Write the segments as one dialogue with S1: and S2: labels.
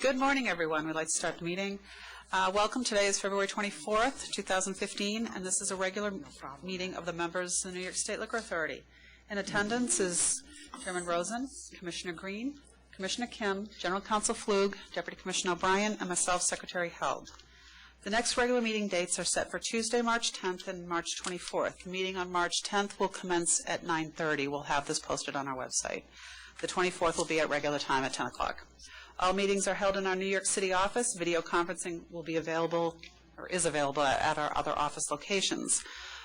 S1: Good morning, everyone. We'd like to start the meeting. Welcome. Today is February 24th, 2015, and this is a regular meeting of the members of the New York State Liquor Authority. In attendance is Chairman Rosen, Commissioner Green, Commissioner Kim, General Counsel Flug, Deputy Commissioner O'Brien, and myself, Secretary Held. The next regular meeting dates are set for Tuesday, March 10th and March 24th. The meeting on March 10th will commence at 9:30. We'll have this posted on our website. The 24th will be at regular time at 10 o'clock. All meetings are held in our New York City office. Video conferencing will be available, or is available, at our other office locations.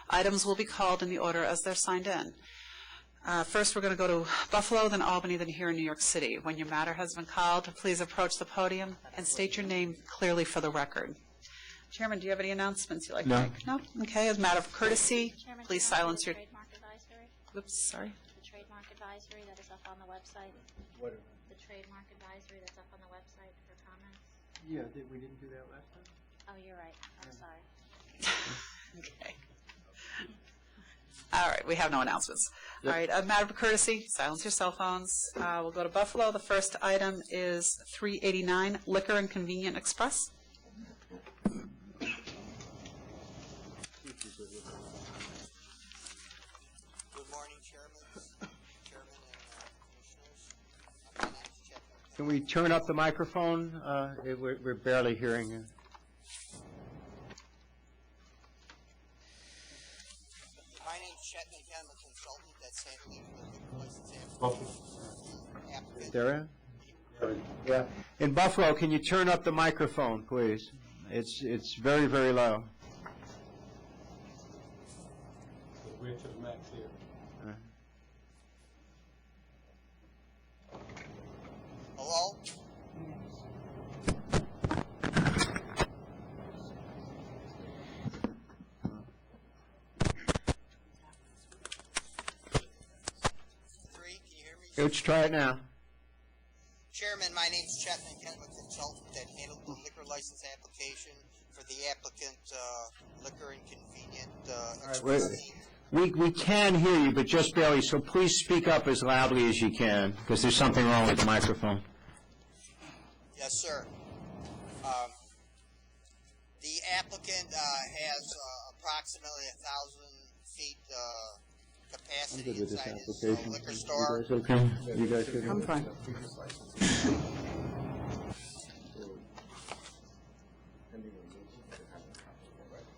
S1: Items will be called in the order as they're signed in. First, we're going to go to Buffalo, then Albany, then here in New York City. When your matter has been called, please approach the podium and state your name clearly for the record. Chairman, do you have any announcements you'd like to make? No? Okay. As a matter of courtesy,
S2: Chairman,
S1: please silence your...
S2: Trademark advisory.
S1: Oops, sorry.
S2: The trademark advisory that is up on the website.
S3: What?
S2: The trademark advisory that's up on the website for comments.
S3: Yeah, we didn't do that last time?
S2: Oh, you're right. I'm sorry.
S1: Okay. All right, we have no announcements. All right, a matter of courtesy, silence your cell phones. We'll go to Buffalo. The first item is 389 Liquor and Convenient Express.
S4: Good morning, Chairman and Commissioners. My name is Chet.
S3: Can we turn up the microphone? We're barely hearing you.
S4: My name is Chet McKenna, I'm a consultant that's handling the license application.
S3: There? Yeah. In Buffalo, can you turn up the microphone, please? It's very, very low.
S5: We're to the max here.
S4: Hello? Three, can you hear me?
S3: Let's try it now.
S4: Chairman, my name is Chet McKenna, I'm a consultant that handled the liquor license application for the applicant Liquor and Convenient Express.
S3: We can hear you, but just barely, so please speak up as loudly as you can, because there's something wrong with the microphone.
S4: Yes, sir. The applicant has approximately 1,000 feet capacity inside his liquor store.
S3: You guys okay? You guys good?
S1: I'm fine.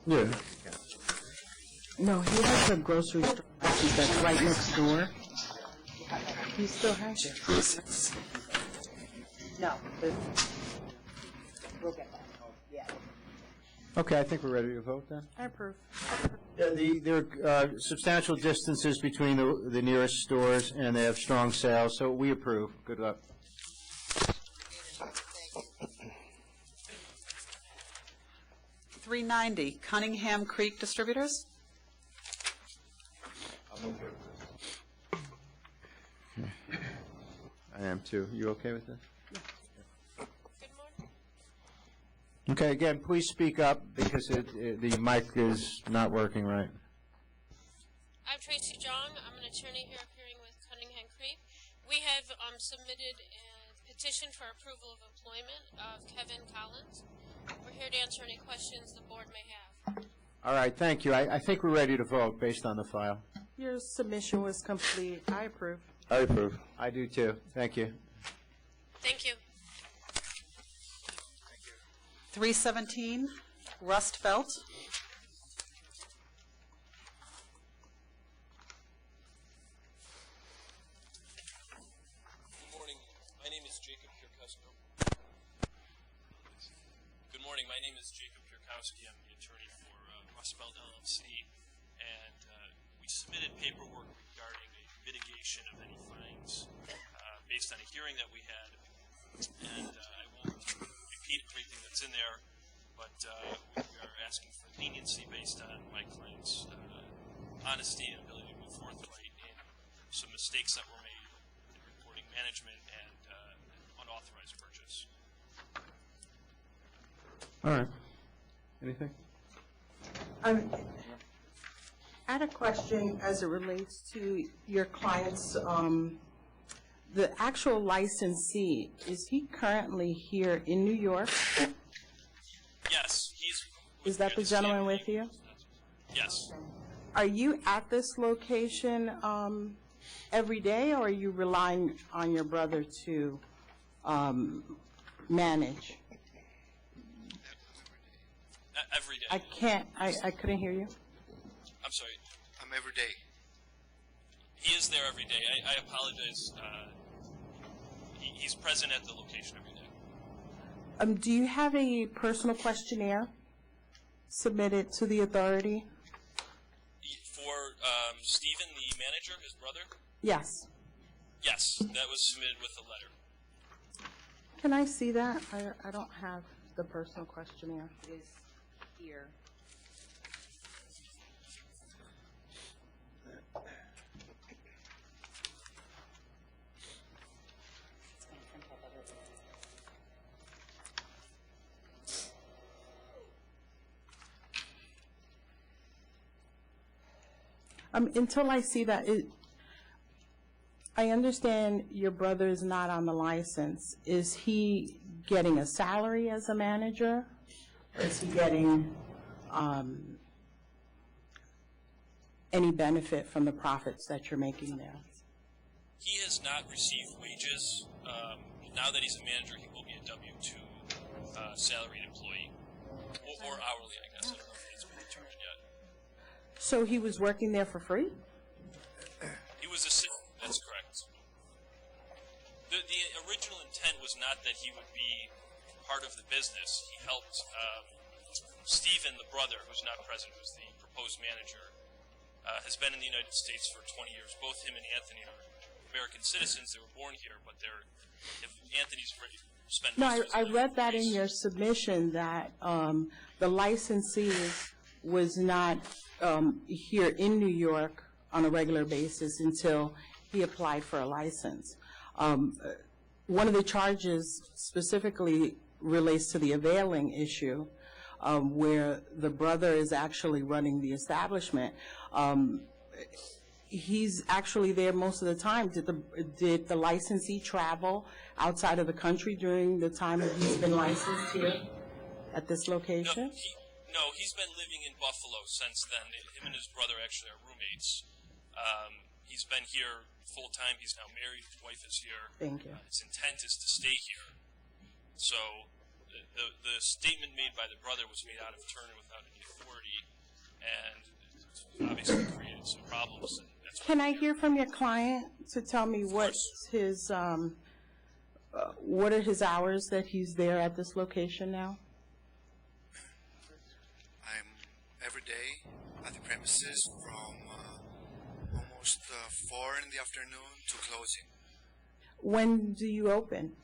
S3: Yeah.
S6: No, he has a grocery store that's right next door. He still has it. No, we'll get that. Yeah.
S3: Okay, I think we're ready to vote then.
S6: I approve.
S3: Yeah, there are substantial distances between the nearest stores, and they have strong sales, so we approve. Good luck.
S4: Thank you.
S1: 390 Cunningham Creek Distributors.
S3: I am too. You okay with this? Good morning. Okay, again, please speak up because the mic is not working right.
S7: I'm Tracy Jong. I'm an attorney here appearing with Cunningham Creek. We have submitted a petition for approval of employment of Kevin Collins. We're here to answer any questions the board may have.
S3: All right, thank you. I think we're ready to vote based on the file.
S6: Your submission was complete. I approve.
S3: I approve. I do too. Thank you.
S7: Thank you.
S1: 317 Rust Belt.
S8: Good morning. My name is Jacob Kierkowski. Good morning. My name is Jacob Kierkowski. I'm the attorney for Rust Belt LLC, and we submitted paperwork regarding a mitigation of any fines based on a hearing that we had, and I won't repeat everything that's in there, but we are asking for leniency based on my client's honesty and ability to move forthright in some mistakes that were made in reporting management and unauthorized purchase.
S3: All right. Anything?
S6: I had a question as it relates to your client's the actual licensee, is he currently here in New York?
S8: Yes, he's.
S6: Is that the gentleman with you?
S8: Yes.
S6: Are you at this location every day, or are you relying on your brother to manage?
S8: Every day.
S6: I couldn't hear you.
S8: I'm sorry.
S9: I'm every day.
S8: He is there every day. I apologize. He's present at the location every day.
S6: Do you have a personal questionnaire submitted to the authority?
S8: For Stephen, the manager, his brother?
S6: Yes.
S8: Yes, that was submitted with a letter.
S6: Can I see that? I don't have the personal questionnaire. It is here. Until I see that, I understand your brother is not on the license. Is he getting a salary as a manager? Or is he getting any benefit from the profits that you're making there?
S8: He has not received wages. Now that he's a manager, he will be a W-2 salaried employee. Or hourly, I guess. I don't know if he's been determined yet.
S6: So he was working there for free?
S8: He was that's correct. The original intent was not that he would be part of the business. He helped Stephen, the brother, who's not present, who's the proposed manager, has been in the United States for 20 years. Both him and Anthony are American citizens. They were born here, but Anthony's spent most of his
S6: I
S8: life
S6: read that
S8: Greece.
S6: in your submission that the licensee was not here in New York on a regular basis until he applied for a license. One of the charges specifically relates to the availing issue, where the brother is actually running the establishment. He's actually there most of the time. Did the licensee travel outside of the country during the time that he's been licensed here at this location?
S8: No, he's been living in Buffalo since then. Him and his brother actually are roommates. He's been here full time. He's now married. His wife is here.
S6: Thank you.
S8: His intent is to stay here. So the statement made by the brother was made out of turn and without any authority, and it's obviously created some problems. And that's
S6: Can I hear from your client to tell me what are his hours that he's there at this location now?
S9: I'm every day at the premises from almost 4 in the afternoon to closing.
S6: When do you open?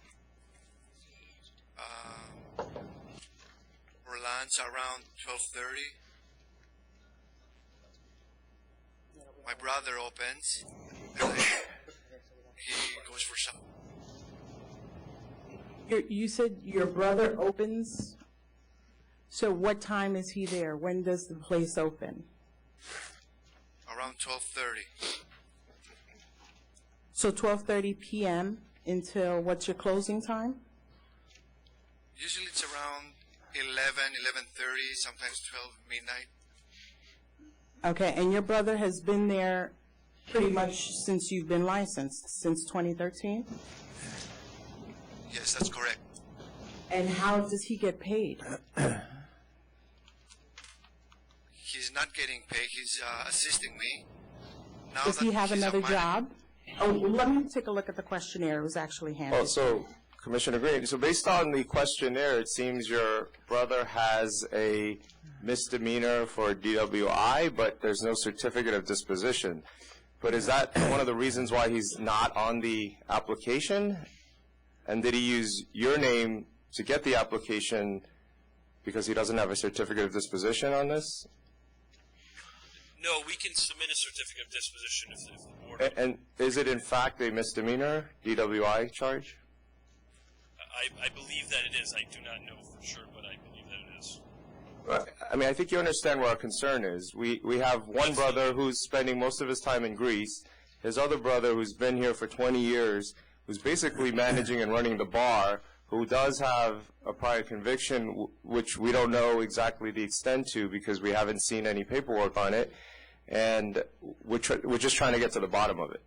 S9: For lunch around 12:30. My brother opens, and then he goes for supper.
S6: You said your brother opens? So what time is he there? When does the place open?
S9: Around 12:30.
S6: So 12:30 p.m. until what's your closing time?
S9: Usually it's around 11:30, sometimes 12 midnight.
S6: Okay, and your brother has been there pretty much since you've been licensed, since 2013?
S9: Yes, that's correct.
S6: And how does he get paid?
S9: He's not getting paid. He's assisting me. Now
S6: Does he
S9: that
S6: have
S9: he's a
S6: another
S9: manager-
S6: job? Oh, let me take a look at the questionnaire. It was actually handed.
S10: Oh, so Commissioner Green, so based on the questionnaire, it seems your brother has a misdemeanor for DWI, but there's no certificate of disposition. But is that one of the reasons why he's not on the application? And did he use your name to get the application because he doesn't have a certificate of disposition on this?
S8: No, we can submit a certificate of disposition if the board.
S10: And is it in fact a misdemeanor DWI charge?
S8: I believe that it is. I do not know for sure, but I believe that it is.
S10: I mean, I think you understand where our concern is. We have one brother who's spending most of his time in Greece, his other brother who's been here for 20 years, who's basically managing and running the bar, who does have a prior conviction, which we don't know exactly the extent to because we haven't seen any paperwork on it, and we're just trying to get to the bottom of it.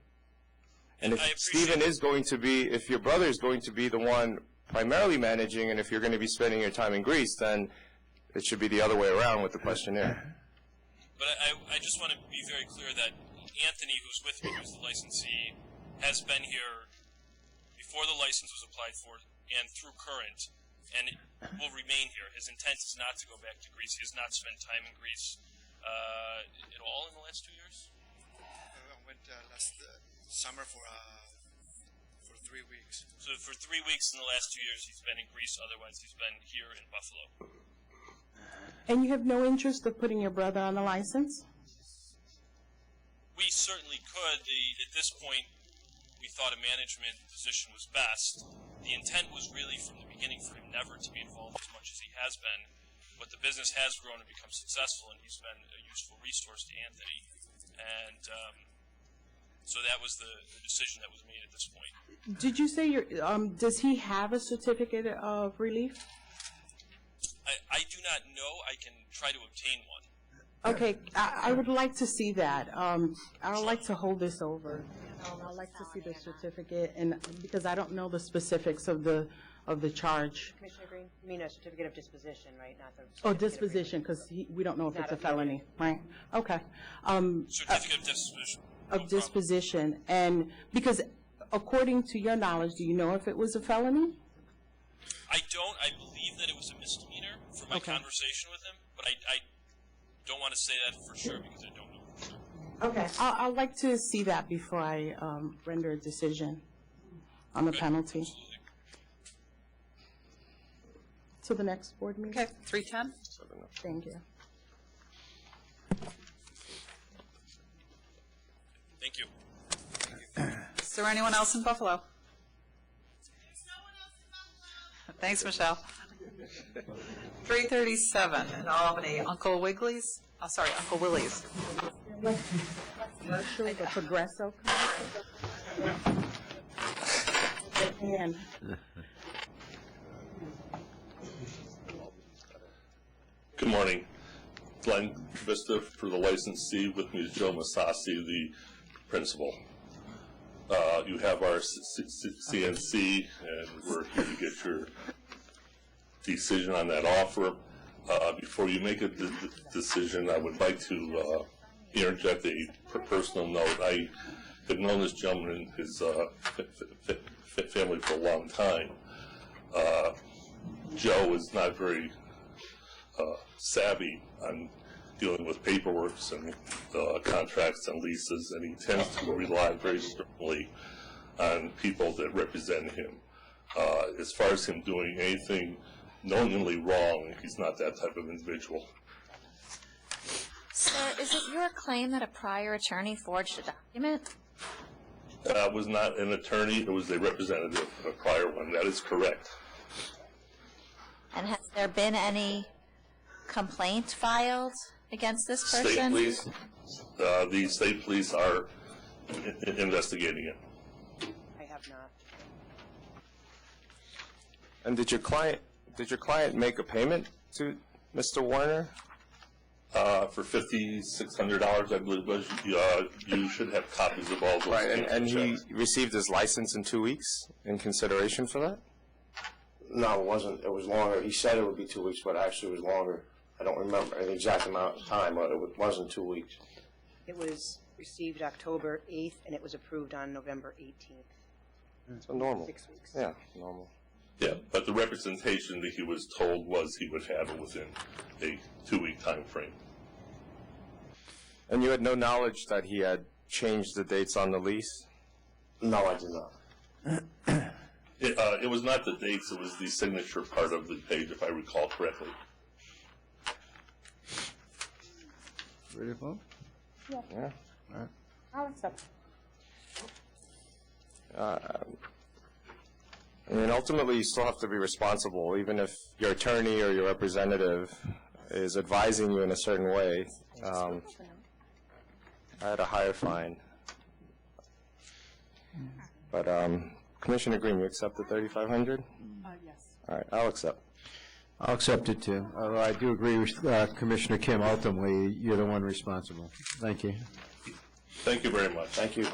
S10: And if Stephen is going to be, if your brother is going to be the one primarily managing, and if you're going to be spending your time in Greece, then it should be the other way around with the questionnaire.
S8: But I just want to be very clear that Anthony, who's with me, who's the licensee, has been here before the license was applied for and through current, and will remain here. His intent is not to go back to Greece. He has not spent time in Greece at all in the last 2 years?
S9: I went last summer for 3 weeks.
S8: So for 3 weeks in the last 2 years, he's been in Greece. Otherwise, he's been here in Buffalo.
S6: And you have no interest of putting your brother on the license?
S8: We certainly could. At this point, we thought a management position was best. The intent was really from the beginning for him never to be involved as much as he has been. But the business has grown and become successful, and he's been a useful resource to Anthony. And so that was the decision that was made at this point.
S6: Did you say does he have a certificate of relief?
S8: I do not know. I can try to obtain one.
S6: Okay, I would like to see that. I would like to hold this over. I'd like to see the certificate, and because I don't know the specifics of the charge.
S11: Commissioner Green, you mean a certificate of disposition, right? Not the
S6: Oh, disposition, because we don't know if it's a felony, right? Okay.
S8: Certificate of disposition.
S6: Of disposition, and because according to your knowledge, do you know if it was a felony?
S8: I don't. I believe that it was a misdemeanor from my conversation with him, but I don't want to say that for sure because I don't know.
S6: Okay. I'd like to see that before I render a decision on the penalty.
S8: Absolutely.
S6: To the next board meeting.
S1: Okay, 3:10?
S6: Thank you.
S8: Thank you.
S1: Is there anyone else in Buffalo? Thanks, Michelle. 3:37 in Albany, Uncle Willie's.
S6: The Progresso. And
S12: good morning. Glenn Vista for the licensee. With me is Joe Masasi, the principal. You have our CNC, and we're here to get your decision on that offer. Before you make a decision, I would like to interject a personal note. I have known this gentleman and his family for a long time. Joe is not very savvy on dealing with paperwork and contracts and leases, and he tends to rely very strongly on people that represent him. As far as him doing anything knowingly wrong, he's not that type of individual.
S2: Sir, is it your claim that a prior attorney forged a document?
S12: Was not an attorney, it was a representative of a prior one. That is correct.
S2: And has there been any complaint filed against this person?
S12: State police, the state police are investigating it.
S11: I have not.
S10: And did your client make a payment to Mr. Warner?
S12: For $5,600, I believe it was. You should have copies of all those.
S10: Right, and he received his license in 2 weeks in consideration for that?
S3: No, it wasn't. It was longer. He said it would be 2 weeks, but actually it was longer. I don't remember the exact amount of time, but it wasn't 2 weeks.
S11: It was received October 8th, and it was approved on November 18th.
S10: So normal.
S11: 6 weeks.
S10: Yeah, normal.
S12: Yeah, but the representation that he was told was he would have it within a 2-week time frame.
S10: And you had no knowledge that he had changed the dates on the lease?
S3: No, I did not.
S12: It was not the dates, it was the signature part of the page, if I recall correctly.
S3: Ready to vote?
S6: Yeah.
S10: Yeah.
S3: All right.
S6: I'll accept.
S10: I mean, ultimately, you still have to be responsible, even if your attorney or your representative is advising you in a certain way. I had a higher fine. But Commissioner Green, you accept the 3,500?
S6: Yes.
S10: All right, I'll accept.
S3: I'll accept it too, although I do agree with Commissioner Kim, ultimately, you're the one responsible. Thank you.
S12: Thank you very much.
S10: Thank you.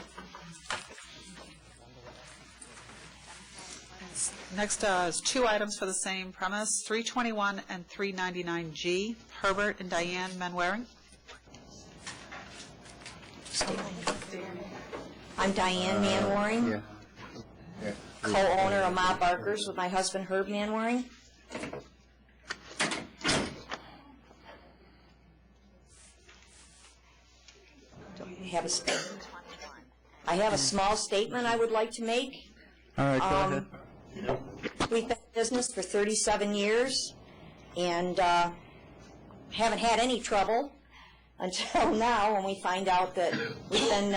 S1: Next is two items for the same premise, 321 and 399G, Herbert and Diane Manwaring.
S13: I'm Diane Manwaring,
S3: Yeah.
S13: co-owner of Ma Barkers with my husband Herb Manwaring. Have a statement. I have a small statement I would like to make.
S3: All right, go ahead.
S13: We've been in business for 37 years and haven't had any trouble until now when we find out that we've been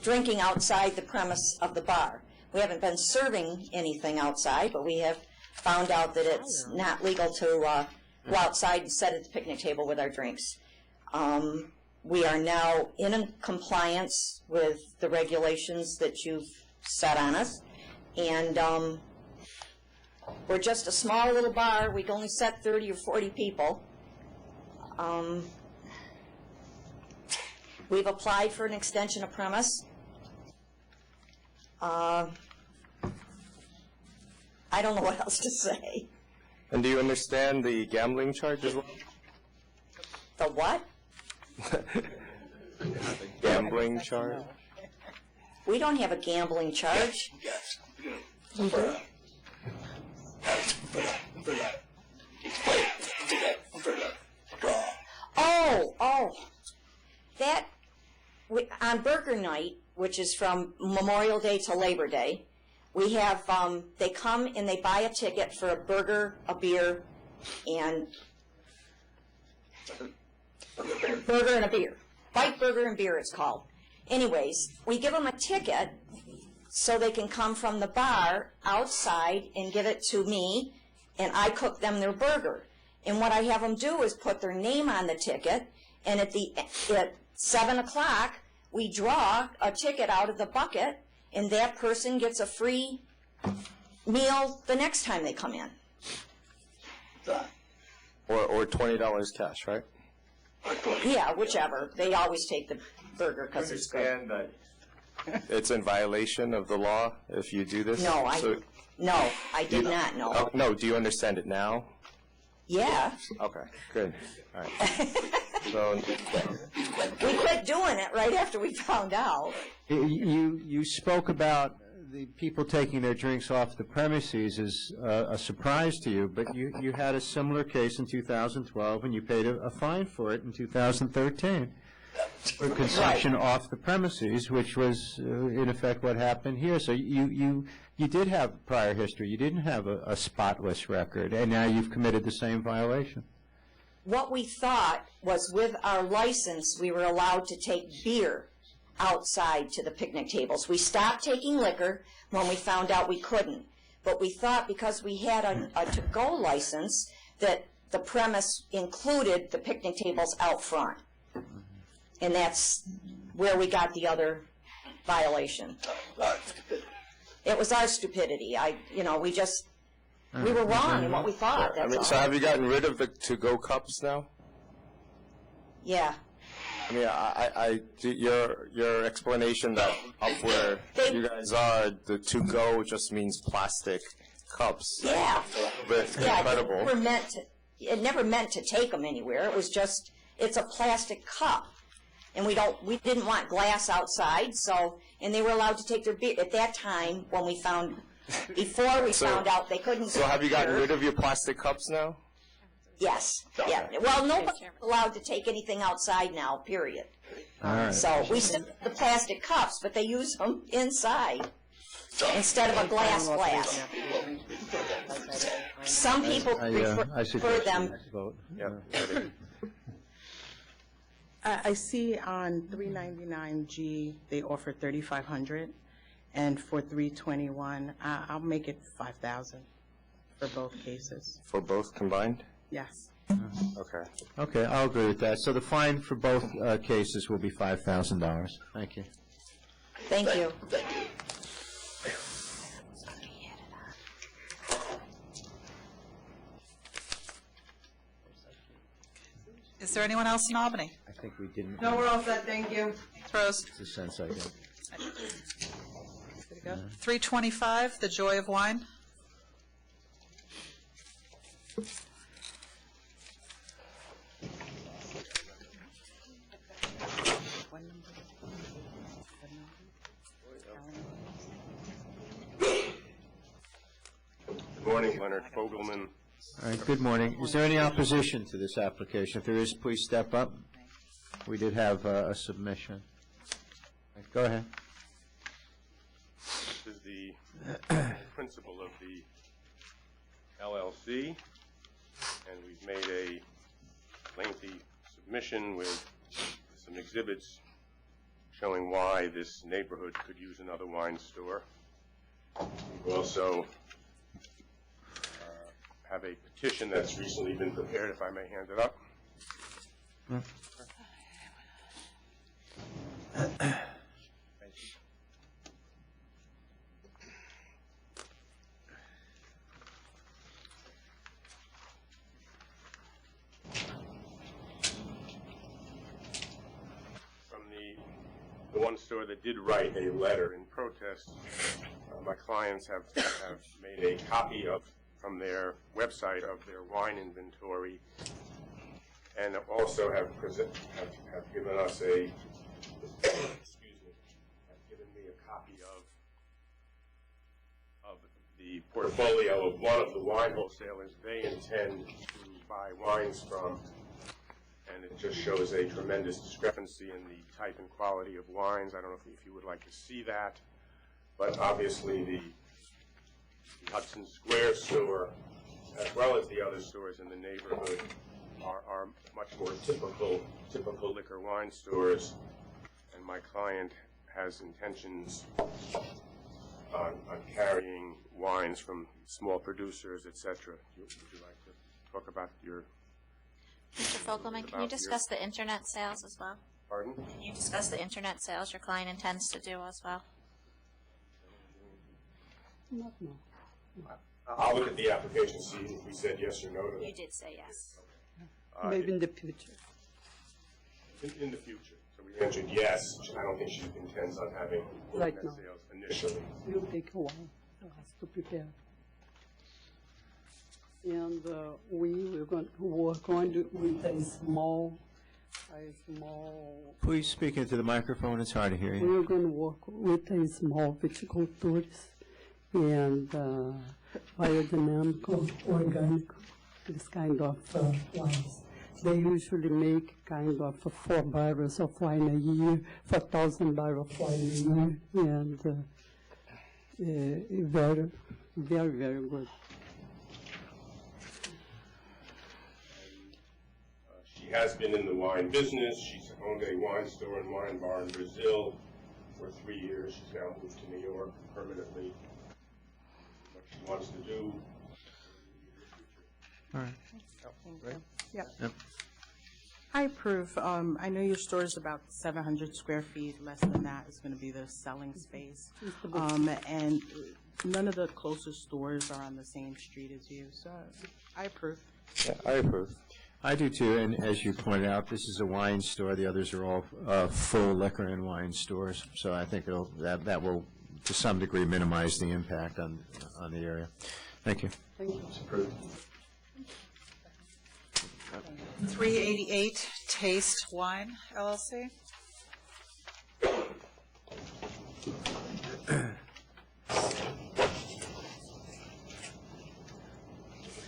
S13: drinking outside the premise of the bar. We haven't been serving anything outside, but we have found out that it's not legal to go outside and sit at the picnic table with our drinks. We are now in compliance with the regulations that you've set on us, and we're just a small little bar. We can only set 30 or 40 people. We've applied for an extension of premise. I don't know what else to say.
S10: And do you understand the gambling charge as well?
S13: The what?
S10: Gambling charge?
S13: We don't have a gambling charge. We do? That, on Burger Night, which is from Memorial Day to Labor Day, we have, they come and they buy a ticket for a burger, a beer, and a beer. Bite Burger and Beer, it's called. Anyways, we give them a ticket so they can come from the bar outside and give it to me, and I cook them their burger. And what I have them do is put their name on the ticket, and at 7 o'clock, we draw a ticket out of the bucket, and that person gets a free meal the next time they come in.
S10: Or $20 cash, right?
S13: Yeah, whichever. They always take the burger because it's good.
S10: Understand that it's in violation of the law if you do this?
S13: No, I did not know.
S10: Oh, no, do you understand it now?
S13: Yeah.
S10: Okay, good. All right. So,
S13: We quit doing it right after we found out.
S3: You spoke about the people taking their drinks off the premises as a surprise to you, but you had a similar case in 2012, and you paid a fine for it in 2013 for consumption off the premises, which was, in effect, what happened here. So you did have prior history. You didn't have a spotless record, and now you've committed the same violation.
S13: What we thought was with our license, we were allowed to take beer outside to the picnic tables. We stopped taking liquor when we found out we couldn't. But we thought because we had a to-go license that the premise included the picnic tables out front. And that's where we got the other violation. It was our stupidity. We were wrong in what we thought. That's all.
S10: So have you gotten rid of the to-go cups now?
S13: Yeah.
S10: I mean, your explanation that up where you guys are, the to-go just means plastic cups.
S13: Yeah.
S10: But incredible.
S13: It never meant to take them anywhere. It was just, it's a plastic cup. And we didn't want glass outside, and they were allowed to take their beer. At that time, when we found out they couldn't.
S10: So have you gotten rid of your plastic cups now?
S13: Yes. Yeah. Well, nobody's allowed to take anything outside now, period.
S3: All right.
S13: So we still have the plastic cups, but they use them inside instead of a glass. Some people prefer them.
S6: I see on 399G, they offer $3,500, and for 321, I'll make it $5,000 for both cases.
S10: For both combined?
S6: Yes.
S10: Okay.
S3: Okay, I'll agree with that. So the fine for both cases will be $5,000. Thank you.
S13: Thank you.
S1: Is there anyone else in Albany?
S3: I think we didn't.
S11: No, we're all set, thank you.
S1: Rose?
S3: It's the sense I get.
S1: 325, The Joy of Wine.
S14: Good morning, Leonard Fogelman.
S3: All right, good morning. Is there any opposition to this application? If there is, please step up. We did have a submission. Go ahead.
S14: This is the principal of the LLC, and we've made a lengthy submission with some exhibits showing why this neighborhood could use another wine store. We also have a petition that's recently been prepared, if I may hand it up. From the one store that did write a letter in protest, my clients have made a copy from their website of their wine inventory, and also have given us a given me a copy of the portfolio of one of the wine wholesalers they intend to buy wines from, and it just shows a tremendous discrepancy in the type and quality of wines. I don't know if you would like to see that, but obviously the Hudson Square store, as well as the other stores in the neighborhood, are much more typical liquor wine stores, and my client has intentions on carrying wines from small producers, etc. Would you like to talk about your...
S2: Mr. Fogelman, can you discuss the internet sales as well?
S14: Pardon?
S2: Can you discuss the internet sales your client intends to do as well?
S14: I'll look at the application, see if we said yes or no to that.
S2: You did say yes.
S15: Maybe in the future.
S14: In the future. So we mentioned yes. I don't think she intends on having
S15: Right
S14: internet
S15: now.
S14: sales initially.
S15: It will take a while for us to prepare. And we were going to work on it with a small.
S3: Please speak into the microphone. It's hard to hear you.
S15: We were going to work with a small viticultures and biodynamic, organic, this kind of wines. They usually make kind of 4 barrels of wine a year, 4,000 barrels of wine a year, and very, very, very good.
S14: She has been in the wine business. She's owned a wine store and wine bar in Brazil for 3 years. She's now moved to New York permanently. What she wants to do.
S3: All right.
S6: Right. Yep. I approve. I know your store is about 700 square feet. Less than that is going to be the selling space. And none of the closest stores are on the same street as you, so I approve.
S3: Yeah, I approve. I do too, and as you pointed out, this is a wine store. The others are all full liquor and wine stores, so I think that will, to some degree, minimize the impact on the area. Thank you.
S15: Thank you.
S3: It's approved.
S1: 388, Taste Wine, LLC.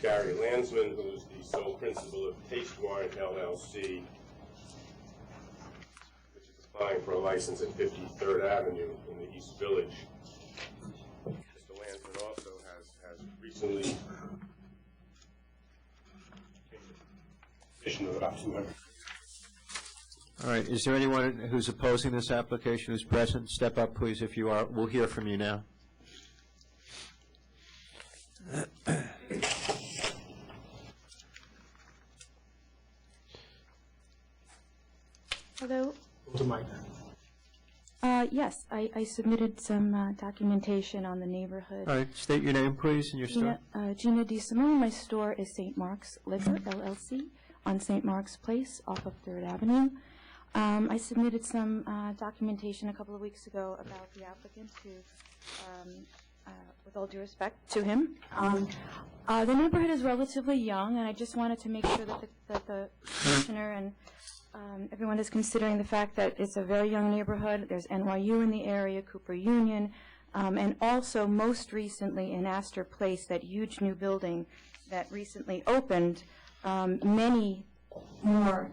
S14: Gary Landsman, who is the sole principal of Taste Wine LLC, which is applying for a license at 53rd Avenue in the East Village. Mr. Landsman also has recently taken a petition of about 200.
S3: All right. Is there anyone who's opposing this application who's present? Step up, please, if you are. We'll hear from you now.
S16: Hello.
S14: To Mike.
S16: Yes, I submitted some documentation on the neighborhood.
S3: All right. State your name, please, and your store.
S16: Gina DeSimone. My store is St. Mark's Liquor, LLC. on St. Mark's Place off of 3rd Avenue. I submitted some documentation a couple of weeks ago about the applicant who, with all due respect to him, the neighborhood is relatively young, and I just wanted to make sure that the commissioner and everyone is considering the fact that it's a very young neighborhood. There's NYU in the area, Cooper Union, and also most recently in Astor Place, that huge new building that recently opened. Many more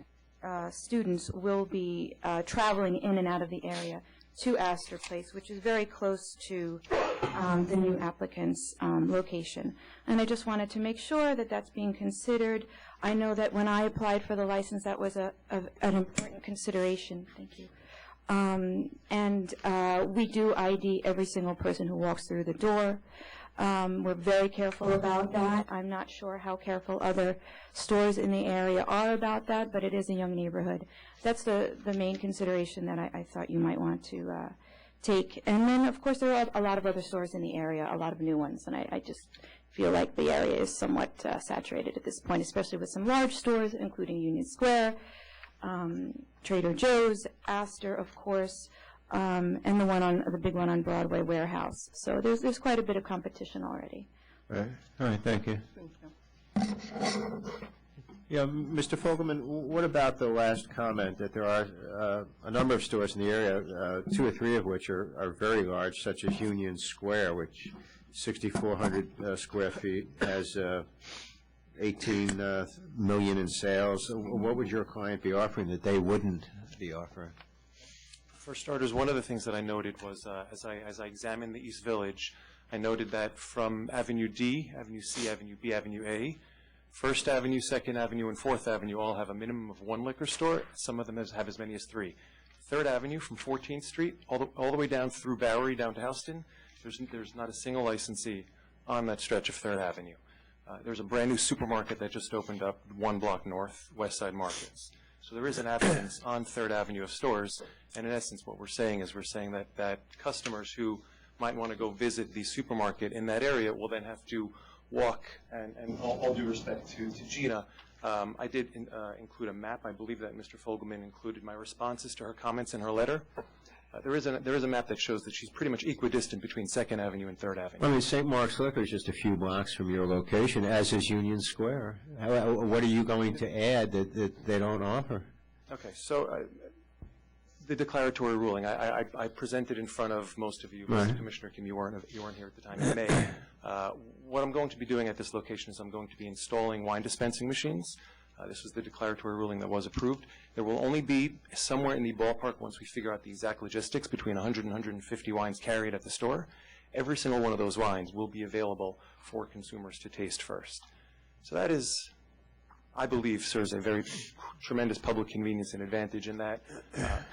S16: students will be traveling in and out of the area to Astor Place, which is very close to the new applicant's location. And I just wanted to make sure that that's being considered. I know that when I applied for the license, that was an important consideration. Thank you. And we do ID every single person who walks through the door. We're very careful about that. I'm not sure how careful other stores in the area are about that, but it is a young neighborhood. That's the main consideration that I thought you might want to take. And then, of course, there are a lot of other stores in the area, a lot of new ones, and I just feel like the area is somewhat saturated at this point, especially with some large stores, including Union Square, Trader Joe's, Astor, of course, and the big one on Broadway, Warehouse. So there's quite a bit of competition already.
S3: All right, thank you. Yeah, Mr. Fogelman, what about the last comment that there are a number of stores in the area, 2 or 3 of which are very large, such as Union Square, which 6,400 square feet, has 18 million in sales. What would your client be offering that they wouldn't be offering?
S17: For starters, one of the things that I noted was, as I examined the East Village, I noted that from Avenue D, Avenue C, Avenue B, Avenue A, 1st Avenue, 2nd Avenue, and 4th Avenue all have a minimum of 1 liquor store. Some of them have as many as 3. 3rd Avenue from 14th Street all the way down through Bowery down to Houston, there's not a single licensee on that stretch of 3rd Avenue. There's a brand new supermarket that just opened up 1 block north, West Side Markets. So there is an absence on 3rd Avenue of stores, and in essence what we're saying that customers who might want to go visit the supermarket in that area will then have to walk, and all due respect to Gina, I did include a map. I believe that Mr. Fogelman included my responses to her comments in her letter. There is a map that shows that she's pretty much equidistant between 2nd Avenue and 3rd Avenue.
S3: I mean, St. Mark's Liquor is just a few blocks from your location, as is Union Square. What are you going to add that they don't offer?
S17: Okay, so the declaratory ruling, I presented in front of most of you.
S3: Right.
S17: Commissioner Kim, you weren't here at the time in May. What I'm going to be doing at this location is I'm going to be installing wine dispensing machines. This was the declaratory ruling that was approved. There will only be somewhere in the ballpark, once we figure out the exact logistics, between 100 and 150 wines carried at the store. Every single one of those wines will be available for consumers to taste first. So that is, I believe, serves a very tremendous public convenience and advantage in that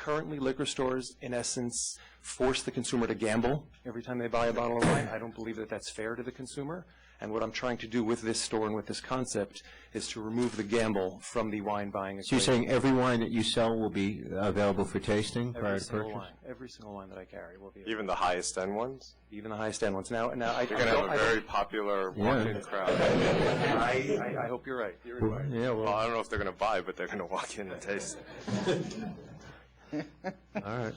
S17: currently liquor stores, in essence, force the consumer to gamble every time they buy a bottle of wine. I don't believe that that's fair to the consumer. And what I'm trying to do with this store and with this concept is to remove the gamble from the wine buying equation.
S3: So you're saying every wine that you sell will be available for tasting prior to purchase?
S17: Every single wine that I carry will be available.
S10: Even the highest end ones?
S17: Even the highest end ones. Now,
S10: you're going to have a very popular walk-in crowd.
S17: I hope you're right.
S3: Yeah,
S10: well, I don't know if they're going to buy, but they're going to walk in and taste it.
S3: All right.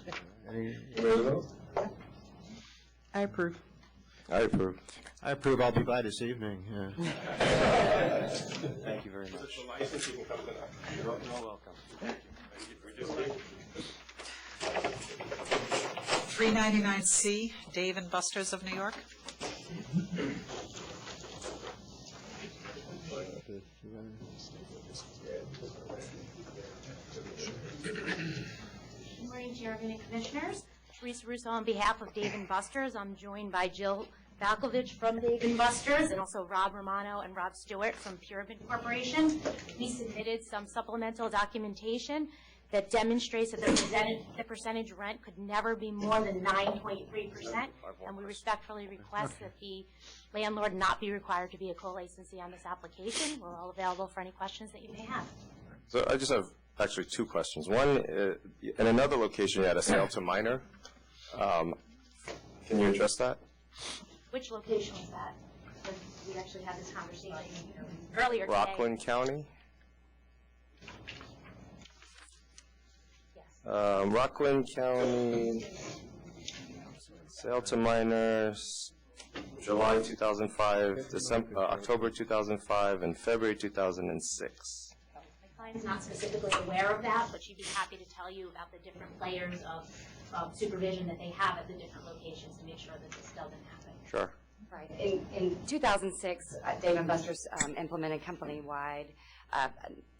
S6: I approve.
S10: I approve.
S3: I approve. I'll be by this evening.
S17: Thank you very much. You're welcome.
S1: 399C, Dave and Buster's of New York.
S18: Good morning, Chairman and Commissioners. Teresa Russo on behalf of Dave & Buster's. I'm joined by Jill Valkovich from Dave & Buster's and also Rob Romano and Rob Stewart from Pyramid Corporation. We submitted some supplemental documentation that demonstrates that the percentage rent could never be more than 9.3%, and we respectfully request that the landlord not be required to be a co-licensee on this application. We're all available for any questions that you may have.
S10: So I just have actually 2 questions. One, in another location you had a sale to minor. Can you address that?
S18: Which location was that? We actually had this conversation earlier today.
S10: Rockland County? Rockland County, sale to minors, July 2005, October 2005, and February 2006.
S18: My client's not specifically aware of that, but she'd be happy to tell you about the different layers of supervision that they have at the different locations to make sure that this doesn't happen.
S10: Sure.
S19: Right. In 2006, Dave & Buster's implemented company-wide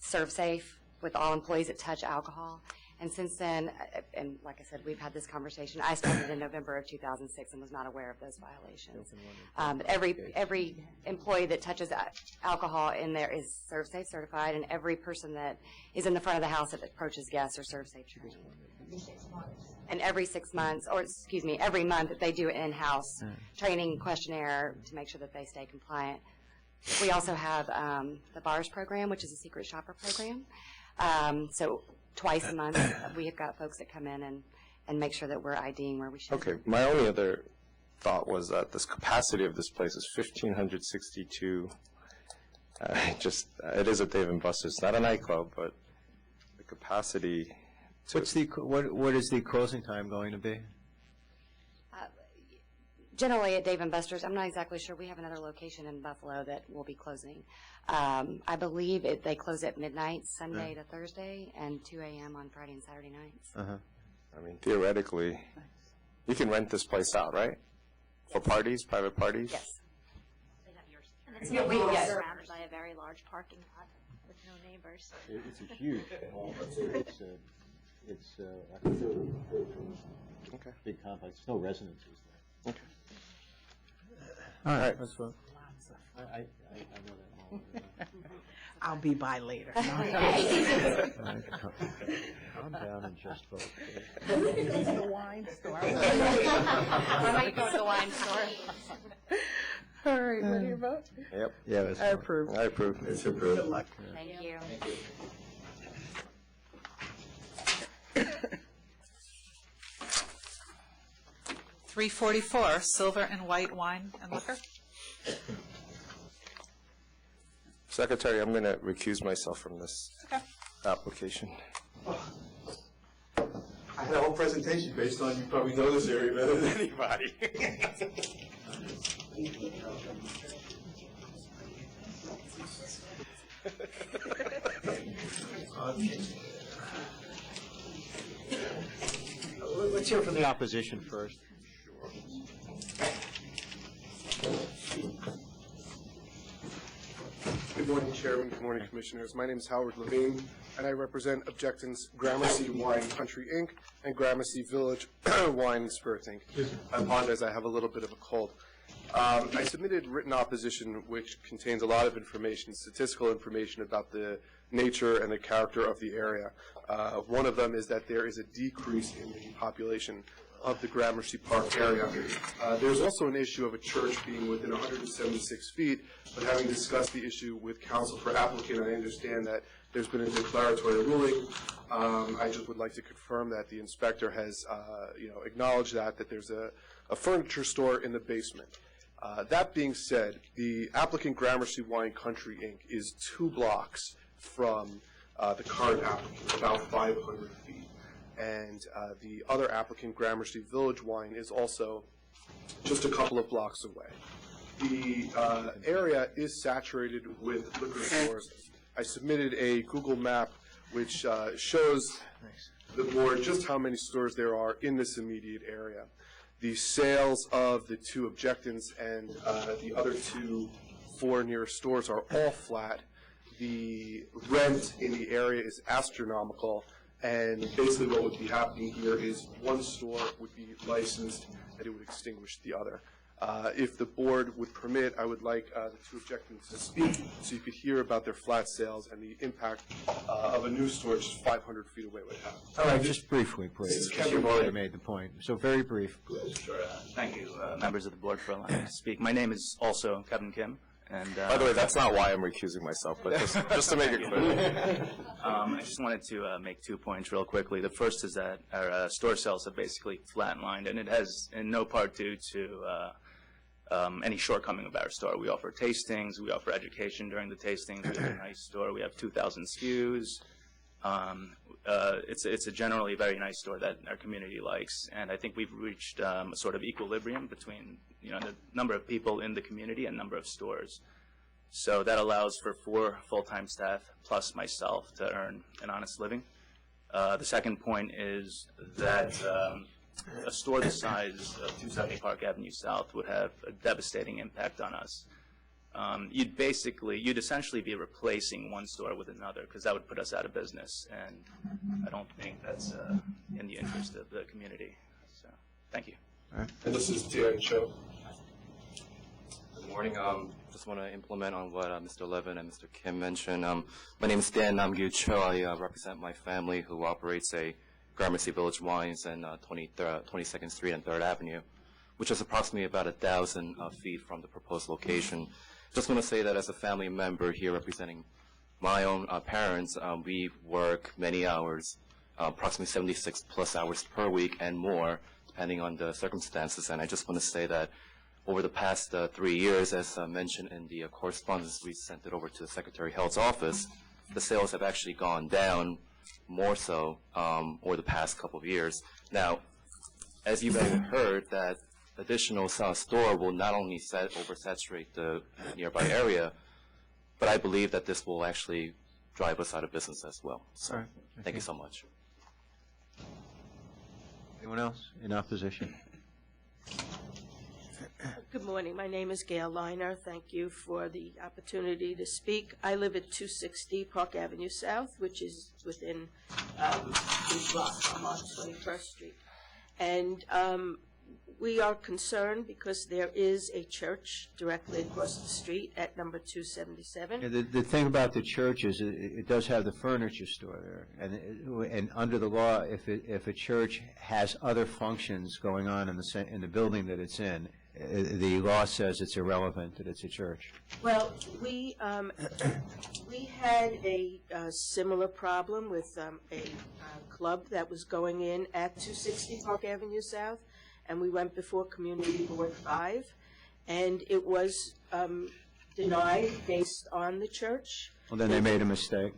S19: ServSafe with all employees that touch alcohol. And since then, and like I said, we've had this conversation. I started in November of 2006 and was not aware of those violations. But every employee that touches alcohol in there is ServSafe certified, and every person that is in the front of the house that approaches guests are ServSafe trained. And every 6 months, or excuse me, every month that they do an in-house training questionnaire to make sure that they stay compliant. We also have the BARS program, which is a secret shopper program. So twice a month, we have got folks that come in and make sure that we're IDing where we should.
S10: Okay, my only other thought was that this capacity of this place is 1,562. It is a Dave & Buster's, not a nightclub, but the capacity.
S3: What is the closing time going to be?
S19: Generally at Dave & Buster's, I'm not exactly sure. We have another location in Buffalo that will be closing. I believe they close at midnight, Sunday to Thursday, and 2 a.m. on Friday and Saturday nights.
S10: I mean, theoretically, you can rent this place out, right? For parties, private parties?
S19: Yes.
S18: And it's surrounded by a very large parking lot with no neighbors.
S3: It's a huge hall. It's like a big complex. There's no residences there.
S10: Okay.
S3: All right. Let's vote. I know that mall.
S6: I'll be by later.
S3: Calm down and just vote.
S6: The wine store.
S19: I might go to the wine store.
S6: All right, ready to vote?
S10: Yep.
S3: Yeah, that's
S6: I approve.
S10: I approve. It's approved.
S6: Good luck.
S19: Thank you.
S1: 344, silver and white wine and liquor.
S10: Secretary, I'm going to recuse myself from this application.
S20: I had a whole presentation based on, you probably know this area better than anybody.
S3: Let's hear from the opposition first.
S21: Good morning, Chairman. Good morning, Commissioners. My name is Howard Levine, and I represent Objectants Gramercy Wine Country, Inc. and Gramercy Village Wine and Spirits, Inc. I apologize, I have a little bit of a cold. I submitted written opposition which contains a lot of information, statistical information about the nature and the character of the area. One of them is that there is a decrease in the population of the Gramercy Park area. There's also an issue of a church being within 176 feet, but having discussed the issue with counsel for applicant, I understand that there's been a declaratory ruling. I just would like to confirm that the inspector has acknowledged that there's a furniture store in the basement. That being said, the applicant Gramercy Wine Country, Inc. is 2 blocks from the current applicant, about 500 feet. And the other applicant, Gramercy Village Wine, is also just a couple of blocks away. The area is saturated with liquor stores. I submitted a Google map which shows the board just how many stores there are in this immediate area. The sales of the 2 objectants and the other 2 4 nearest stores are all flat. The rent in the area is astronomical, and basically what would be happening here is one store would be licensed and it would extinguish the other. If the board would permit, I would like the 2 objectants to speak so you could hear about their flat sales and the impact of a new store just 500 feet away would have.
S3: All right, just briefly, please. You've already made the point, so very brief.
S22: Sure. Thank you, members of the board, for allowing me to speak. My name is also Kevin Kim. And,
S10: by the way, that's not why I'm recusing myself, but just to make it clear.
S22: I just wanted to make 2 points real quickly. The first is that our store sales have basically flatlined, and it has in no part due to any shortcoming of our store. We offer tastings. We offer education during the tastings. We have a nice store. We have 2,000 SKUs. it's a generally very nice store that our community likes, and I think we've reached a sort of equilibrium between the number of people in the community and number of stores. So that allows for 4 full-time staff plus myself to earn an honest living. The second point is that a store the size of 270 Park Avenue South would have a devastating impact on us. You'd essentially be replacing one store with another, because that would put us out of business, and I don't think that's in the interest of the community. So, thank you.
S21: And this is Dan Cho.
S4: Good morning. Just want to implement on what Mr. Levin and Mr. Kim mentioned. My name is Dan Namgyu Cho. I represent my family who operates a Gramercy Village Wines in 22nd Street and 3rd Avenue, which is approximately about 1,000 feet from the proposed location. Just want to say that as a family member here representing my own parents, we work many hours, approximately 76 plus hours per week and more, depending on the circumstances. And I just want to say that over the past 3 years, as mentioned in the correspondence we sent it over to the Secretary of Health's office, the sales have actually gone down more so over the past couple of years. Now, as you may have heard, that additional store will not only oversaturate the nearby area, but I believe that this will actually drive us out of business as well. So,
S3: All right.
S4: thank you so much.
S3: Anyone else in opposition?
S5: Good morning. My name is Gail Liner. Thank you for the opportunity to speak. I live at 260 Park Avenue South, which is within 3 blocks. I'm on 21st Street. And we are concerned because there is a church directly across the street at number 277.
S3: Yeah, the thing about the church is it does have the furniture store there, and under the law, if a church has other functions going on in the building that it's in, the law says it's irrelevant that it's a church.
S5: Well, we had a similar problem with a club that was going in at 260 Park Avenue South, and we went before Community Board 5, and it was denied based on the church.
S3: Well, then they made a mistake.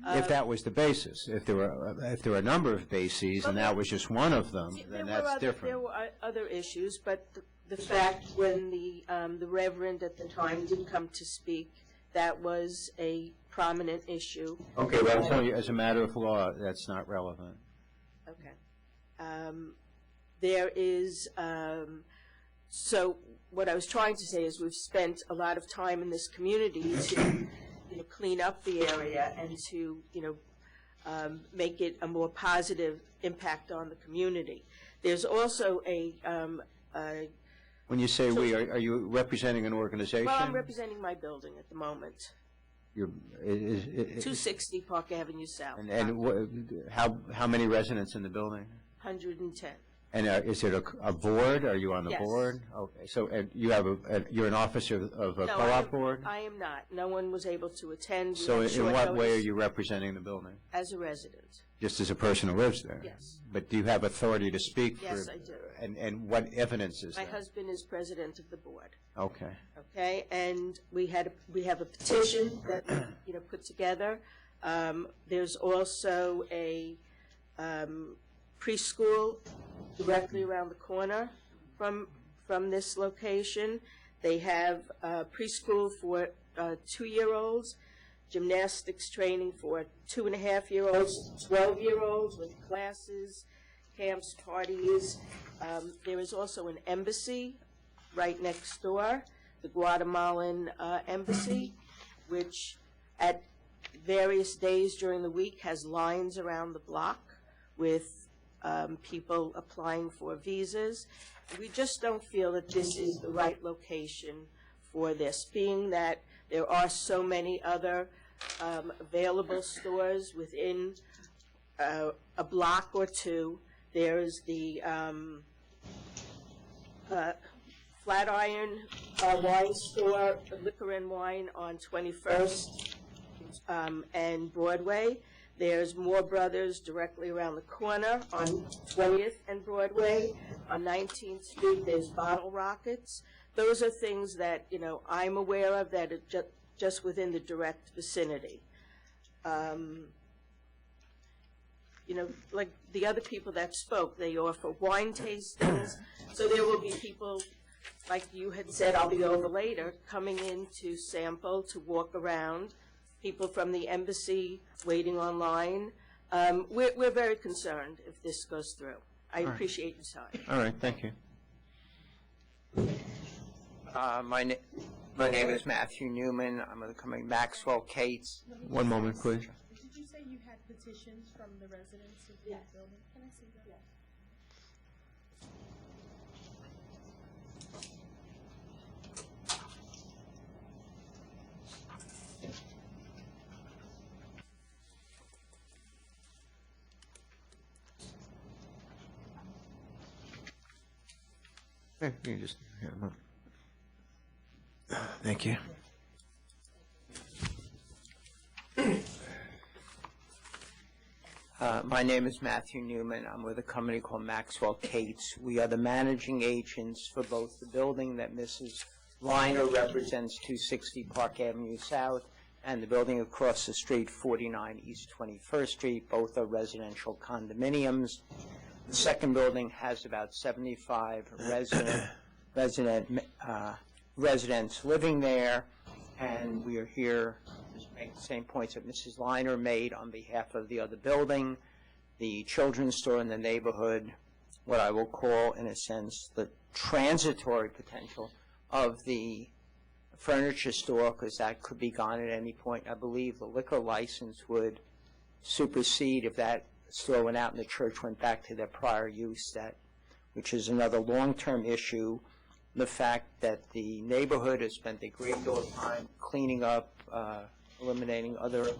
S3: If that was the basis, if there were a number of bases and that was just one of them, then that's different.
S5: There were other issues, but the fact when the Reverend at the time did come to speak, that was a prominent issue.
S3: Okay, well, I'm telling you, as a matter of law, that's not relevant.
S5: Okay. There is, so what I was trying to say is we've spent a lot of time in this community to clean up the area and to, make it a more positive impact on the community. There's also a
S3: When you say we, are you representing an organization?
S5: well, I'm representing my building at the moment, 260 Park Avenue South,
S3: And how many residents in the building?
S5: 110.
S3: And is it a board? Are you on the
S5: Yes.
S3: board? Okay, so you have you're an officer of a
S5: No,
S3: co-op board?
S5: I am not. No one was able to attend. We
S3: So
S5: had
S3: in
S5: short
S3: what way are
S5: notice
S3: you representing the building?
S5: As a resident.
S3: Just as a person who lives there?
S5: Yes.
S3: But do you have authority to speak?
S5: Yes, I do.
S3: And what evidence is
S5: My
S3: that?
S5: husband is president of the board.
S3: Okay.
S5: Okay, and we have a petition that we, put together. There's also a preschool directly around the corner from this location. They have preschool for 2-year-olds, gymnastics training for 2.5-year-olds, 12-year-olds with classes, camps, parties. There is also an embassy right next door, the Guatemalan embassy, which at various days during the week has lines around the block with people applying for visas. We just don't feel that this is the right location for this, being that there are so many other available stores within a block or two. There's the Flatiron wine store, Liquor and Wine on 21st and Broadway. There's Moore Brothers directly around the corner on 20th and Broadway. On 19th Street, there's Bottle Rockets. Those are things that, I'm aware of that are just within the direct vicinity. You know, like the other people that spoke, they offer wine tastings. So there will be people, like you had said, I'll be over later, coming in to sample, to walk around. People from the embassy waiting online. We're very concerned if this goes through. I appreciate your time.
S3: All right, thank you.
S7: My name is Matthew Newman. I'm with the company Maxwell Cates.
S3: One moment, please.
S9: Did you say you had petitions from the residents of the building? Can I see that? Yes.
S3: Hey, you can just, yeah, no. Thank you.
S7: My name is Matthew Newman. I'm with a company called Maxwell Cates. We are the managing agents for both the building that Mrs. Liner represents, 260 Park Avenue South, and the building across the street, 49 East 21st Street. Both are residential condominiums. The second building has about 75 residents living there, and we are here to make the same points that Mrs. Liner made on behalf of the other building, the children's store in the neighborhood, what I will call, in a sense, the transitory potential of the furniture store, because that could be gone at any point. I believe the liquor license would supersede if that store went out and the church went back to their prior use, which is another long-term issue. The fact that the neighborhood has spent a great deal of time cleaning up, eliminating other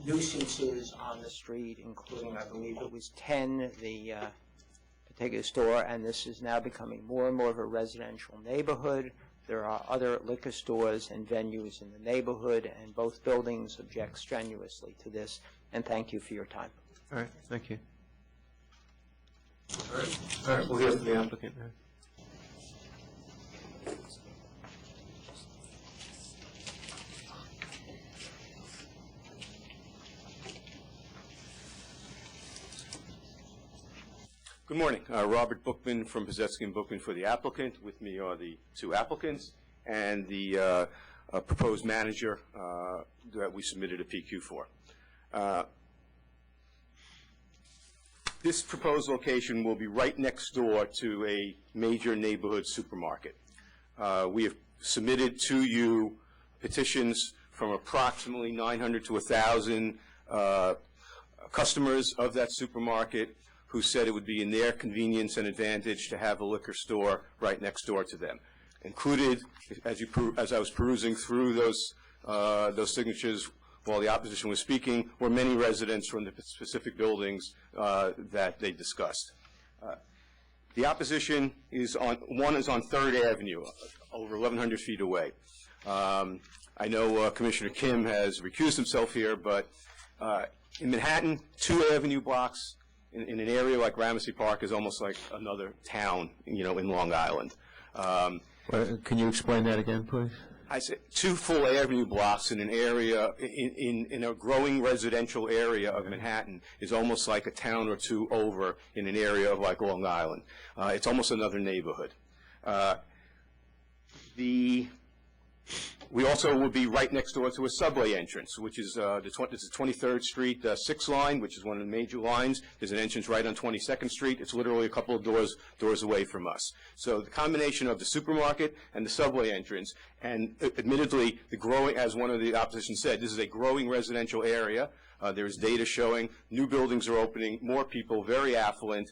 S7: nuisances on the street, including, I believe it was 10, the particular store, and this is now becoming more and more of a residential neighborhood. There are other liquor stores and venues in the neighborhood, and both buildings object strenuously to this. And thank you for your time.
S3: All right, thank you. All right, we'll hear from the applicant now.
S14: Good morning. Robert Bookman from Pazetsky and Bookman for the applicant. With me are the two applicants and the proposed manager that we submitted a PQ for. This proposed location will be right next door to a major neighborhood supermarket. We have submitted to you petitions from approximately 900 to 1,000 customers of that supermarket who said it would be in their convenience and advantage to have a liquor store right next door to them. Included, as I was perusing through those signatures while the opposition was speaking, were many residents from the specific buildings that they discussed. The opposition is on 3rd Avenue, over 1,100 feet away. I know Commissioner Kim has recused himself here, but in Manhattan, 2 avenue blocks in an area like Gramercy Park is almost like another town, in Long Island.
S3: Can you explain that again, please?
S14: I said 2 full avenue blocks in an area, in a growing residential area of Manhattan is almost like a town or two over in an area of like Long Island. It's almost another neighborhood. We also will be right next door to a subway entrance, which is the 23rd Street 6 line, which is one of the major lines. There's an entrance right on 22nd Street. It's literally a couple of doors away from us. So the combination of the supermarket and the subway entrance, and admittedly, as one of the opposition said, this is a growing residential area. There's data showing new buildings are opening, more people, very affluent.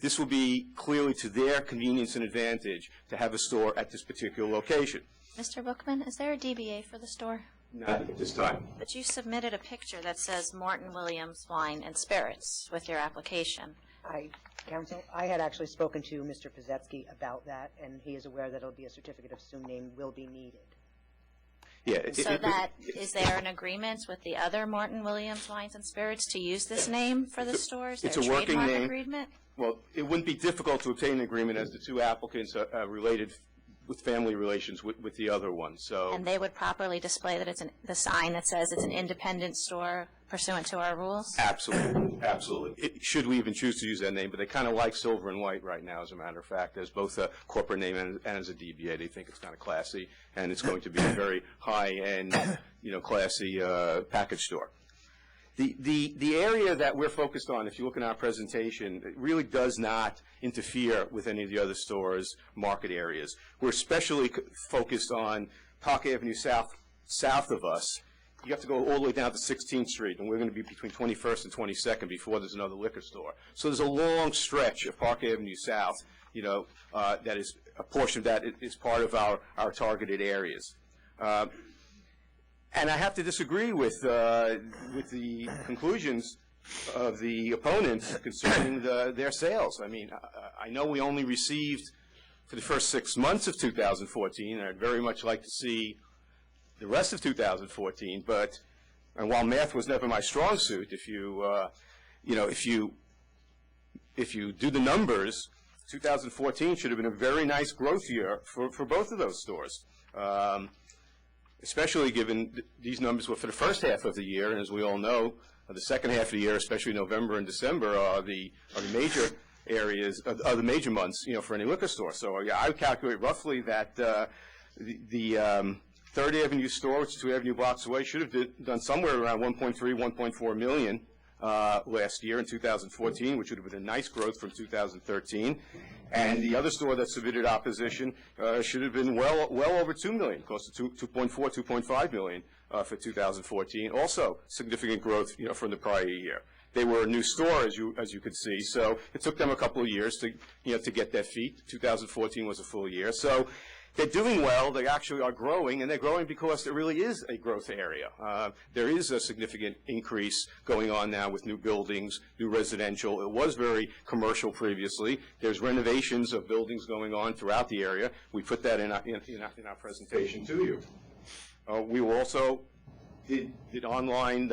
S14: This will be clearly to their convenience and advantage to have a store at this particular location.
S2: Mr. Bookman, is there a DBA for the store?
S14: Not at this time.
S2: But you submitted a picture that says Morton Williams Wine and Spirits with your application.
S11: Counsel, I had actually spoken to Mr. Pazetsky about that, and he is aware that it'll be a certificate of assumed name will be needed.
S14: Yeah.
S2: Is there an agreement with the other Morton Williams Wines and Spirits to use this name for the store? Is there
S14: It's a working
S2: trademark
S14: name.
S2: agreement?
S14: Well, it wouldn't be difficult to obtain an agreement as the two applicants are related
S8: with family relations with the other one. So
S2: And they would properly display that it's the sign that says it's an independent store pursuant to our rules?
S8: absolutely, absolutely. Should we even choose to use that name, but they kind of like silver and white right now, as a matter of fact, as both a corporate name and as a DBA. They think it's kind of classy, and it's going to be a very high-end, classy package store. The area that we're focused on, if you look in our presentation, it really does not interfere with any of the other stores' market areas. We're especially focused on Park Avenue south of us. You have to go all the way down to 16th Street, and we're going to be between 21st and 22nd before there's another liquor store. So there's a long stretch of Park Avenue South, that is a portion of that is part of our targeted areas. And I have to disagree with the conclusions of the opponents concerning their sales. I mean, I know we only received for the first 6 months of 2014, and I'd very much like to see the rest of 2014. And while math was never my strong suit, if you do the numbers, 2014 should have been a very nice growth year for both of those stores. Especially given these numbers were for the first half of the year, and as we all know, the second half of the year, especially November and December, are the major areas, are the major months, for any liquor store. So yeah, I would calculate roughly that the Third Avenue store, which is 2 Avenue blocks away, should have done somewhere around 1.3, 1.4 million last year in 2014, which would have been a nice growth from 2013. And the other store that submitted opposition should have been well over 2 million, close to 2.4, 2.5 million for 2014. Also significant growth, from the prior year. They were a new store, as you could see, so it took them a couple of years to get their feet. 2014 was a full year. So they're doing well. They actually are growing, and they're growing because there really is a growth area. There is a significant increase going on now with new buildings, new residential. It was very commercial previously. There's renovations of buildings going on throughout the area. We put that in our presentation to you. We will also did online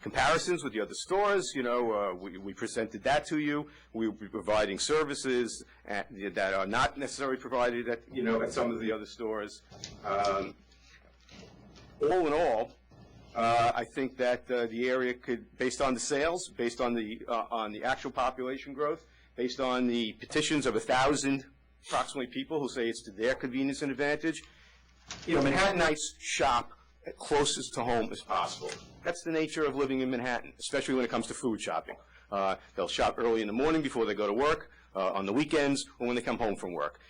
S8: comparisons with the other stores. We presented that to you. We will be providing services that are not necessarily provided at some of the other stores. All in all, I think that the area could, based on the sales, based on the actual population growth, based on the petitions of 1,000 approximately people who say it's to their convenience and advantage, Manhattanites shop closest to home as possible. That's the nature of living in Manhattan, especially when it comes to food shopping. They'll shop early in the morning before they go to work, on the weekends, or when they come home from work.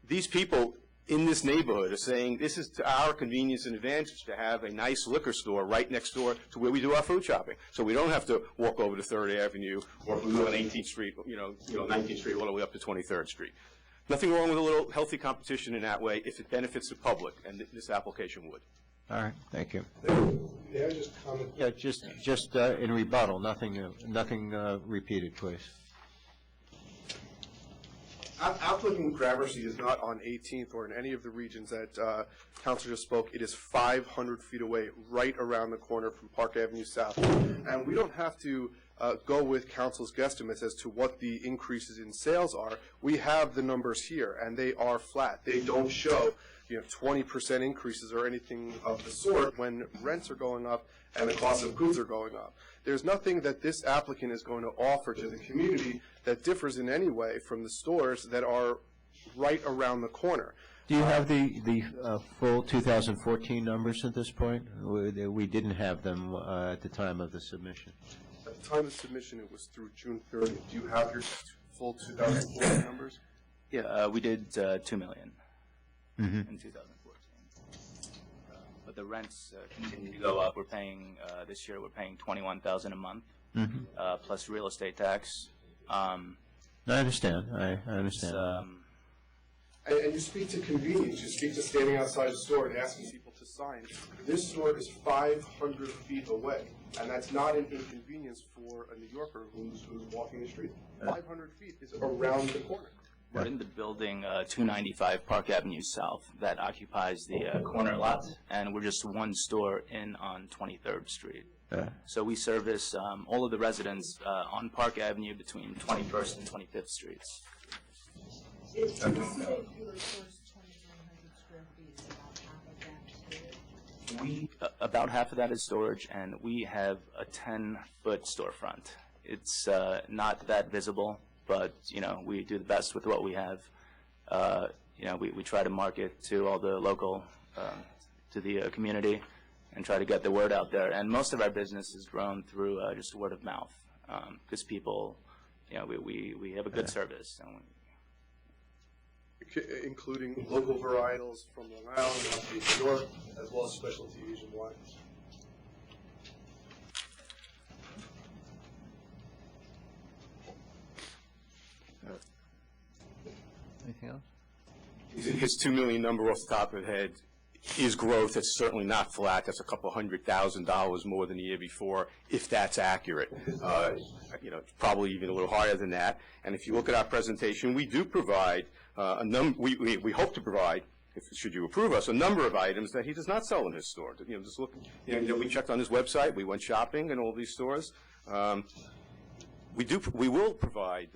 S8: These people in this neighborhood are saying this is to our convenience and advantage to have a nice liquor store right next door to where we do our food shopping. So we don't have to walk over to 3rd Avenue, or if we live on 18th Street, 19th Street all the way up to 23rd Street. Nothing wrong with a little healthy competition in that way if it benefits the public, and this application would.
S3: All right, thank you.
S21: May I just comment?
S3: Yeah, just in rebuttal, nothing repeated, please.
S21: Applicant Gramercy is not on 18th or in any of the regions that Councilor just spoke. It is 500 feet away, right around the corner from Park Avenue South. And we don't have to go with Council's guesstimates as to what the increases in sales are. We have the numbers here, and they are flat. They don't show 20% increases or anything of the sort when rents are going up and the cost of goods are going up. There's nothing that this applicant is going to offer to the community that differs in any way from the stores that are right around the corner.
S3: Do you have the full 2014 numbers at this point? We didn't have them at the time of the submission.
S21: At the time of submission, it was through June 30th. Do you have your full 2014 numbers?
S22: Yeah, we did 2 million.
S3: Mm-hmm.
S22: In 2014. But the rents continue to go up. We're paying, this year we're paying $21,000 a month, plus real estate tax.
S3: I understand. I understand.
S21: And you speak to convenience. You speak to standing outside the store and asking people to sign. This store is 500 feet away, and that's not an inconvenience for a New Yorker who's walking the street. 500 feet is around the corner.
S22: We're in the building 295 Park Avenue South that occupies the corner lot, and we're just one store in on 23rd Street. So we service all of the residents on Park Avenue between 21st and 25th Streets. About half of that is storage, and we have a 10-foot storefront. It's not that visible, but we do the best with what we have. We try to market to all the local, to the community, and try to get the word out there. And most of our business is grown through just word of mouth, because people, we have a good service. And
S21: including local varietals from Long Island, upstate New York, as well as specialty Asian wines.
S3: Anything else?
S8: His $2 million number off the top of the head is growth. That's certainly not flat. That's a couple $100,000 more than the year before, if that's accurate. Probably even a little higher than that. And if you look at our presentation, we do provide we hope to provide, should you approve us, a number of items that he does not sell in his store. Just look. We checked on his website. We went shopping in all these stores. We will provide.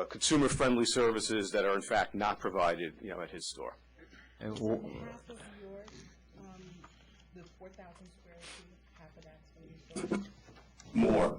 S8: Consumer-friendly services that are in fact not provided, at his store.
S9: Half of yours, the 4,000 square feet, half of that's going to be storage?
S8: More.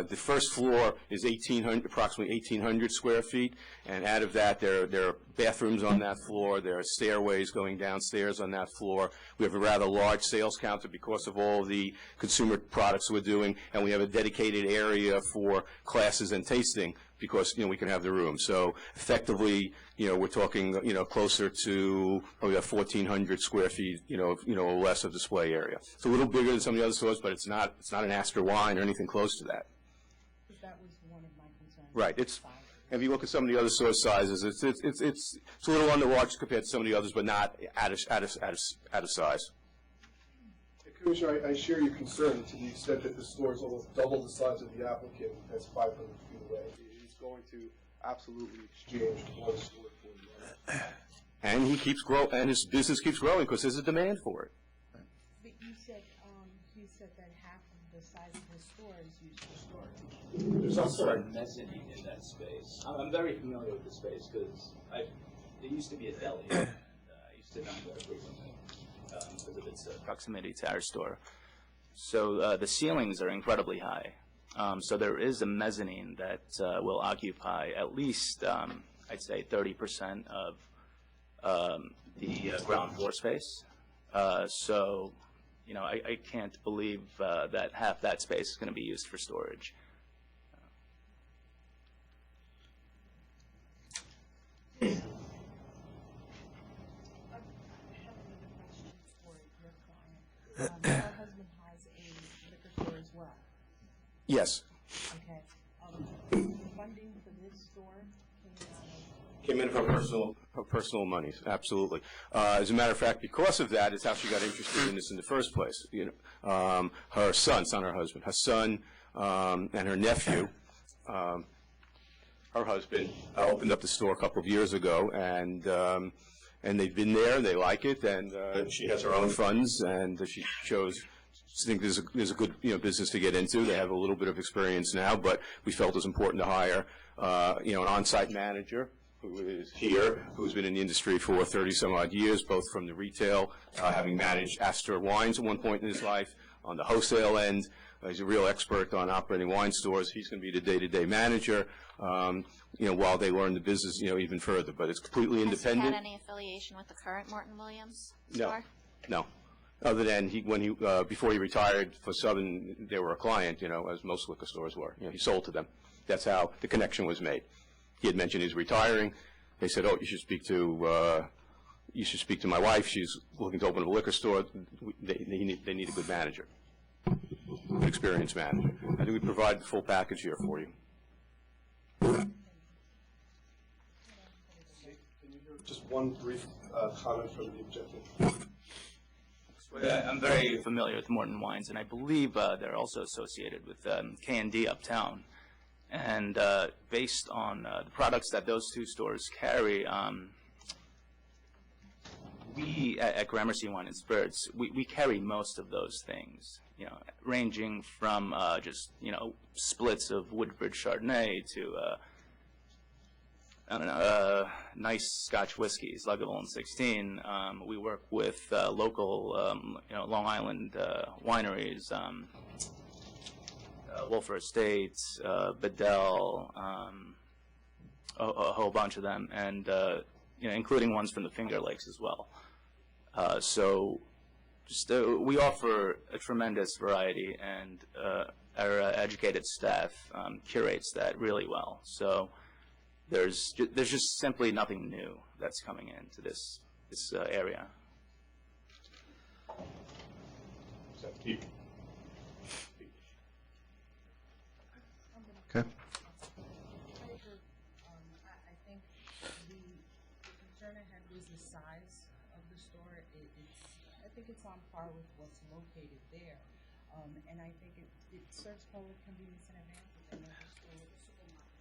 S8: The first floor is approximately 1,800 square feet, and out of that, there are bathrooms on that floor. There are stairways going downstairs on that floor. We have a rather large sales counter because of all the consumer products we're doing, and we have a dedicated area for classes and tasting because we can have the room. So effectively, we're talking closer to probably 1,400 square feet, or less of display area. It's a little bigger than some of the other stores, but it's not an Astor Wine or anything close to that.
S9: That was one of my concerns.
S8: Right. If you look at some of the other store sizes, it's a little on the large compared to some of the others, but not out of size.
S21: Commissioner, I share your concern to the extent that the store is almost double the size of the applicant that's 500 feet away. He's going to absolutely exchange one store for the other.
S8: And and his business keeps growing because there's a demand for it.
S9: But you said that half of the size of his store is used for storage.
S12: There's also a mezzanine in that space. I'm very familiar with the space because it used to be a deli. And, I used to dine there frequently because of its
S22: proximity to our store. So the ceilings are incredibly high. So there is a mezzanine that will occupy at least, I'd say, 30% of the ground floor space. So, I can't believe that half that space is going to be used for storage.
S9: Her husband has a liquor store as well.
S8: Yes.
S9: Okay. The funding for this store
S8: Came in her personal money, absolutely. As a matter of fact, because of that, it's how she got interested in this in the first place. Her son, it's not her husband, her son and her nephew, her husband, opened up the store a couple of years ago, and they've been there, they like it, and she has her own funds, and she chose. I think there's a good business to get into. They have a little bit of experience now, but we felt it was important to hire an on-site manager who is here, who's been in the industry for 30-some-odd years, both from the retail, having managed Astor Wines at one point in his life, on the wholesale end. He's a real expert on operating wine stores. He's going to be the day-to-day manager, while they learn the business, even further. But it's completely independent.
S2: Has he had any affiliation with the current Morton Williams
S8: No.
S2: store?
S8: No. Other than before he retired for Southern, they were a client, as most liquor stores were. He sold to them. That's how the connection was made. He had mentioned he's retiring. They said, "Oh, you should speak to my wife. She's looking to open a liquor store. They need a good manager, good experienced manager." I think we provide the full package here for you.
S21: Just one brief comment from the objective.
S22: I'm very familiar with Morton Wines, and I believe they're also associated with K&D Uptown. And based on the products that those two stores carry, we at Gramercy Wine and Spirits, we carry most of those things, ranging from just, splits of Woodbridge Chardonnay to I don't know, nice Scotch whiskeys, Lagavulin 16. We work with local, Long Island wineries, Wolfer Estates, Bedell, a whole bunch of them, and including ones from the Finger Lakes as well. So, just we offer a tremendous variety, and our educated staff curates that really well. So. There's just simply nothing new that's coming into this area.
S3: Okay.
S9: I think the concern I had was the size of the store. I think it's on par with what's located there. And I think it serves public convenience and advantage. I know the store with a supermarket.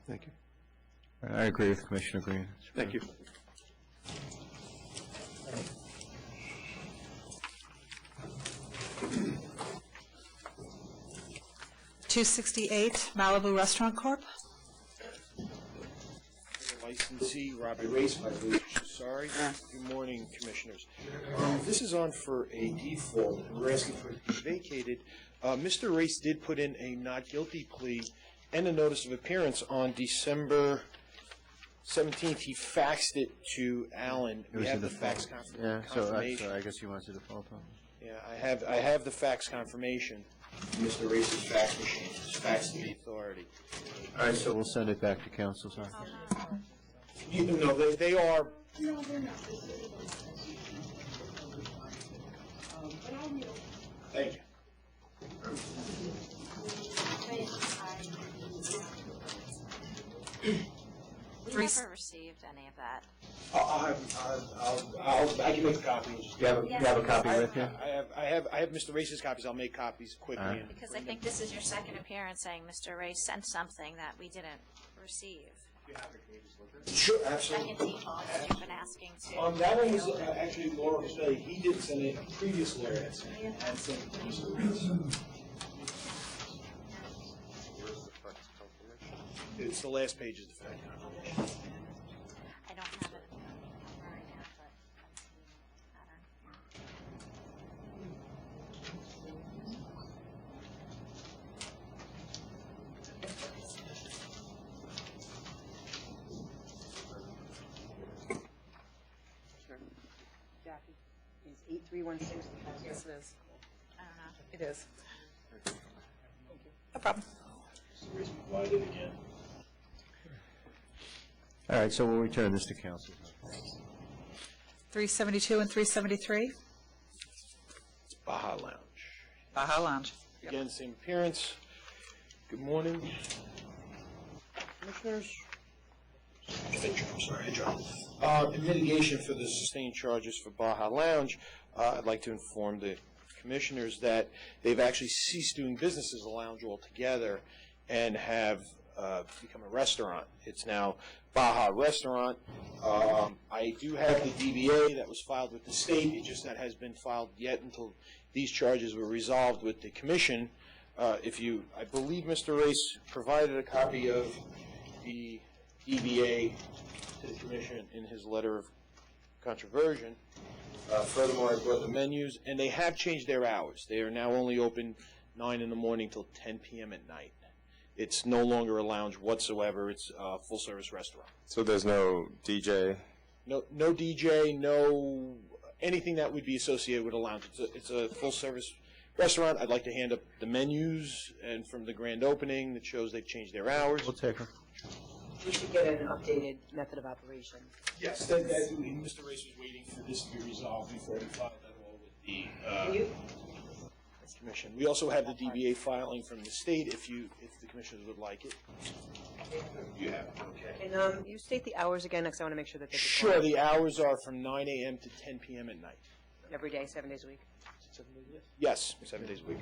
S3: Thank you. I agree with Commissioner Green.
S8: Thank you.
S1: $268 Malibu Restaurant Corp.
S13: Licensee, Robbie Race, my belief. Sorry. Good morning, Commissioners. This is on for a default, and we're asking for it to be vacated. Mr. Race did put in a not guilty plea and a notice of appearance on December 17th. He faxed it to Alan. We have the fax confirmation.
S3: So I guess you want to default on it?
S13: Yeah, I have the fax confirmation. Mr. Race's fax machine. It's faxed to the authority.
S3: All right, so we'll send it back to council, sorry.
S13: No, they are. Thank you.
S2: We never received any of that.
S13: I can make a copy.
S3: You have a copy with you?
S13: I have Mr. Race's copies. I'll make copies quickly.
S2: Because I think this is your second appearance saying Mr. Race sent something that we didn't receive.
S13: Sure, absolutely.
S2: Second default that you've been asking to.
S13: That one was actually Laura Costelli. He did send it. A previous lawyer had sent it to Mr. Race. It's the last page of the fact confirmation.
S2: I don't have it right now, but
S11: Jackie, is 8316 the password?
S1: Yes, it is.
S2: I don't know.
S1: It is. No problem.
S3: All right, so we'll return this to council.
S1: 372 and 373.
S13: It's Baja Lounge.
S1: Baja Lounge. Yep.
S13: Again, same appearance. Good morning, Commissioners. I'm sorry, John. In mitigation for the sustained charges for Baja Lounge, I'd like to inform the Commissioners that they've actually ceased doing business as a lounge altogether and have become a restaurant. It's now Baja Restaurant. I do have the DBA that was filed with the state. It just that has been filed yet until these charges were resolved with the commission. I believe Mr. Race provided a copy of the DBA to the commission in his letter of controversion. Furthermore, I brought the menus, and they have changed their hours. They are now only open 9 in the morning till 10 p.m. at night. It's no longer a lounge whatsoever. It's a full-service restaurant.
S10: So there's no DJ?
S13: No DJ, no anything that would be associated with a lounge. It's a full-service restaurant. I'd like to hand up the menus and from the grand opening that shows they've changed their hours.
S3: We'll take them.
S11: We should get an updated method of operation.
S13: Yes, Mr. Race was waiting for this to be resolved before he filed that all with the commission. We also have the DBA filing from the state if the commissioners would like it. You have it, okay.
S11: And you state the hours again, because I want to make sure that they're
S13: Sure, the hours are from 9 a.m. to 10 p.m. at night.
S11: every day, 7 days a week.
S13: Yes, 7 days a week.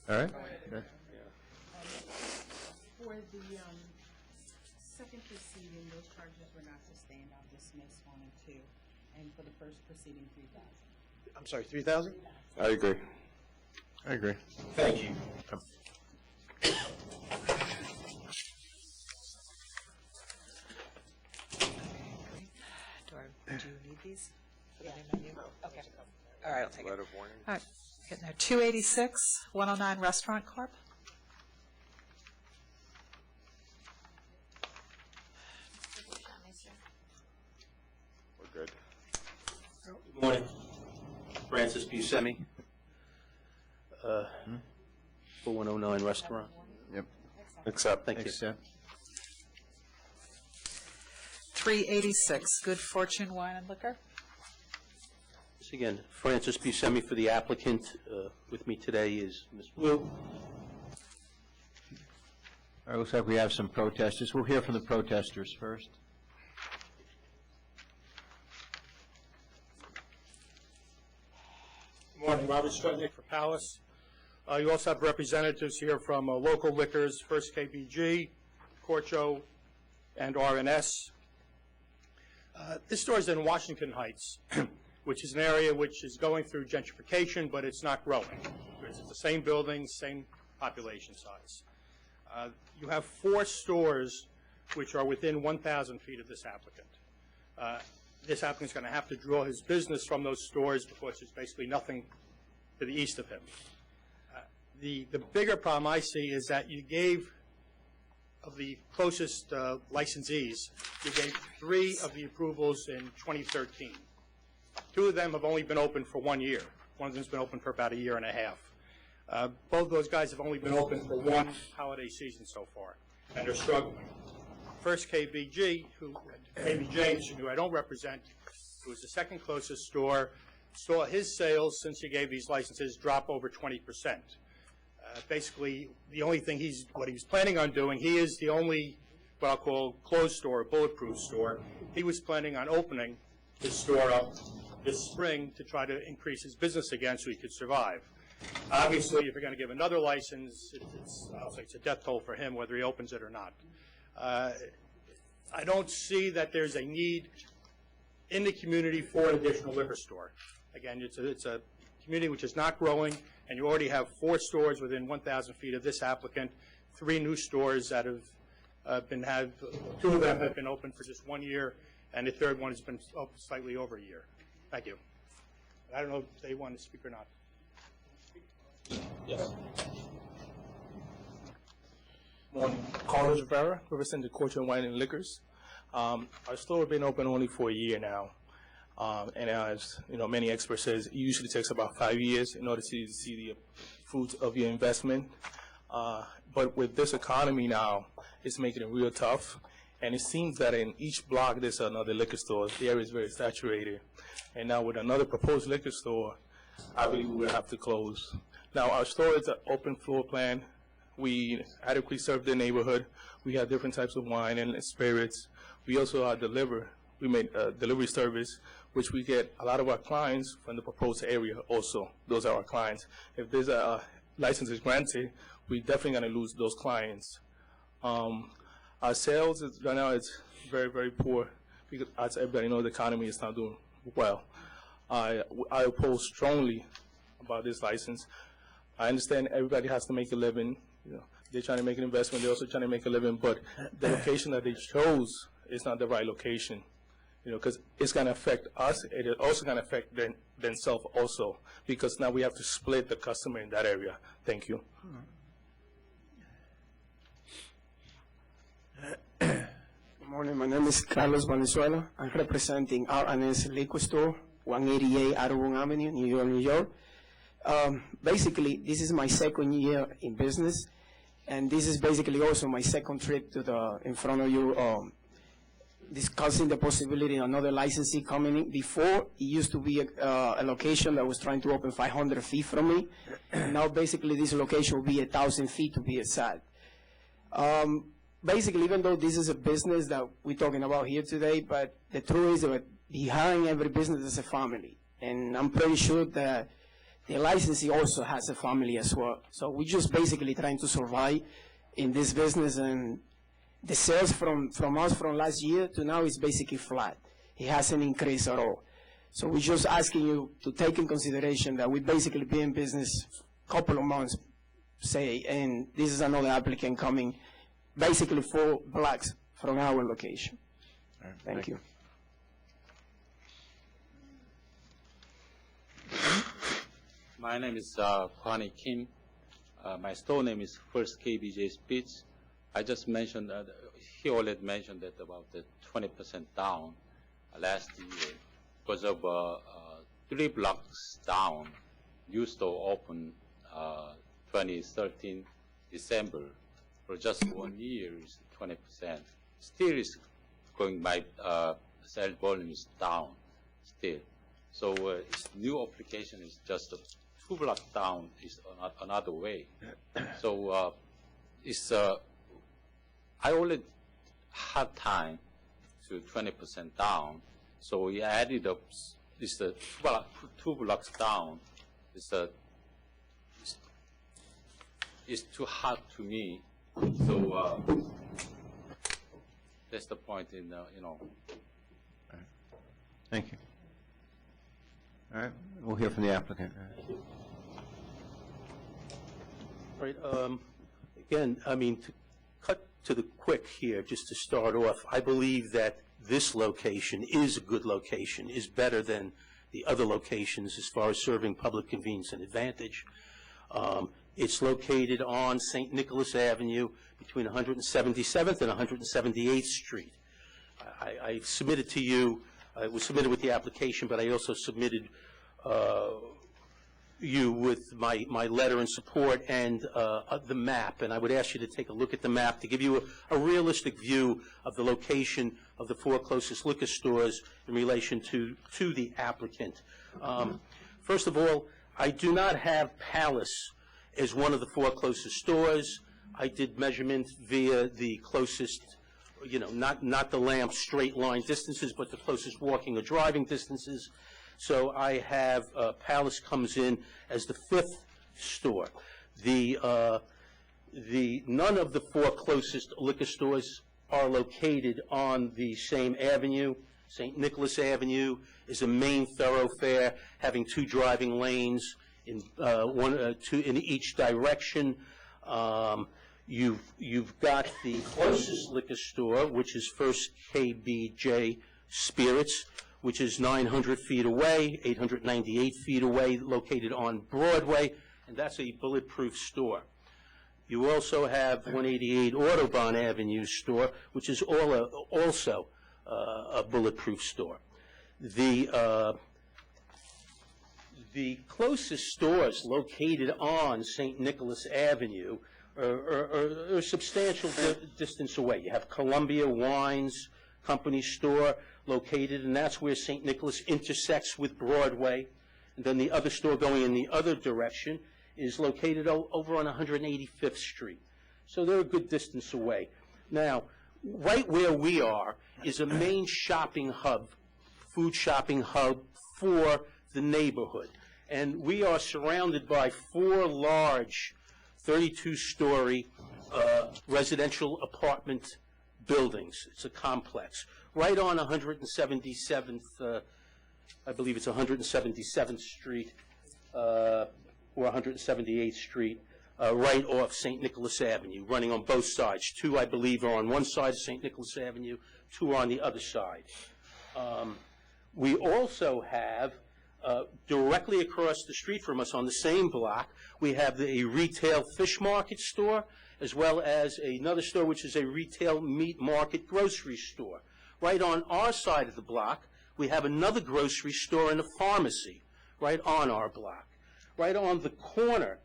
S3: All right.
S9: For the second proceeding, those charges were not sustained. I'll dismiss 1 and 2. And for the first proceeding, 3,000.
S13: I'm sorry, 3,000?
S10: I agree.
S3: I agree.
S13: Thank you.
S1: Do you need these? Okay. All right, I'll take it.
S10: Letter of warning.
S1: All right. Getting there. 286, 109 Restaurant Corp.
S10: We're good.
S15: Good morning. Francis Buscemi, 4109 Restaurant.
S3: Yep.
S15: Accept. Thank you.
S3: Accept.
S1: 386, Good Fortune Wine and Liquor.
S15: Once again, Francis Buscemi for the applicant. With me today is Ms. Wu.
S3: All right, looks like we have some protesters. We'll hear from the protesters first.
S16: Good morning, Robert Strutnick for Palace. You also have representatives here from local liquors, First KBG, Corcho, and RNS. This store is in Washington Heights, which is an area which is going through gentrification, but it's not growing. It's the same building, same population size. You have 4 stores which are within 1,000 feet of this applicant. This applicant's going to have to draw his business from those stores because there's basically nothing to the east of him. The bigger problem I see is that you gave, of the closest licensees, you gave 3 of the approvals in 2013. 2 of them have only been open for 1 year. One of them's been open for about 1.5 years. Both those guys have only been open for 1 holiday season so far, and they're struggling. First KBG, who I don't represent, who is the second closest store, saw his sales since he gave these licenses drop over 20%. Basically, the only thing what he was planning on doing, he is the only what I'll call closed store, bulletproof store. He was planning on opening his store up this spring to try to increase his business again so he could survive. Obviously, if you're going to give another license, I'll say it's a death toll for him whether he opens it or not. I don't see that there's a need in the community for an additional liquor store. Again, it's a community which is not growing, and you already have 4 stores within 1,000 feet of this applicant, 3 new stores that have 2 of them have been open for just 1 year, and the 3rd one has been open slightly over a year. Thank you. I don't know if they want to speak or not. Yes.
S23: Morning. Carlos Rivera, representing Corcho Wine and Liquors. Our store has been open only for a year now. And as many experts says, it usually takes about 5 years in order to see the fruits of your investment. But with this economy now, it's making it real tough. And it seems that in each block there's another liquor store. The area is very saturated. And now with another proposed liquor store, I believe we will have to close. Now our store is an open floor plan. We adequately serve the neighborhood. We have different types of wine and spirits. We also deliver. We made a delivery service, which we get a lot of our clients from the proposed area also. Those are our clients. If there's a license is granted, we're definitely going to lose those clients. Our sales right now is very, very poor because, as everybody knows, the economy is not doing well. I oppose strongly about this license. I understand everybody has to make a living. They're trying to make an investment. They're also trying to make a living, but the location that they chose is not the right location. Because it's going to affect us. It is also going to affect themselves also, because now we have to split the customer in that area. Thank you.
S24: Good morning. My name is Carlos Valenzuela. I'm representing R&S Liquor Store, 188 Audubon Avenue, New York, New York. Basically, this is my 2nd year in business, and this is basically also my 2nd trip to in front of you, discussing the possibility of another licensee coming in. Before, it used to be a location that was trying to open 500 feet from me. Now, basically, this location will be 1,000 feet to be exact. Basically, even though this is a business that we're talking about here today, but the truth is that behind every business is a family. and I'm pretty sure that the licensee also has a family as well. So we're just basically trying to survive in this business, and the sales from us from last year to now is basically flat. It hasn't increased at all. So we're just asking you to take in consideration that we basically been in business a couple of months, say, and this is another applicant coming, basically 4 blocks from our location. Thank you.
S6: My name is Kwani Kim. My store name is First KBJ Spitz. I just mentioned that he already mentioned that about the 20% down last year because of 3 blocks down. New store opened 2013 December. For just 1 year is 20%. Still is going by sales volume is down still. So new application is just 2 blocks down is another way. So it's I already had time to 20% down. So we added up. It's 2 blocks down. It's too hard to me. So that's the point in
S3: Thank you. All right, we'll hear from the applicant.
S15: All right, again, I mean, to cut to the quick here, just to start off, I believe that this location is a good location, is better than the other locations as far as serving public convenience and advantage. It's located on St. Nicholas Avenue between 177th and 178th Street. I submitted to you, it was submitted with the application, but I also submitted you with my letter in support and the map. And I would ask you to take a look at the map to give you a realistic view of the location of the 4 closest liquor stores in relation to the applicant. First of all, I do not have Palace as one of the 4 closest stores. I did measurement via the closest, not the Lamp straight line distances, but the closest walking or driving distances. So I have Palace comes in as the 5th store. None of the 4 closest liquor stores are located on the same avenue. St. Nicholas Avenue is a main thoroughfare having 2 driving lanes in 2 in each direction. You've got the closest liquor store, which is First KBJ Spirits, which is 900 feet away, 898 feet away, located on Broadway, and that's a bulletproof store. You also have 188 Audubon Avenue store, which is also a bulletproof store. The closest stores located on St. Nicholas Avenue are a substantial distance away. You have Columbia Wines Company store located, and that's where St. Nicholas intersects with Broadway. And then the other store going in the other direction is located over on 185th Street. So they're a good distance away. Now, right where we are is a main shopping hub, food shopping hub for the neighborhood. And we are surrounded by 4 large 32-story residential apartment buildings. It's a complex. Right on 177th, I believe it's 177th Street or 178th Street, right off St. Nicholas Avenue, running on both sides. 2, I believe, are on one side of St. Nicholas Avenue, 2 on the other side. We also have, directly across the street from us on the same block, we have a retail fish market store, as well as another store which is a retail meat market grocery store. Right on our side of the block, we have another grocery store and a pharmacy right on our block. Right on the corner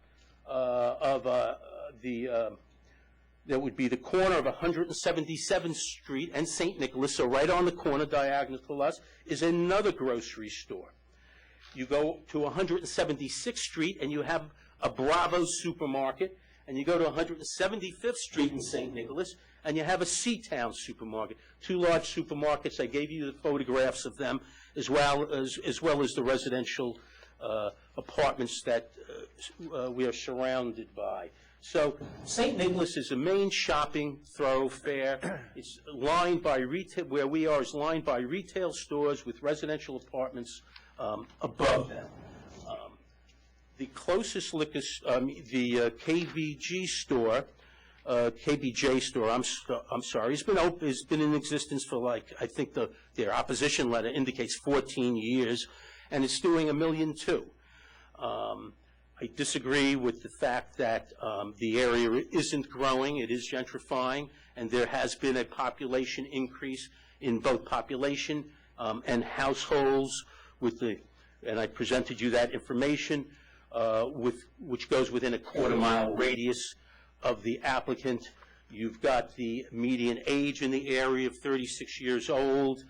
S15: that would be the corner of 177th Street and St. Nicholas, so right on the corner diagonal to us, is another grocery store. You go to 176th Street and you have a Bravo supermarket, and you go to 175th Street in St. Nicholas and you have a Seatown supermarket. 2 large supermarkets. I gave you the photographs of them as well as the residential apartments that we are surrounded by. So St. Nicholas is a main shopping thoroughfare. It's lined by retail, where we are is lined by retail stores with residential apartments above them. The closest liquor, the KBJ store, I'm sorry, it's been in existence for, like, I think their opposition letter indicates 14 years, and it's doing $1.2 million. I disagree with the fact that the area isn't growing. It is gentrifying, and there has been a population increase in both population and households and I presented you that information, which goes within a quarter-mile radius of the applicant. You've got the median age in the area of 36 years old.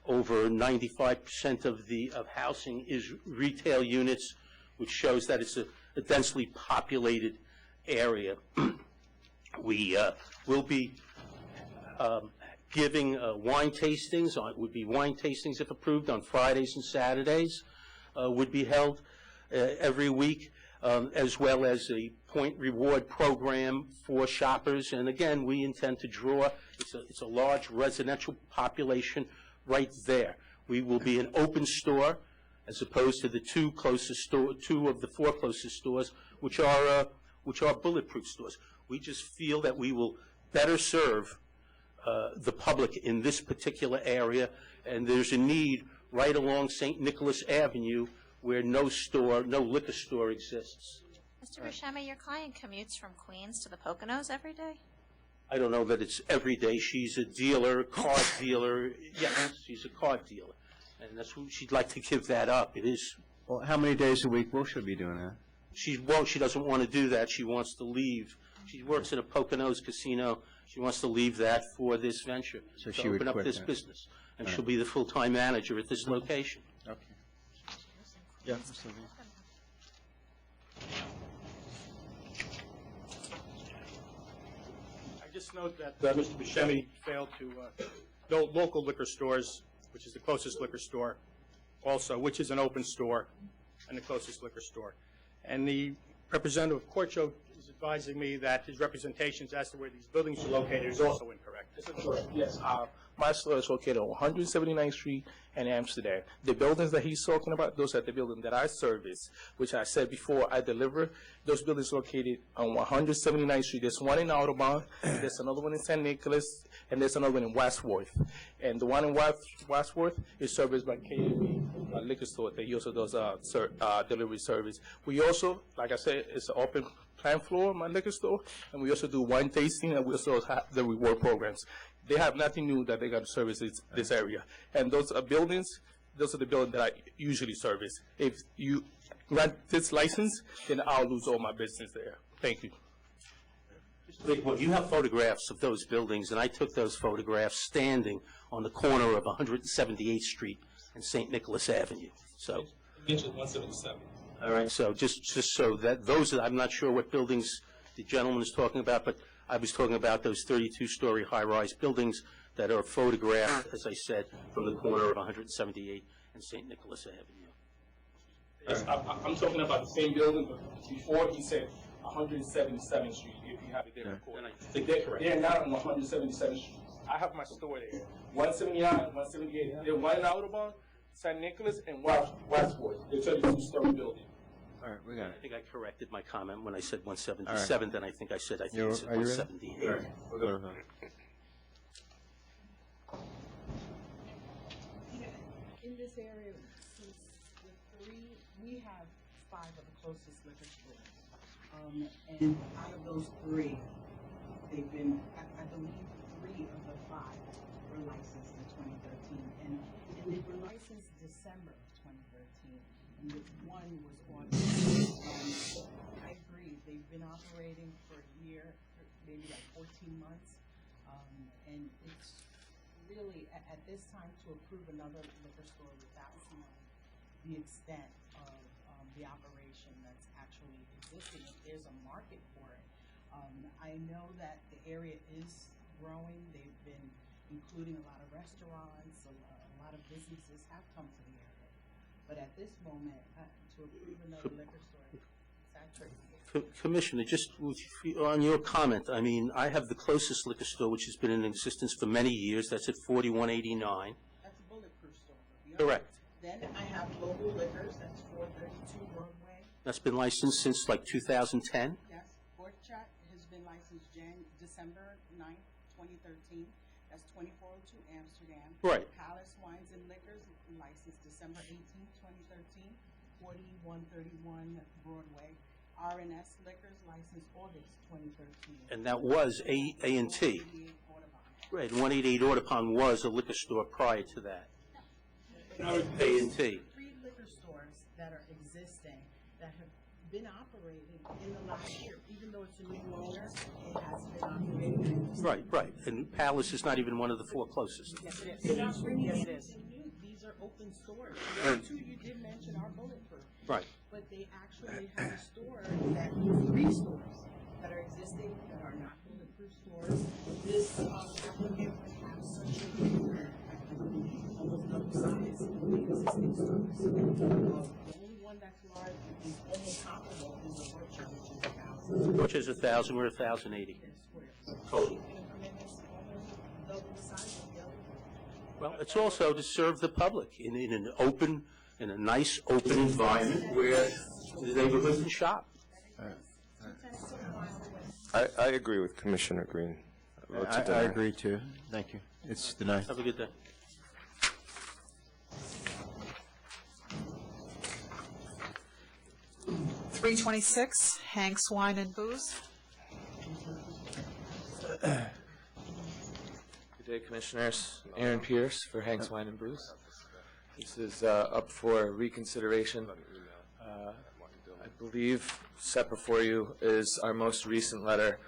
S15: Over 95% of housing is retail units, which shows that it's a densely populated area. We will be giving wine tastings. Would be wine tastings if approved on Fridays and Saturdays. Would be held every week, as well as a point reward program for shoppers. And again, we intend to draw. It's a large residential population right there. We will be an open store, as opposed to the two of the four closest stores, which are bulletproof stores. We just feel that we will better serve the public in this particular area, and there's a need right along St. Nicholas Avenue where no liquor store exists.
S2: Mr. Buscemi, your client commutes from Queens to the Poconos every day?
S15: I don't know that it's every day. She's a dealer, card dealer. Yes, she's a card dealer. And that's who she'd like to give that up. It is.
S3: Well, how many days a week will she be doing that?
S15: She doesn't want to do that. She wants to leave. She works at a Poconos casino. She wants to leave that for this venture,
S3: so
S15: to
S3: she would
S15: open up
S3: quit
S15: this
S3: that.
S15: business. And she'll be the full-time manager at this location.
S3: Okay. Yeah, Mr. Levine.
S16: I just note that Mr. Buscemi failed to note local liquor stores, which is the closest liquor store, also, which is an open store, and the closest liquor store. And the representative of Corcho is advising me that his representations as to where these buildings are located is also incorrect.
S23: Yes, my store is located on 179th Street in Amsterdam. The buildings that he's talking about, those are the buildings that I service, which I said before I deliver. Those buildings located on 179th Street. There's one in Audubon, there's another one in St. Nicholas, and there's another one in Westworth. And the one in Westworth is serviced by KAB liquor store that he also does delivery service. We also, like I said, it's an open plan floor, my liquor store, and we also do wine tasting, and we also have the reward programs. They have nothing new that they got to service this area. And those are buildings, those are the buildings that I usually service. If you grant this license, then I'll lose all my business there. Thank you.
S15: Well, you have photographs of those buildings, and I took those photographs standing on the corner of 178th Street and St. Nicholas Avenue. So,
S23: You mentioned 177.
S15: all right. So just so that those are, I'm not sure what buildings the gentleman is talking about, but I was talking about those 32-story high-rise buildings that are photographed, as I said, from the corner of 178th and St. Nicholas Avenue.
S23: Yes, I'm talking about the same building, but before he said 177th Street, if you have it there recorded. They're not on 177th Street. I have my store there. 179, 178. They're one in Audubon, St. Nicholas, and Westport. They're 32-story building.
S3: All right, we got it.
S15: I think I corrected my comment when I said 177, then I think I said
S3: Are you ready?
S15: 178.
S3: All right, we'll go to vote.
S9: In this area, since we have 5 of the closest liquor stores. And out of those 3, they've been, I believe 3 of the 5 were licensed in 2013. And they were licensed December of 2013. And one was August. I agree, they've been operating for a year, maybe like 14 months. And it's really, at this time, to approve another liquor store without knowing the extent of the operation that's actually existing, if there's a market for it. I know that the area is growing. They've been including a lot of restaurants, a lot of businesses have come to the area. But at this moment, to approve another liquor store, saturated.
S15: Commissioner, just on your comment, I mean, I have the closest liquor store, which has been in existence for many years. That's at 4189.
S9: That's a Bulletproof store.
S15: Correct.
S9: Then I have Global Liquors, that's 432 Broadway.
S15: That's been licensed since like 2010.
S9: Yes, Pork Chat has been licensed December 9th, 2013. That's 2402 Amsterdam.
S15: Right.
S9: Palace Wines and Liquors licensed December 18th, 2013, 4131 Broadway. R&S Liquors licensed August 2013.
S15: And that was A&T. Right, 188 Audubon was a liquor store prior to that. A&T.
S9: 3 liquor stores that are existing that have been operating in the last year. Even though it's a new owner, it has been operating.
S15: Right. And Palace is not even one of the 4 closest.
S9: Yes, it is. They're not bringing anything new. These are open stores. The other 2 you did mention are Bulletproof.
S15: Right.
S9: But they actually have a store that, 3 stores that are existing that are not Bulletproof stores. This applicant would have such a bigger, almost double size of the existing stores. The only one that's large is almost comparable is the Butcher, which is 1,000.
S15: Which is 1,000, we're 1,080. Total.
S9: Double the size of the other one.
S15: Well, it's also to serve the public in an open, in a nice open environment where the neighborhood can shop.
S10: I agree with Commissioner Green.
S3: I agree too. Thank you. It's denied.
S15: Have a good day.
S1: $326 Hank's Wine and Booze.
S17: Good day, Commissioners. Aaron Pierce for Hank's Wine and Brews. This is up for reconsideration. I believe set before you is our most recent letter,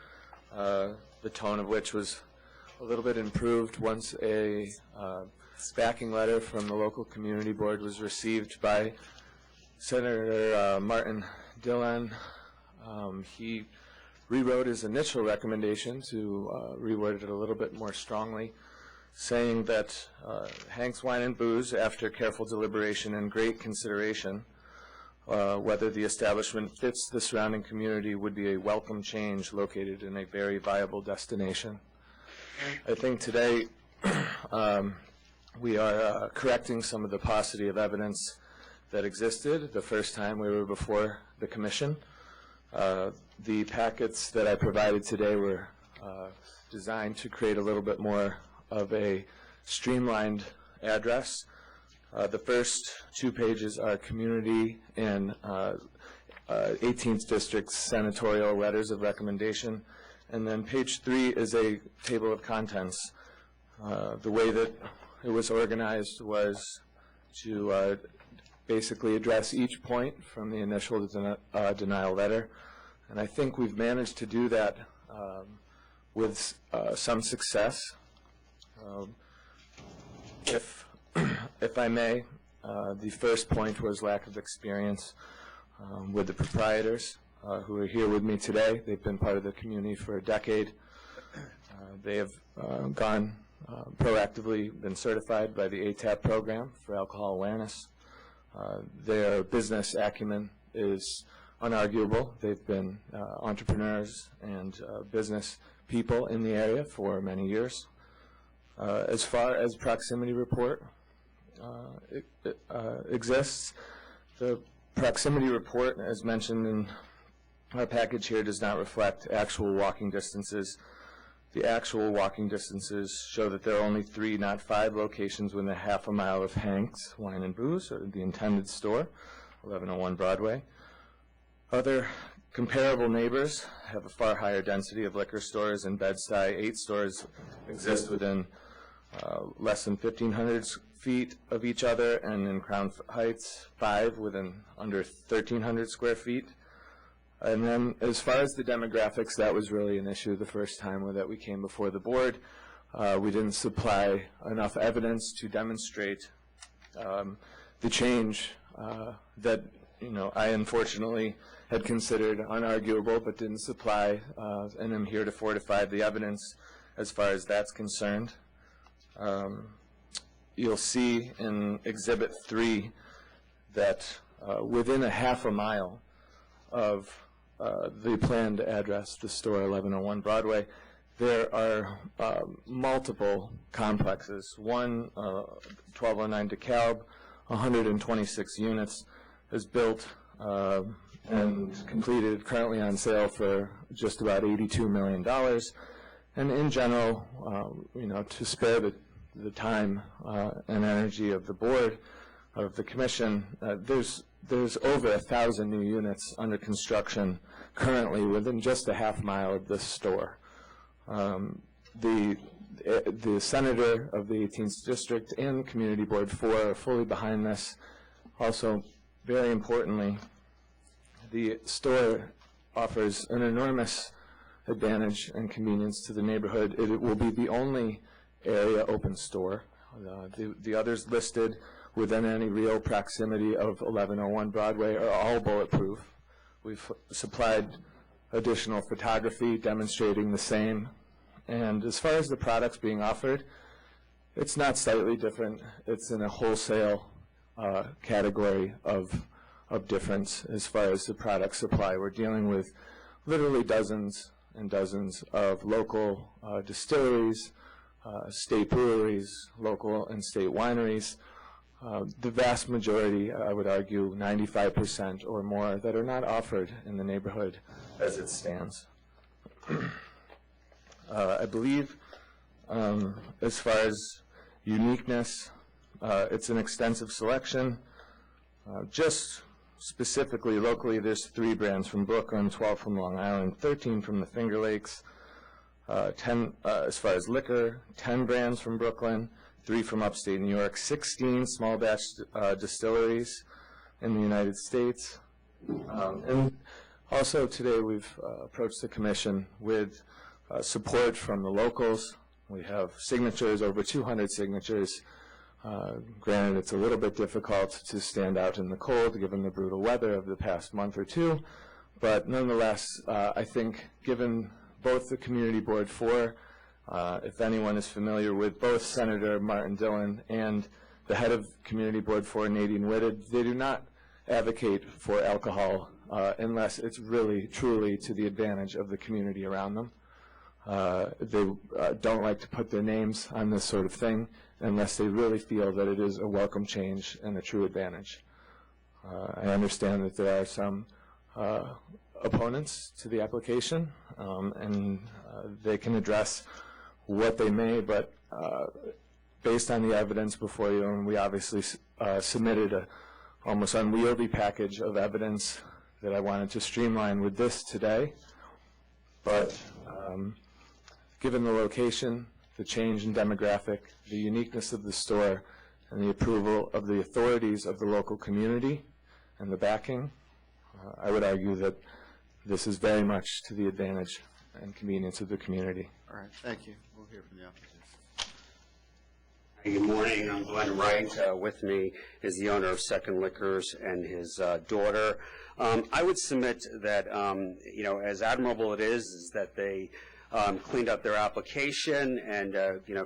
S17: the tone of which was a little bit improved once a backing letter from the local community board was received by Senator Martin Dillon. He rewrote his initial recommendation to reword it a little bit more strongly, saying that Hank's Wine and Booze, after careful deliberation and great consideration, whether the establishment fits the surrounding community, would be a welcome change located in a very viable destination. I think today we are correcting some of the paucity of evidence that existed the first time we were before the commission. The packets that I provided today were designed to create a little bit more of a streamlined address. The first 2 pages are community and 18th District's senatorial letters of recommendation. And then page 3 is a table of contents. The way that it was organized was to basically address each point from the initial denial letter. And I think we've managed to do that with some success. If I may, the first point was lack of experience with the proprietors who are here with me today. They've been part of the community for a decade. They have gone proactively, been certified by the ATAP program for alcohol awareness. Their business acumen is unarguable. They've been entrepreneurs and business people in the area for many years. As far as proximity report exists, the proximity report, as mentioned in our package here, does not reflect actual walking distances. The actual walking distances show that there are only 3, not 5 locations within a half a mile of Hank's Wine and Booze, or the intended store, 1101 Broadway. Other comparable neighbors have a far higher density of liquor stores. In Bed-Stuy, 8 stores exist within less than 1,500 feet of each other, and in Crown Heights, 5 within under 1,300 square feet. And then as far as the demographics, that was really an issue the first time that we came before the board. We didn't supply enough evidence to demonstrate the change that I unfortunately had considered unarguable, but didn't supply, and I'm here to fortify the evidence as far as that's concerned. you'll see in Exhibit 3 that within a half a mile of the planned address, the store 1101 Broadway, there are multiple complexes. One, 1209 DeKalb, 126 units, is built and completed, currently on sale for just about $82 million. And in general, to spare the time and energy of the board, of the commission, there's over 1,000 new units under construction currently within just a half mile of this store. The senator of the 18th district and Community Board 4 are fully behind this. Also, very importantly, the store offers an enormous advantage and convenience to the neighborhood. It will be the only area open store. The others listed within any real proximity of 1101 Broadway are all bulletproof. We've supplied additional photography demonstrating the same. And as far as the products being offered, it's not slightly different. It's in a wholesale category of difference as far as the product supply. We're dealing with literally dozens and dozens of local distilleries, state breweries, local and state wineries. The vast majority, I would argue 95% or more, that are not offered in the neighborhood as it stands. I believe as far as uniqueness, it's an extensive selection. Just specifically locally, there's 3 brands from Brooklyn, 12 from Long Island, 13 from the Finger Lakes. 10 as far as liquor, 10 brands from Brooklyn, 3 from upstate New York, 16 small batch distilleries in the United States. And also today we've approached the commission with support from the locals. We have signatures, over 200 signatures. Granted, it's a little bit difficult to stand out in the cold given the brutal weather of the past month or two, but nonetheless, I think given both the Community Board 4, if anyone is familiar with both Senator Martin Dillon and the head of Community Board 4, Nadine Whitted, they do not advocate for alcohol unless it's really, truly to the advantage of the community around them. They don't like to put their names on this sort of thing unless they really feel that it is a welcome change and a true advantage. I understand that there are some opponents to the application, and they can address what they may, but based on the evidence before you, and we obviously submitted an almost unwieldy package of evidence that I wanted to streamline with this today, but given the location, the change in demographic, the uniqueness of the store, and the approval of the authorities of the local community and the backing, I would argue that this is very much to the advantage and convenience of the community.
S4: All right, thank you. We'll hear from the applicant.
S18: Good morning. I'm Glenn Wright. With me is the owner of Second Liquors and his daughter. I would submit that, as admirable it is that they cleaned up their application and,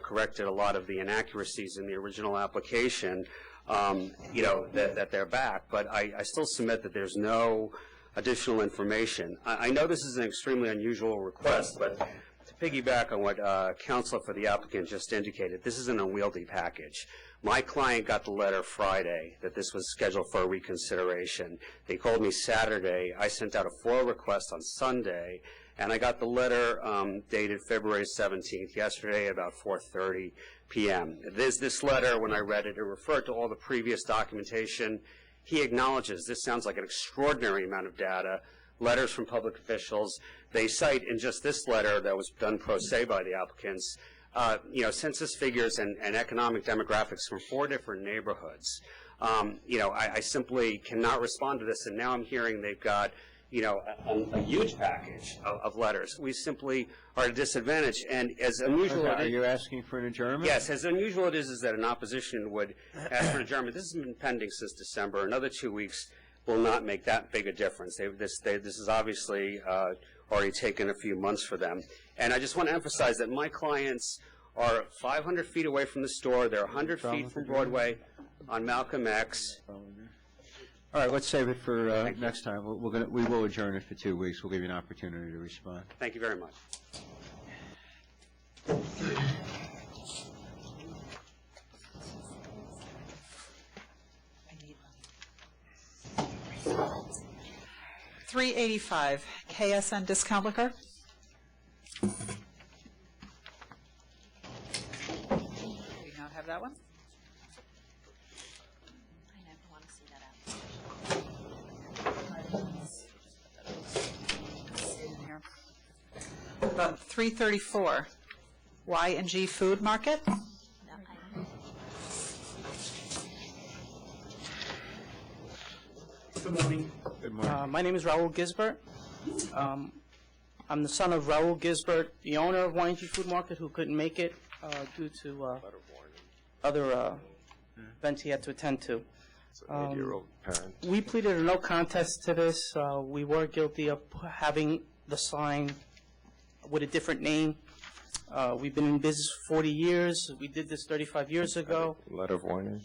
S18: corrected a lot of the inaccuracies in the original application, that they're back. But I still submit that there's no additional information. I know this is an extremely unusual request, but to piggyback on what counsel for the applicant just indicated, this is an unwieldy package. My client got the letter Friday that this was scheduled for a reconsideration. They called me Saturday. I sent out a FOIL request on Sunday, and I got the letter dated February 17th, yesterday at about 4:30 p.m. This letter, when I read it, it referred to all the previous documentation. He acknowledges this sounds like an extraordinary amount of data, letters from public officials. They cite in just this letter that was done pro se by the applicants, census figures and economic demographics from 4 different neighborhoods. I simply cannot respond to this, and now I'm hearing they've got a huge package of letters. We simply are at a disadvantage, and as unusual
S3: Are you asking for an adjournment?
S18: Yes, as unusual it is that an opposition would ask for an adjournment. This has been pending since December. Another 2 weeks will not make that big a difference. This is obviously already taken a few months for them. And I just want to emphasize that my clients are 500 feet away from the store. They're 100 feet from Broadway on Malcolm X.
S3: All right, let's save it for next time. We will adjourn it for 2 weeks. We'll give you an opportunity to respond.
S18: Thank you very much.
S1: $385, KSN Discount Liquor. We not have that one?
S2: I never want to see that out.
S1: About $334, Y&G Food Market.
S5: Good morning.
S3: Good morning.
S5: My name is Raul Gisbert. I'm the son of Raul Gisbert, the owner of Y&G Food Market, who couldn't make it due to other events he had to attend to.
S10: It's an 80-year-old parent.
S5: We pleaded a no contest to this. We were guilty of having the sign with a different name. We've been in business for 40 years. We did this 35 years ago.
S10: Letter of warning.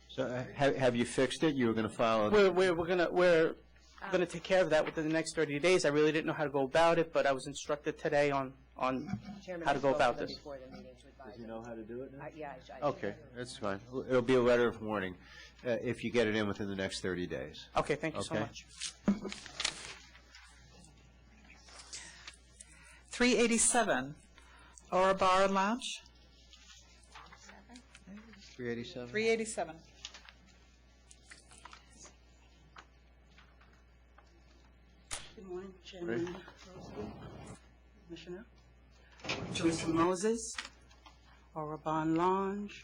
S3: So have you fixed it? You were going to file
S5: We're gonna take care of that within the next 30 days. I really didn't know how to go about it, but I was instructed today on how to go about this.
S3: Does he know how to do it now?
S11: Yeah.
S3: Okay, that's fine. It'll be a letter of warning if you get it in within the next 30 days.
S5: Okay, thank you so much.
S1: $387, Aura Bar and Lounge.
S3: 387?
S1: $387.
S9: Good morning, Chairman, Rosie, Commissioner. Joyce Moses, Aurubon Lounge.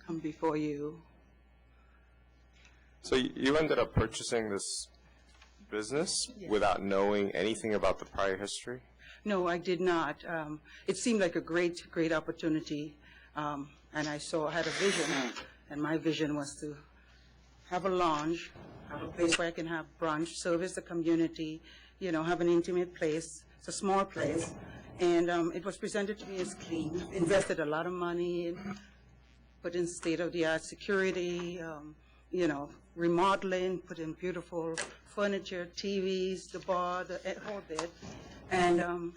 S9: Come before you.
S10: So you ended up purchasing this business
S9: Yes.
S10: without knowing anything about the prior history?
S9: No, I did not. It seemed like a great opportunity, and I had a vision, and my vision was to have a lounge, have a place where I can have brunch, service the community, have an intimate place. It's a small place, and it was presented to me as clean. Invested a lot of money in, put in state-of-the-art security, remodeling, put in beautiful furniture, TVs, the bar, the whole bit. And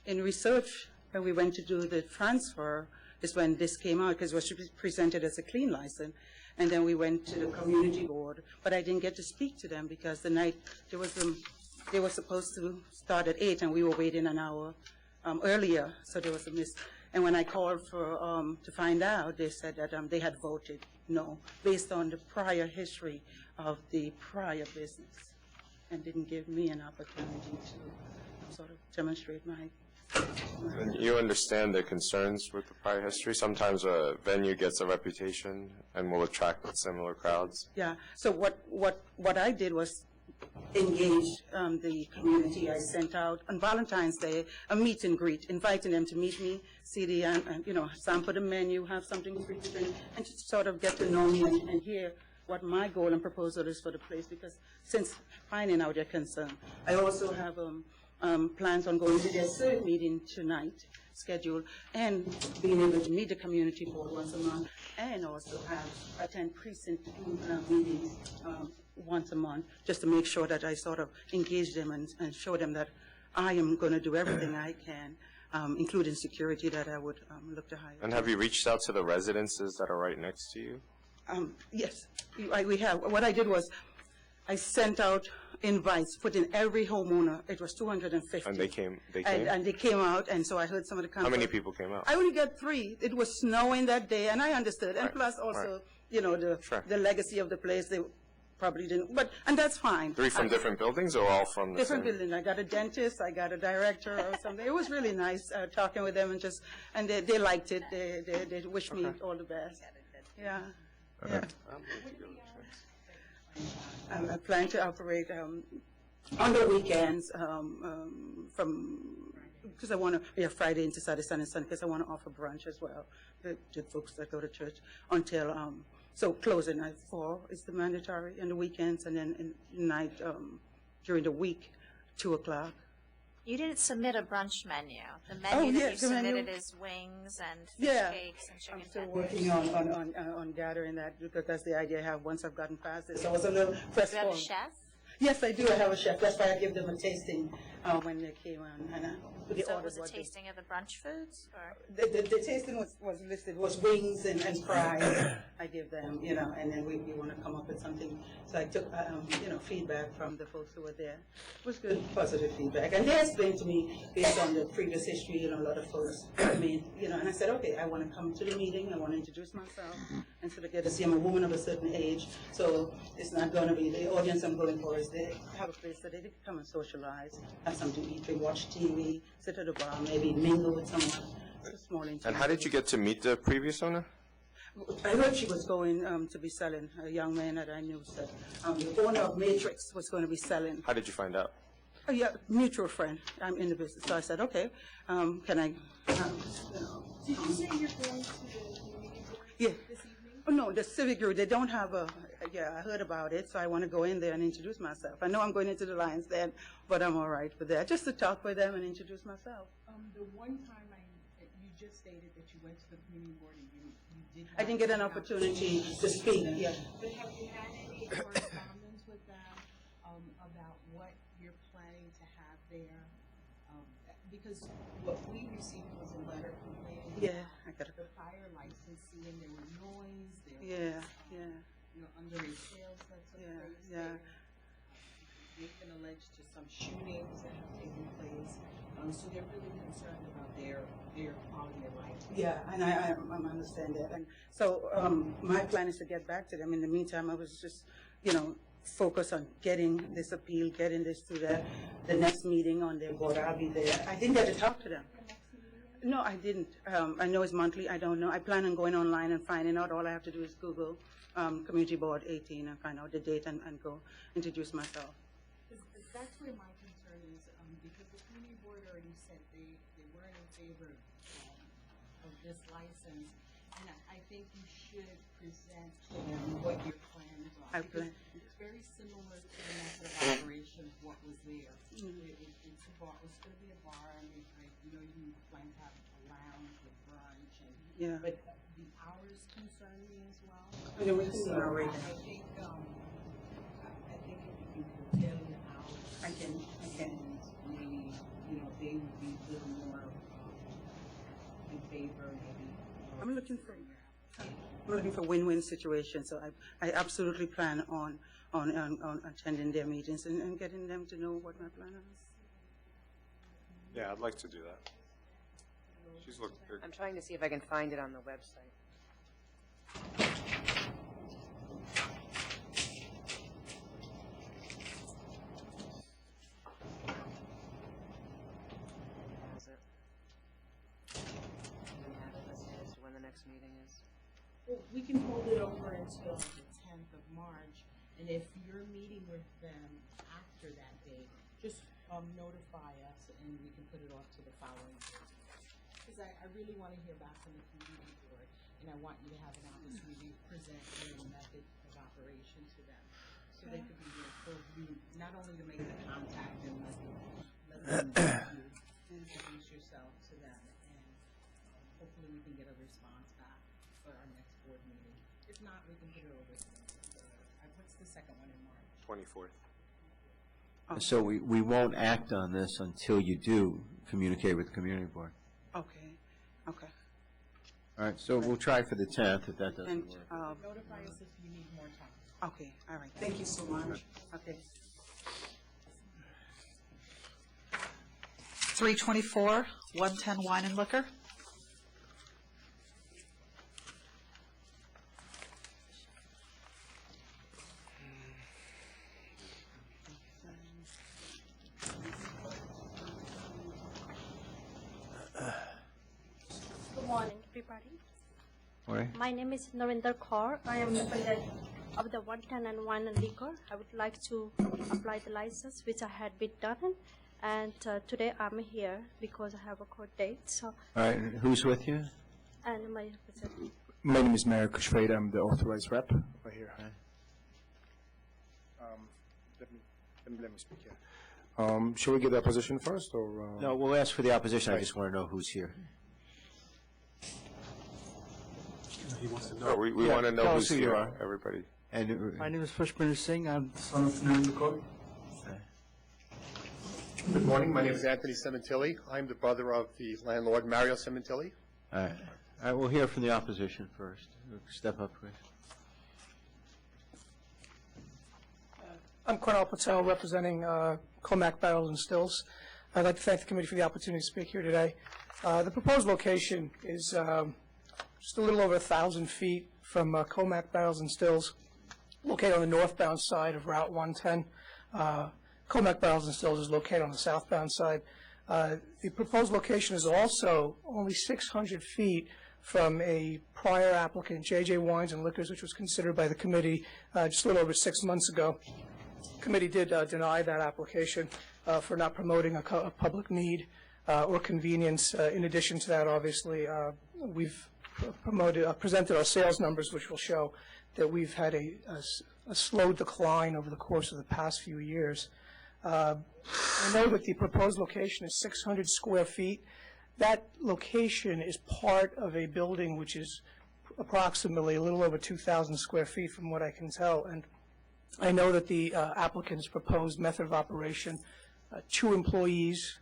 S9: in research, when we went to do the transfer, is when this came out, because it was presented as a clean license. And then we went to the community board, but I didn't get to speak to them because the night they were supposed to start at 8, and we were waiting an hour earlier, so there was a miss. And when I called to find out, they said that they had voted no, based on the prior history of the prior business, and didn't give me an opportunity to sort of demonstrate my.
S10: And you understand the concerns with the prior history? Sometimes a venue gets a reputation and will attract similar crowds.
S9: Yeah, so what I did was engage the community. I sent out on Valentine's Day a meet and greet, inviting them to meet me, see the, sample the menu, have something free to drink, and just sort of get to know me and hear what my goal and proposal is for the place, because since finding out their concern. I also have plans on going to their third meeting tonight, scheduled, and being able to meet the community board once a month, and also attend precinct meetings once a month, just to make sure that I sort of engage them and show them that I am going to do everything I can, including security, that I would look to hire.
S10: And have you reached out to the residences that are right next to you?
S9: Yes, we have. What I did was I sent out invites, put in every homeowner. It was 250.
S10: And they came?
S9: And they came out, and so I heard some of the
S10: How many people came out?
S9: I only got 3. It was snowing that day, and I understood. And plus also, the legacy of the place, they probably didn't, and that's fine.
S10: 3 from different buildings or all from the
S9: different
S10: same?
S9: buildings. I got a dentist, I got a director or something. It was really nice talking with them, and they liked it. They wished me all the best. Yeah. Yeah. I plan to operate on the weekends because I want to, Friday into Saturday, Sunday, because I want to offer brunch as well to folks that go to church until, so closing at 4 is the mandatory, and the weekends, and then in night during the week, 2 o'clock.
S2: You didn't submit a brunch menu. The
S9: Oh,
S2: menu
S9: yeah,
S2: that you
S9: the menu-
S2: submitted is wings and fish
S9: Yeah.
S2: cakes and chicken
S9: I'm still
S2: tenders.
S9: working on gathering that, because that's the idea I have once I've gotten past it. So I was a little
S2: Do you have a
S9: crestfallen.
S2: chef?
S9: Yes, I do. I have a chef. That's why I give them a tasting when they came on. And they
S2: So
S9: ordered
S2: was it
S9: what they-
S2: tasting of the brunch foods, or?
S9: The tasting was listed, was wings and fries. I give them, and then we want to come up with something. So I took, feedback from the folks who were there. It was good, positive feedback. And they explained to me, based on the previous history, a lot of folks made, and I said, okay, I want to come to the meeting, I want to introduce myself, and so they get to see I'm a woman of a certain age. So it's not going to be, the audience I'm going for is they have a place that they can come and socialize, have something to eat, they watch TV, sit at a bar, maybe mingle with someone. It's a small intimate.
S10: And how did you get to meet the previous owner?
S9: I heard she was going to be selling, a young man that I knew said, the owner of Matrix was going to be selling.
S10: How did you find out?
S9: Yeah, mutual friend. I'm in the business. So I said, okay, can I, Did you say you're going to the community board this evening? Oh, no, the civic group, they don't have I heard about it, so I want to go in there and introduce myself. I know I'm going into the Lions Den, but I'm all right with that, just to talk with them and introduce myself. The one time you just stated that you went to the community board and you did not. I didn't get an opportunity to speak, yeah.
S7: But have you had any correspondence with them about what you're planning to have there? Because what we received was a letter complaining
S9: Yeah, I got it.
S7: the prior licensee, and there was noise, there
S9: Yeah,
S7: was,
S9: yeah.
S7: underage sales that took place
S9: yeah.
S7: there. They've been alleged to some shootings that have taken place. So they're really concerned about their quality of life.
S9: Yeah, and I understand that. And so my plan is to get back to them. In the meantime, I was just, focused on getting this appeal, getting this to the next meeting on their board. I'll be there. I didn't get to talk to them. No, I didn't. I know it's monthly. I don't know. I plan on going online and finding out. All I have to do is Google Community Board 18 and find out the date and go introduce myself.
S7: That's where my concern is, because the community board already said they weren't in favor of this license, and I think you should present to them what your plans are. Because it's very similar to the method of operation of what was there. It's a bar. It's going to be a bar. I mean, you plan to have a lounge with brunch,
S9: Yeah.
S7: but the hours concern me as well.
S9: Yeah, we can
S7: So
S9: already.
S7: I think if you can curtail your hours.
S9: I can.
S7: And maybe, they would be a little more in favor, maybe.
S9: I'm looking for win-win situations, so I absolutely plan on attending their meetings and getting them to know what my plan is.
S10: Yeah, I'd like to do that. She's looked good.
S11: I'm trying to see if I can find it on the website. Has it? Do we have it listed as to when the next meeting is?
S7: Well, we can hold it over until the 10th of March, and if you're meeting with them after that date, just notify us, and we can put it off to the following day. Because I really want to hear back from the community board, and I want you to have an opportunity to present your method of operation to them. So they could be your full view, not only to make the contact and let them introduce yourself to them, and hopefully we can get a response back for our next board meeting. If not, we can put it over to what's the second one in March?
S10: 24th.
S3: So we won't act on this until you do communicate with the community board.
S9: Okay.
S3: All right, so we'll try for the 10th if that doesn't
S9: And,
S3: work.
S7: Notify us if you need more time.
S9: Okay, all right. Thank you so much. Okay.
S1: 324, 110 Wine and Liquor.
S14: Good morning, everybody.
S3: Morning.
S14: My name is Narinder Kaur. I am the president of the 110 and Wine and Liquor. I would like to apply the license, which I had been done, and today I'm here because I have a court date. So,
S3: All right, and who's with you?
S14: and my representative.
S23: My name is Mario Kushveda. I'm the authorized rep right here. Let me speak here. Should we get that position first, or?
S3: No, we'll ask for the opposition. I just want to know who's here.
S23: He wants to
S10: No, we want to know
S23: Tell
S10: who's
S23: us who you
S10: here,
S23: are.
S10: everybody.
S3: And
S23: My name is Pushpinder Singh. I'm the son of Nand Kaur.
S12: Good morning. My name is Anthony Cementilli. I'm the brother of the landlord, Mario Cementilli.
S3: All right, we'll hear from the opposition first. Step up, please.
S19: I'm Cornell Patel, representing Comac Barrels and Stills. I'd like to thank the committee for the opportunity to speak here today. The proposed location is just a little over 1,000 feet from Comac Barrels and Stills, located on the northbound side of Route 110. Comac Barrels and Stills is located on the southbound side. The proposed location is also only 600 feet from a prior applicant, J.J. Wines and Liquors, which was considered by the committee just a little over 6 months ago. The committee did deny that application for not promoting a public need or convenience. In addition to that, obviously, we've presented our sales numbers, which will show that we've had a slow decline over the course of the past few years. I know that the proposed location is 600 square feet. That location is part of a building which is approximately a little over 2,000 square feet from what I can tell. And I know that the applicant's proposed method of operation, 2 employees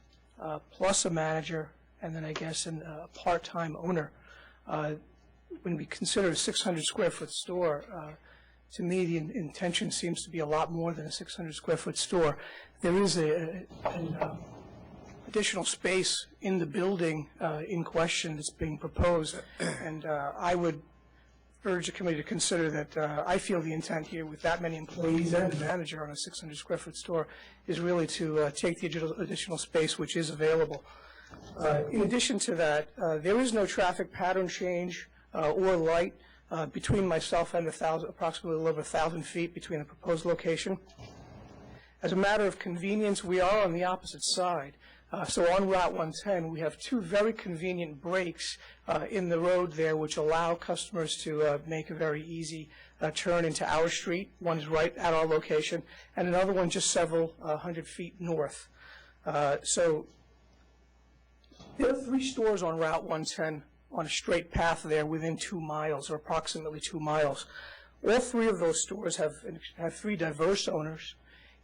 S19: plus a manager, and then I guess a part-time owner. When we consider a 600 square foot store, to me the intention seems to be a lot more than a 600 square foot store. There is an additional space in the building in question that's being proposed, and I would urge the committee to consider that I feel the intent here with that many employees and a manager on a 600 square foot store is really to take the additional space which is available. In addition to that, there is no traffic pattern change or light between myself and approximately a little over 1,000 feet between the proposed location. As a matter of convenience, we are on the opposite side. So on Route 110, we have 2 very convenient breaks in the road there which allow customers to make a very easy turn into our street. One is right at our location, and another one just several hundred feet north. So there are 3 stores on Route 110 on a straight path there within 2 miles, or approximately 2 miles. All 3 of those stores have 3 diverse owners,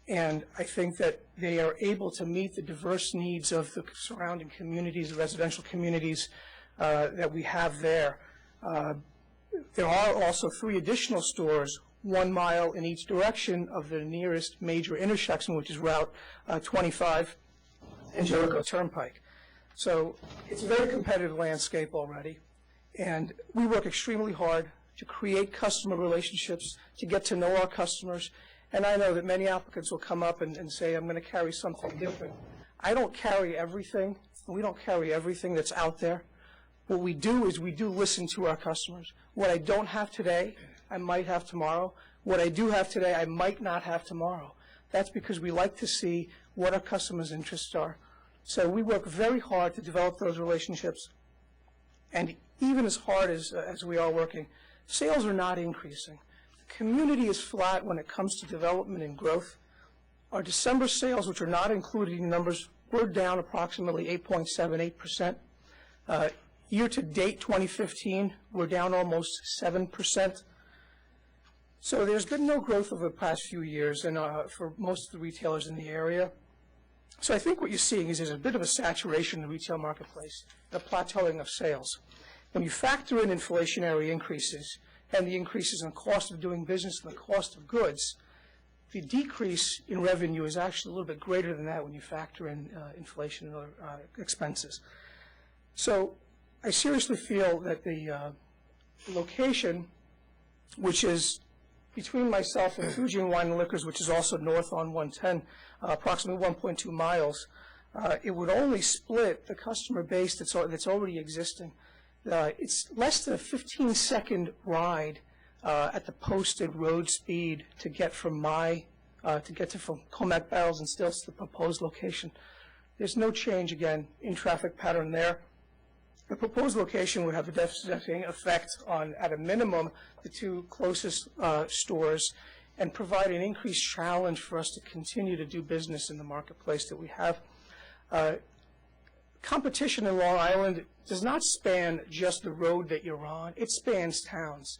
S19: and I think that they are able to meet the diverse needs of the surrounding communities, the residential communities that we have there. There are also 3 additional stores 1 mile in each direction of the nearest major intersection, which is Route 25 and Jericho Turnpike. So it's a very competitive landscape already, and we work extremely hard to create customer relationships, to get to know our customers, and I know that many applicants will come up and say, I'm going to carry something different. I don't carry everything. We don't carry everything that's out there. What we do is we do listen to our customers. What I don't have today, I might have tomorrow. What I do have today, I might not have tomorrow. That's because we like to see what our customers' interests are. So we work very hard to develop those relationships, and even as hard as we are working, sales are not increasing. The community is flat when it comes to development and growth. Our December sales, which are not included in numbers, were down approximately 8.78%. Year-to-date 2015, we're down almost 7%. So there's been no growth over the past few years and for most of the retailers in the area. So I think what you're seeing is there's a bit of a saturation in the retail marketplace, a plateauing of sales. When you factor in inflationary increases and the increases in the cost of doing business and the cost of goods, the decrease in revenue is actually a little bit greater than that when you factor in inflation and other expenses. So I seriously feel that the location, which is between myself and Fujian Wine and Liquors, which is also north on 110, approximately 1.2 miles, it would only split the customer base that's already existing. It's less than a 15-second ride at the posted road speed to get from from Comac Barrels and Stills to the proposed location. There's no change again in traffic pattern there. The proposed location would have a devastating effect on, at a minimum, the 2 closest stores and provide an increased challenge for us to continue to do business in the marketplace that we have. Competition in Long Island does not span just the road that you're on. It spans towns.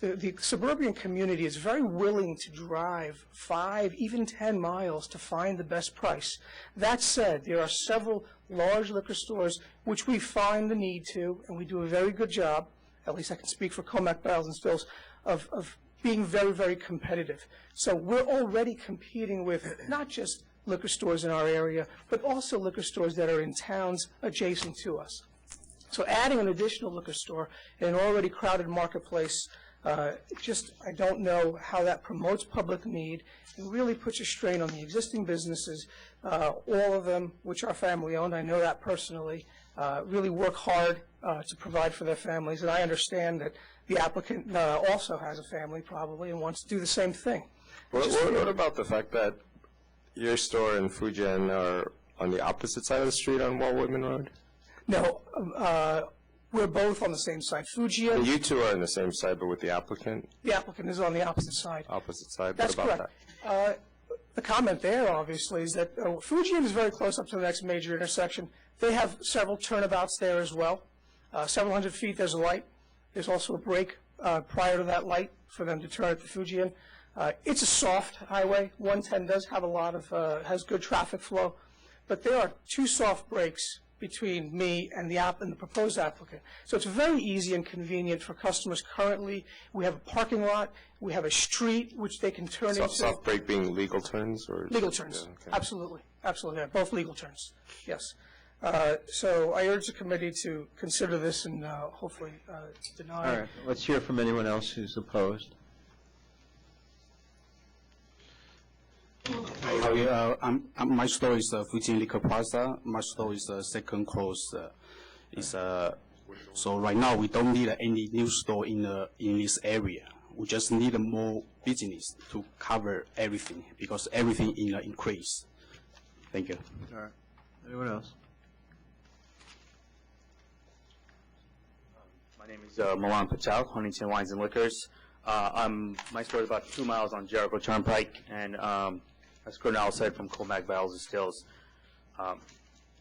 S19: The suburban community is very willing to drive 5, even 10 miles to find the best price. That said, there are several large liquor stores which we find the need to, and we do a very good job, at least I can speak for Comac Barrels and Stills, of being very, very competitive. So we're already competing with not just liquor stores in our area, but also liquor stores that are in towns adjacent to us. So adding an additional liquor store in an already crowded marketplace, I don't know how that promotes public need and really puts a strain on the existing businesses. All of them, which are family-owned, I know that personally, really work hard to provide for their families. And I understand that the applicant also has a family probably and wants to do the same thing.
S10: What about the fact that your store and Fujian are on the opposite side of the street on Walt Whitman Road?
S19: No, we're both on the same side. Fujian.
S10: You two are on the same side, but with the applicant?
S19: The applicant is on the opposite side.
S10: Opposite side?
S19: That's
S10: what about
S19: correct. The comment there, obviously, is that Fujian is very close up to the next major intersection. They have several turnabouts there as well. Several hundred feet, there's a light. There's also a break prior to that light for them to turn at the Fujian. It's a soft highway. 110 does have a lot of, has good traffic flow, but there are 2 soft breaks between me and the proposed applicant. So it's very easy and convenient for customers currently. We have a parking lot. We have a street which they can turn into.
S10: Soft break being legal turns? Or
S19: Legal turns.
S10: Yeah, okay.
S19: Absolutely. Absolutely. Yeah, both legal turns. Yes. So I urge the committee to consider this and hopefully deny.
S3: All right, let's hear from anyone else who's opposed.
S8: My store is Fujian Liquor Plaza. My store is second close. So right now we don't need any new store in this area. We just need more business to cover everything because everything in the increase. Thank you.
S3: All right. Anyone else?
S20: My name is Milan Patel, Huntington Wines and Liquors. My store is about 2 miles on Jericho Turnpike, and as Cornell said, from Comac Barrels and Stills,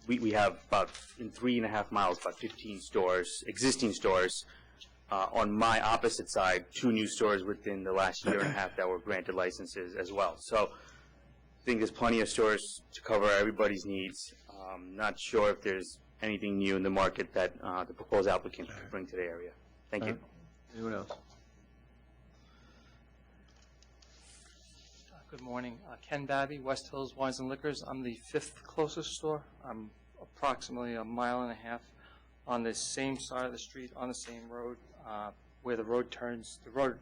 S20: we have about, in 3.5 miles, about 15 stores, existing stores. On my opposite side, 2 new stores within the last year and a half that were granted licenses as well. So I think there's plenty of stores to cover everybody's needs. Not sure if there's anything new in the market that the proposed applicant could bring to the area. Thank you.
S3: Anyone else?
S21: Good morning. Ken Babby, West Hills Wines and Liquors. I'm the 5th closest store. I'm approximately 1.5 miles on the same side of the street, on the same road, where the road turns. The road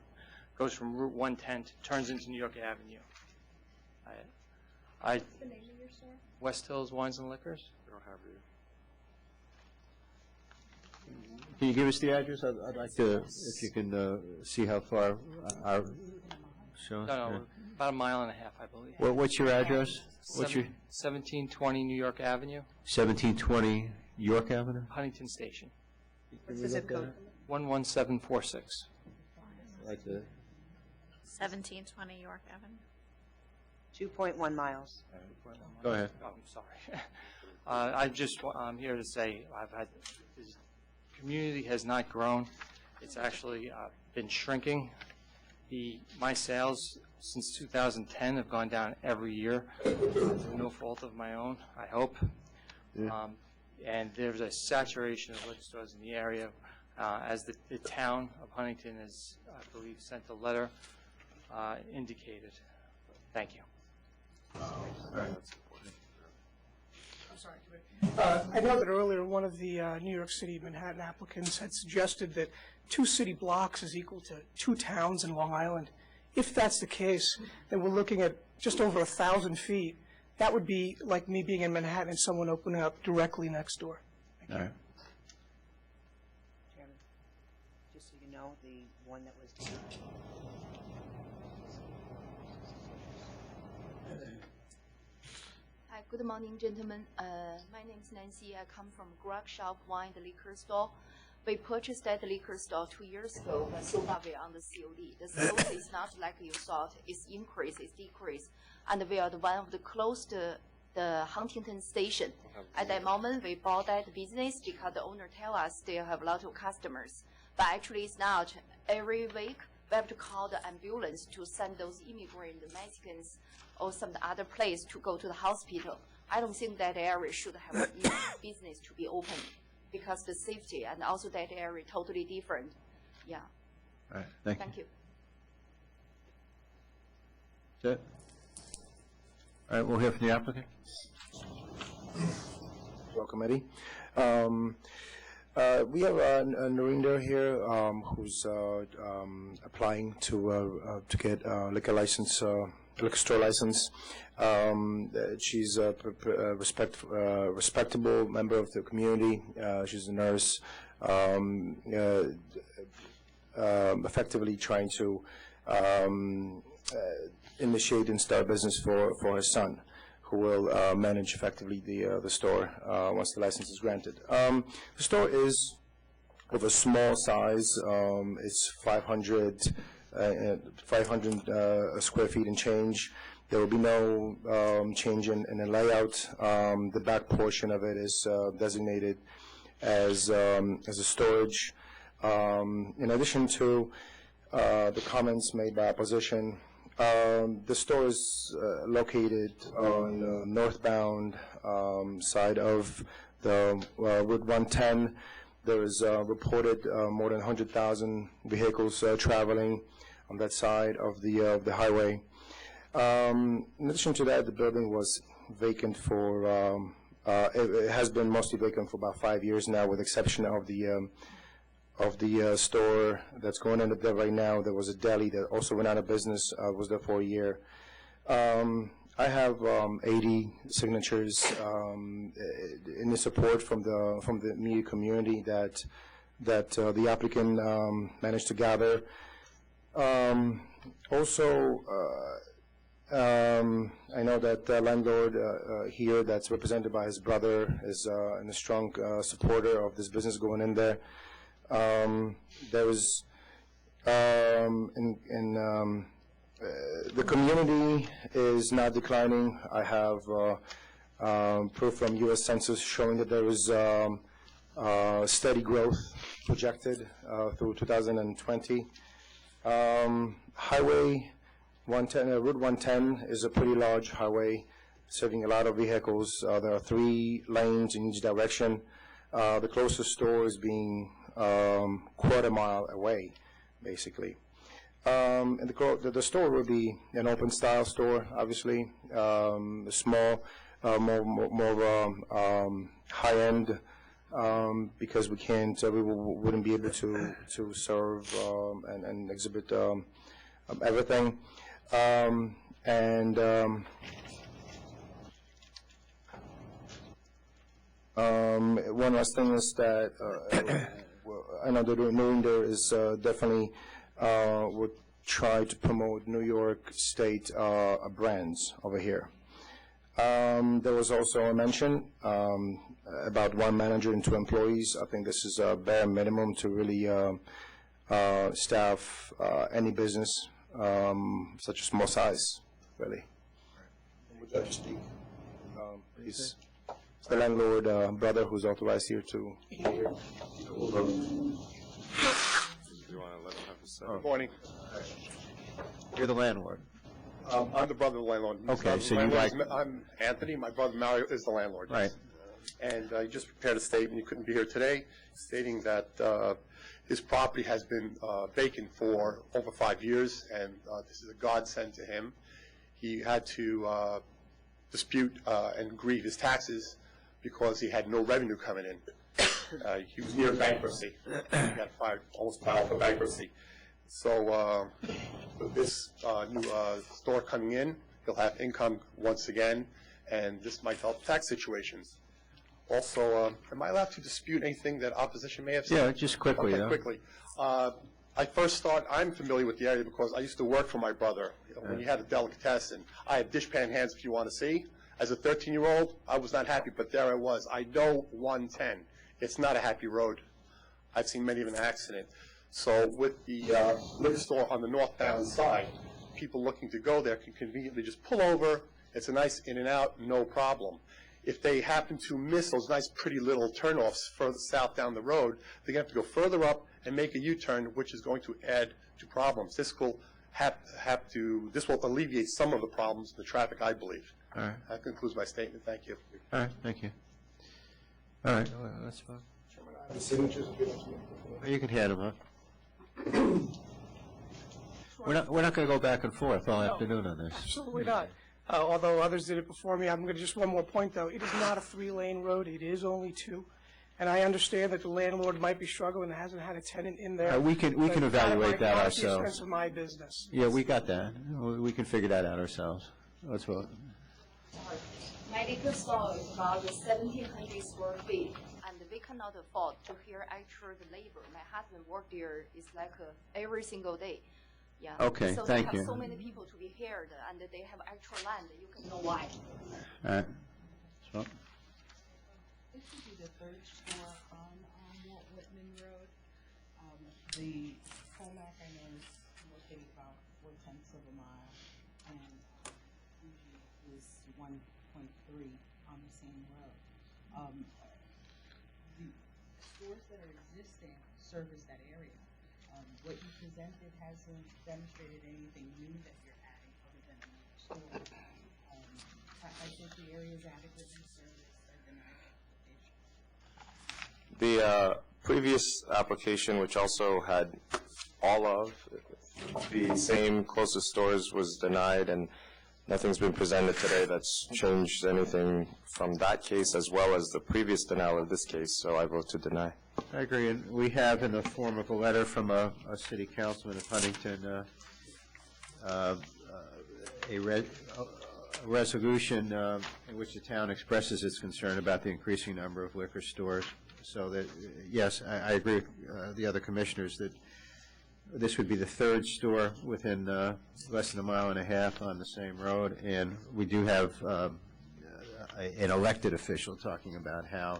S21: goes from Route 110, turns into New York Avenue.
S14: What's the name of your store?
S21: West Hills Wines and Liquors.
S10: I don't have it.
S3: Can you give us the address? I'd like to, if you can see how far our show us.
S21: No, about 1.5 miles, I believe.
S3: What's your address? What's your
S21: 1720 New York Avenue,
S3: 1720 York Avenue?
S21: Huntington Station.
S11: What's the zip code?
S21: 11746.
S3: I'd like to.
S2: 1720 York Avenue.
S11: 2.1 miles.
S3: Go ahead.
S21: Oh, I'm sorry. I'm here to say this community has not grown. It's actually been shrinking. My sales since 2010 have gone down every year through no fault of my own, I hope.
S3: Yeah.
S21: And there's a saturation of liquor stores in the area. As the town of Huntington has, I believe, sent a letter indicated. Thank you.
S19: I know that earlier one of the New York City Manhattan applicants had suggested that 2 city blocks is equal to 2 towns in Long Island. If that's the case, then we're looking at just over 1,000 feet. That would be like me being in Manhattan and someone opening up directly next door.
S3: All right.
S11: Chairman, just so you know, the one that was.
S22: Hi, good morning, gentlemen. My name is Nancy. I come from Grog Shop Wine and Liquor Store.
S6: We purchased that liquor store 2 years ago, but so far we are on the COD. The sales is not like you thought. It's increase, it's decrease. And we are the one of the close to the Huntington station. At that moment, we bought that business because the owner tell us they have a lot of customers. But actually it's not. Every week, we have to call the ambulance to send those immigrant Mexicans or some other place to go to the hospital. I don't think that area should have a business to be open because the safety and also that area totally different. Yeah.
S3: All right, thank you.
S6: Thank you.
S3: That's it? All right, we'll hear from the applicant.
S13: Welcome, Eddie. We have Narinder here who's applying to get a liquor store license. She's a respectable member of the community. She's a nurse, effectively trying to initiate and start business for her son, who will manage effectively the store once the license is granted. The store is of a small size. It's 500 square feet and change. There will be no change in the layout. The back portion of it is designated as a storage. In addition to the comments made by opposition, the store is located on the northbound side of the Route 110. There is reported more than 100,000 vehicles traveling on that side of the highway. In addition to that, the building was vacant for, it has been mostly vacant for about 5 years now, with the exception of the store that's going in there right now. There was a deli that also went out of business, was there for a year. I have 80 signatures in the support from the media community that the applicant managed to gather. Also, I know that the landlord here that's represented by his brother is a strong supporter of this business going in there. There is the community is not declining. I have proof from U.S. Census showing that there is steady growth projected through 2020. Highway 110, Route 110 is a pretty large highway serving a lot of vehicles. There are 3 lanes in each direction. The closest store is being quarter mile away, basically. And the store will be an open style store, obviously, small, more high end, because we wouldn't be able to serve and exhibit everything. One last thing is that I know that Narinder is definitely would try to promote New York State brands over here. There was also a mention about 1 manager and 2 employees. I think this is a bare minimum to really staff any business such a small size, really. Would you like to speak? Please. It's the landlord brother who's authorized here to be here.
S12: Do you want to let him have his say? Good morning.
S3: You're the landlord.
S12: I'm the brother of the landlord.
S3: Okay, so you like...
S12: I'm Anthony. My brother Mario is the landlord.
S3: Right.
S12: And he just prepared a statement. He couldn't be here today, stating that his property has been vacant for over 5 years, and this is a godsend to him. He had to dispute and grieve his taxes because he had no revenue coming in. He was near bankruptcy. He got almost filed for bankruptcy. So with this new store coming in, he'll have income once again, and this might help tax situations. Also, am I allowed to dispute anything that opposition may have said?
S3: Yeah, just quickly.
S12: Okay, quickly. I'm familiar with the area because I used to work for my brother. When you had a delicatessen, I had dishpan hands, if you want to see. As a 13-year-old, I was not happy, but there I was. I know 110. It's not a happy road. I've seen many of an accident. So with the liquor store on the northbound side, people looking to go there can conveniently just pull over. It's a nice in and out, no problem. If they happen to miss those nice pretty little turnoffs further south down the road, they're going to have to go further up and make a U-turn, which is going to add to problems. This will this will alleviate some of the problems in the traffic, I believe.
S3: All right.
S12: That concludes my statement. Thank you.
S3: All right, thank you. All right, well, that's fine.
S12: The signatures.
S3: You can hand them up. We're not going to go back and forth all afternoon on this.
S19: Absolutely not. Although others did it before me, I'm going to just one more point, though. It is not a 3-lane road. It is only 2. And I understand that the landlord might be struggling and hasn't had a tenant in there.
S3: We can evaluate that
S19: At the
S3: ourselves.
S19: expense of my business.
S3: Yeah, we got that. We can figure that out ourselves. Let's vote.
S6: My liquor store is about 1,700 square feet, and we cannot afford to hire actual labor. My husband worked there is like every single day. Yeah.
S3: Okay,
S6: so
S3: thank
S6: we
S3: you.
S6: have so many people to be hired, and they have actual land. You can know why.
S3: All right. So,
S7: This would be the third store on Walt Whitman Road. The Comac, I know, is located about 0.4 mile, and Fuji is 1.3 on the same road. The stores that are existing service that area. What you presented hasn't demonstrated anything new that you're adding other than a new store. I think the area is adequately serviced at the new location.
S10: The previous application, which also had all of the same closest stores, was denied, and nothing's been presented today that's changed anything from that case as well as the previous denial of this case, so I vote to deny.
S3: I agree, and we have in the form of a letter from a city councilman of Huntington, a resolution in which the town expresses its concern about the increasing number of liquor stores. So that, yes, I agree with the other commissioners that this would be the third store within less than 1.5 miles on the same road, and we do have an elected official talking about how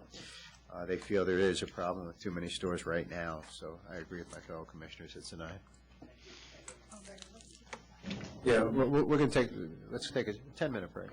S3: they feel there is a problem with too many stores right now. So I agree with my fellow commissioners. It's a aye. Yeah, we're going to let's take a 10-minute break.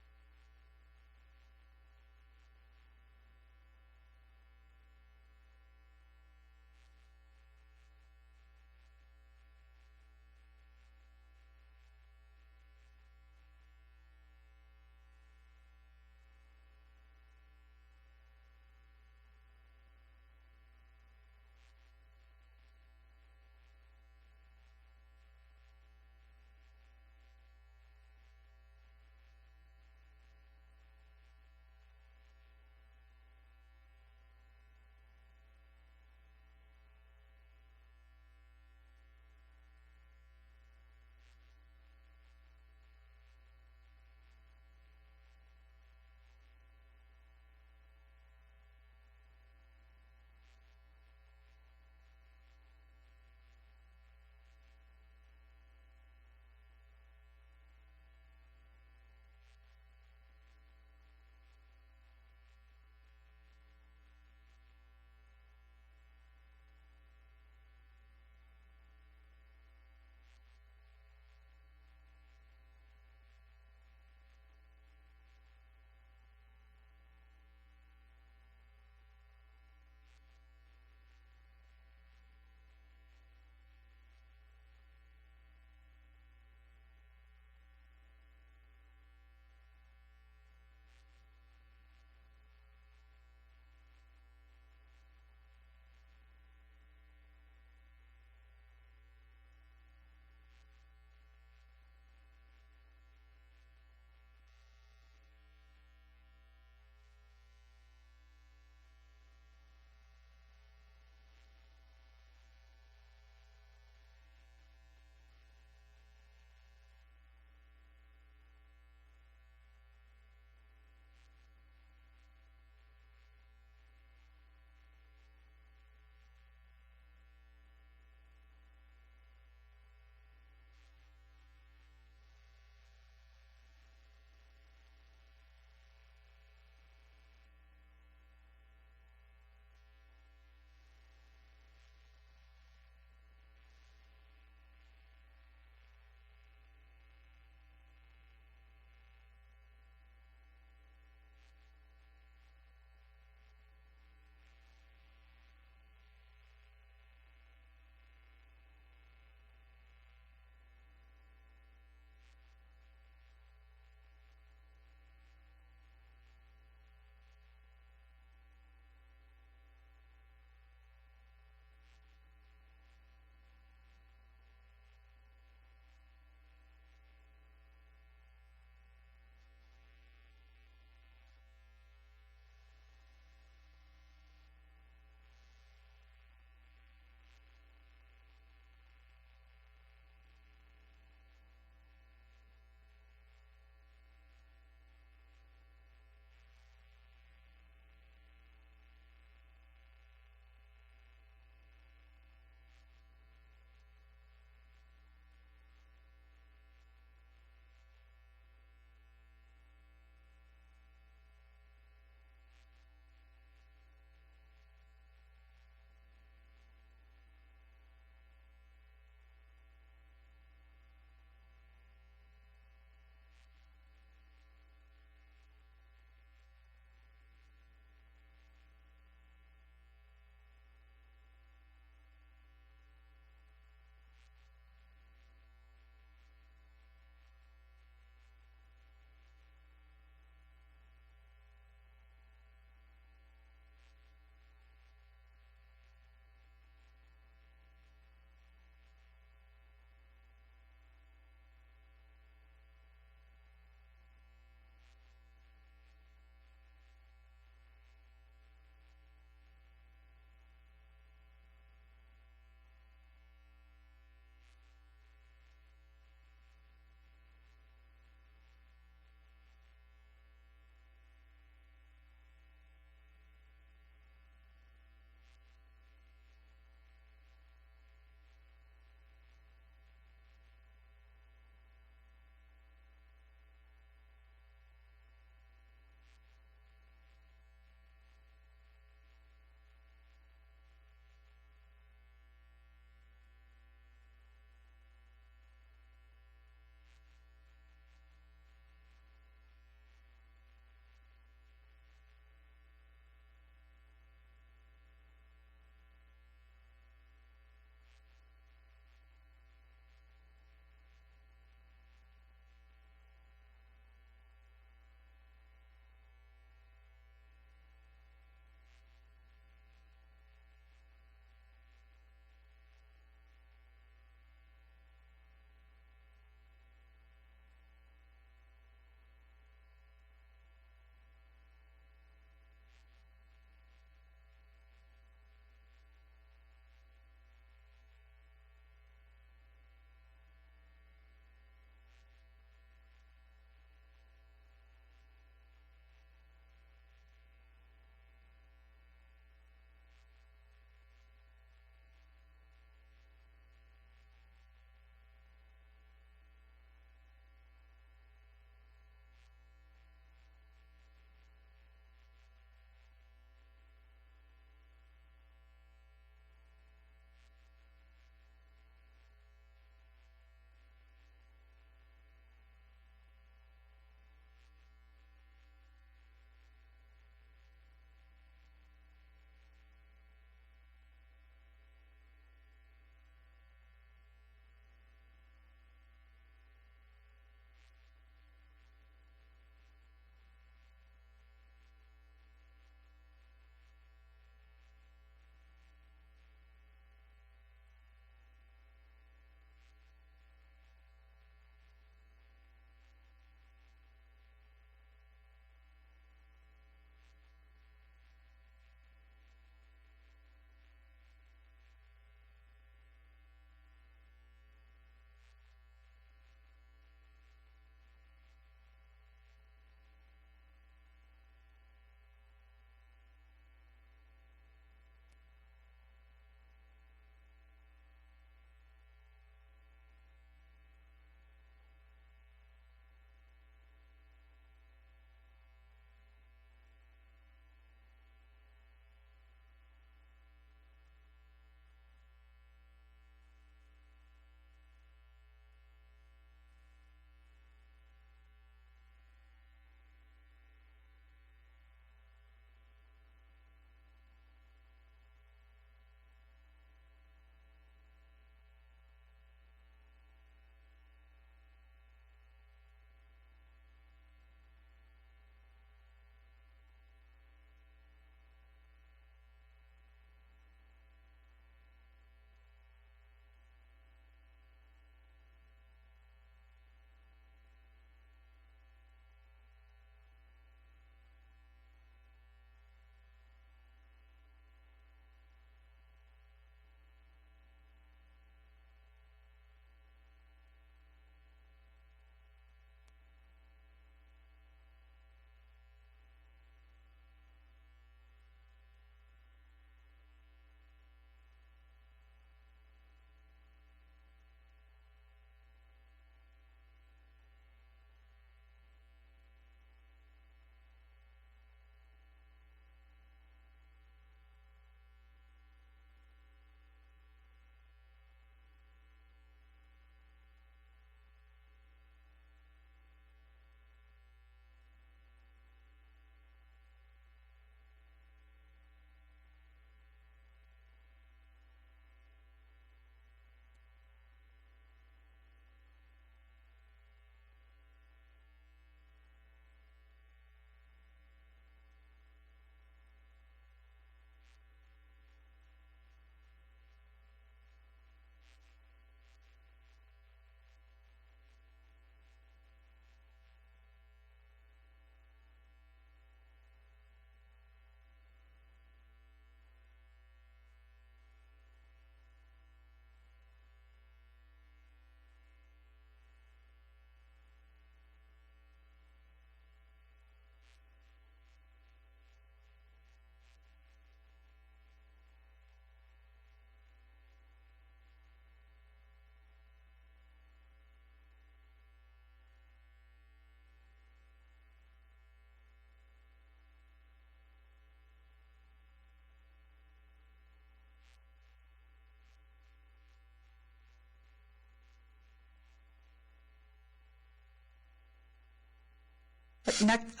S1: Next,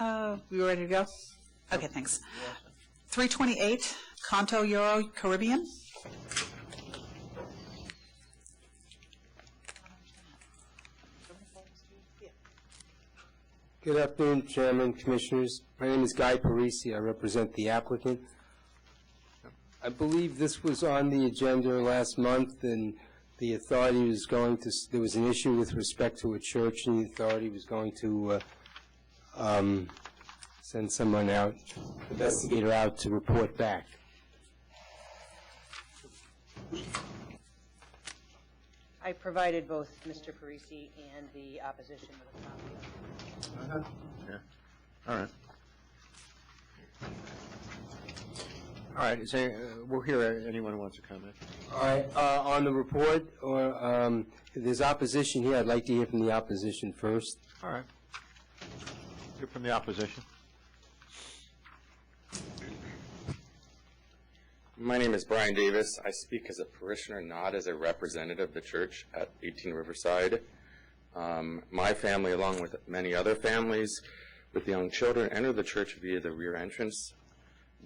S1: we ready to go? Okay, thanks. 328, Conto Euro Caribbean.
S15: Good afternoon, Chairman, Commissioners. My name is Guy Parisi. I represent the applicant. I believe this was on the agenda last month, and the authority was going to, there was an issue with respect to a church, and the authority was going to send someone out, investigator out to report back.
S11: I provided both Mr. Parisi and the opposition with a copy.
S3: Yeah. All right. All right, is there, we'll hear anyone who wants to comment.
S15: All right, on the report, or if there's opposition here, I'd like to hear from the opposition first.
S3: All right. Hear from the opposition.
S16: My name is Brian Davis. I speak as a parishioner, not as a representative of the church at 18 Riverside. My family, along with many other families with young children, enter the church via the rear entrance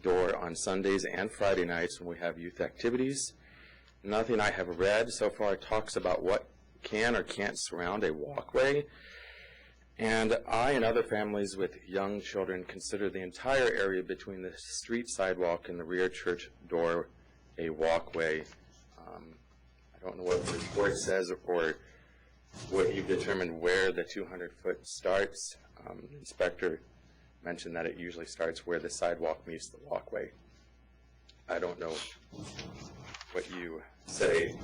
S16: door on Sundays and Friday nights when we have youth activities. Nothing I have read so far talks about what can or can't surround a walkway. And I and other families with young children consider the entire area between the street sidewalk and the rear church door a walkway. I don't know what the report says or what you've determined where the 200-foot starts. The inspector mentioned that it usually starts where the sidewalk meets the walkway. I don't know what you say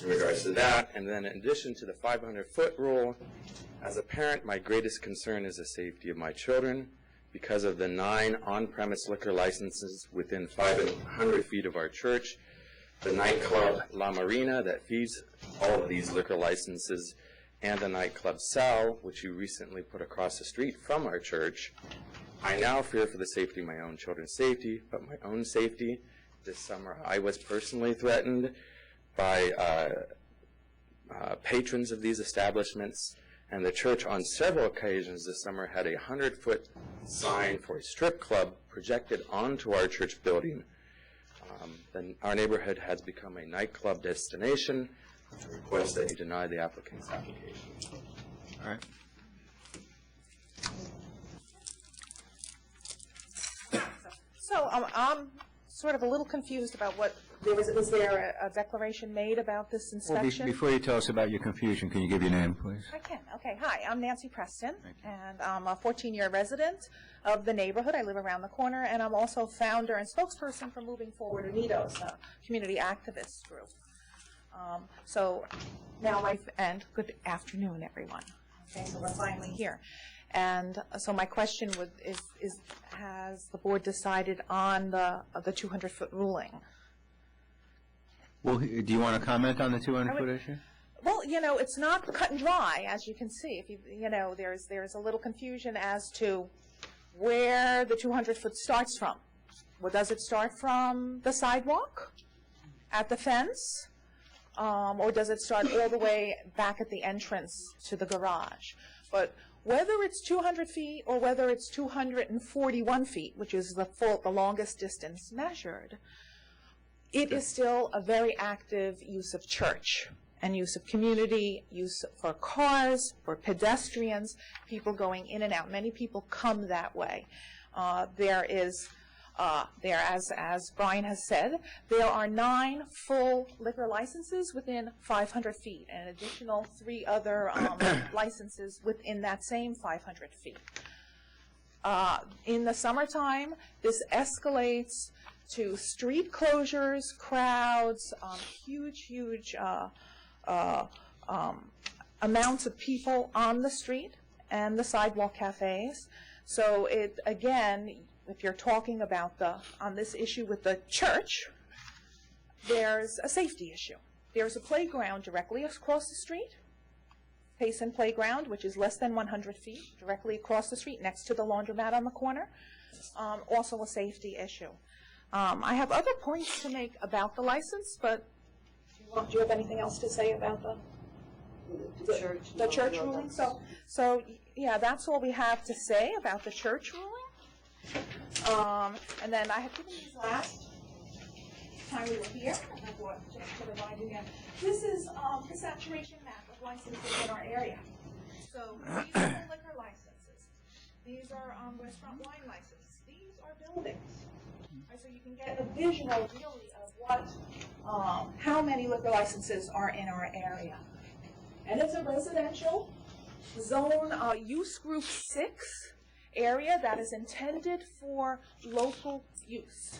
S16: in regards to that. And then in addition to the 500-foot rule, as a parent, my greatest concern is the safety of my children. Because of the 9 on-premise liquor licenses within 500 feet of our church, the nightclub La Marina that feeds all of these liquor licenses, and the nightclub Sal, which you recently put across the street from our church, I now fear for the safety of my own children's safety, but my own safety. This summer, I was personally threatened by patrons of these establishments, and the church on several occasions this summer had a 100-foot sign for a strip club projected onto our church building. Our neighborhood has become a nightclub destination. I request that you deny the applicant's application.
S3: All right.
S22: So I'm sort of a little confused about what, was there a declaration made about this
S3: Well,
S22: inspection?
S3: before you tell us about your confusion, can you give your name, please?
S22: I can. Okay. Hi, I'm Nancy Preston, and I'm a 14-year resident of the neighborhood. I live around the corner, and I'm also founder and spokesperson for Moving Forward Unidos, a community activist group. So now and good afternoon, everyone. Okay, so we're finally here. And so my question is has the board decided on the 200-foot ruling?
S3: Well, do you want to comment on the 200-foot issue?
S22: Well, it's not cut and dry, as you can see. If there's a little confusion as to where the 200-foot starts from. Well, does it start from the sidewalk at the fence? Or does it start all the way back at the entrance to the garage? But whether it's 200 feet or whether it's 241 feet, which is the longest distance measured, it is still a very active use of church and use of community, use for cars, for pedestrians, people going in and out. Many people come that way. As Brian has said, there are 9 full liquor licenses within 500 feet, and an additional 3 other licenses within that same 500 feet. In the summertime, this escalates to street closures, crowds, huge amounts of people on the street and the sidewalk cafes. So again, if you're talking about on this issue with the church, there's a safety issue. There's a playground directly across the street, Payson Playground, which is less than 100 feet, directly across the street next to the laundromat on the corner. Also a safety issue. I have other points to make about the license, but do you have anything else to say about the The church ruling? So, yeah, that's all we have to say about the church ruling. And then I had given these last time we were here, and I brought to remind you again. This is the saturation map of licenses in our area. So these are the liquor licenses. These are restaurant wine licenses. These are buildings. Right, so you can get a visual, really, of what, how many liquor licenses are in our area. And it's a residential zone, use group 6 area that is intended for local use,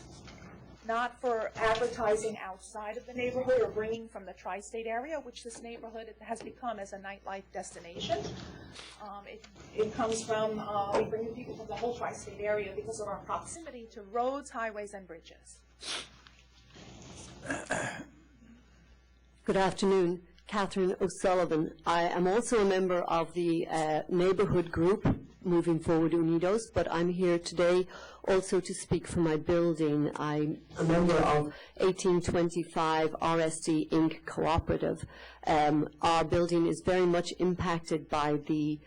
S22: not for advertising outside of the neighborhood or bringing from the tri-state area, which this neighborhood has become as a nightlife destination. It comes from, we bring in people from the whole tri-state area because of our proximity to roads, highways, and bridges.
S4: Good afternoon. Catherine O'Sullivan. I am also a member of the neighborhood group Moving Forward Unidos, but I'm here today also to speak for my building. I'm a member of 1825 RSD Inc. Cooperative. Our building is very much impacted by the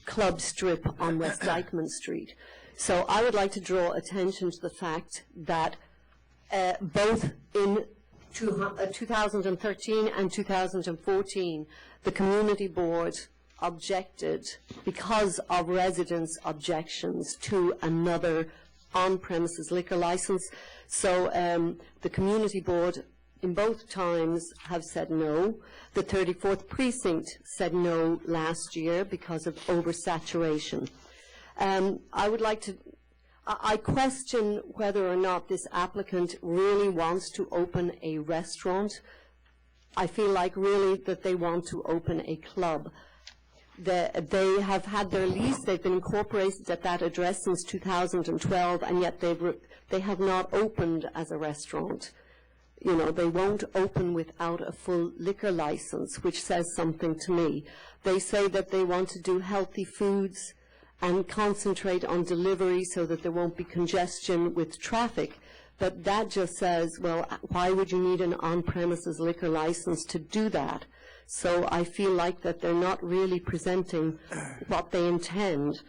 S4: club strip on West Dykeman Street. So I would like to draw attention to the fact that both in 2013 and 2014, the community board objected because of residents' objections to another on-premises liquor license. So the community board in both times have said no. The 34th precinct said no last year because of oversaturation. I would like to I question whether or not this applicant really wants to open a restaurant. I feel like really that they want to open a club. They have had their lease, they've been incorporated at that address since 2012, and yet they have not opened as a restaurant. You know, they won't open without a full liquor license, which says something to me. They say that they want to do healthy foods and concentrate on delivery so that there won't be congestion with traffic. But that just says, well, why would you need an on-premises liquor license to do that? So I feel like that they're not really presenting what they intend.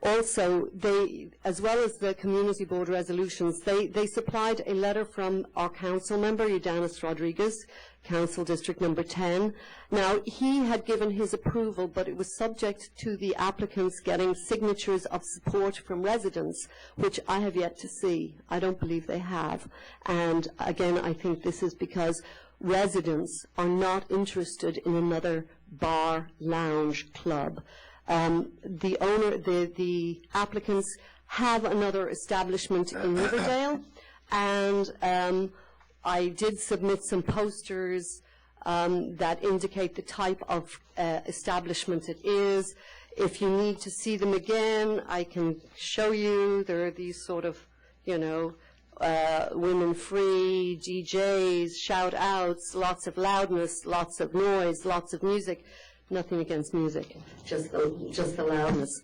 S4: Also, they, as well as the community board resolutions, they supplied a letter from our council member, Udanis Rodriguez, Council District Number 10. Now, he had given his approval, but it was subject to the applicants getting signatures of support from residents, which I have yet to see. I don't believe they have. And again, I think this is because residents are not interested in another bar, lounge, club. The applicants have another establishment in Riverdale, and I did submit some posters that indicate the type of establishment it is. If you need to see them again, I can show you. There are these sort of, you know, women-free, DJs, shout-outs, lots of loudness, lots of noise, lots of music. Nothing against music, just the loudness.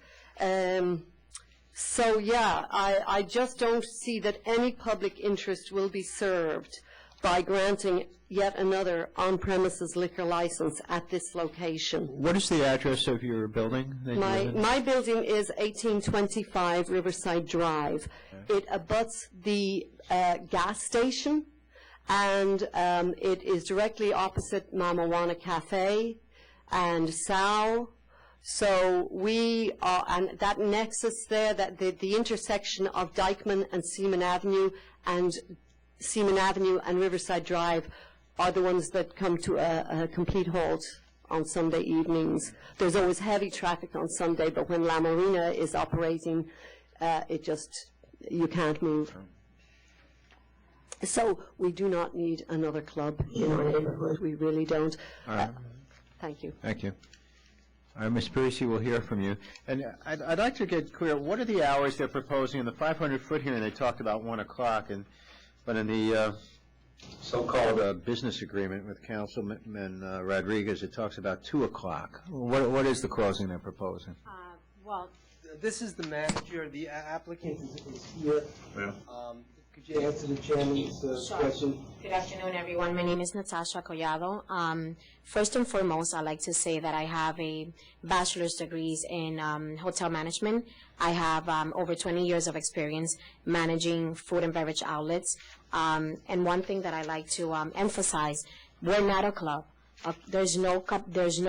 S4: So yeah, I just don't see that any public interest will be served by granting yet another on-premises liquor license at this location.
S3: What is the address of your building?
S4: My building is 1825 Riverside Drive. Okay. It abuts the gas station, and it is directly opposite Mamawana Cafe and Sal. So we are, and that nexus there, that the intersection of Dykeman and Seaman Avenue and Riverside Drive are the ones that come to a complete halt on Sunday evenings. There's always heavy traffic on Sunday, but when La Marina is operating, you can't move. So we do not need another club in our neighborhood. We really don't. Thank you.
S3: Thank you. Ms. Parisi, we'll hear from you. And I'd like to get clear, what are the hours they're proposing? In the 500-foot hearing, they talked about 1 o'clock, but in the so-called business agreement with Councilman Rodriguez, it talks about 2 o'clock. What is the closing they're proposing?
S15: Well, this is the manager. The applicant is here.
S3: Yeah.
S15: Could you answer the chairman's question?
S5: Good afternoon, everyone. My name is Natasha Collado. First and foremost, I'd like to say that I have a bachelor's degrees in hotel management. I have over 20 years of experience managing food and beverage outlets. And one thing that I like to emphasize, we're not a club. There's no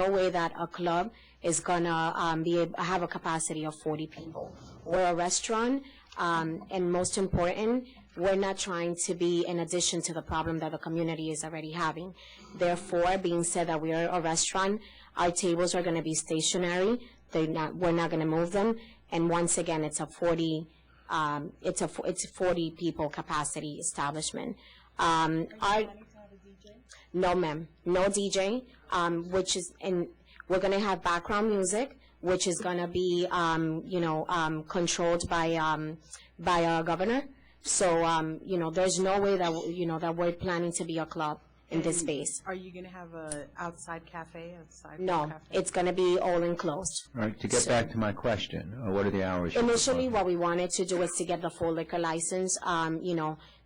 S5: way that a club is gonna have a capacity of 40 people. We're a restaurant, and most important, we're not trying to be in addition to the problem that the community is already having. Therefore, being said that we are a restaurant, our tables are going to be stationary. We're not going to move them. And once again, it's a 40 people capacity establishment. No, ma'am, no DJ. We're going to have background music, which is going to be controlled by our governor. So, there's no way that, that we're planning to be a club in this space.
S7: Are you going to have a outside cafe?
S5: No, it's going to be all enclosed.
S3: All right, to get back to my question, what are the hours?
S5: Initially, what we wanted to do is to get the full liquor license,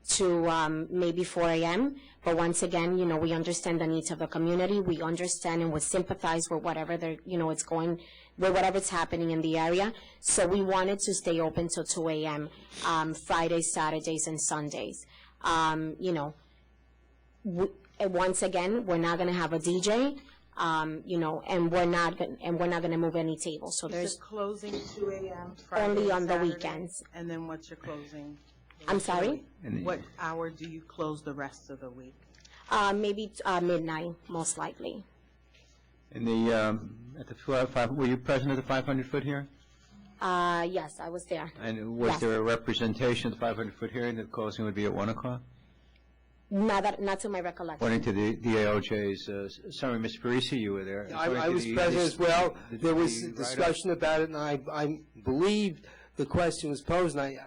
S5: to maybe 4 a.m. But once again, we understand the needs of the community. We understand and we sympathize with whatever with whatever's happening in the area. So we wanted to stay open till 2 a.m. Fridays, Saturdays, and Sundays. Once again, we're not going to have a DJ, and we're not going to move any tables. So there's
S7: closing 2 a.m.
S5: only on the weekends.
S7: And then what's your closing?
S5: I'm sorry?
S7: What hour do you close the rest of the week?
S5: Maybe midnight, most likely.
S3: And were you present at the 500-foot hearing?
S5: Yes, I was there.
S3: And was there a representation of the 500-foot hearing that the closing would be at 1 o'clock?
S5: Not to my recollection.
S3: According to the ALJ's summary, Ms. Parisi, you were there.
S15: I was present as well. There was discussion about it, and I believe the question was posed, and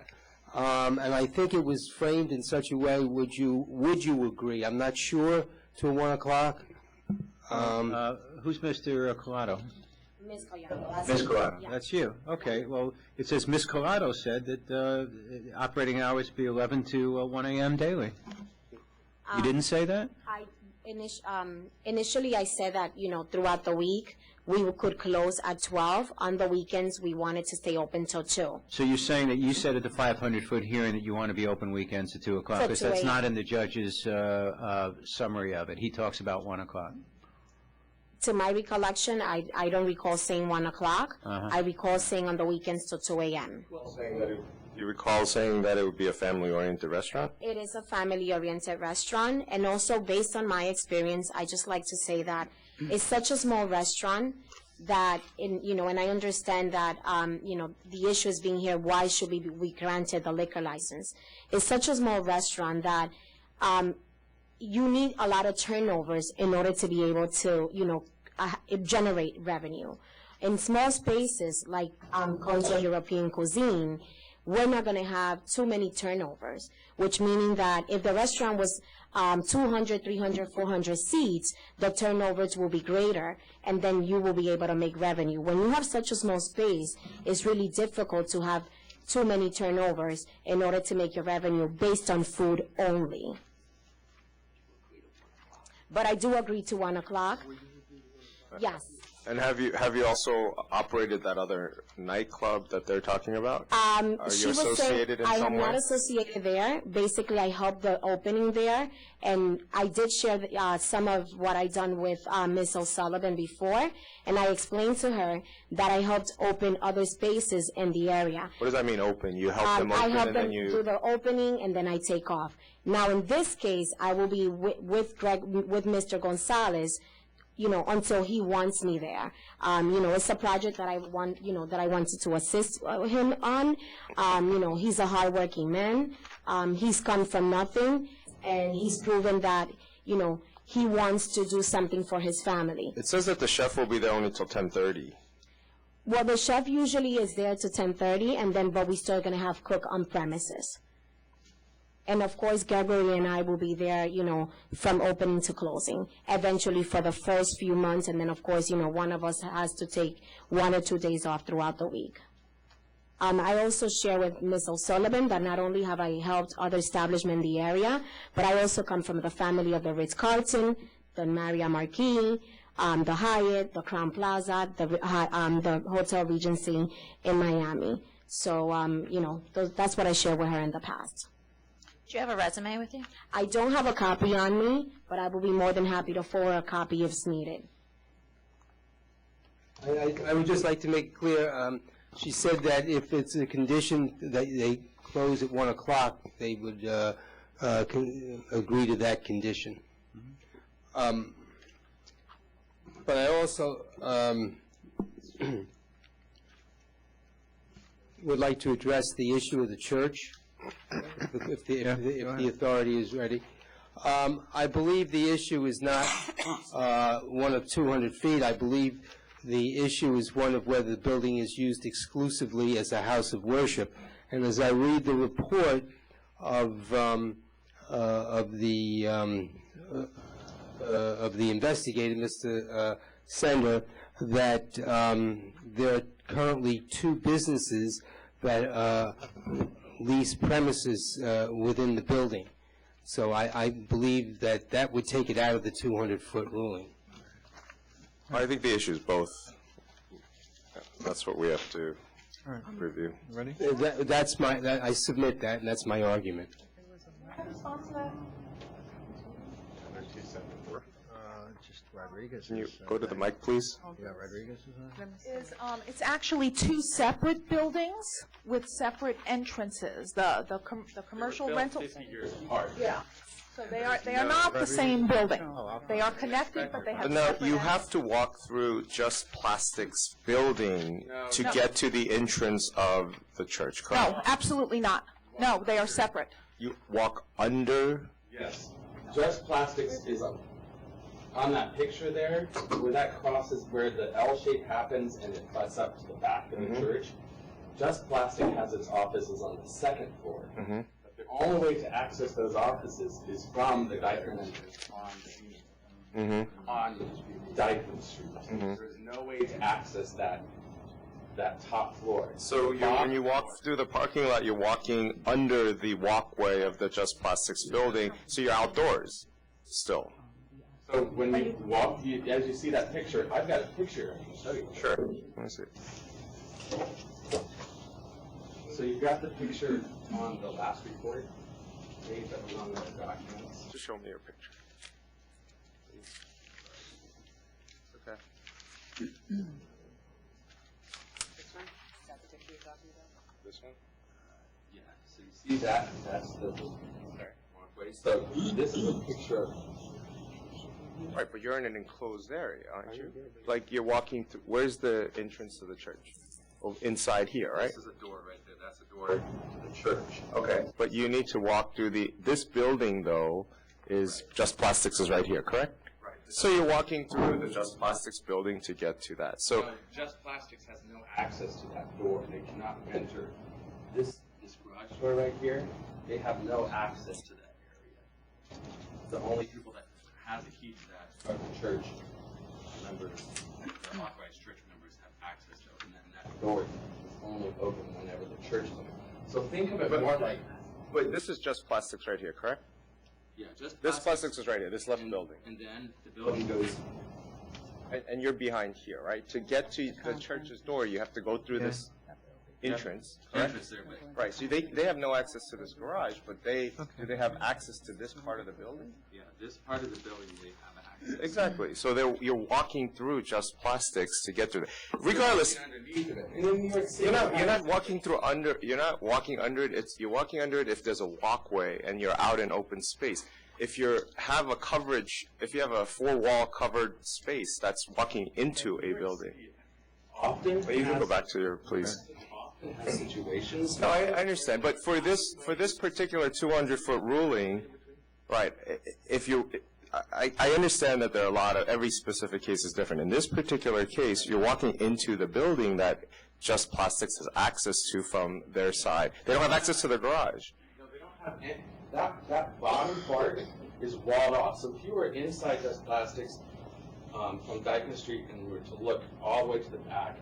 S15: I think it was framed in such a way, would you agree? I'm not sure to 1 o'clock.
S3: Who's Mr. Collado?
S5: Ms. Collado.
S3: Ms. Collado. Yeah. That's you. Okay. Well, it says Ms. Collado said that operating hours be 11 to 1 a.m. daily. You didn't say that?
S5: Initially, I said that, throughout the week, we could close at 12. On the weekends, we wanted to stay open till 2.
S3: So you're saying that you said at the 500-foot hearing that you want to be open weekends at 2 o'clock? Because that's not in the judge's summary of it. He talks about 1 o'clock.
S5: To my recollection, I don't recall saying 1 o'clock. I recall saying on the weekends till 2 a.m.
S10: You recall saying that it would be a family-oriented restaurant?
S5: It is a family-oriented restaurant, and also based on my experience, I just like to say that it's such a small restaurant that, and I understand that, the issue is being here, why should we be granted the liquor license? It's such a small restaurant that you need a lot of turnovers in order to be able to, generate revenue. In small spaces like Contra European Cuisine, we're not going to have too many turnovers, which meaning that if the restaurant was 200, 300, 400 seats, the turnovers will be greater, and then you will be able to make revenue. When you have such a small space, it's really difficult to have too many turnovers in order to make your revenue based on food only. But I do agree to 1 o'clock. Yes.
S10: And have you also operated that other nightclub that they're talking about? Are you associated in some way?
S5: I am not associated there. Basically, I helped the opening there, and I did share some of what I done with Ms. O'Sullivan before, and I explained to her that I helped open other spaces in the area.
S10: What does that mean, open? You help them open,
S5: I help
S10: and
S5: them
S10: then you...
S5: do the opening, and then I take off. Now, in this case, I will be with Mr. Gonzalez, until he wants me there. It's a project that I want, that I wanted to assist him on. He's a hardworking man. He's come from nothing, and he's proven that, he wants to do something for his family.
S10: It says that the chef will be there only till 10:30.
S5: Well, the chef usually is there to 10:30, but we're still going to have cook on premises. And of course, Gregory and I will be there, from opening to closing, eventually for the first few months. And then, of course, one of us has to take 1 or 2 days off throughout the week. I also share with Ms. O'Sullivan that not only have I helped other establishments in the area, but I also come from the family of the Ritz-Carlton, the Marriott Marquis, the Hyatt, the Crowne Plaza, the Hotel Regency in Miami. So, you know, that's what I shared with her in the past.
S2: Do you have a resume with you?
S5: I don't have a copy on me, but I will be more than happy to forward a copy if needed.
S15: I would just like to make it clear, she said that if it's a condition that they close at 1 o'clock, they would agree to that condition. But I also would like to address the issue of the church, if the authority is ready. I believe the issue is not one of 200 feet. I believe the issue is one of whether the building is used exclusively as a house of worship. And as I read the report of the investigator, Mr. Sender, that there are currently 2 businesses that lease premises within the building. So I believe that that would take it out of the 200-foot ruling.
S10: I think the issue is both. That's what we have to review.
S3: Ready?
S15: That's my. I submit that, and that's my argument.
S3: Just Rodriguez.
S10: Can you go to the mic, please?
S3: Yeah, Rodriguez is on.
S22: It's actually 2 separate buildings with separate entrances. The commercial rental.
S16: 50 years apart.
S22: Yeah. So they are not the same building. They are connected, but they have
S10: No,
S22: separate
S10: you have to walk through Just Plastics building to
S22: No.
S10: get to the entrance of the church, correct?
S22: No, absolutely not. No, they are separate.
S10: You walk under?
S16: Yes. Just Plastics is on that picture there, where that crosses where the L shape happens and it butts up to the back of the church. Just Plastic has its offices on the 2nd floor. But the only way to access those offices is from the Dyckman entrance on Dyckman Street. There's no way to access that top floor.
S10: So when you walk through the parking lot, you're walking under the walkway of the Just Plastics building, so you're outdoors still.
S16: So when we walk, as you see that picture, I've got a picture I can show you.
S10: Sure. Let me see.
S16: So you've got the picture on the last report page that was on the documents.
S10: Just show me your picture. Okay. This one?
S16: Yeah, so you see that, that's the walkway. So this is a picture of.
S10: Right, but you're in an enclosed area, aren't you? Like you're walking through, where's the entrance to the church? Oh, inside here, right?
S16: This is a door right there, that's a door to the church.
S10: Okay, but you need to walk through this building though, is Just Plastics is right here, correct?
S16: Right.
S10: So you're walking through the Just Plastics building to get to that. So
S16: Just Plastics has no access to that door. They cannot enter this garage door right here. They have no access to that area. The only people that have the key to that are the church members, the authorized church members have access to open that, and that door is only open whenever the church is open. So think of it more like.
S10: But this is Just Plastics right here, correct?
S16: Yeah, just
S10: This Plastics is right here, this left building.
S16: And then the building goes.
S10: And you're behind here, right? To get to the church's door, you have to go through this entrance, correct?
S16: Entrance there, but.
S10: Right, so they have no access to this garage, but do they have access to this part of the building?
S16: Yeah, this part of the building they have access.
S10: Exactly. So you're walking through Just Plastics to get to it. Regardless, you're not walking through under. You're not walking under it. You're walking under it if there's a walkway and you're out in open space. If you have a 4-wall covered space, that's walking into a building.
S16: Often,
S10: you can go back to your, please.
S16: Often has situations.
S10: No, I understand, but for this particular 200-foot ruling, right? I understand that there are every specific case is different. In this particular case, you're walking into the building that Just Plastics has access to from their side. They don't have access to the garage.
S16: No, they don't have any. That bottom part is walled off. So if you were inside Just Plastics from Dyckman Street and were to look all the way to the back,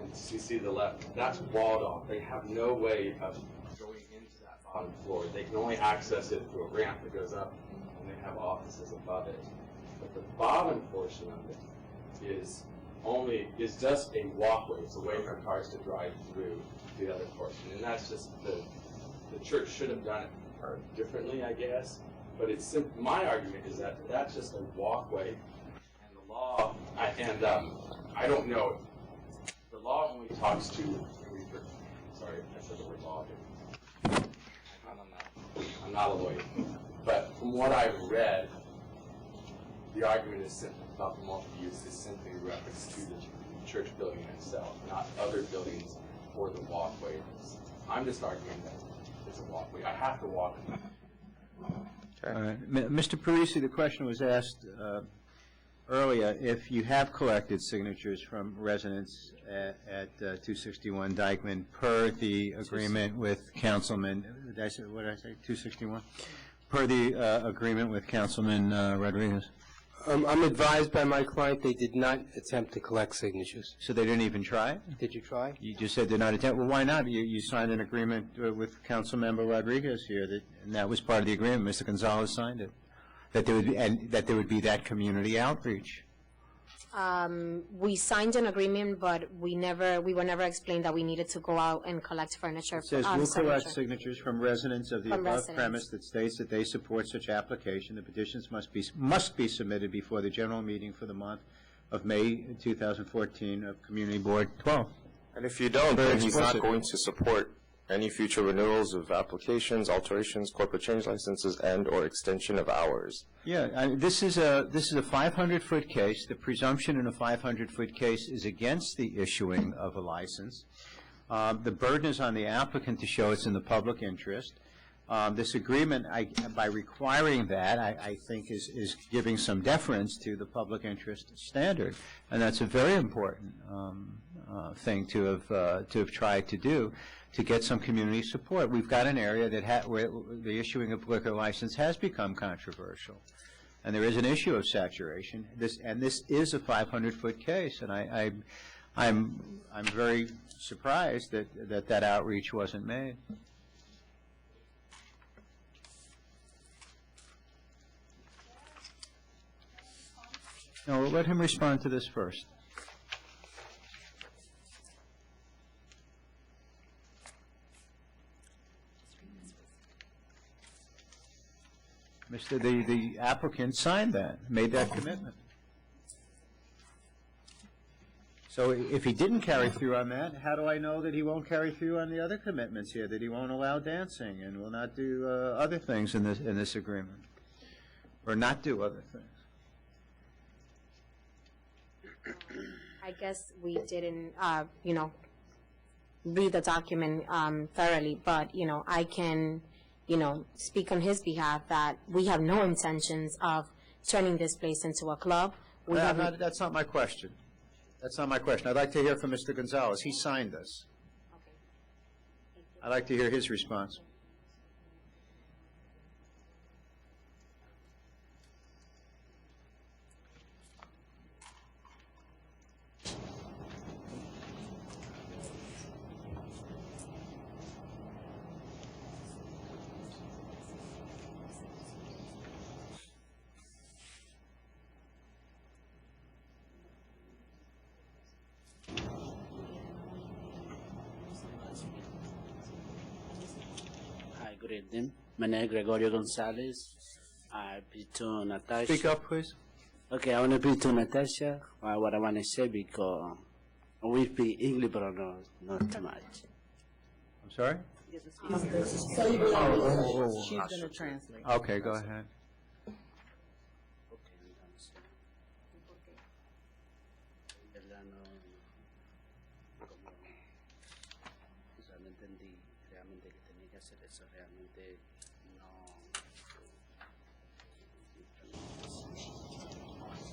S16: and you see the left, that's walled off. They have no way of going into that bottom floor. They can only access it through a ramp that goes up, and they have offices above it. But the bottom portion of it is just a walkway. It's a way for cars to drive through the other portion, and that's just the church should have done it differently, I guess. But it's my argument is that that's just a walkway, and the law, I don't know. The law only talks to. Sorry, I said the word law. I'm not a lawyer, but from what I've read, the argument is simply about the multi-use is simply a reference to the church building itself, not other buildings or the walkways. I'm just arguing that it's a walkway. I have to walk.
S3: Mr. Parisi, the question was asked earlier if you have collected signatures from residents at 261 Dyckman per the agreement with Councilman, what did I say, 261? Per the agreement with Councilman Rodriguez.
S15: I'm advised by my client they did not attempt to collect signatures.
S3: So they didn't even try?
S15: Did you try?
S3: You just said did not attempt. Well, why not? You signed an agreement with Councilmember Rodriguez here, and that was part of the agreement. Mr. Gonzalez signed it, that there would be that community outreach.
S5: We signed an agreement, but we were never explained that we needed to go out and collect furniture.
S3: It says we'll collect signatures from residents of the above premise that states that they support such application. The petitions must be submitted before the general meeting for the month of May 2014 of Community Board 12.
S10: And if you don't, then he's not going to support any future renewals of applications, alterations, corporate change licenses, and/or extension of hours.
S3: Yeah, this is a 500-foot case. The presumption in a 500-foot case is against the issuing of a license. The burden is on the applicant to show it's in the public interest. This agreement, by requiring that, I think is giving some deference to the public interest standard, and that's a very important thing to have tried to do, to get some community support. We've got an area that where the issuing of liquor license has become controversial, and there is an issue of saturation. This is a 500-foot case, and I'm very surprised that outreach wasn't made. No, we'll let him respond to this first. The applicant signed that, made that commitment. So if he didn't carry through on that, how do I know that he won't carry through on the other commitments here, that he won't allow dancing and will not do other things in this agreement, or not do other things?
S5: I guess we didn't, read the document thoroughly, but, I can, speak on his behalf that we have no intentions of turning this place into a club.
S3: That's not my question. That's not my question. I'd like to hear from Mr. Gonzalez. He signed this. I'd like to hear his response.
S9: Good evening. My name is Gregorio Gonzalez. I speak to Natasha.
S3: Speak up, please.
S9: Okay, I want to speak to Natasha. What I want to say, because we speak English, but not too much.
S3: I'm sorry?
S1: She's going to translate.
S3: Okay, go ahead.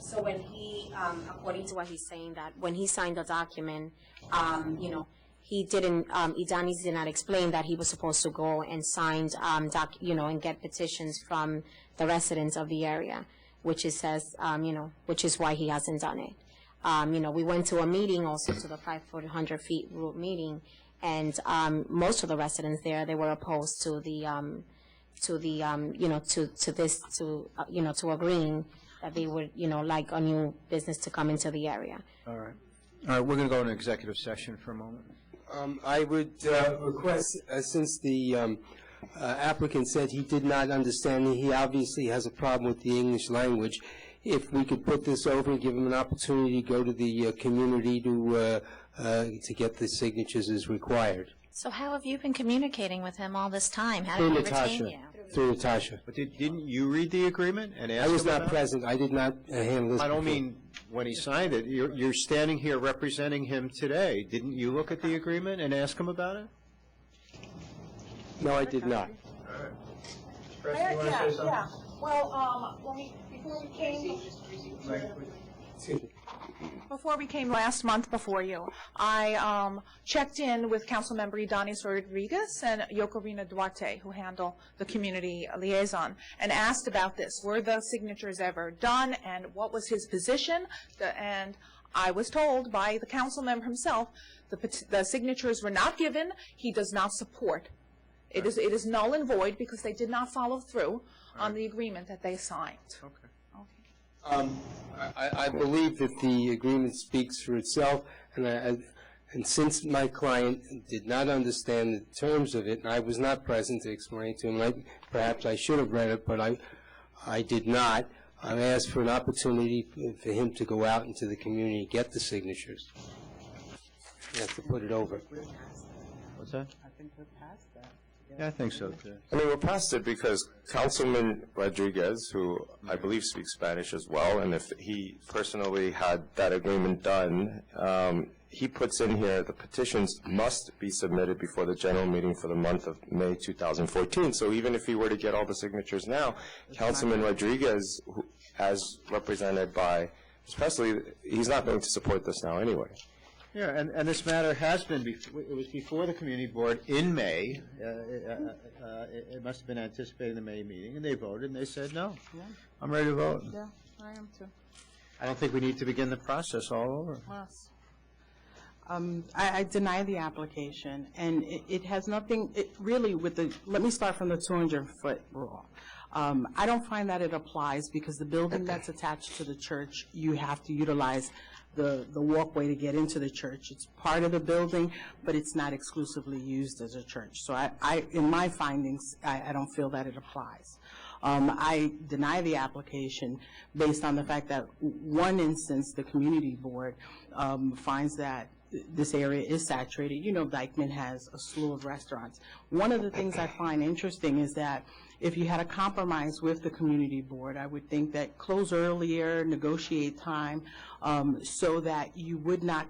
S5: So when he, according to what he's saying, that when he signed the document, he didn't, Idanis did not explain that he was supposed to go and sign, and get petitions from the residents of the area, which it says, which is why he hasn't done it. We went to a meeting also, to the 500 feet rule meeting, and most of the residents there, they were opposed to to agreeing that they would, like a new business to come into the area.
S3: All right. All right, we're going to go into executive session for a moment.
S15: I would request, since the applicant said he did not understand, he obviously has a problem with the English language, if we could put this over and give him an opportunity to go to the community to get the signatures as required.
S2: So how have you been communicating with him all this time? How did he retain you?
S15: Through Natasha.
S3: But didn't you read the agreement and ask
S15: I was
S3: him
S15: not
S3: about it?
S15: present. I did not handle this.
S3: I don't mean when he signed it. You're standing here representing him today. Didn't you look at the agreement and ask him about it?
S15: No, I did not.
S22: Yeah. Well, before we came last month before you, I checked in with Councilmember Idanis Rodriguez and Yokorina Duarte, who handle the community liaison, and asked about this. Were the signatures ever done, and what was his position? And I was told by the council member himself the signatures were not given. He does not support. It is null and void because they did not follow through on the agreement that they signed.
S3: Okay.
S15: I believe that the agreement speaks for itself, and since my client did not understand the terms of it, and I was not present to explain to him, perhaps I should have read it, but I did not. I asked for an opportunity for him to go out into the community and get the signatures. You have to put it over.
S3: What's that?
S7: I think we're past that.
S3: Yeah, I think so, too.
S10: I mean, we're past it because Councilman Rodriguez, who I believe speaks Spanish as well, and if he personally had that agreement done, he puts in here the petitions must be submitted before the general meeting for the month of May 2014. So even if he were to get all the signatures now, Councilman Rodriguez, as represented by Ms. Presley, he's not going to support this now anyway.
S3: Yeah, and this matter has been, it was before the community board in May. It must have been anticipating the May meeting, and they voted, and they said, no, I'm ready to vote.
S7: Yeah, I am too.
S3: I don't think we need to begin the process all over.
S7: Yes. I deny the application, and it has nothing, really with the, let me start from the 200-foot rule. I don't find that it applies because the building that's attached to the church, you have to utilize the walkway to get into the church. It's part of the building, but it's not exclusively used as a church. So I in my findings, I don't feel that it applies. I deny the application based on the fact that one instance, the community board finds that this area is saturated. You know, Dyckman has a slew of restaurants. One of the things I find interesting is that if you had a compromise with the community board, I would think that close earlier, negotiate time, so that you would not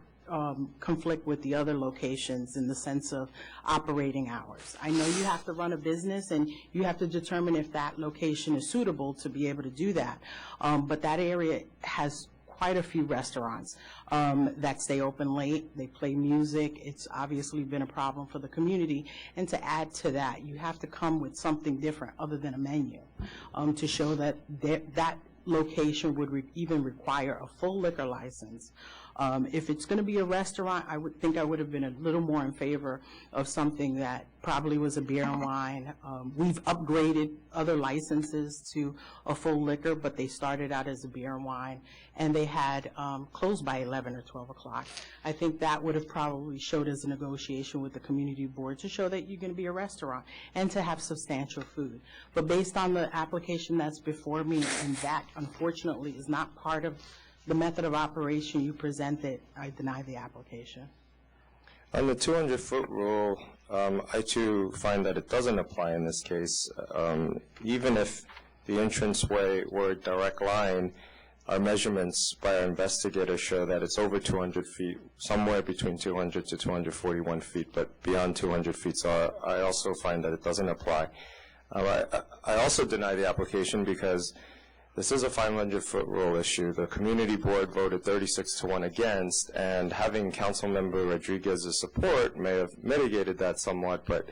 S7: conflict with the other locations in the sense of operating hours. I know you have to run a business and you have to determine if that location is suitable to be able to do that. But that area has quite a few restaurants that stay open late. They play music. It's obviously been a problem for the community. And to add to that, you have to come with something different other than a menu to show that that location would even require a full liquor license. If it's going to be a restaurant, I would think I would have been a little more in favor of something that probably was a beer and wine. We've upgraded other licenses to a full liquor, but they started out as a beer and wine, and they had closed by 11 or 12 o'clock. I think that would have probably showed as a negotiation with the community board to show that you're going to be a restaurant and to have substantial food. But based on the application that's before me, and that unfortunately is not part of the method of operation you presented, I deny the application.
S10: On the 200-foot rule, I too find that it doesn't apply in this case. Even if the entranceway were a direct line, our measurements by our investigators show that it's over 200 feet, somewhere between 200 to 241 feet, but beyond 200 feet. So I also find that it doesn't apply. I also deny the application because this is a 500-foot rule issue. The community board voted 36-1 against, and having Councilmember Rodriguez's support may have mitigated that somewhat, but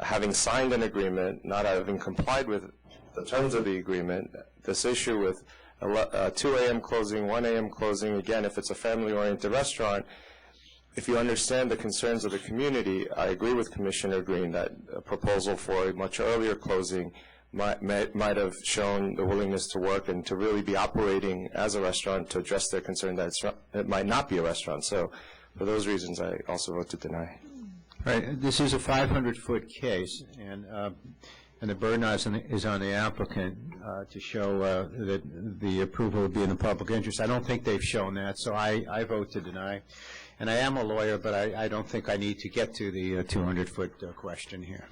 S10: having signed an agreement, not having complied with the terms of the agreement, this issue with 2 a.m. closing, 1 a.m. closing. Again, if it's a family-oriented restaurant, if you understand the concerns of the community, I agree with Commissioner Green that a proposal for a much earlier closing might have shown the willingness to work and to really be operating as a restaurant to address their concern that it might not be a restaurant. So for those reasons, I also vote to deny.
S3: Right. This is a 500-foot case, and the burden is on the applicant to show that the approval would be in the public interest. I don't think they've shown that, so I vote to deny. And I am a lawyer, but I don't think I need to get to the 200-foot question here.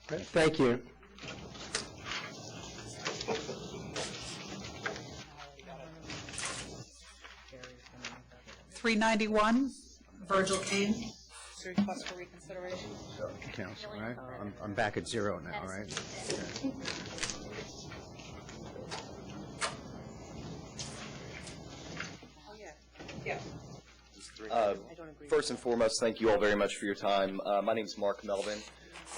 S15: Thank you.
S1: $391, Virgil Kane. Is there a request for reconsideration?
S3: Council, right? I'm back at 0 now, right?
S1: Yeah.
S17: First and foremost, thank you all very much for your time. My name is Mark Melvin.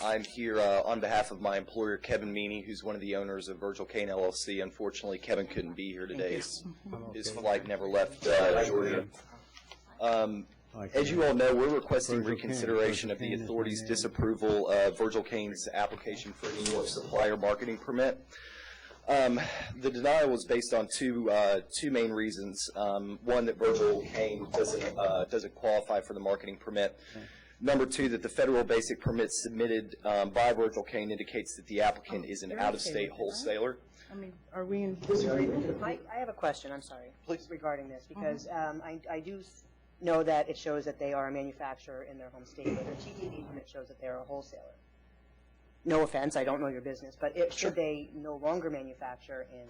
S17: I'm here on behalf of my employer, Kevin Meany, who's one of the owners of Virgil Kane LLC. Unfortunately, Kevin couldn't be here today. His flight never left Georgia. As you all know, we're requesting reconsideration of the authority's disapproval of Virgil Kane's application for a New York supplier marketing permit. The denial was based on two main reasons. One, that Virgil Kane doesn't qualify for the marketing permit. Number two, that the federal basic permit submitted by Virgil Kane indicates that the applicant is an out-of-state wholesaler.
S11: I mean, are we in disagreement? I have a question, I'm sorry, regarding this, because I do know that it shows that they are a manufacturer in their home state, but their TTB permit shows that they're a wholesaler. No offense, I don't know your business, but should they no longer manufacture in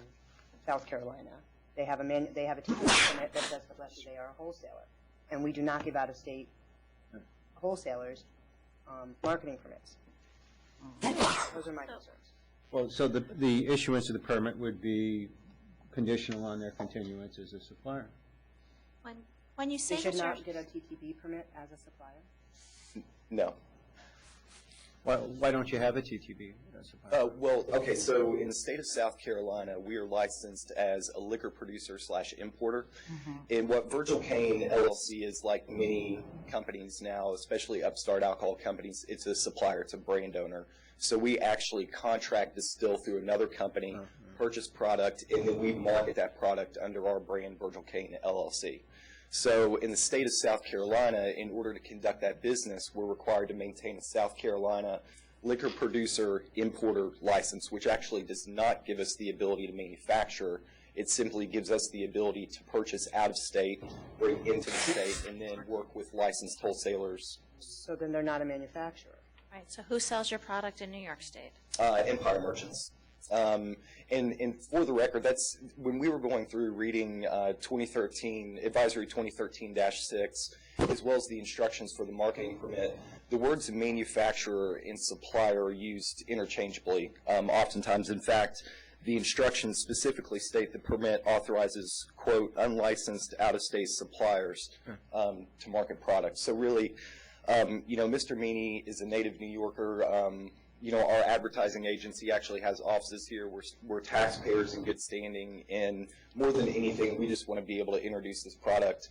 S11: South Carolina? They have a TTB permit that says that they are a wholesaler, and we do not give out-of-state wholesalers marketing permits. Those are my concerns.
S3: Well, so the issuance of the permit would be conditional on their continuance as a supplier.
S2: When you say
S11: they should
S2: that
S11: not get a TTB permit as a supplier?
S17: No.
S3: Why don't you have a TTB as a supplier?
S17: Well, okay, so in the state of South Carolina, we are licensed as a liquor producer / importer. And what Virgil Kane LLC is, like many companies now, especially upstart alcohol companies, it's a supplier, it's a brand owner. So we actually contract distill through another company, purchase product, and then we market that product under our brand, Virgil Kane LLC. So in the state of South Carolina, in order to conduct that business, we're required to maintain a South Carolina liquor producer importer license, which actually does not give us the ability to manufacture. It simply gives us the ability to purchase out of state, bring into the state, and then work with licensed wholesalers.
S11: So then they're not a manufacturer.
S2: Right, so who sells your product in New York State?
S17: Empire Merchants. And for the record, that's when we were going through reading 2013, Advisory 2013-6, as well as the instructions for the marketing permit, the words manufacturer and supplier are used interchangeably. Oftentimes, in fact, the instructions specifically state the permit authorizes, quote, unlicensed out-of-state suppliers to market products. So really, Mr. Meany is a native New Yorker. Our advertising agency actually has offices here. We're taxpayers in good standing, and more than anything, we just want to be able to introduce this product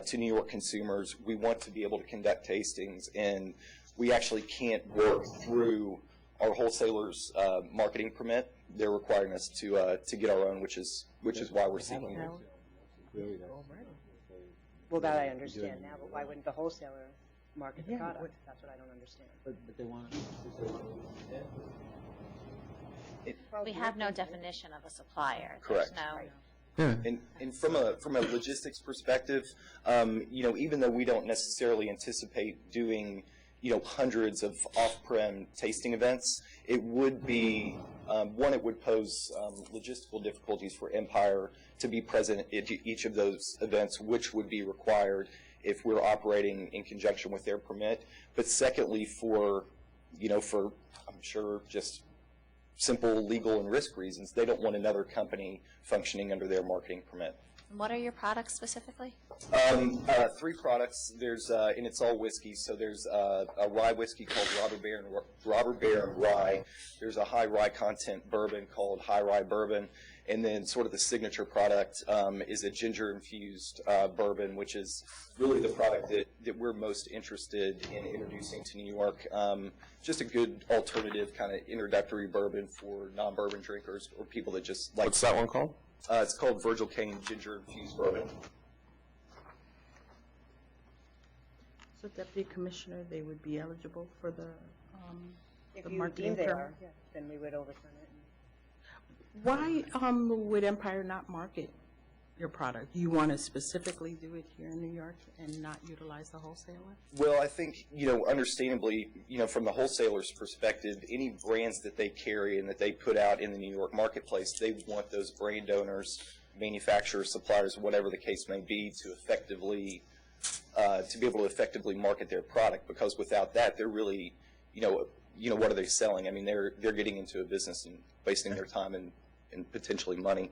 S17: to New York consumers. We want to be able to conduct tastings, and we actually can't work through our wholesalers' marketing permit. They're requiring us to get our own, which is why we're seeking it.
S11: Well, that I understand now, but why wouldn't the wholesaler market the product? That's what I don't understand.
S20: But they want to.
S2: We have no definition of a supplier.
S17: Correct.
S2: There's no.
S17: And from a logistics perspective, even though we don't necessarily anticipate doing, hundreds of off-prem tasting events, it would be, it would pose logistical difficulties for Empire to be present at each of those events, which would be required if we're operating in conjunction with their permit. But secondly, for I'm sure just simple legal and risk reasons, they don't want another company functioning under their marketing permit.
S2: What are your products specifically?
S17: 3 products. There's and it's all whiskey. So there's a rye whiskey called Robert Baron Rye. There's a high rye content bourbon called High Rye Bourbon, And then sort of the signature product is a ginger-infused bourbon, which is really the product that we're most interested in introducing to New York. Just a good alternative kind of introductory bourbon for non-bourbon drinkers or people that just like...
S10: What's that one called?
S17: It's called Virgil Cane Ginger-Infused Bourbon.
S7: So Deputy Commissioner, they would be eligible for the
S11: If
S7: the
S11: you
S7: marketing
S11: deem they
S7: permit?
S11: are, yeah, then we would overturn it.
S7: Why would Empire not market your product? You want to specifically do it here in New York and not utilize the wholesaler?
S17: Well, I think, understandably, from the wholesaler's perspective, any brands that they carry and that they put out in the New York marketplace, they want those brand owners, manufacturers, suppliers, whatever the case may be, to effectively, to be able to effectively market their product. Because without that, they're really, what are they selling? I mean, they're getting into a business and wasting their time and potentially money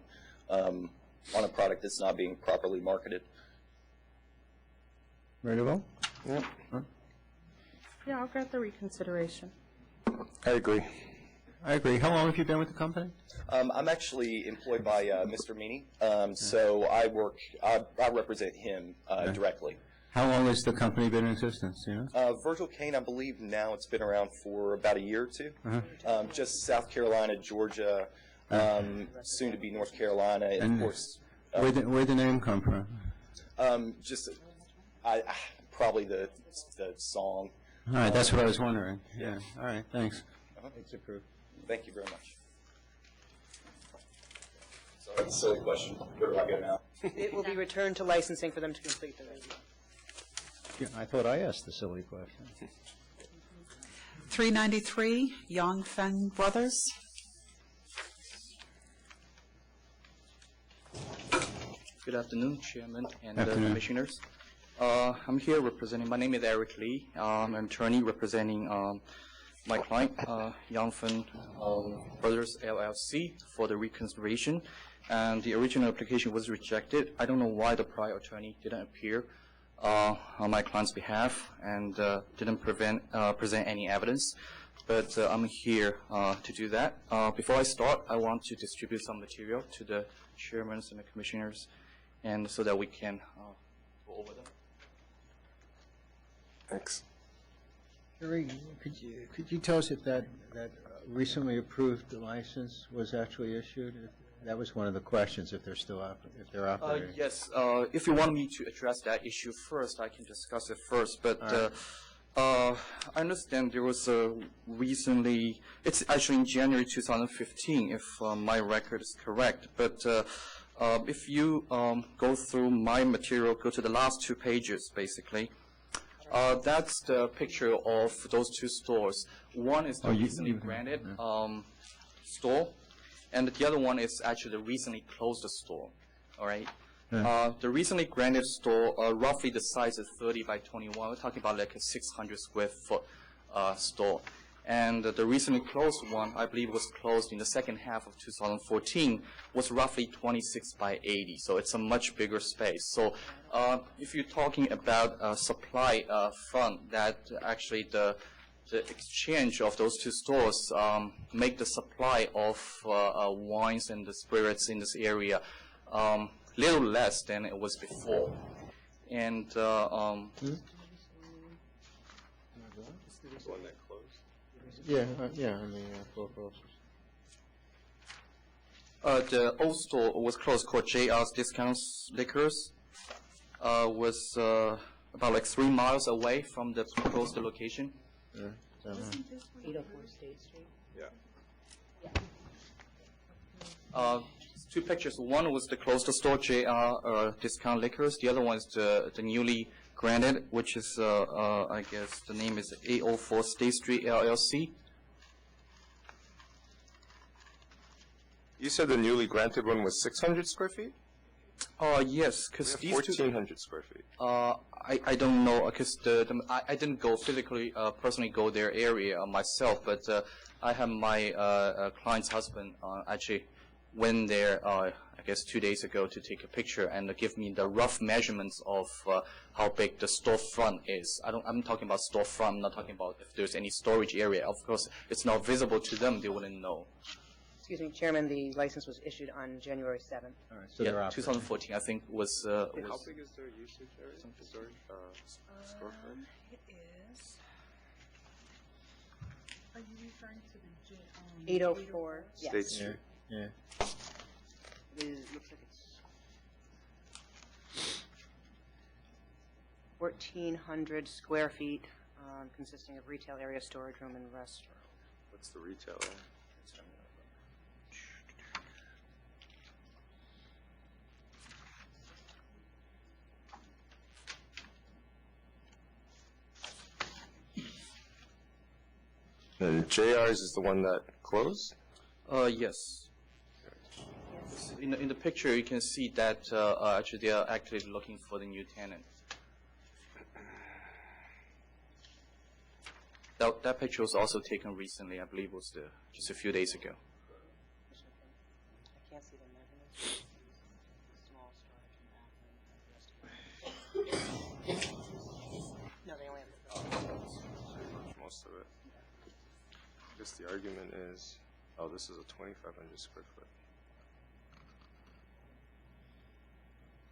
S17: on a product that's not being properly marketed.
S3: Ready to vote?
S17: Yeah.
S7: Yeah, I'll grant the reconsideration.
S10: I agree.
S3: I agree. How long have you been with the company?
S17: I'm actually employed by Mr. Meany, so I represent him directly.
S3: How long has the company been in existence, do you know?
S17: Virgil Cane, I believe now it's been around for about a year or two. Just South Carolina, Georgia, soon to be North Carolina, and of course.
S3: Where'd the name come from?
S17: Probably the song.
S3: All right, that's what I was wondering. Yeah. All right, thanks.
S17: It's approved. Thank you very much. Sorry, it's a silly question. Where do I go now?
S11: It will be returned to licensing for them to complete the review.
S3: Yeah, I thought I asked the silly question.
S1: 393, Yang Feng Brothers.
S8: Good afternoon, Chairman and
S3: Afternoon.
S8: Commissioners. I'm here representing, my name is Eric Lee. I'm an attorney representing my client, Yang Feng Brothers LLC, for the reconsideration. And the original application was rejected. I don't know why the prior attorney didn't appear on my client's behalf and didn't present any evidence. But I'm here to do that. Before I start, I want to distribute some material to the chairmen and the commissioners, and so that we can go over them.
S10: Thanks.
S3: Jerry, could you tell us if that recently approved license was actually issued? That was one of the questions, if they're still if they're operating.
S8: Yes, if you want me to address that issue first, I can discuss it first. But I understand there was recently, it's actually in January 2015, if my record is correct. But if you go through my material, go to the last 2 pages, basically. That's the picture of those 2 stores. One is the recently granted store, and the other one is actually the recently closed store. All right. The recently granted store, roughly the size is 30 by 21. We're talking about like a 600 square foot store. And the recently closed one, I believe, was closed in the second half of 2014, was roughly 26 by 80. So it's a much bigger space. So if you're talking about supply front, that actually the exchange of those 2 stores make the supply of wines and the spirits in this area little less than it was before. And
S3: Yeah, I mean,
S8: the old store was closed, called JR's Discounts Liquors, was about like 3 miles away from the closed location.
S11: Isn't this 804 State Street?
S8: Yeah. 2 pictures. One was the closed store, JR Discount Liquors. The other one is the newly granted, which is, I guess the name is 804 State Street LLC.
S10: You said the newly granted one was 600 square feet?
S8: Yes, because these
S10: 1,400 square feet.
S8: I don't know, because I didn't go physically, personally go their area myself, but I have my client's husband actually went there, I guess 2 days ago, to take a picture and give me the rough measurements of how big the storefront is. I'm talking about storefront, I'm not talking about if there's any storage area. Of course, it's not visible to them, they wouldn't know.
S11: Excuse me, Chairman, the license was issued on January 7th.
S3: All right, so
S8: Yeah,
S3: they're operating.
S8: 2014, I think, was.
S10: How big is their usage area? Storage, storefront?
S22: It is. Are you referring to the
S11: 804, yes.
S10: State Street.
S3: Yeah.
S11: It is, looks like it's 1,400 square feet, consisting of retail area, storage room, and restaurant.
S10: What's the retail area? And JR's is the one that closed?
S8: Yes. In the picture, you can see that actually they are actively looking for the new tenant. That picture was also taken recently. I believe it was just a few days ago.
S11: I can't see the measurements. Small storage and bathroom. No, they only have
S10: Most of it. I guess the argument is, oh, this is a 2,500 square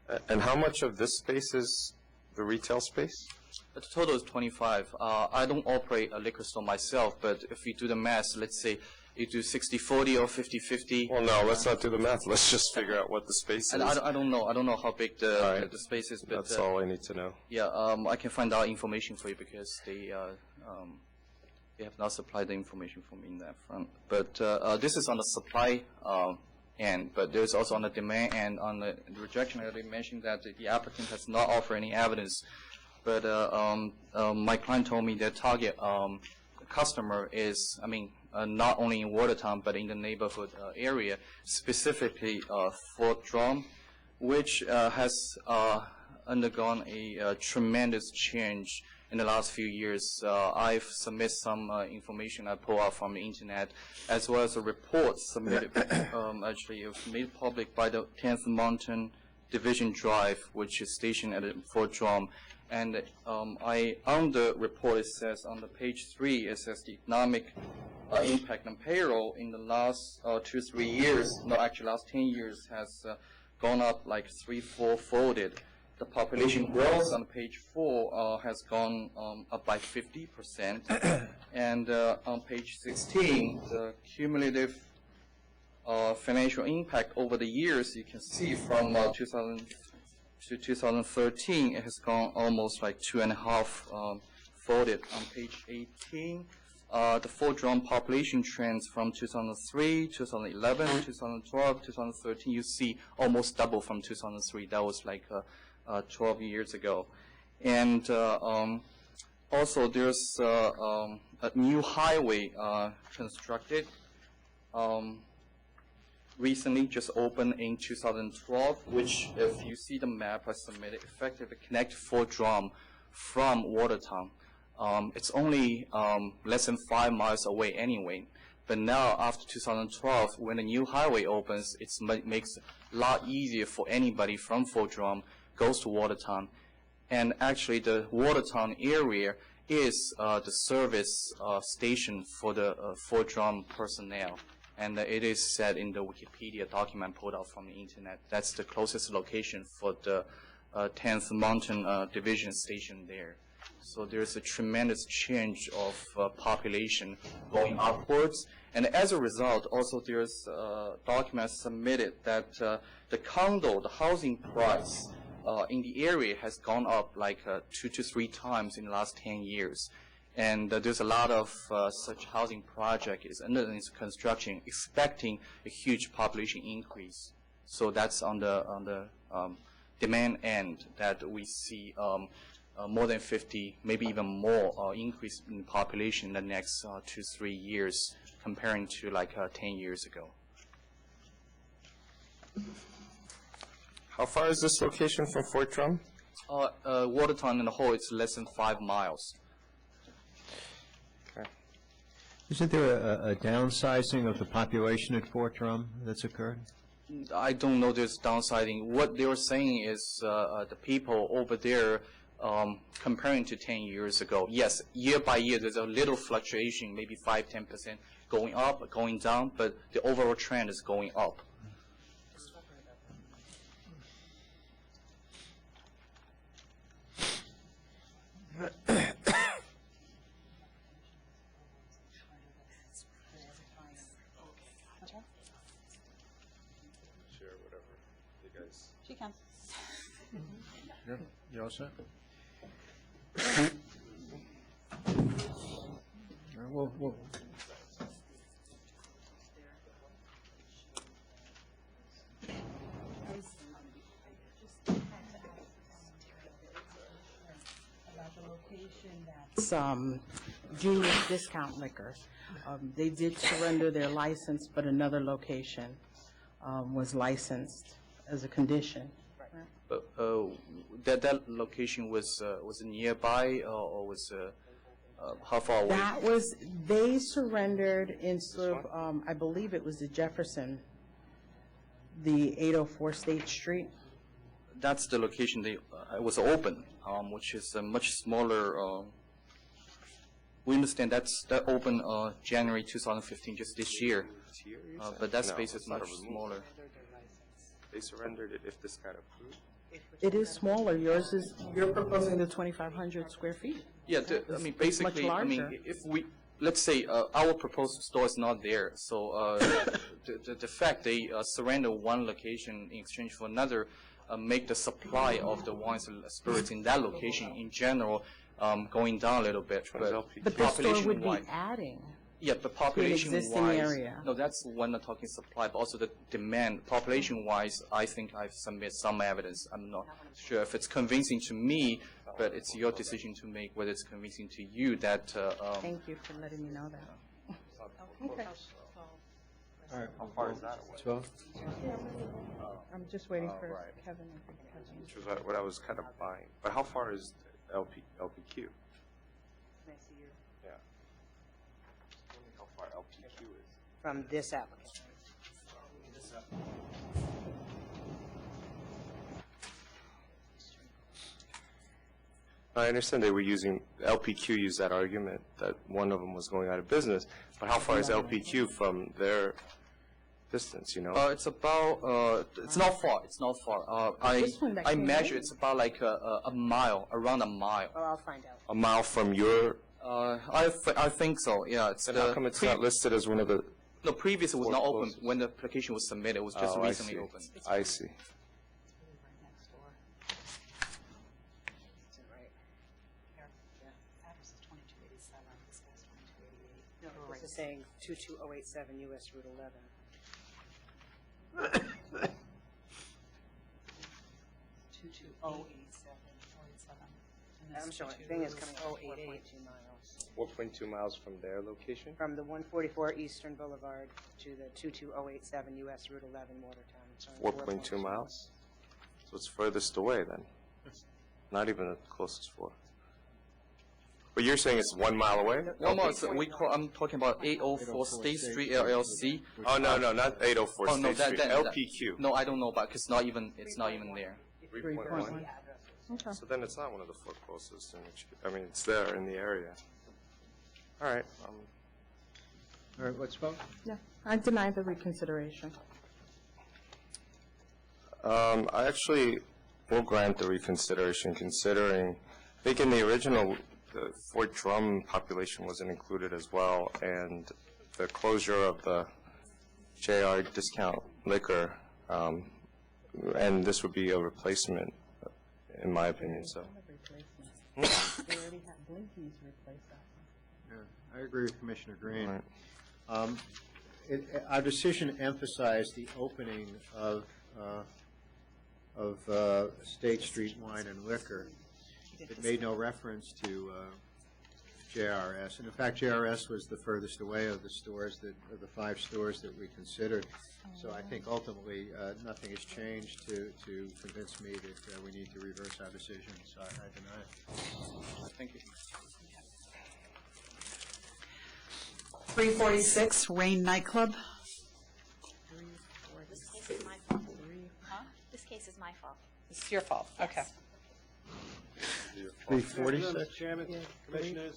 S10: foot. And how much of this space is the retail space?
S8: The total is 25. I don't operate a liquor store myself, but if you do the math, let's say you do 60-40 or 50-50.
S10: Well, no, let's not do the math. Let's just figure out what the space is.
S8: I don't know. I don't know how big the space is. But,
S10: that's all I need to know.
S8: Yeah, I can find out information for you because they have not supplied the information for me in that front. But this is on the supply end, but there's also on the demand end. On the rejection, I already mentioned that the applicant has not offered any evidence. But my client told me their target customer is, not only in Watertown, but in the neighborhood area, specifically Fort Drum, which has undergone a tremendous change in the last few years. I've submitted some information I pulled out from the internet, as well as a report submitted, actually it was made public by the 10th Mountain Division Drive, which is stationed at Fort Drum. And on the report, it says on the page 3, it says the economic impact on payroll in the last 2-3 years, no, actually last 10 years, has gone up like 3-4-folded. The population growth on page 4 has gone up by 50%. And on page 16, the cumulative financial impact over the years, you can see from 2000 to 2013, it has gone almost like 2.5 folded. On page 18, the Fort Drum population trends from 2003, 2011, 2012, 2013, you see almost double from 2003. That was like 12 years ago. And also there's a new highway constructed. Recently just opened in 2012, which, if you see the map I submitted, effectively connect Fort Drum from Watertown. It's only less than 5 miles away anyway. But now, after 2012, when the new highway opens, it makes a lot easier for anybody from Fort Drum goes to Watertown. And actually, the Watertown area is the service station for the Fort Drum personnel. And it is said in the Wikipedia document pulled out from the internet. That's the closest location for the 10th Mountain Division station there. So there's a tremendous change of population going upwards. And as a result, also there's documents submitted that the housing price in the area has gone up like 2 to 3 times in the last 10 years. And there's a lot of such housing projects under construction, expecting a huge population increase. So that's on the demand end that we see more than 50, maybe even more increase in population in the next 2-3 years, comparing to like 10 years ago.
S10: How far is this location from Fort Drum?
S8: Watertown in the whole, it's less than 5 miles.
S3: Isn't there a downsizing of the population at Fort Drum that's occurred?
S8: I don't know there's downsizing. What they were saying is the people over there, comparing to 10 years ago, yes, year by year there's a little fluctuation, maybe 5-10%, going up, going down, but the overall trend is going up.
S10: Sure, whatever you guys.
S1: She can.
S3: Yeah, you all set? Well,
S7: About the location that's Junior Discount Liquor. They did surrender their license, but another location was licensed as a condition.
S8: That location was nearby or was how far away?
S7: That was, they surrendered in sort of, I believe it was the Jefferson, the 804 State Street.
S8: That's the location they was open, which is a much smaller. We understand that opened January 2015, just this year. But that space is much smaller.
S10: They surrendered it if this got approved?
S7: It is smaller. Yours is, you're proposing the 2,500 square feet.
S8: Yeah, I mean, basically, I mean, if we, let's say our proposed store is not there, so the fact they surrender one location in exchange for another make the supply of the wines and spirits in that location in general going down a little bit.
S7: But the store would be adding.
S8: Yeah, but
S7: existing
S8: population-wise,
S7: area.
S8: no, that's when I'm talking supply, but also the demand. Population-wise, I think I've submitted some evidence. I'm not sure if it's convincing to me, but it's your decision to make whether it's convincing to you that.
S7: Thank you for letting me know that. Okay.
S3: all right.
S10: How far is that away?
S3: 12?
S7: I'm just waiting for
S10: right.
S7: Kevin.
S10: Which was what I was kind of buying. But how far is LPQ? Yeah. How far LPQ is?
S11: From this application.
S10: I understand they were using, LPQ used that argument that one of them was going out of business, but how far is LPQ from their distance, you know?
S8: It's about, it's not far, it's not far. I measure it's about like a mile, around a mile.
S11: Oh, I'll find out.
S10: A mile from your,
S8: I think so, yeah. It's
S10: then how come it's not listed as one of the?
S8: No, previously it was not open. When the application was submitted, it was just recently opened.
S10: I see.
S11: No, this is saying 22087 US Route 11. 22087. I'm showing, thing is coming from 4.2 miles.
S10: 4.2 miles from their location?
S11: From the 144 Eastern Boulevard to the 22087 US Route 11 Watertown. It's only
S10: 4.2 miles? So it's furthest away then? Not even the closest four. But you're saying it's 1 mile away?
S8: 1 mile. So I'm talking about 804 State Street LLC.
S10: Oh no, not 804
S8: Oh no,
S10: State Street. LPQ.
S8: No, I don't know, but it's not even there.
S10: 3.1.
S7: Okay.
S10: So then it's not one of the four closest. I mean, it's there in the area. All right.
S3: All right, let's vote.
S7: Yeah, I deny the reconsideration.
S10: I actually will grant the reconsideration, considering, I think in the original, the Fort Drum population wasn't included as well, and the closure of the JR Discount Liquor, and this would be a replacement, in my opinion, so.
S7: They already have Blinkies replaced that.
S3: Yeah, I agree with Commissioner Green. Our decision emphasized the opening of State Street Wine and Liquor. It made no reference to JRS. And in fact, JRS was the furthest away of the stores of the 5 stores that we considered. So I think ultimately nothing has changed to convince me that we need to reverse our decision. So I deny it.
S8: Thank you.
S1: 346 Rain Nightclub.
S2: This case is my fault. Huh? This case is my fault.
S1: It's your fault. Okay.
S3: 346?
S14: Chairman, Commissioners,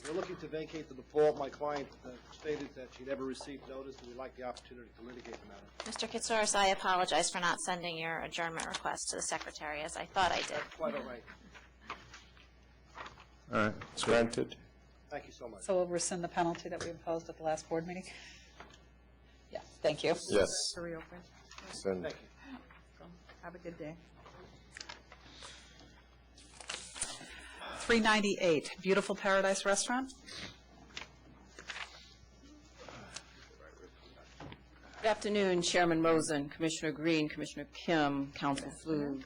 S14: We're looking to vacate the default. My client stated that she never received notice, and we'd like the opportunity to litigate the matter.
S2: Mr. Katsouris, I apologize for not sending your adjournment request to the secretary, as I thought I did.
S14: Quite all right.
S3: All right,
S10: It's granted.
S14: Thank you so much.
S1: So we'll rescind the penalty that we imposed at the last board meeting? Yeah, thank you.
S10: Yes.
S22: To reopen.
S10: Send.
S14: Thank you.
S22: Have a good day.
S1: 398, Beautiful Paradise Restaurant.
S18: Good afternoon, Chairman Rosen, Commissioner Green, Commissioner Kim, Council Flug,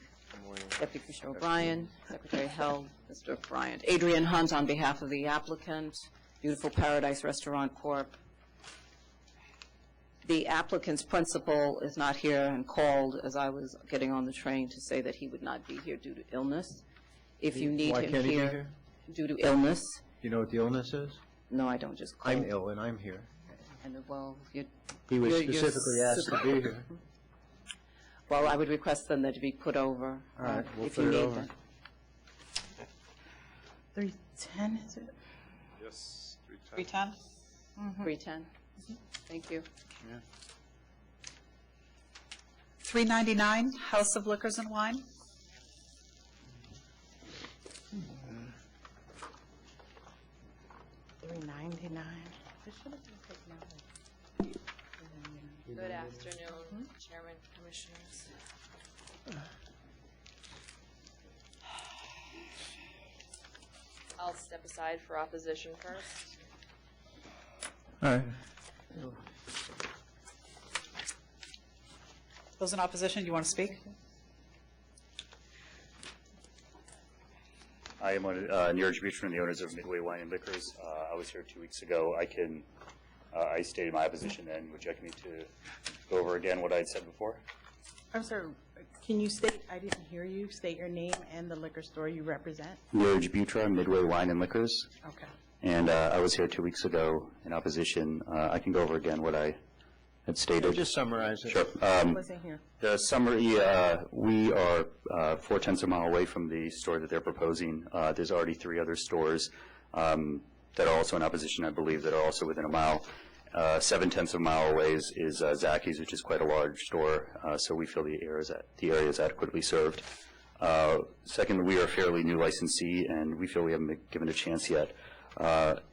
S18: Deputy Commissioner O'Brien, Secretary Held, Mr. Bryant. Adrian Hunt on behalf of the applicant, Beautiful Paradise Restaurant Corp. The applicant's principal is not here and called as I was getting on the train to say that he would not be here due to illness. If you need
S3: Why
S18: him
S3: can't he be
S18: here
S3: here?
S18: due to illness,
S3: Do you know what the illness is?
S18: no, I don't just call.
S3: I'm ill and I'm here.
S18: And, well, you.
S3: He was
S18: you're
S3: specifically asked to be here.
S18: Well, I would request then that it be put over.
S3: All right, we'll
S18: if
S3: put
S18: you
S3: it
S18: need
S3: over.
S18: them.
S22: 310, is it?
S10: Yes,
S1: 310?
S18: 310. Thank you.
S1: 399, House of Liquors and Wine.
S22: $399. This should have been taken out.
S23: Good afternoon, Chairman, Commissioners. I'll step aside for opposition first.
S3: All right.
S1: Those in opposition, do you want to speak?
S20: I am Neeraj Butran, the owners of Midway Wine and Liquors. I was here 2 weeks ago. I stated my opposition then. Would you like me to go over again what I had said before?
S22: I'm sorry, can you state, I didn't hear you, state your name and the liquor store you represent?
S20: Neeraj Butran, Midway Wine and Liquors.
S22: Okay.
S20: And I was here 2 weeks ago in opposition. I can go over again what I had stated.
S3: Just summarize it.
S20: Sure.
S22: Wasn't here.
S20: The summary, we are 4/10 of a mile away from the store that they're proposing. There's already 3 other stores that are also in opposition, I believe, that are also within a mile. 7/10 of a mile away is Zacky's, which is quite a large store, so we feel the area is adequately served. Second, we are a fairly new licensee, and we feel we haven't been given a chance yet,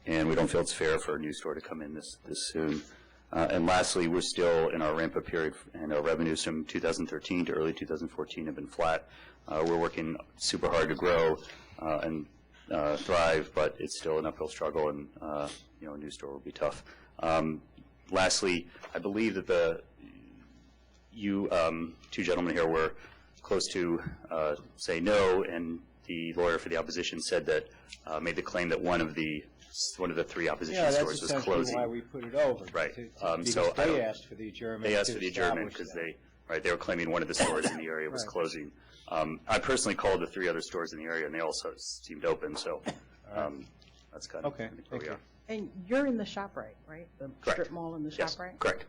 S20: and we don't feel it's fair for a new store to come in this soon. And lastly, we're still in our ramp-up period, and our revenues from 2013 to early 2014 have been flat. We're working super hard to grow and thrive, but it's still an uphill struggle, and a new store will be tough. Lastly, I believe that you two gentlemen here were close to say no, and the lawyer for the opposition said that made the claim that one of the 3 opposition stores was closing.
S3: Yeah, that's essentially why we put it over.
S20: Right.
S3: Because
S20: So I
S3: they
S20: don't-
S3: asked for the adjournment.
S20: They asked
S3: to
S20: for the adjournment
S3: establish
S20: because
S3: that.
S20: they were claiming one of the stores in the area was
S3: Right.
S20: closing. I personally called the 3 other stores in the area, and they also seemed open, so that's kind of
S3: Okay,
S20: where we
S3: thank
S20: are.
S22: And you're in the ShopRite, right? The
S20: Correct.
S22: strip mall in the
S20: Yes,
S22: ShopRite?
S20: correct.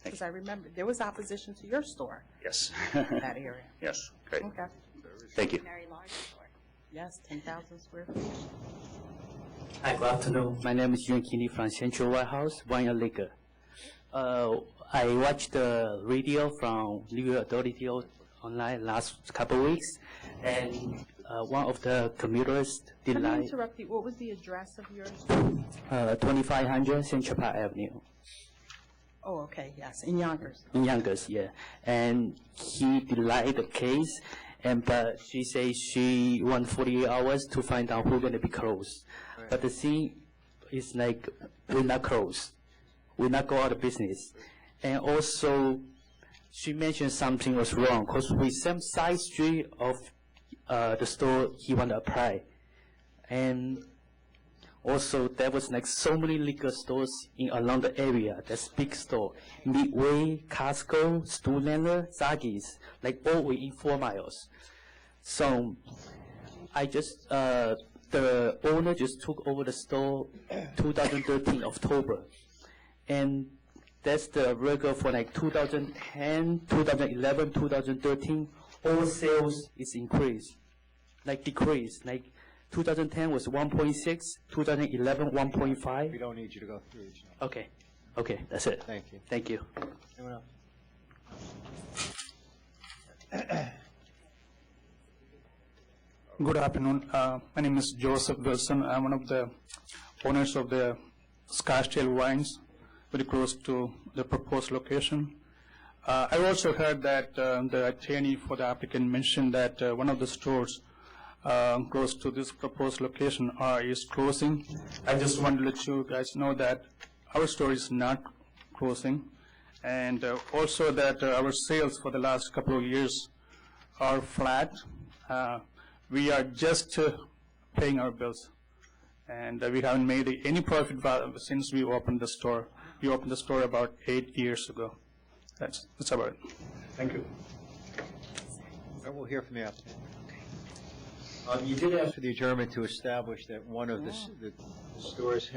S22: Because I remember, there was opposition to your store
S20: Yes.
S22: in that area.
S20: Yes, great.
S22: Okay.
S20: Thank you.
S22: Very large store. Yes, 10,000 square feet.
S24: Hi, good afternoon. My name is Yun Kini from Central Warehouse, Wine and Liquor. I watched the radio from Liquor Authority online last couple of weeks, and one of the commuters
S22: Let me
S24: denied
S22: interrupt you. What was the address of yours?
S24: 2500 Central Park Avenue
S22: Oh, okay, yes, in Yonkers.
S24: in Yonkers, yeah. And he denied the case, but she says she wants 48 hours to find out who's going to be closed. But the thing is like, we're not closed. We're not go out of business. And also, she mentioned something was wrong, because we same side street of the store he want to apply. And also, there was like so many liquor stores in around the area. That's big store. Midway, Costco, Stoolander, Zaggies, like all within 4 miles. So, I just, the owner just took over the store 2013 October. And that's the record for like 2010, 2011, 2013. All sales is increased, like decreased. Like 2010 was 1.6, 2011 1.5.
S3: We don't need you to go through each number.
S24: Okay, okay, that's it.
S3: Thank you.
S24: Thank you.
S3: Anyone else?
S12: Good afternoon. My name is Joseph Wilson. I'm one of the owners of the Scottsdale Wines, very close to the proposed location. I also heard that the attorney for the applicant mentioned that one of the stores close to this proposed location is closing. I just want to let you guys know that our store is not closing, and also that our sales for the last couple of years are flat. We are just paying our bills, and we haven't made any profit since we opened the store. We opened the store about 8 years ago. That's about it. Thank you.
S3: We'll hear from the applicant. You did ask for the adjournment to establish that one of the stores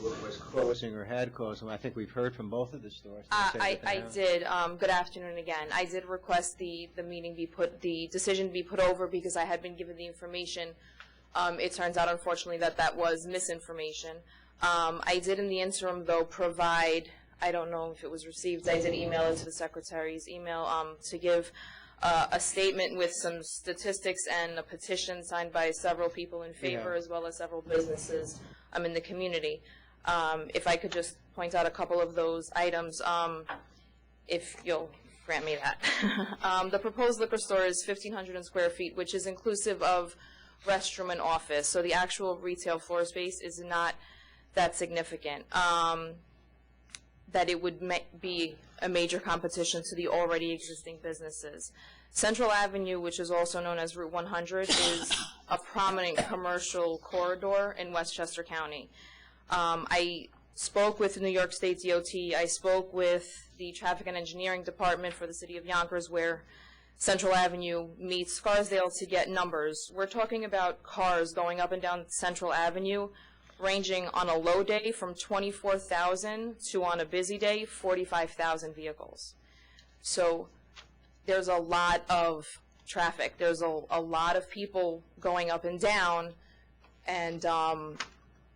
S3: was closing or had closed, and I think we've heard from both of the stores.
S23: I did. Good afternoon again. I did request the decision be put over because I had been given the information. It turns out, unfortunately, that was misinformation. I did, in the interim, though, provide. I don't know if it was received. I did email it to the secretary's email to give a statement with some statistics and a petition signed by several people in favor, as well as several businesses in the community. If I could just point out a couple of those items, if you'll grant me that. The proposed liquor store is 1,500 square feet, which is inclusive of restroom and office, so the actual retail floor space is not that significant. That it would be a major competition to the already existing businesses. Central Avenue, which is also known as Route 100, is a prominent commercial corridor in Westchester County. I spoke with New York State DOT. I spoke with the Traffic and Engineering Department for the City of Yonkers, where Central Avenue meets Scarsdale to get numbers. We're talking about cars going up and down Central Avenue, ranging on a low day from 24,000 to, on a busy day, 45,000 vehicles. So there's a lot of traffic. There's a lot of people going up and down, and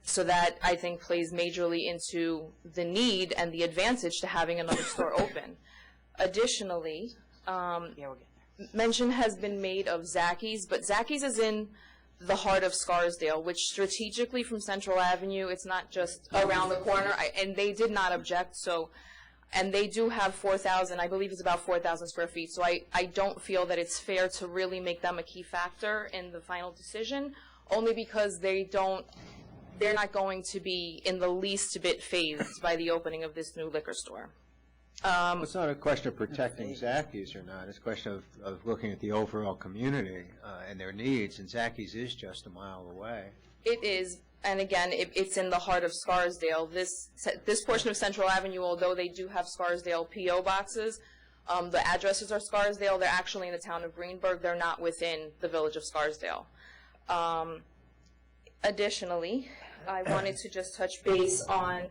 S23: so that, I think, plays majorly into the need and the advantage to having another store open. Additionally, mention has been made of Zacky's, but Zacky's is in the heart of Scarsdale, which strategically from Central Avenue, it's not just around the corner, and they did not object, so, and they do have 4,000, I believe it's about 4,000 square feet, so I don't feel that it's fair to really make them a key factor in the final decision, only because they're not going to be in the least bit phased by the opening of this new liquor store.
S3: It's not a question of protecting Zacky's or not. It's a question of looking at the overall community and their needs, and Zacky's is just a mile away.
S23: It is, and again, it's in the heart of Scarsdale. This portion of Central Avenue, although they do have Scarsdale P.O. boxes, the addresses are Scarsdale. They're actually in the town of Greenburgh. They're not within the village of Scarsdale. Additionally, I wanted to just touch base on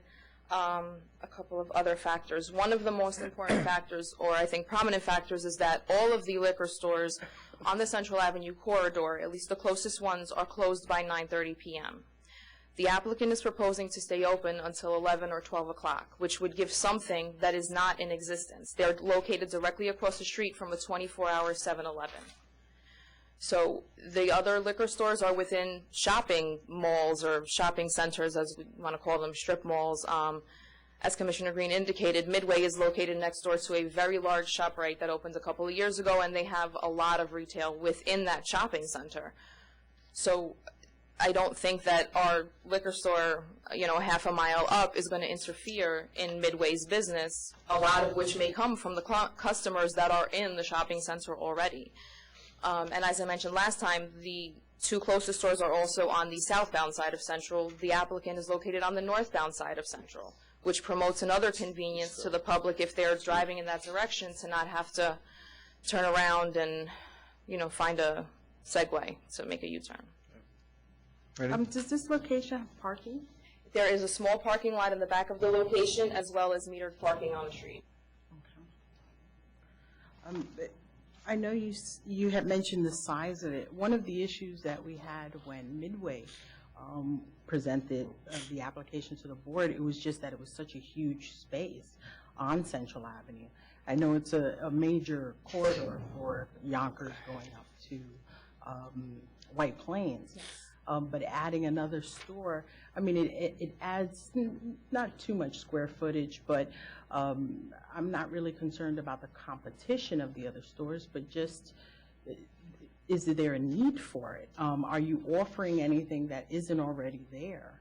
S23: a couple of other factors. One of the most important factors, or I think prominent factors, is that all of the liquor stores on the Central Avenue corridor, at least the closest ones, are closed by 9:30 p.m. The applicant is proposing to stay open until 11 or 12 o'clock, which would give something that is not in existence. They're located directly across the street from a 24-hour 7-Eleven. So the other liquor stores are within shopping malls or shopping centers, as we want to call them, strip malls. As Commissioner Green indicated, Midway is located next door to a very large ShopRite that opened a couple of years ago, and they have a lot of retail within that shopping center. So I don't think that our liquor store, half a mile up is going to interfere in Midway's business, a lot of which may come from the customers that are in the shopping center already. And as I mentioned last time, the two closest stores are also on the southbound side of Central. The applicant is located on the northbound side of Central, which promotes another convenience to the public if they're driving in that direction to not have to turn around and, find a segue to make a U-turn.
S22: Does this location have parking?
S23: There is a small parking lot in the back of the location, as well as metered parking on the street.
S7: I know you had mentioned the size of it. One of the issues that we had when Midway presented the application to the board, it was just that it was such a huge space on Central Avenue. I know it's a major corridor for Yonkers going up to White Plains. But adding another store, I mean, it adds not too much square footage, but I'm not really concerned about the competition of the other stores, but just, is there a need for it? Are you offering anything that isn't already there?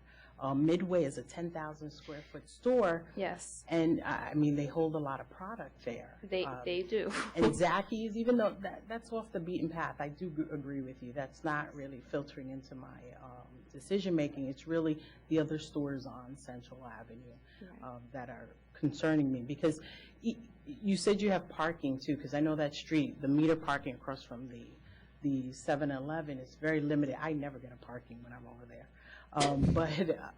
S7: Midway is a 10,000 square foot store.
S23: Yes.
S7: And I mean, they hold a lot of product there.
S23: They do.
S7: And Zacky's, even though that's off the beaten path, I do agree with you. That's not really filtering into my decision making. It's really the other stores on Central Avenue that are concerning me. Because you said you have parking too, because I know that street, the meter parking across from the 7-Eleven is very limited. I never get a parking when I'm over there. But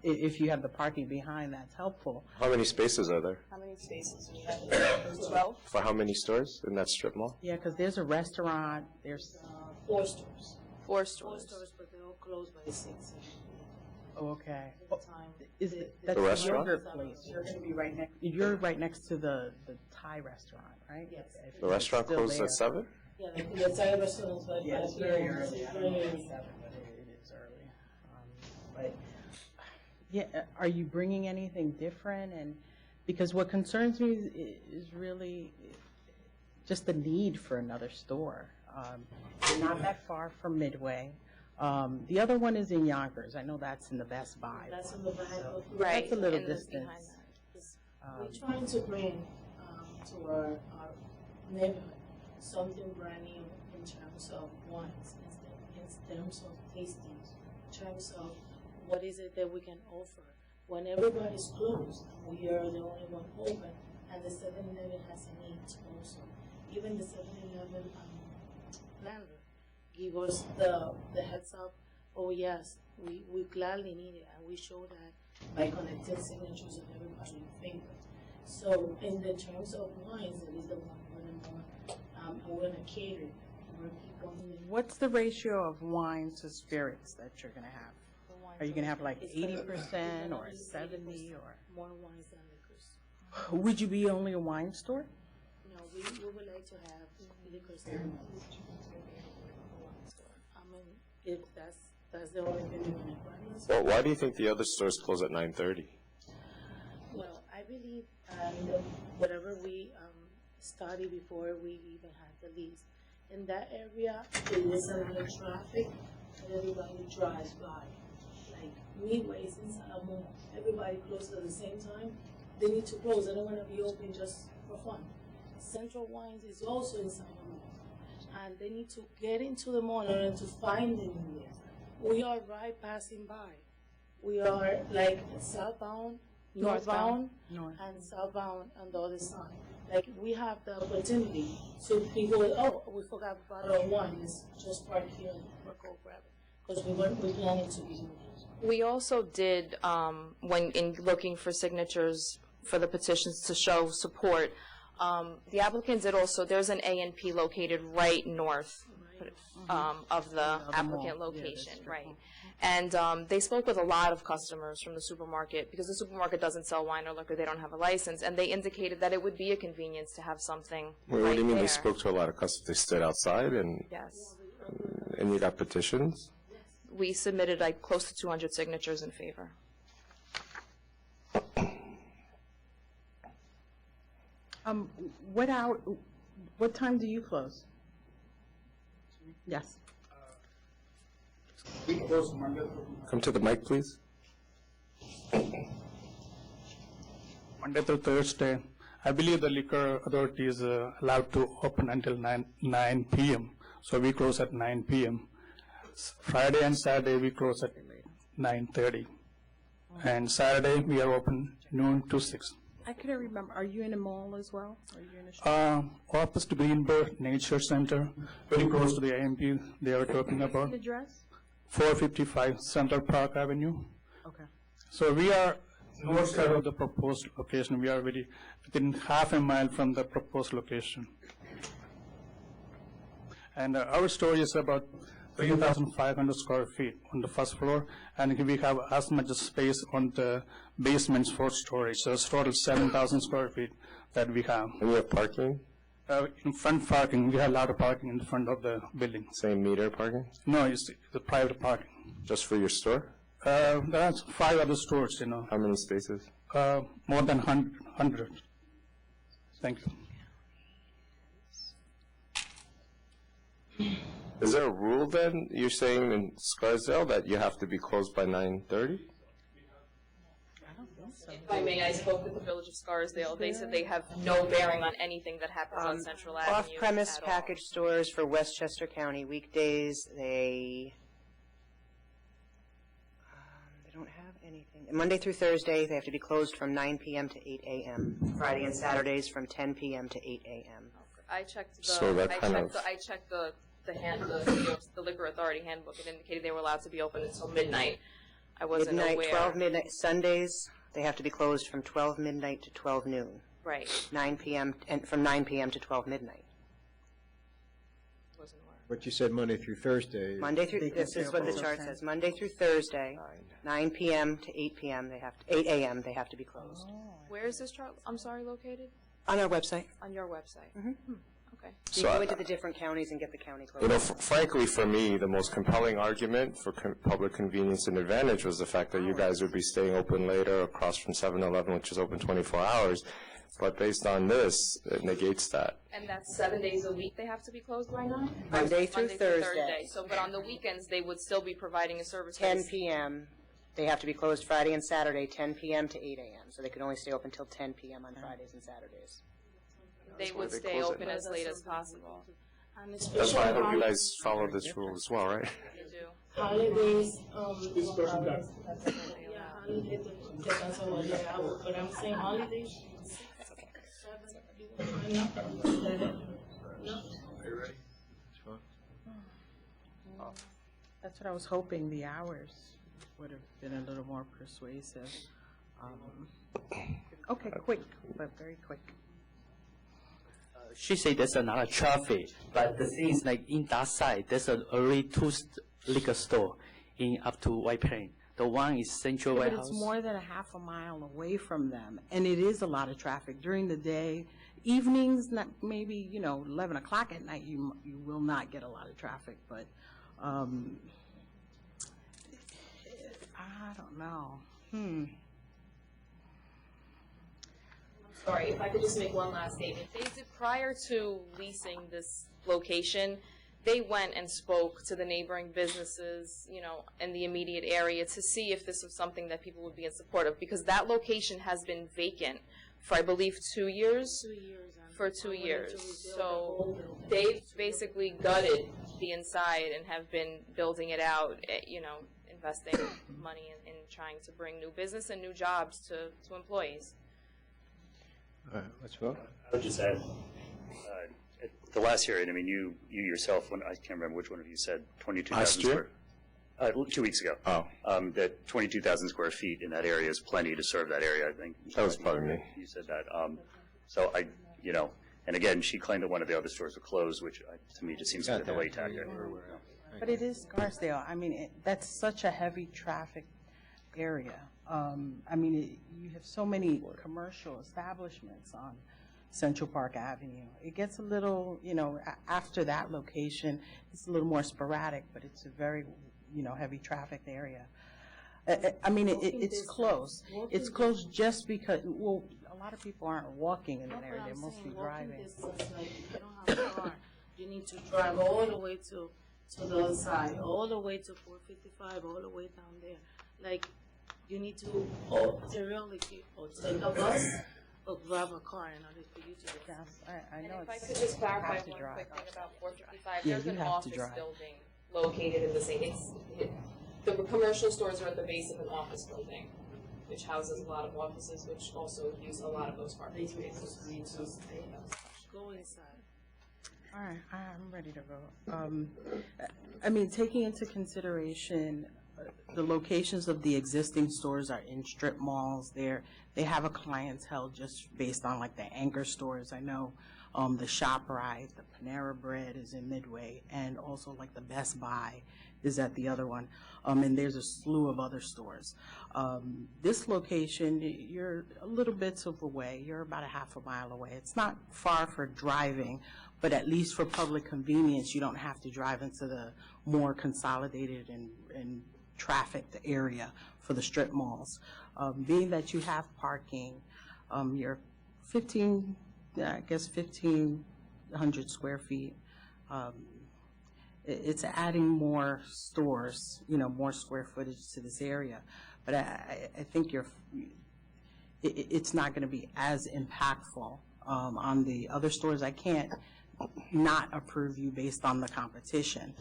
S7: if you have the parking behind, that's helpful.
S10: How many spaces are there?
S23: How many spaces do we have? 12.
S10: For how many stores in that strip mall?
S7: Yeah, because there's a restaurant, there's
S23: 4 stores. 4 stores.
S7: 4
S23: stores, but they're all closed by 6.
S7: Oh, okay.
S23: Is
S7: it
S10: the
S7: that's
S10: restaurant?
S7: Yogurt place? You're going to be right next. You're right next to the Thai restaurant, right?
S23: Yes.
S7: If
S10: The
S7: it's
S10: restaurant
S7: still
S10: closes
S7: there.
S10: at 7?
S23: Yeah, the Thai restaurant is
S7: Yeah, it's very early. I don't know if it's 7, but it is early. But yeah, are you bringing anything different? And because what concerns me is really just the need for another store. You're not that far from Midway. The other one is in Yonkers. I know that's in the Best Buy.
S22: That's in the back of.
S23: Right.
S7: That's a little
S23: in the-
S7: distance.
S23: behind that.
S22: We're trying to bring to our neighborhood something brand new in terms of wines, in terms of tastings, in terms of what is it that we can offer. When everybody's closed, we are the only one open, and the 7-Eleven has a need also. Even the 7-Eleven landlord give us the heads up, oh yes, we gladly need it, and we show that by collecting signatures of everybody in favor. So in the terms of wines, it is the one we're going to cater for people.
S7: What's the ratio of wine to spirits that you're going to have? Are you going to have like 80% or 70 or?
S22: More wines than liquors.
S7: Would you be only a wine store?
S22: No, we would like to have liquors and wines. I mean, if that's the only thing we're going to
S10: Well, why do you think the other stores close at 9:30?
S22: Well, I believe whatever we studied before we even had the lease, in that area, there is a lot of traffic and everybody drives by. Like Midway, since everybody closes at the same time, they need to close. They don't want to be open just for fun. Central Wines is also inside the mall, and they need to get into the mall in order to find them in there. We are right passing by. We are like southbound, northbound, and southbound on the other side. Like we have the opportunity, so people, oh, we forgot about our wine. Let's just park here and go grab it, because we planning to be.
S23: We also did, when in looking for signatures for the petitions to show support, the applicants did also, there's an A&P located right north of the applicant location, right? And they spoke with a lot of customers from the supermarket, because the supermarket doesn't sell wine or liquor, they don't have a license, and they indicated that it would be a convenience to have something
S10: Wait, what
S23: right
S10: do you mean
S23: there.
S10: they spoke to a lot of customers? They stood outside and
S23: Yes.
S10: you got petitions?
S23: We submitted like close to 200 signatures in favor.
S7: What time do you close? Yes.
S12: We close Monday through
S10: Come to the mic, please.
S12: Monday through Thursday. I believe the liquor authority is allowed to open until 9 p.m. So we close at 9 p.m. Friday and Saturday we close at 9:30. And Saturday we are open noon to 6.
S7: I couldn't remember. Are you in a mall as well? Are you in a
S12: Office to Greenberg Nature Center, very close to the AMP they are talking about.
S7: address?
S12: 455 Central Park Avenue.
S7: Okay.
S12: So we are north side of the proposed location. We are within half a mile from the proposed location. And our store is about 3,500 square feet on the first floor, and we have as much space on the basements for storage. So it's total 7,000 square feet that we have.
S10: And you have parking?
S12: In front parking, we have a lot of parking in front of the building.
S10: Same meter parking?
S12: No, it's the private parking.
S10: Just for your store?
S12: There's 5 other stores, you know.
S10: How many spaces?
S12: More than 100. Thank you.
S10: Is there a rule then, you're saying in Scarsdale, that you have to be closed by 9:30?
S23: If I may, I spoke with the Village of Scarsdale. They said they have no bearing on anything that happens on Central Avenue
S11: Off-premise
S23: at all.
S11: package stores for Westchester County weekdays, they don't have anything. Monday through Thursday, they have to be closed from 9 p.m. to 8 a.m. Friday and Saturdays from 10 p.m. to 8 a.m.
S23: I checked the
S10: So that
S23: I checked the Liquor Authority handbook. It indicated they were allowed to be open until midnight. I wasn't
S11: Midnight,
S23: aware.
S11: 12 midnight. Sundays, they have to be closed from 12 midnight to 12 noon.
S23: Right.
S11: 9 p.m. and from 9 p.m. to 12 midnight.
S23: Wasn't aware.
S3: But you said Monday through Thursday.
S11: Monday through, this is what the chart says, Monday through Thursday, 9 p.m. to 8 p.m., 8 a.m., they have to be closed.
S23: Where is this chart? I'm sorry, located?
S11: On our website.
S23: On your website. Okay.
S11: You
S10: So
S11: go
S10: I-
S11: into the different counties and get the county closed.
S10: You know, frankly, for me, the most compelling argument for public convenience and advantage was the fact that you guys would be staying open later across from 7-Eleven, which is open 24 hours. But based on this, it negates that.
S23: And that's 7 days a week they have to be closed by now?
S11: Monday through Thursday.
S23: So, but on the weekends, they would still be providing a service.
S11: 10 p.m. They have to be closed Friday and Saturday, 10 p.m. to 8 a.m. So they could only stay open till 10 p.m. on Fridays and Saturdays.
S23: They would
S10: they
S23: stay
S10: close at
S23: open
S10: night.
S23: as late as possible.
S10: That's why I hope you guys follow this rule as well, right?
S23: You do.
S6: Holidays, yeah, holidays, depends on what day I work, but I'm saying holidays.
S7: That's what I was hoping, the hours would have been a little more persuasive. Okay, quick, but very quick.
S24: She said there's another traffic, but the thing is like in that side, there's already 2 liquor store in up to White Plain. The one is Central
S7: But
S24: Warehouse.
S7: it's more than a half a mile away from them, and it is a lot of traffic during the day. Evenings, maybe, 11 o'clock at night, you will not get a lot of traffic, but I don't know.
S23: Sorry, if I could just make one last statement. They did, prior to leasing this location, they went and spoke to the neighboring businesses, in the immediate area to see if this was something that people would be in support of, because that location has been vacant for, I believe, 2 years?
S6: 2 years.
S23: For 2 years. So they've basically gutted the inside and have been building it out, investing money in trying to bring new business and new jobs to employees.
S3: All right, let's vote.
S13: I would just add, at the last hearing, I mean, you yourself, I can't remember which one of you said 22,000
S10: Last year?
S13: square. 2 weeks ago.
S10: Oh.
S13: That 22,000 square feet in that area is plenty to serve that area, I think.
S10: That was probably me.
S13: You said that. So and again, she claimed that one of the other stores were closed, which to me just seems like a delay tactic.
S7: But it is Scarsdale. I mean, that's such a heavy traffic area. You have so many commercial establishments on Central Park Avenue. It gets a little, after that location, it's a little more sporadic, but it's a very, heavy traffic area. It's close. It's close just because, a lot of people aren't walking in that area. They're mostly driving.
S6: Like, you don't have a car. You need to drive all the way to the other side, all the way to 455, all the way down there. Like, you need to really people take a bus or grab a car in order for you to get down.
S7: I know.
S23: If I could just clarify one quick thing about 455,
S7: Yeah,
S23: there's
S7: you
S23: an
S7: have to
S23: office
S7: drive.
S23: building located in the same, the commercial stores are at the base of an office building, which houses a lot of offices, which also use a lot of those parking spaces.
S6: Go inside.
S7: All right, I'm ready to vote. Taking into consideration the locations of the existing stores are in strip malls. They have a clientele just based on like the anchor stores. I know The ShopRite, the Panera Bread is in Midway, and also like the Best Buy is at the other one. And there's a slew of other stores. This location, you're a little bits of away. You're about a half a mile away. It's not far for driving, but at least for public convenience, you don't have to drive into the more consolidated and trafficked area for the strip malls. Being that you have parking, you're 1,500 square feet. It's adding more stores, more square footage to this area. But I think it's not going to be as impactful on the other stores. I can't not approve you based on the competition.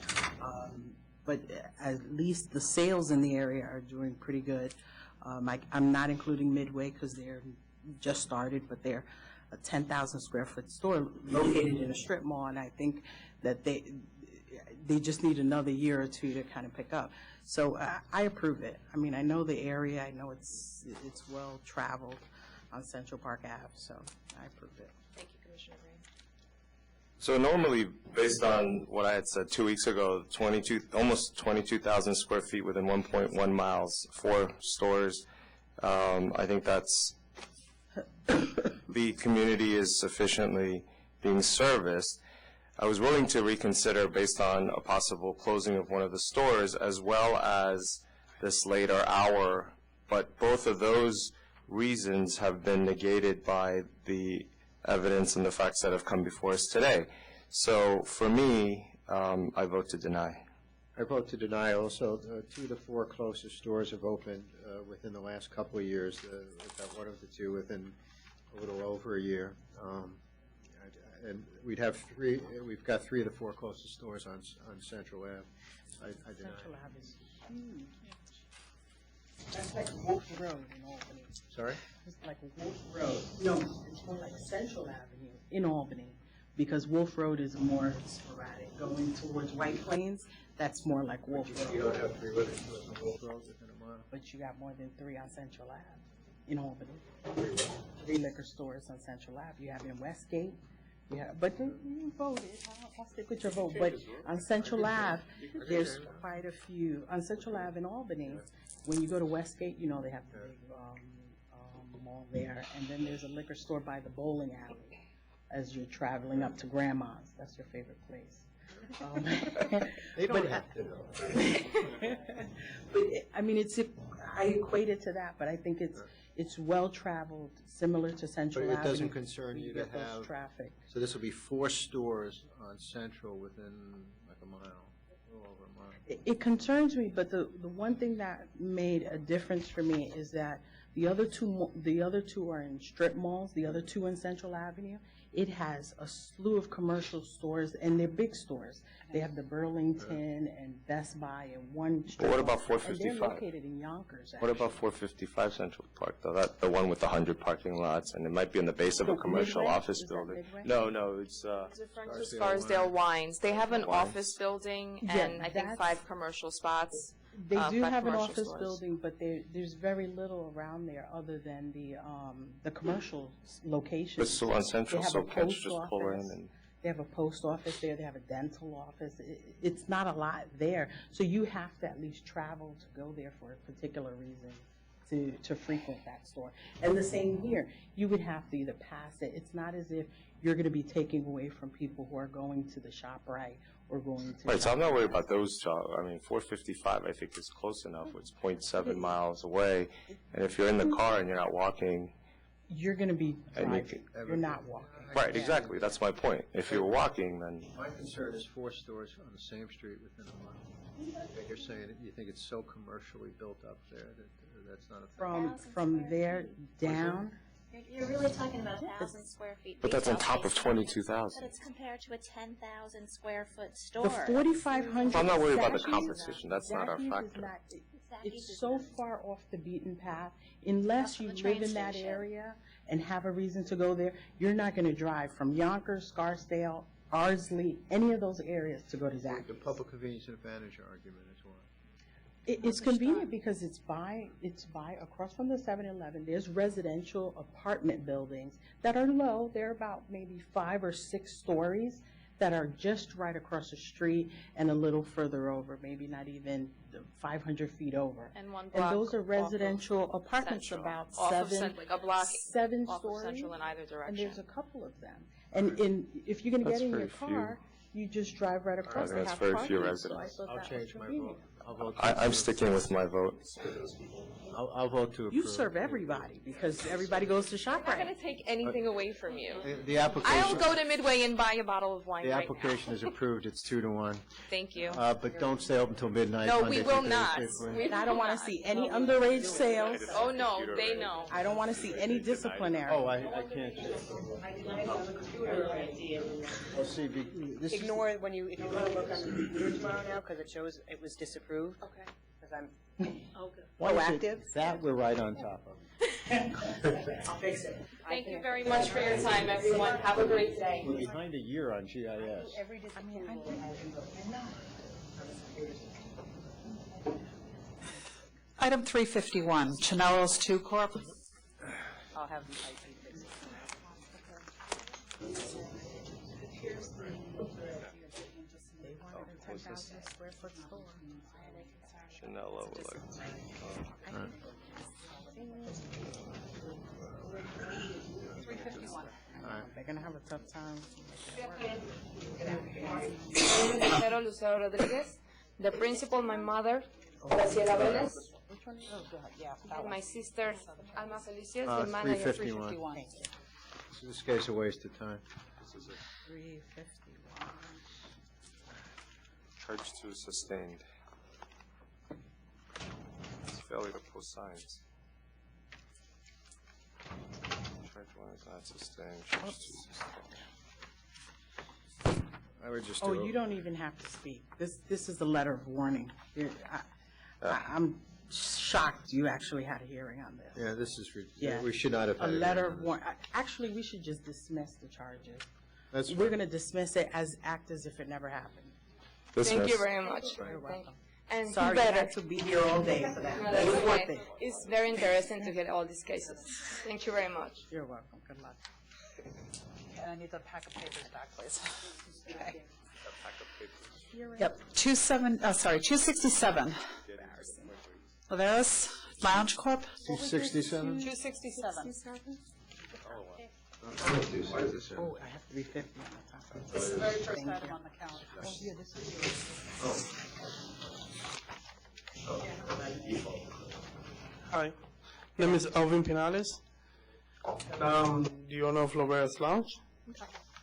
S7: But at least the sales in the area are doing pretty good. I'm not including Midway because they're just started, but they're a 10,000 square foot store located in a strip mall, and I think that they just need another year or two to kind of pick up. So I approve it. I mean, I know the area. I know it's well traveled on Central Park Ave, so I approve it.
S23: Thank you, Commissioner Green.
S10: So normally, based on what I had said 2 weeks ago, almost 22,000 square feet within 1.1 miles, 4 stores. I think that's the community is sufficiently being serviced. I was willing to reconsider based on a possible closing of one of the stores as well as this later hour, but both of those reasons have been negated by the evidence and the facts that have come before us today. So for me, I vote to deny.
S3: I vote to deny also. 2 of the 4 closest stores have opened within the last couple of years. We've got 1 of the 2 within a little over a year. And we've got 3 of the 4 closest stores on Central Ave. I deny.
S7: Central Ave is huge. That's like Wolf Road in Albany.
S3: Sorry?
S7: It's like Wolf Road. No, it's more like Central Avenue in Albany, because Wolf Road is more sporadic. Going towards White Plains, that's more like Wolf Road.
S3: You don't have 3 liquor stores on Wolf Road within a mile.
S7: But you got more than 3 on Central Ave in Albany. 3 liquor stores on Central Ave. You have in Westgate. Yeah, but you voted. I'll stick with your vote. But on Central Ave, there's quite a few. On Central Ave in Albany, when you go to Westgate, they have the big mall there. And then there's a liquor store by the bowling alley as you're traveling up to Grandma's. That's your favorite place.
S3: They don't have to, though.
S7: But, I mean, I equate it to that, but I think it's well-traveled, similar to Central Avenue.
S3: But it doesn't concern you to have
S7: traffic.
S3: So this will be 4 stores on Central within like a mile, a little over a mile.
S7: It concerns me, but the one thing that made a difference for me is that the other two are in strip malls. The other 2 in Central Avenue. It has a slew of commercial stores, and they're big stores. They have the Burlington and Best Buy in one strip.
S10: But what about
S7: mall,
S10: 455?
S7: And they're located in Yonkers.
S10: What about 455 Central Park, though? That the one with the 100 parking lots, and it might be in the base of a commercial
S7: Midway?
S10: office
S7: Is that
S10: building.
S7: Midway?
S10: No, it's
S23: It's referring to Scarsdale Wines. They have an office building
S7: Yeah,
S23: and I think
S7: that's-
S23: 5 commercial spots.
S7: They do
S23: 5
S7: have an
S23: commercial
S7: office
S23: stores.
S7: building, but there's very little around there other than the commercial locations.
S10: But still on Central,
S7: They have
S10: so
S7: a
S10: kids
S7: post
S10: just pull in
S7: office.
S10: and.
S7: They have a post office there. They have a dental office. It's not a lot there, so you have to at least travel to go there for a particular reason to frequent that store. And the same here. You would have to either pass it. It's not as if you're going to be taking away from people who are going to the ShopRite or going to.
S10: Right, so I'm not worried about those jobs. I mean, 455, I think, is close enough. It's 0.7 miles away. And if you're in the car and you're not walking.
S7: You're going to be
S10: and
S7: driving. You're not walking.
S10: Right, exactly. That's my point. If you're walking, then.
S3: My concern is 4 stores on the same street within a mile. And you're saying that you think it's so commercially built up there that that's not a thing.
S7: From there down.
S2: You're really talking about 1,000 square feet.
S10: But that's on
S2: retail
S10: top of
S2: space.
S10: 22,000.
S2: But it's compared to a 10,000 square foot store.
S7: The 4,500.
S10: I'm not worried about the
S7: Zachys-
S10: competition. That's not our
S7: Zachys is
S10: factor.
S7: not- It's so far off the beaten path. Unless you
S2: the train
S7: live in that
S2: station.
S7: area and have a reason to go there, you're not going to drive from Yonkers, Scarsdale, Ardsley, any of those areas to go to Zachys.
S3: The public convenience and advantage argument as well.
S7: It's convenient because it's by across from the 7-Eleven. There's residential apartment buildings that are low. They're about maybe 5 or 6 stories that are just right across the street and a little further over, maybe not even 500 feet over.
S23: And one block
S7: And those are
S23: off of
S7: residential apartments,
S23: Central.
S7: about
S23: Off of
S7: seven,
S23: like a block
S7: 7
S23: off of
S7: stories.
S23: Central in either direction.
S7: And there's a couple of them. And if you're going to
S10: That's
S7: get in your
S10: very few.
S7: car, you just drive right across. They
S10: That's
S7: have
S10: very few
S7: parking, so I
S10: residents.
S7: thought
S3: I'll
S7: that was
S3: change my
S7: convenient.
S3: vote. I'll vote.
S10: I'm sticking with my vote.
S3: I'll vote to approve.
S7: You serve everybody because everybody goes to
S23: I'm not
S7: ShopRite.
S23: going to take anything away from you.
S3: The
S23: I
S3: application.
S23: will go to Midway and buy a bottle of wine
S3: The
S23: right now.
S3: application is approved. It's 2-1.
S23: Thank you.
S3: But don't stay open until midnight.
S23: No,
S3: Monday
S23: we
S3: through
S23: will not.
S3: Thursday.
S23: We
S7: And I don't want to see any underage sales.
S23: Oh, no, they know.
S7: I don't want to see any disciplinary.
S3: Oh, I can't. Well, see, this is.
S11: Ignore it when if you want to look on the computer tomorrow now, because it shows it was disapproved.
S23: Okay.
S11: Because I'm
S3: What is it?
S11: proactive.
S3: That we're right on top of.
S11: I'll fix it.
S23: Thank you very much for your time, everyone. Have a great day.
S3: We're behind a year on GIS.
S11: Every disapproval has
S1: Item 351, Chanelos 2 Corp.
S11: I'll have the IT fix it.
S7: They wanted a 10,000 square foot store.
S10: Chanel would like.
S7: They're going to have a tough time.
S23: Lucero Lucero Rodriguez, the principal, my mother, Graciela Vélez, and my sister, Alma Felicias, the manager.
S3: 351. So this case a waste of time.
S7: 351.
S10: Charge 2 sustained. It's failure to post signs. Charge 1 is not sustained. Charge 2 sustained.
S3: I would just
S7: Oh,
S3: do
S7: you don't even have to speak. This is a letter of warning. I'm shocked you actually had a hearing on this.
S3: Yeah, this is,
S7: Yeah.
S3: we should not have
S7: A
S3: had
S7: letter of warning. Actually, we should just dismiss the charges.
S3: That's
S7: We're going to dismiss it act as if it never happened.
S23: Thank you very much.
S7: You're
S23: Thank
S7: welcome.
S23: you. And
S7: Sorry,
S23: better.
S7: you had to be here all day for that.
S23: No,
S7: That's
S23: that's
S7: one
S23: okay.
S7: thing.
S23: It's very interesting to get all these cases. Thank you very much.
S7: You're welcome. Good luck.
S1: And I need the pack of papers back, please. Okay.
S7: You're
S1: Yep, 267. Laveras Lounge Corp.
S3: 267?
S23: 267.
S7: Oh, I have 350 on the top.
S1: This is the very first item on the calendar.
S4: Hi, my name is Alvin Pinales. And I'm the owner of Loveras Lounge.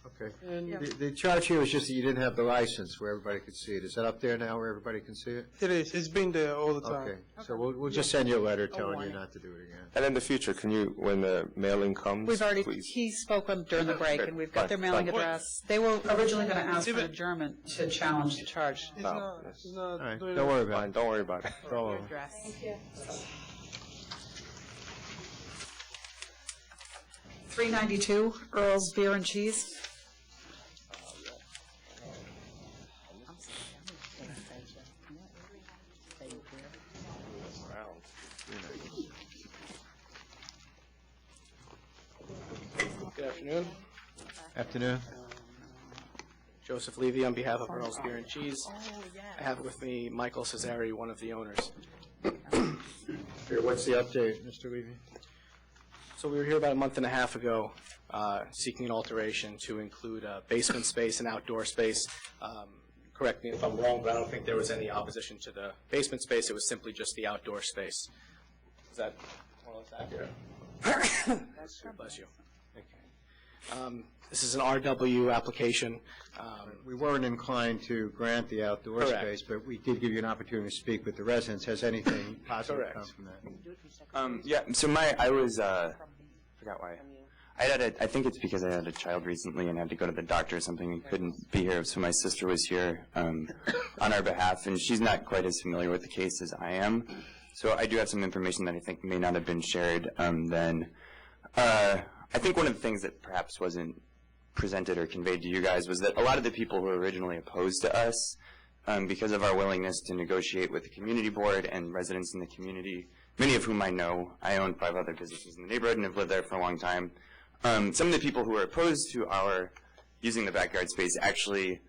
S3: Okay.
S4: And
S3: The charge here was just that you didn't have the license where everybody could see it. Is that up there now where everybody can see it?
S4: it is. It's been there all the time.
S3: Okay, so we'll just send you a letter telling you not to do it again.
S10: And in the future, can you, when the mailing comes,
S1: We've already,
S10: please?
S1: he spoke during the break, and we've got their mailing
S10: Fine.
S1: address. They were originally going to ask for adjournment to challenge the charge.
S4: It's not, it's not
S3: All right,
S4: doing
S3: don't worry about
S10: Fine,
S3: it.
S10: don't worry about it.
S3: It's all over.
S7: Address.
S23: Thank you.
S1: 392 Earl's Beer and Cheese.
S16: Good afternoon.
S3: Afternoon.
S16: Joseph Levy on behalf of Earl's Beer and Cheese. I have with me Michael Cesari, one of the owners.
S3: Here, what's the update, Mr. Levy?
S16: So we were here about a month and a half ago seeking an alteration to include a basement space and outdoor space. Correct me if I'm wrong, but I don't think there was any opposition to the basement space. It was simply just the outdoor space. Is that more or less accurate? Bless you. This is an RW application.
S3: We weren't inclined to grant the outdoor
S16: Correct.
S3: space, but we did give you an opportunity to speak with the residents. Has anything positive
S16: Correct.
S3: come from that?
S19: Yeah, so I was, forgot why. I think it's because I had a child recently and had to go to the doctor or something and couldn't be here, so my sister was here on our behalf, and she's not quite as familiar with the case as I am. So I do have some information that I think may not have been shared then. I think one of the things that perhaps wasn't presented or conveyed to you guys was that a lot of the people who were originally opposed to us because of our willingness to negotiate with the community board and residents in the community, many of whom I know. I own 5 other businesses in the neighborhood and have lived there for a long time. Some of the people who are opposed to our using the backyard space actually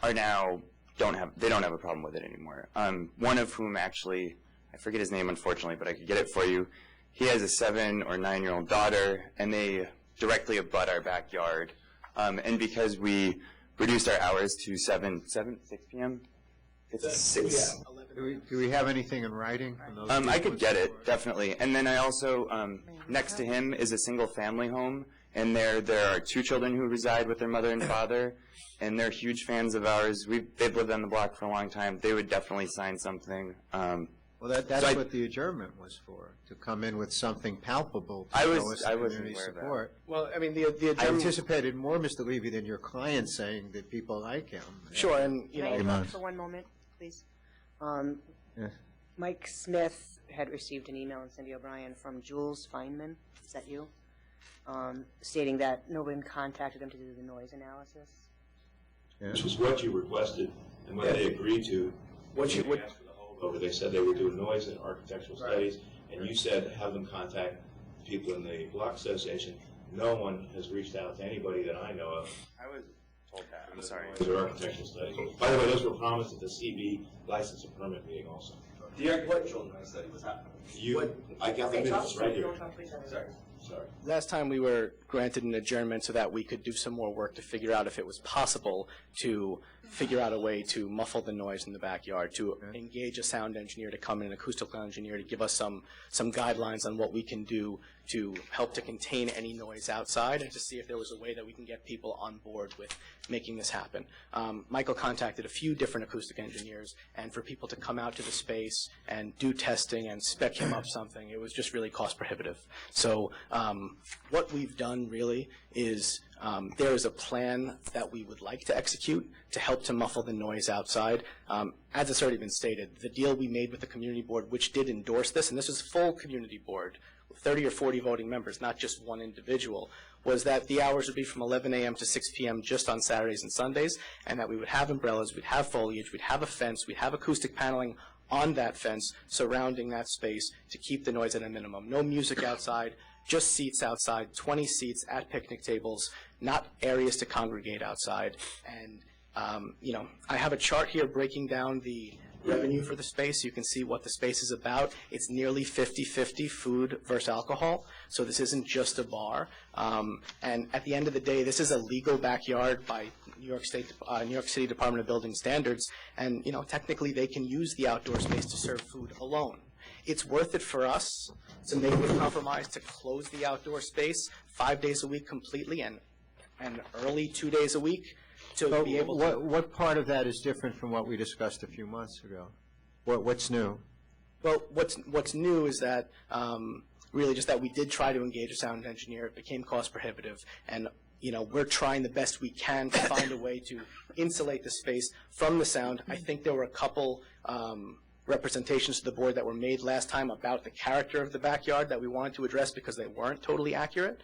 S19: are now don't have a problem with it anymore. One of whom actually, I forget his name unfortunately, but I could get it for you. He has a 7 or 9-year-old daughter, and they directly abut our backyard. And because we reduced our hours to 6 p.m. It's 6.
S3: Do we have anything in writing from those people?
S19: I could get it, definitely. And then I also, next to him is a single-family home, and there are 2 children who reside with their mother and father, and they're huge fans of ours. They've lived on the block for a long time. They would definitely sign something.
S3: Well, that's what the adjournment was for, to come in with something palpable to
S19: I
S3: show us
S19: wasn't
S3: community
S19: aware of that.
S3: support.
S16: Well, I mean, the
S3: I
S16: adjournment.
S3: anticipated more, Mr. Levy, than your client saying that people like him.
S16: Sure, and
S11: Can I interrupt for one moment, please? Mike Smith had received an email, and Cindy O'Brien, from Jules Feynman, is that you? Stating that no one contacted him to do the noise analysis.
S5: Which was what you requested and what they agreed to.
S16: What you would.
S5: Over, they said they would do noise and architectural studies, and you said have them contact people in the block association. No one has reached out to anybody that I know of.
S19: I was told that. I'm sorry.
S5: Those are architectural studies. By the way, those were promised at the CB license and permit meeting also.
S19: The architectural noise study was happening.
S5: I got the minutes right here.
S19: Sorry.
S16: Last time we were granted an adjournment so that we could do some more work to figure out if it was possible to figure out a way to muffle the noise in the backyard, to engage a sound engineer to come in, an acoustical engineer to give us some guidelines on what we can do to help to contain any noise outside, and to see if there was a way that we can get people on board with making this happen. Michael contacted a few different acoustic engineers, and for people to come out to the space and do testing and spec him up something, it was just really cost prohibitive. So what we've done really is there is a plan that we would like to execute to help to muffle the noise outside. As it's already been stated, the deal we made with the community board, which did endorse this, and this is full community board, 30 or 40 voting members, not just one individual, was that the hours would be from 11 a.m. to 6 p.m. just on Saturdays and Sundays, and that we would have umbrellas, we'd have foliage, we'd have a fence, we'd have acoustic paneling on that fence surrounding that space to keep the noise at a minimum. No music outside, just seats outside, 20 seats at picnic tables, not areas to congregate outside. And, I have a chart here breaking down the revenue for the space. You can see what the space is about. It's nearly 50-50 food versus alcohol, so this isn't just a bar. And at the end of the day, this is a legal backyard by New York City Department of Building Standards, and technically they can use the outdoor space to serve food alone. It's worth it for us to make the compromise to close the outdoor space 5 days a week completely and early 2 days a week to be able to.
S3: What part of that is different from what we discussed a few months ago? What's new?
S16: Well, what's new is that really just that we did try to engage a sound engineer. It became cost prohibitive, and we're trying the best we can to find a way to insulate the space from the sound. I think there were a couple representations to the board that were made last time about the character of the backyard that we wanted to address because they weren't totally accurate.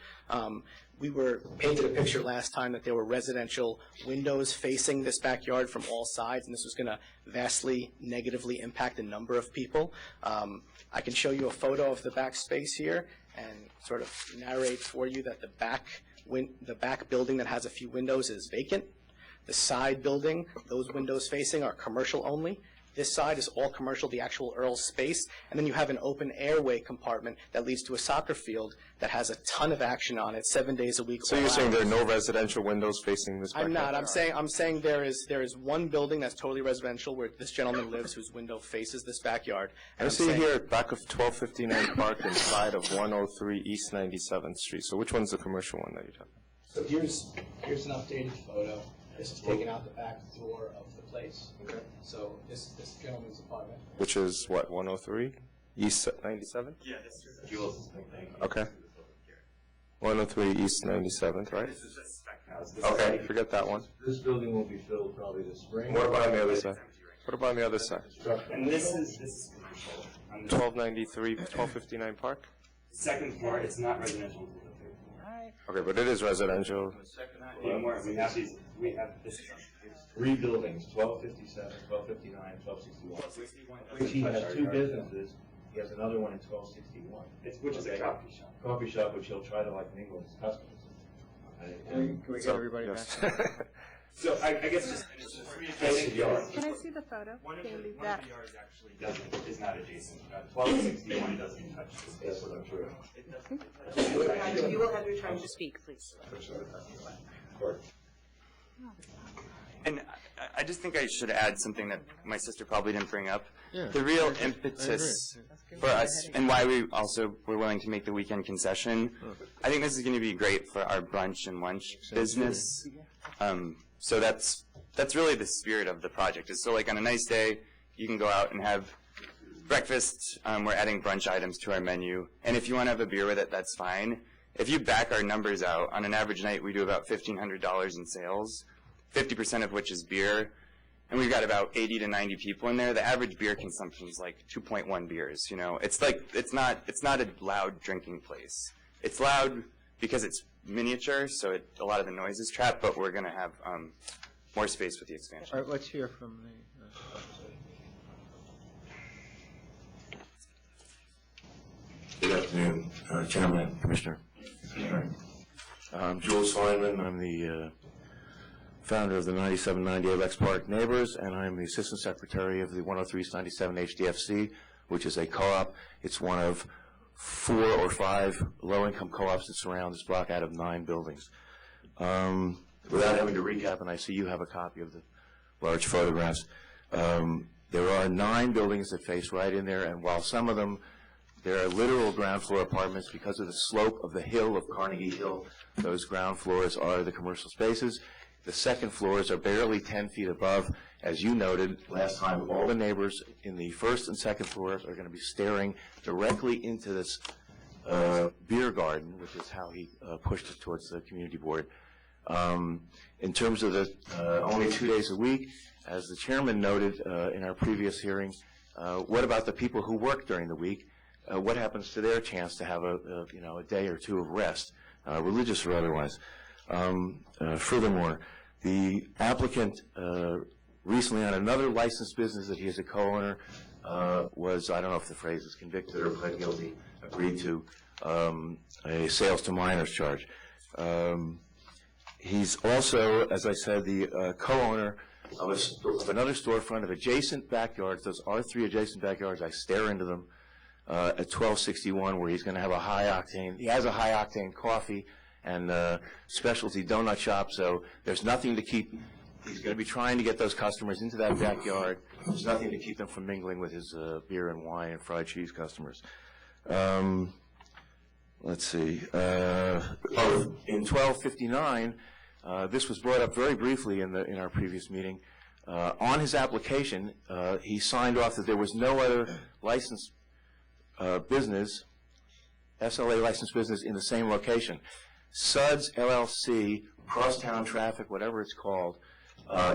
S16: We were painted a picture last time that there were residential windows facing this backyard from all sides, and this was going to vastly negatively impact a number of people. I can show you a photo of the back space here and sort of narrate for you that the back building that has a few windows is vacant. The side building, those windows facing, are commercial only. This side is all commercial, the actual Earl's space, and then you have an open airway compartment that leads to a soccer field that has a ton of action on it 7 days a week.
S10: So you're saying there are no residential windows facing this backyard?
S16: I'm not. I'm saying there is one building that's totally residential where this gentleman lives whose window faces this backyard. And
S10: I see here back of 1259 Park inside of 103 East 97th Street. So which one's the commercial one that you're talking about?
S16: So here's an updated photo. This is taken out the back door of the place. Okay. So this gentleman's apartment.
S10: Which is what, 103 East 97th?
S19: Yeah, this is Jules' thing.
S10: Okay. 103 East 97th, right?
S19: This is just spec house.
S10: Okay, forget that one.
S5: This building will be filled probably this spring.
S10: What about on the other side? What about on the other side?
S19: And this is commercial.
S10: 1293, 1259 Park?
S19: Second floor, it's not residential.
S10: Okay, but it is residential.
S19: Not anymore. We have this.
S5: It's three buildings, 1257, 1259, 1261. Which he has two businesses. He has another one in 1261.
S19: Which is a coffee shop.
S5: Coffee shop, which he'll try to like mingle with his customers.
S3: Can we get everybody back?
S19: So I guess just three adjacent yards.
S22: Can I see the photo?
S19: One of
S22: Can you
S19: the
S22: leave that?
S19: yards actually is not adjacent. 1261 doesn't touch the space.
S5: That's what I'm sure.
S7: You will have your time to speak, please.
S19: And I just think I should add something that my sister probably didn't bring up.
S3: Yeah.
S19: The real impetus for us, and why we also were willing to make the weekend concession, I think this is going to be great for our brunch and lunch business. So that's really the spirit of the project. Is so like on a nice day, you can go out and have breakfast. We're adding brunch items to our menu, and if you want to have a beer with it, that's fine. If you back our numbers out, on an average night, we do about $1,500 in sales, 50% of which is beer, and we've got about 80 to 90 people in there. The average beer consumption is like 2.1 beers. You know, it's not a loud drinking place. It's loud because it's miniature, so a lot of the noise is trapped. But we're going to have more space with the expansion.
S3: All right, let's hear from the.
S9: Good afternoon, Chairman, Commissioner. I'm Jules Feynman. I'm the founder of the 9798 Rex Park Neighbors, and I'm the Assistant Secretary of the 103-97 HDFC, which is a co-op. It's one of 4 or 5 low-income co-ops that surround this block out of 9 buildings. Without having to recap, and I see you have a copy of the large photographs, there are 9 buildings that face right in there, and while some of them there are literal ground floor apartments because of the slope of the hill of Carnegie Hill. Those ground floors are the commercial spaces. The second floors are barely 10 feet above. As you noted last time, all the neighbors in the first and second floors are going to be staring directly into this beer garden, which is how he pushed it towards the community board. In terms of the only 2 days a week, as the chairman noted in our previous hearing, what about the people who work during the week? What happens to their chance to have a day or two of rest, religious or otherwise? Furthermore, the applicant recently on another licensed business that he is a co-owner was, I don't know if the phrase is convicted or pled guilty, agreed to a sales to minors charge. He's also, as I said, the co-owner of another storefront of adjacent backyards. Those are 3 adjacent backyards. I stare into them. At 1261, where he's going to have he has a high-octane coffee and specialty donut shop, so there's nothing to keep, he's going to be trying to get those customers into that backyard. There's nothing to keep them from mingling with his beer and wine and fried cheese customers. Let's see. In 1259, this was brought up very briefly in our previous meeting. On his application, he signed off that there was no other licensed business, SLA licensed business in the same location. Suds LLC, Crosstown Traffic, whatever it's called,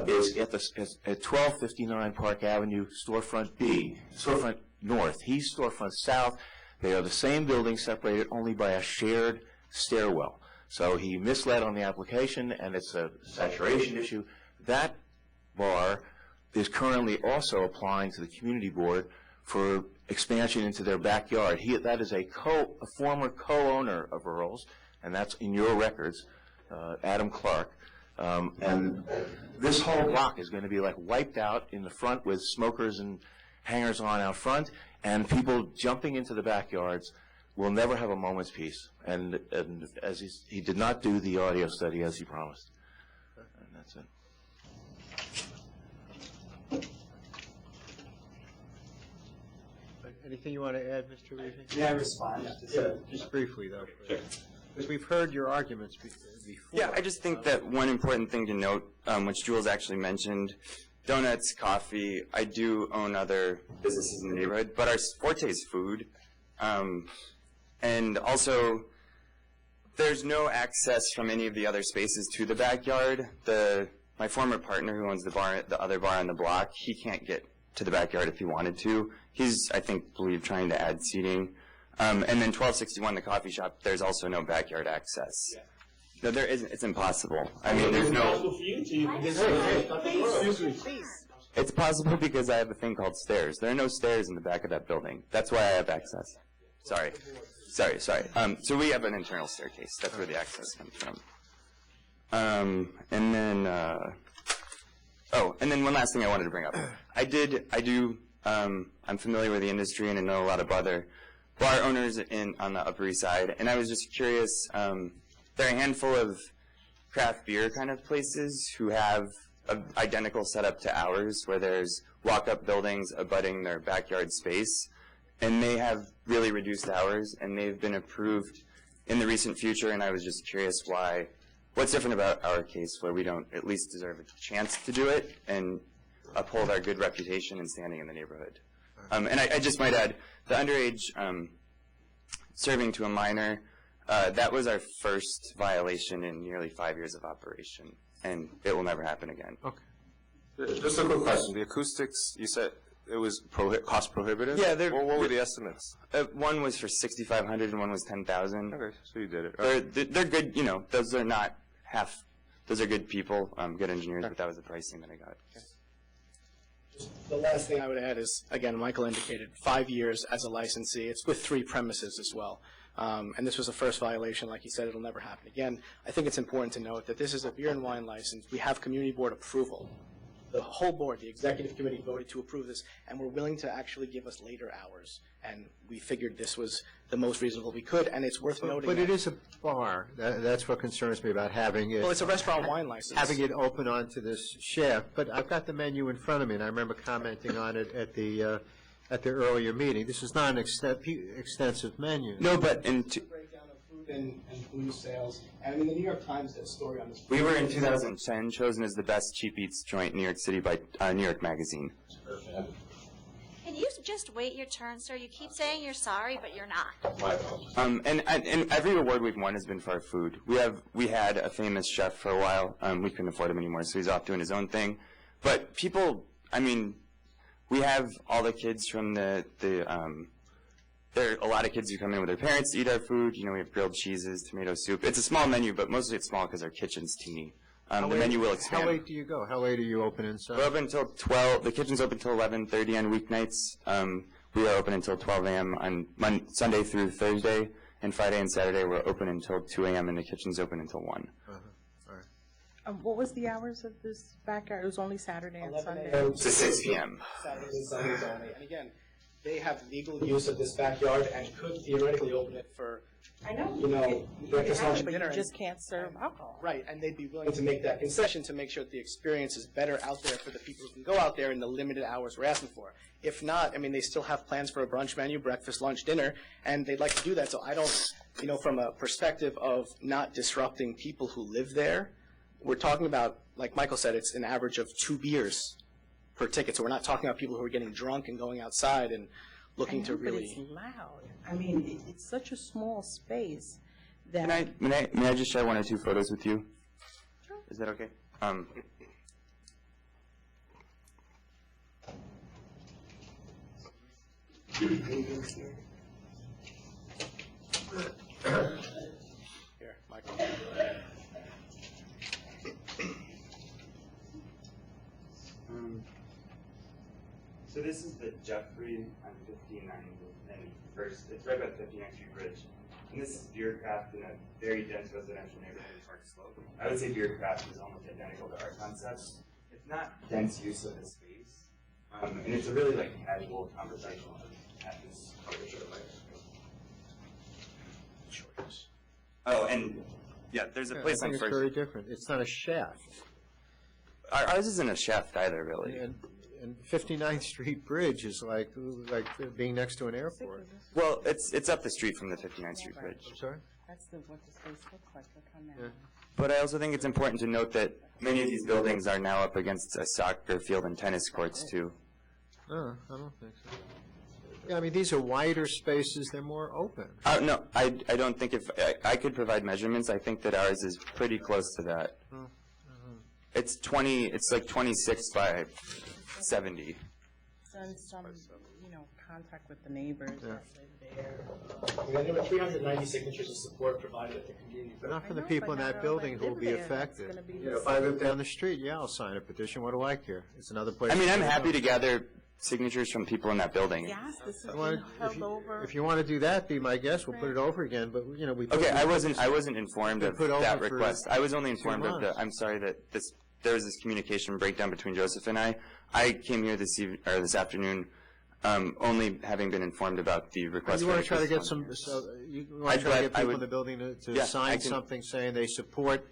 S9: is at 1259 Park Avenue, storefront B, storefront north. He's storefront south. They are the same building, separated only by a shared stairwell. So he misled on the application, and it's a saturation issue. That bar is currently also applying to the community board for expansion into their backyard. That is a former co-owner of Earl's, and that's in your records, Adam Clark. And this whole block is going to be like wiped out in the front with smokers and hangers-on out front, and people jumping into the backyards will never have a moment's peace. And as he did not do the audio study as he promised. And that's it.
S3: Anything you want to add, Mr. Levy?
S19: May I respond?
S3: Just briefly, though. Because we've heard your arguments before.
S19: Yeah, I just think that one important thing to note, which Jules actually mentioned, donuts, coffee, I do own other businesses in the neighborhood, but our forte is food. And also, there's no access from any of the other spaces to the backyard. My former partner who owns the other bar on the block, he can't get to the backyard if he wanted to. He's, I think, trying to add seating. And then 1261, the coffee shop, there's also no backyard access. No, there isn't. It's impossible. I mean, there's no. It's possible because I have a thing called stairs. There are no stairs in the back of that building. That's why I have access. Sorry. So we have an internal staircase. That's where the access comes from. And then one last thing I wanted to bring up. I'm familiar with the industry and I know a lot of other bar owners on the Upper East Side, and I was just curious. There are a handful of craft beer kind of places who have an identical setup to ours, where there's walk-up buildings abutting their backyard space, and they have really reduced hours, and they've been approved in the recent future, and I was just curious what's different about our case where we don't at least deserve a chance to do it and uphold our good reputation and standing in the neighborhood. And I just might add, the underage serving to a minor, that was our first violation in nearly 5 years of operation, and it will never happen again.
S10: Okay. Just a quick question. The acoustics, you said it was cost prohibitive?
S19: Yeah.
S10: What were the estimates?
S19: One was for $6,500 and one was $10,000.
S10: Okay, so you did it.
S19: They're good, those are not those are good people, good engineers, but that was the pricing that I got.
S16: The last thing I would add is, again, Michael indicated 5 years as a licensee. It's with 3 premises as well. And this was a first violation. Like he said, it'll never happen again. I think it's important to note that this is a beer and wine license. We have community board approval. The whole board, the executive committee, voted to approve this, and we're willing to actually give us later hours. And we figured this was the most reasonable we could, and it's worth noting.
S3: But it is a bar. That's what concerns me about having it.
S16: Well, it's a restaurant wine license.
S3: Having it open onto this shaft. But I've got the menu in front of me, and I remember commenting on it at the earlier meeting. This is not an extensive menu.
S19: No, but
S16: breakdown of food and booze sales. And I mean, the New York Times did a story on this.
S19: We were in 2010 chosen as the best cheap eats joint in New York City by New York Magazine.
S2: Can you just wait your turn, sir? You keep saying you're sorry, but you're not.
S19: And every award we've won has been for our food. We had a famous chef for a while. We couldn't afford him anymore, so he's off doing his own thing. But people, I mean, we have all the kids from there are a lot of kids who come in with their parents to eat our food. We have grilled cheeses, tomato soup. It's a small menu, but mostly it's small because our kitchen's teeny. The menu will expand.
S3: How late do you go? How late are you open inside?
S19: We're open until 12. The kitchen's open until 11:30 on weeknights. We are open until 12 a.m. on Sunday through Thursday, and Friday and Saturday we're open until 2 a.m. and the kitchen's open until 1.
S22: What was the hours of this backyard? It was only Saturday and Sunday.
S19: To 6 p.m.
S16: Saturdays and Sundays only. And again, they have legal use of this backyard and could theoretically open it for, breakfast, lunch, and
S22: But
S16: dinner.
S22: you just can't serve alcohol.
S16: Right, and they'd be willing to make that concession to make sure that the experience is better out there for the people who can go out there in the limited hours we're asking for. If not, I mean, they still have plans for a brunch menu, breakfast, lunch, dinner, and they'd like to do that. So I don't, from a perspective of not disrupting people who live there, we're talking about, like Michael said, it's an average of 2 beers per ticket. So we're not talking about people who are getting drunk and going outside and looking to really.
S22: But it's loud. I mean, it's such a small space that.
S19: May I just share 1 or 2 photos with you? Sure. Is that okay?
S16: Here, Michael.
S19: So this is the Jeffrey on 59 and first. It's right by the 59th Street Bridge. And this is Beercraft in a very dense residential neighborhood in Park Slope. I would say Beercraft is almost identical to our concept. It's not dense use of the space, and it's a really casual conversational at this Oh, and yeah, there's a place
S3: I
S19: on
S3: think
S19: First.
S3: it's very different. It's not a shaft.
S19: Ours isn't a shaft either, really.
S3: And 59th Street Bridge is like being next to an airport.
S19: Well, it's up the street from the 59th Street Bridge.
S3: I'm sorry?
S22: That's what the space looks like. Look how narrow.
S19: But I also think it's important to note that many of these buildings are now up against a soccer field and tennis courts, too.
S3: No, I don't think so. Yeah, I mean, these are wider spaces. They're more open.
S19: No, I don't think if I could provide measurements, I think that ours is pretty close to that. It's like 26 by 70.
S7: send some, contact with the neighbors that live there.
S16: We got over 390 signatures of support provided at the community.
S3: But not for the
S7: know,
S3: people
S7: but
S3: in
S7: not
S3: that
S7: all
S3: building
S7: that
S3: who will
S7: live
S3: be
S7: there. That's
S3: affected.
S7: gonna be
S3: You know,
S7: the
S3: if I live down the street, yeah, I'll sign a petition. What do I care? It's another place.
S19: I mean, I'm
S3: to
S19: happy
S3: go.
S19: to gather signatures from people in that building.
S7: Yes, this has
S3: I wanna-
S7: been held over.
S3: If you want to do that, be my guest. We'll put it over again, but, we.
S19: Okay, I wasn't informed
S3: Been
S19: of
S3: put
S19: that
S3: over for
S19: request. I was only
S3: 2
S19: informed of
S3: months.
S19: I'm sorry that there was this communication breakdown between Joseph and I. I came here this afternoon, only having been informed about the request.
S3: You
S19: for
S3: want to try to get
S19: request
S3: some, you
S19: I
S3: want to try to get
S19: I
S3: people
S19: would-
S3: in the building to
S19: Yeah, I
S3: sign
S19: can-
S3: something saying they support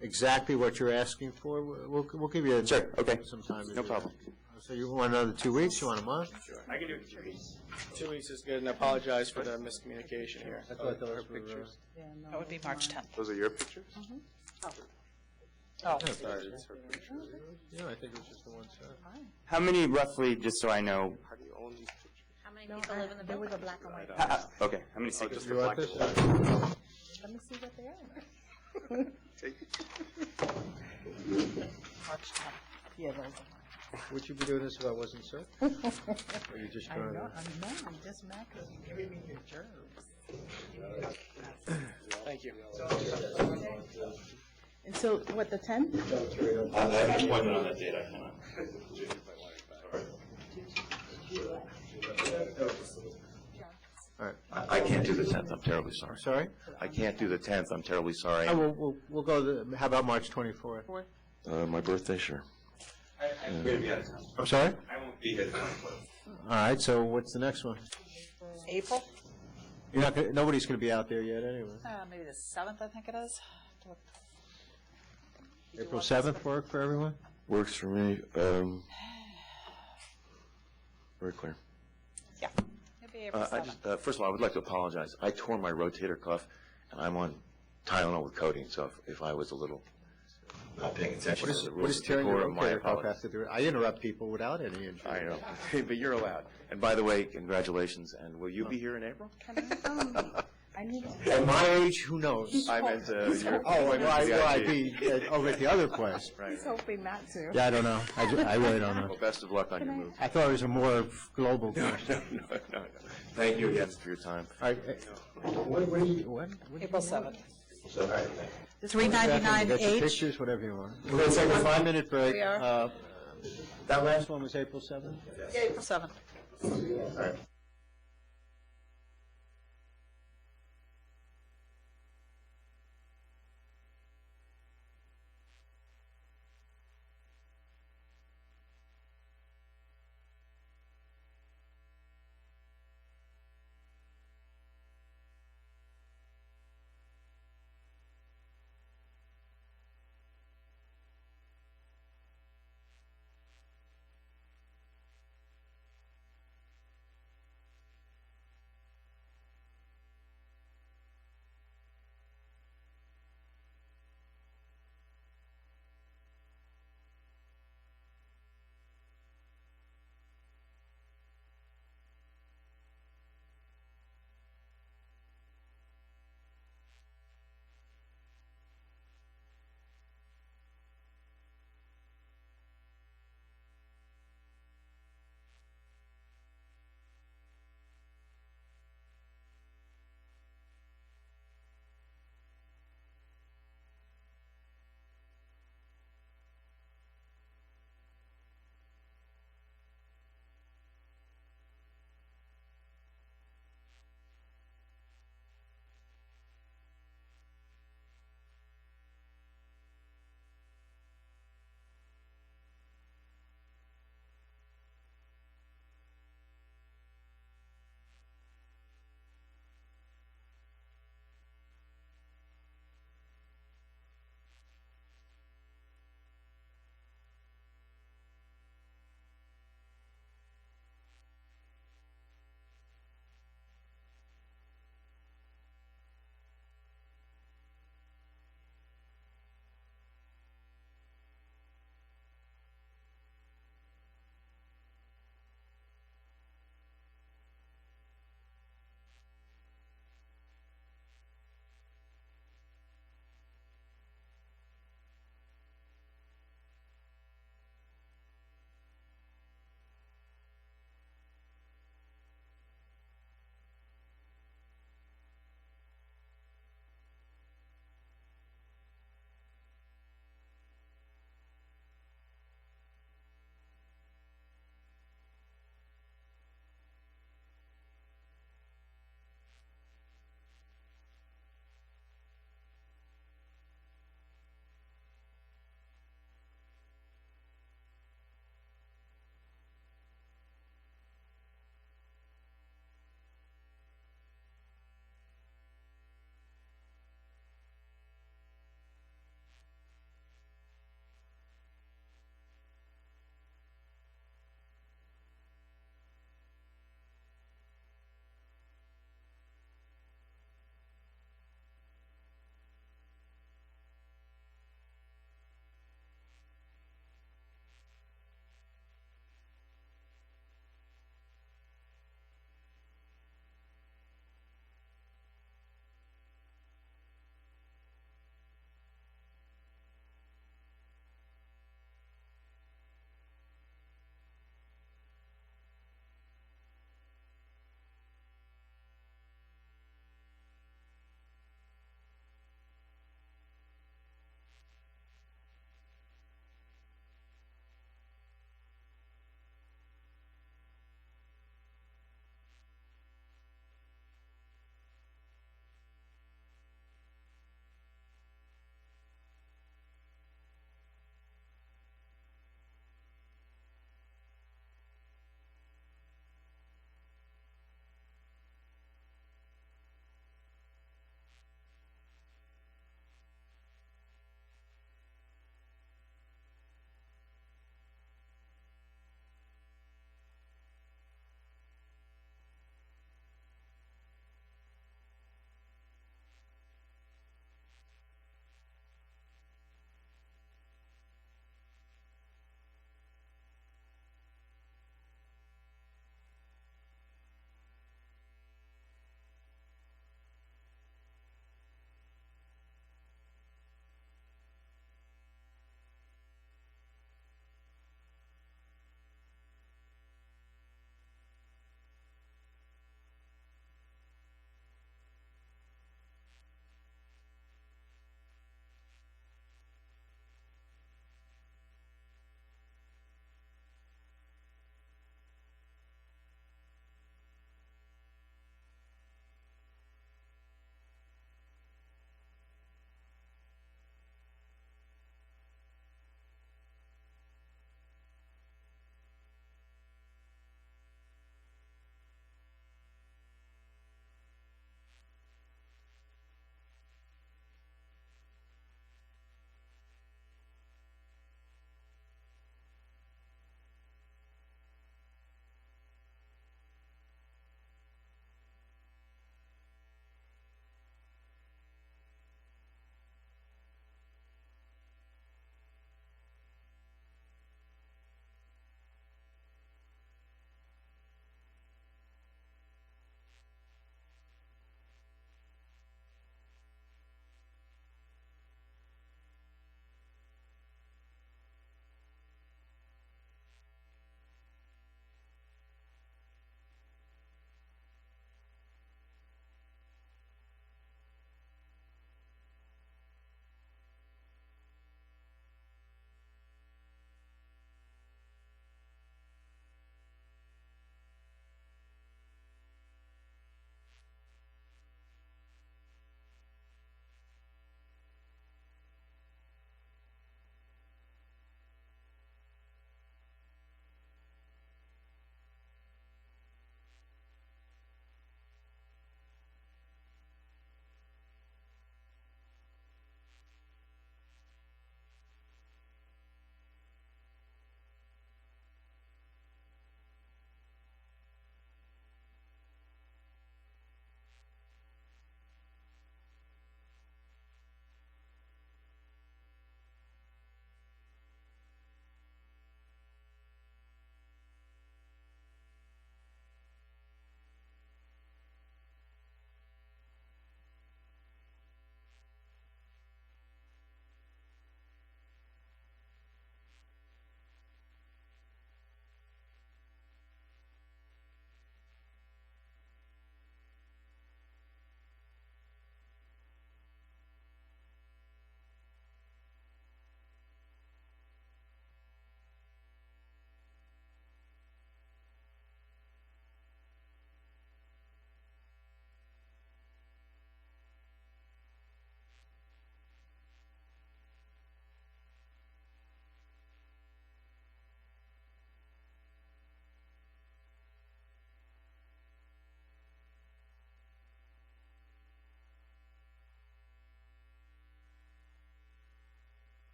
S3: exactly what you're asking for? We'll give you
S19: Sure, okay.
S3: some time. to
S19: No
S3: do
S19: problem.
S3: that. So you want another 2 weeks? You want a month?
S16: I can do it in 2 weeks. 2 weeks is good, and I apologize for the miscommunication here.
S3: I thought those were pictures.
S1: That would be March 10th.
S10: Those are your pictures?
S1: Oh.
S3: Yeah, I think it was just the one set.
S19: How many roughly, just so I know?
S2: How many people live in the
S7: There was
S2: building?
S7: a black and white.
S19: Okay, how many signatures?
S3: You want this?
S7: Let me see what they are.
S1: March 10th.
S7: Yeah, those
S3: Would you be doing this if I wasn't sick? Or you just
S7: I
S3: trying
S7: know,
S3: to?
S7: I'm just mad because you're giving me your germs.
S16: Thank you.
S7: And so, what, the 10th?
S5: I have an appointment on that date, I cannot.
S3: All right.
S9: I can't do the 10th, I'm terribly sorry.
S3: Sorry?
S9: I can't do the 10th, I'm terribly sorry.
S3: We'll go, how about March 24th?
S9: My birthday, sure.
S5: I'm going to be out of town.
S3: I'm sorry?
S5: I won't be here the 24th.
S3: All right, so what's the next one?
S1: April?
S3: You're not gonna, nobody's going to be out there yet anyway.
S1: Maybe the 7th, I think it is.
S3: April 7th work for everyone?
S9: Works for me. Very clear.
S1: Yeah. Maybe April 7th.
S9: First of all, I would like to apologize. I tore my rotator cuff, and I'm on Tylenol with codeine, so if I was a little not paying attention to the
S3: What
S9: rules
S3: is
S9: of
S3: tearing your
S9: decorum, my
S3: rotator cuff
S9: apologies.
S3: have to do? I interrupt people without any injury.
S9: I know, but you're allowed. And by the way, congratulations, and will you be here in April?
S7: I need
S3: At my age, who knows?
S9: I meant your...
S3: Oh, will I be over at the other place?
S9: Right.
S7: He's hoping not to.
S3: Yeah, I don't know. I really don't know.
S9: Well, best of luck on your move.
S3: I thought it was a more global question.
S9: No. Thank you again for your time.
S3: All right, when?
S1: April 7th.
S5: So, all right, thank you.
S1: 399H.
S3: Get your pictures, whatever you want. We're going to take a 5-minute break.
S1: We are.
S3: That last one was April 7th?
S1: Yeah, April 7th.
S3: All right.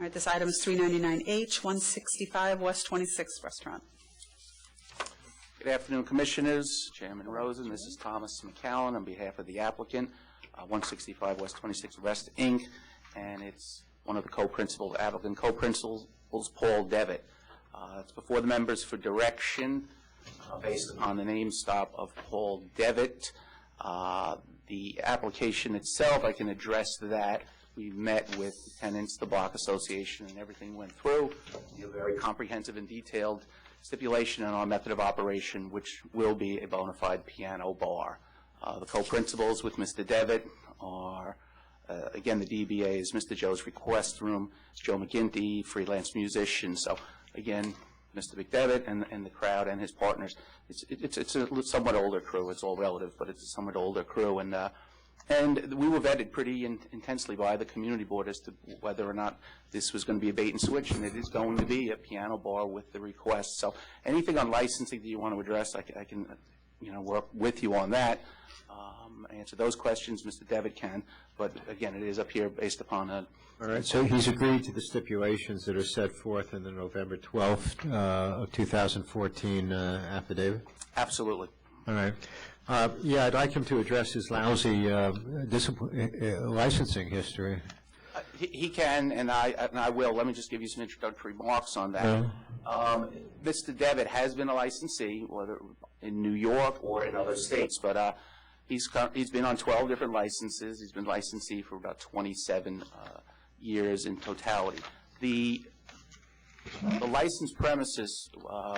S1: right, this item is 399H, 165 West 26th Restaurant.
S8: Good afternoon, Commissioners, Chairman Rosen. This is Thomas McCallan on behalf of the applicant, 165 West 26th West, Inc., and it's one of the co-principals, applicant co-principals, Paul Devitt. It's before the members for direction based upon the name stop of Paul Devitt. The application itself, I can address that. We met with tenants, the Block Association, and everything went through. A very comprehensive and detailed stipulation on our method of operation, which will be a bona fide piano bar. The co-principals with Mr. Devitt are, again, the DBA is Mr. Joe's Request Room, Joe McGinty, freelance musician. So, again, Mr. McDevitt and the crowd and his partners. It's a somewhat older crew. It's all relative, but it's a somewhat older crew. And we were vetted pretty intensely by the community board as to whether or not this was going to be a bait and switch, and it is going to be a piano bar with the request. So anything on licensing that you want to address, I can work with you on that. Answer those questions, Mr. Devitt can. But again, it is up here based upon a.
S3: All right, so he's agreed to the stipulations that are set forth in the November 12th of 2014 affidavit?
S8: Absolutely.
S3: All right. Yeah, I'd like him to address his lousy licensing history.
S8: He can, and I will. Let me just give you some introductory remarks on that. Mr. Devitt has been a licensee, whether in New York or in other states, but he's been on 12 different licenses. He's been licensee for about 27 years in totality. The licensed premises,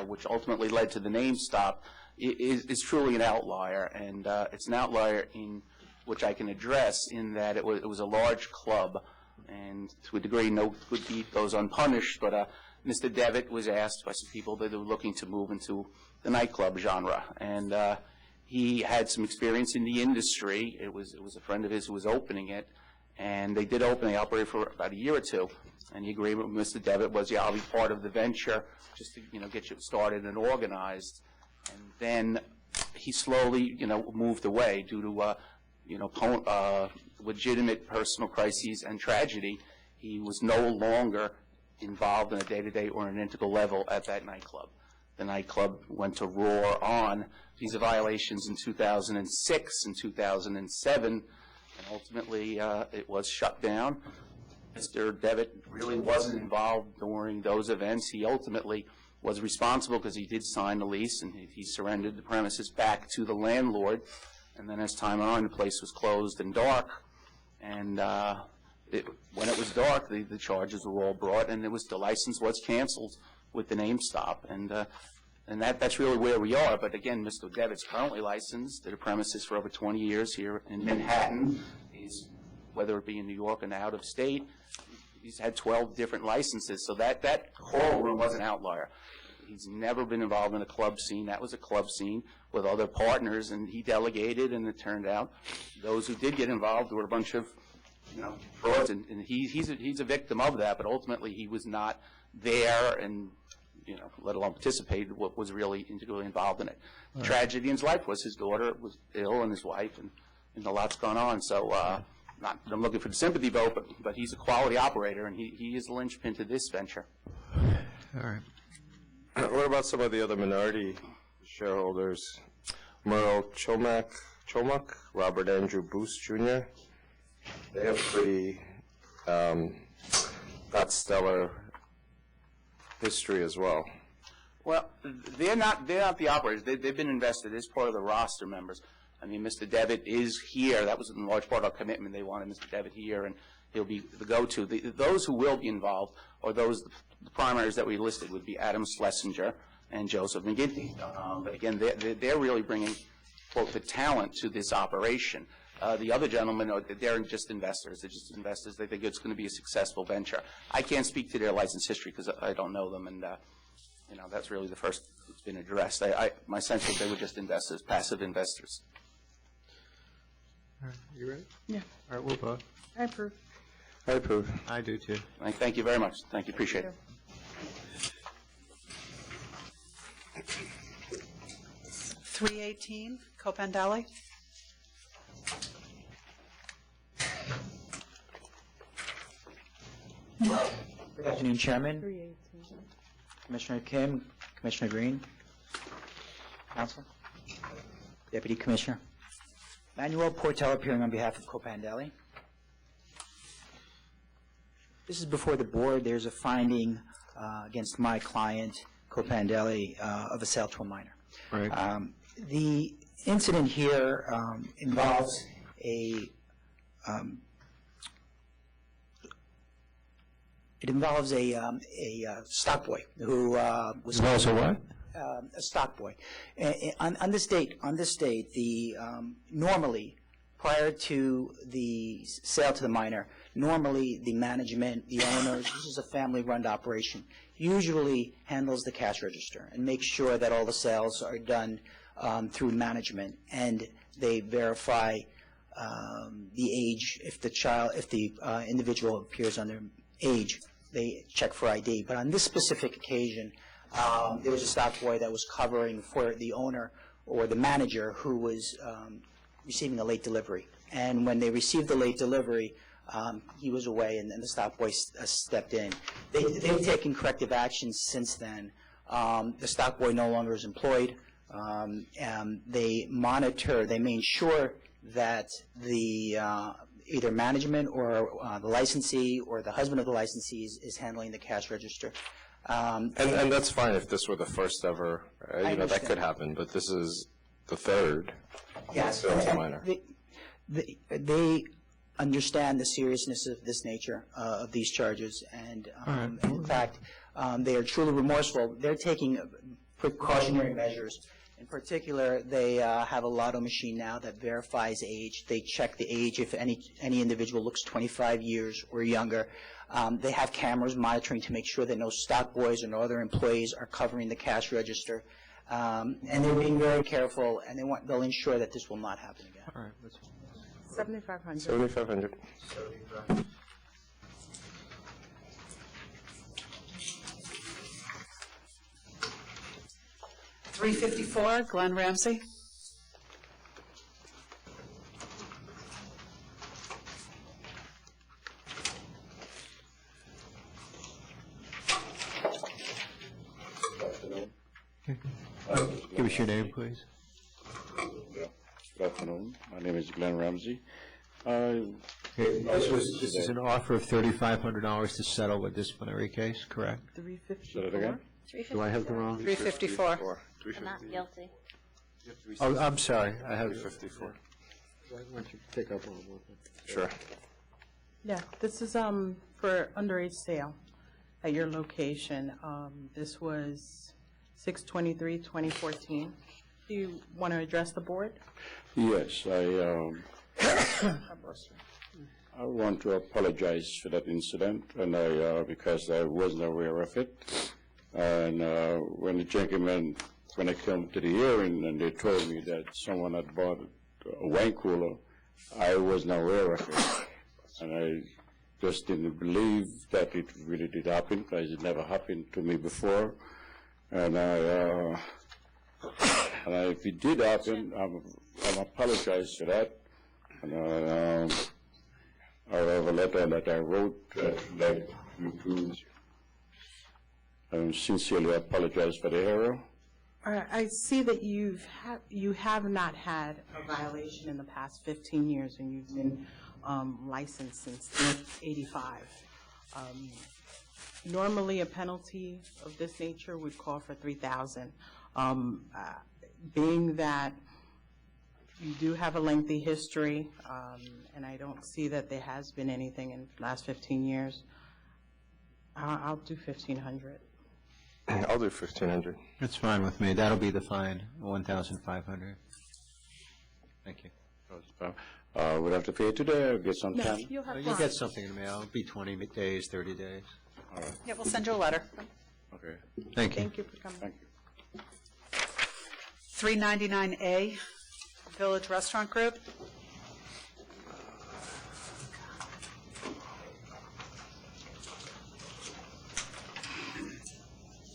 S8: which ultimately led to the name stop, is truly an outlier, and it's an outlier in which I can address in that it was a large club, and to a degree no good deed goes unpunished, but Mr. Devitt was asked by some people that they were looking to move into the nightclub genre, and he had some experience in the industry. It was a friend of his who was opening it, and they did open. They operated for about a year or two, and the agreement with Mr. Devitt was, yeah, I'll be part of the venture just to get you started and organized. And then he slowly, moved away due to, legitimate personal crises and tragedy. He was no longer involved in a day-to-day or an integral level at that nightclub. The nightclub went to roar on. These are violations in 2006 and 2007, and ultimately it was shut down. Mr. Devitt really wasn't involved during those events. He ultimately was responsible because he did sign the lease, and he surrendered the premises back to the landlord. And then as time went on, the place was closed and dark. And when it was dark, the charges were all brought, and the license was canceled with the name stop. And that's really where we are. But again, Mr. Devitt's currently licensed at a premises for over 20 years here in Manhattan. Whether it be in New York and out of state, he's had 12 different licenses. So that whole room was an outlier. He's never been involved in a club scene. That was a club scene with other partners, and he delegated, and it turned out those who did get involved were a bunch of frauds, and he's a victim of that, but ultimately he was not there and, let alone participated, what was really integrally involved in it. The tragedy in his life was his daughter was ill and his wife, and a lot's gone on. So not that I'm looking for the sympathy vote, but he's a quality operator, and he is the linchpin to this venture.
S3: All right.
S10: What about some of the other minority shareholders? Merle Chomak, Robert Andrew Boost Jr. They have pretty not stellar history as well.
S8: Well, they're not the operators. They've been invested as part of the roster members. I mean, Mr. Devitt is here. That was in large part our commitment. They wanted Mr. Devitt here, and he'll be the go-to. Those who will be involved are those, the primaries that we listed would be Adam Schlesinger and Joseph McGinty. But again, they're really bringing, quote, the talent to this operation. The other gentlemen, they're just investors. They're just investors. They think it's going to be a successful venture. I can't speak to their license history because I don't know them, and that's really the first that's been addressed. My sense is they were just investors, passive investors.
S3: All right, you ready?
S22: Yeah.
S3: All right, we'll vote.
S22: I approve.
S10: I approve.
S3: I do too.
S8: Thank you very much. Thank you. Appreciate it.
S1: 318, Copandali.
S14: Good afternoon, Chairman, Commissioner Kim, Commissioner Green, Council, Deputy Commissioner. Manuel Portel appearing on behalf of Copandelli. This is before the board. There's a finding against my client, Copandelli, of a sale to a minor.
S3: Right.
S14: The incident here involves a stock boy who was
S3: Involves a what?
S14: A stock boy. On this date, the normally prior to the sale to the minor, normally the management, the owners, this is a family-run operation, usually handles the cash register and makes sure that all the sales are done through management, and they verify the age. If the individual appears under age, they check for ID. But on this specific occasion, there was a stock boy that was covering for the owner or the manager who was receiving a late delivery. And when they received the late delivery, he was away, and the stock boy stepped in. They've taken corrective actions since then. The stock boy no longer is employed. And they made sure that the either management or the licensee or the husband of the licensee is handling the cash register.
S10: And that's fine if this were the first ever, that could happen, but this is the third.
S14: Yes,
S10: So it's minor.
S14: they understand the seriousness of this nature of these charges, and in fact, they are truly remorseful. They're taking precautionary measures. In particular, they have a lotto machine now that verifies age. They check the age if any individual looks 25 years or younger. They have cameras monitoring to make sure that no stock boys or no other employees are covering the cash register. And they're being very careful, and they'll ensure that this will not happen again.
S3: All right.
S22: 7,500.
S10: 7,500.
S1: 354, Glenn Ramsey.
S3: Give us your name, please.
S15: Good afternoon. My name is Glenn Ramsey.
S3: This is an offer of $3,500 to settle a disciplinary case, correct?
S22: 354.
S15: Say that again?
S3: Do I have the wrong?
S1: 354.
S2: Not guilty.
S3: Oh, I'm sorry. I have
S10: 354.
S3: Why don't you take up on one?
S10: Sure.
S7: Yeah, this is for underage sale at your location. This was 6/23/2014. Do you want to address the board?
S15: Yes, I want to apologize for that incident, and because I wasn't aware of it. And when the gentleman, when I came to the hearing and they told me that someone had bought a wine cooler, I wasn't aware of it. And I just didn't believe that it really did happen, because it never happened to me before. And if it did happen, I apologize for that. And I have a letter that I wrote that led you to sincerely apologize for the error.
S7: I see that you have not had a violation in the past 15 years, and you've been licensed since 1985. Normally, a penalty of this nature would call for $3,000. Being that you do have a lengthy history, and I don't see that there has been anything in the last 15 years, I'll do $1,500.
S10: I'll do 1,500.
S3: That's fine with me. That'll be the fine, $1,500. Thank you.
S15: Would I have to pay it today or get some time?
S7: You'll have
S3: You'll get something in the mail. It'll be 20 days, 30 days.
S15: All right.
S1: Yeah, we'll send you a letter.
S15: Okay.
S3: Thank you.
S7: Thank you for coming.
S15: Thank you.
S1: 399A, Village Restaurant Group.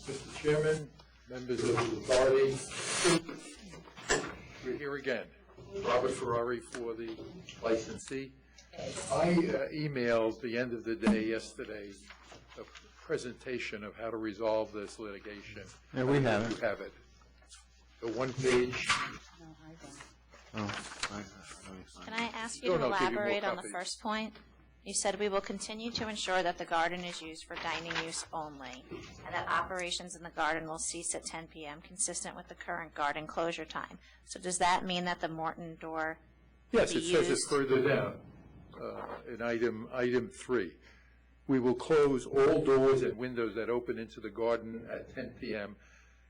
S17: Mr. Chairman, members of the authority, we're here again. Robert Ferrari for the licensee. I emailed the end of the day yesterday presentation of how to resolve this litigation.
S3: Yeah, we have it.
S17: You have it. The one page.
S3: Oh,
S2: Can I ask you
S17: No,
S2: to
S17: no, give you more
S2: elaborate on the
S17: copies.
S2: first point? You said we will continue to ensure that the garden is used for dining use only, and that operations in the garden will cease at 10 p.m., consistent with the current garden closure time. So does that mean that the Morton door
S17: Yes,
S2: will
S17: it
S2: be
S17: says it
S2: used?
S17: further down, in item 3. We will close all doors and windows that open into the garden at 10 p.m.,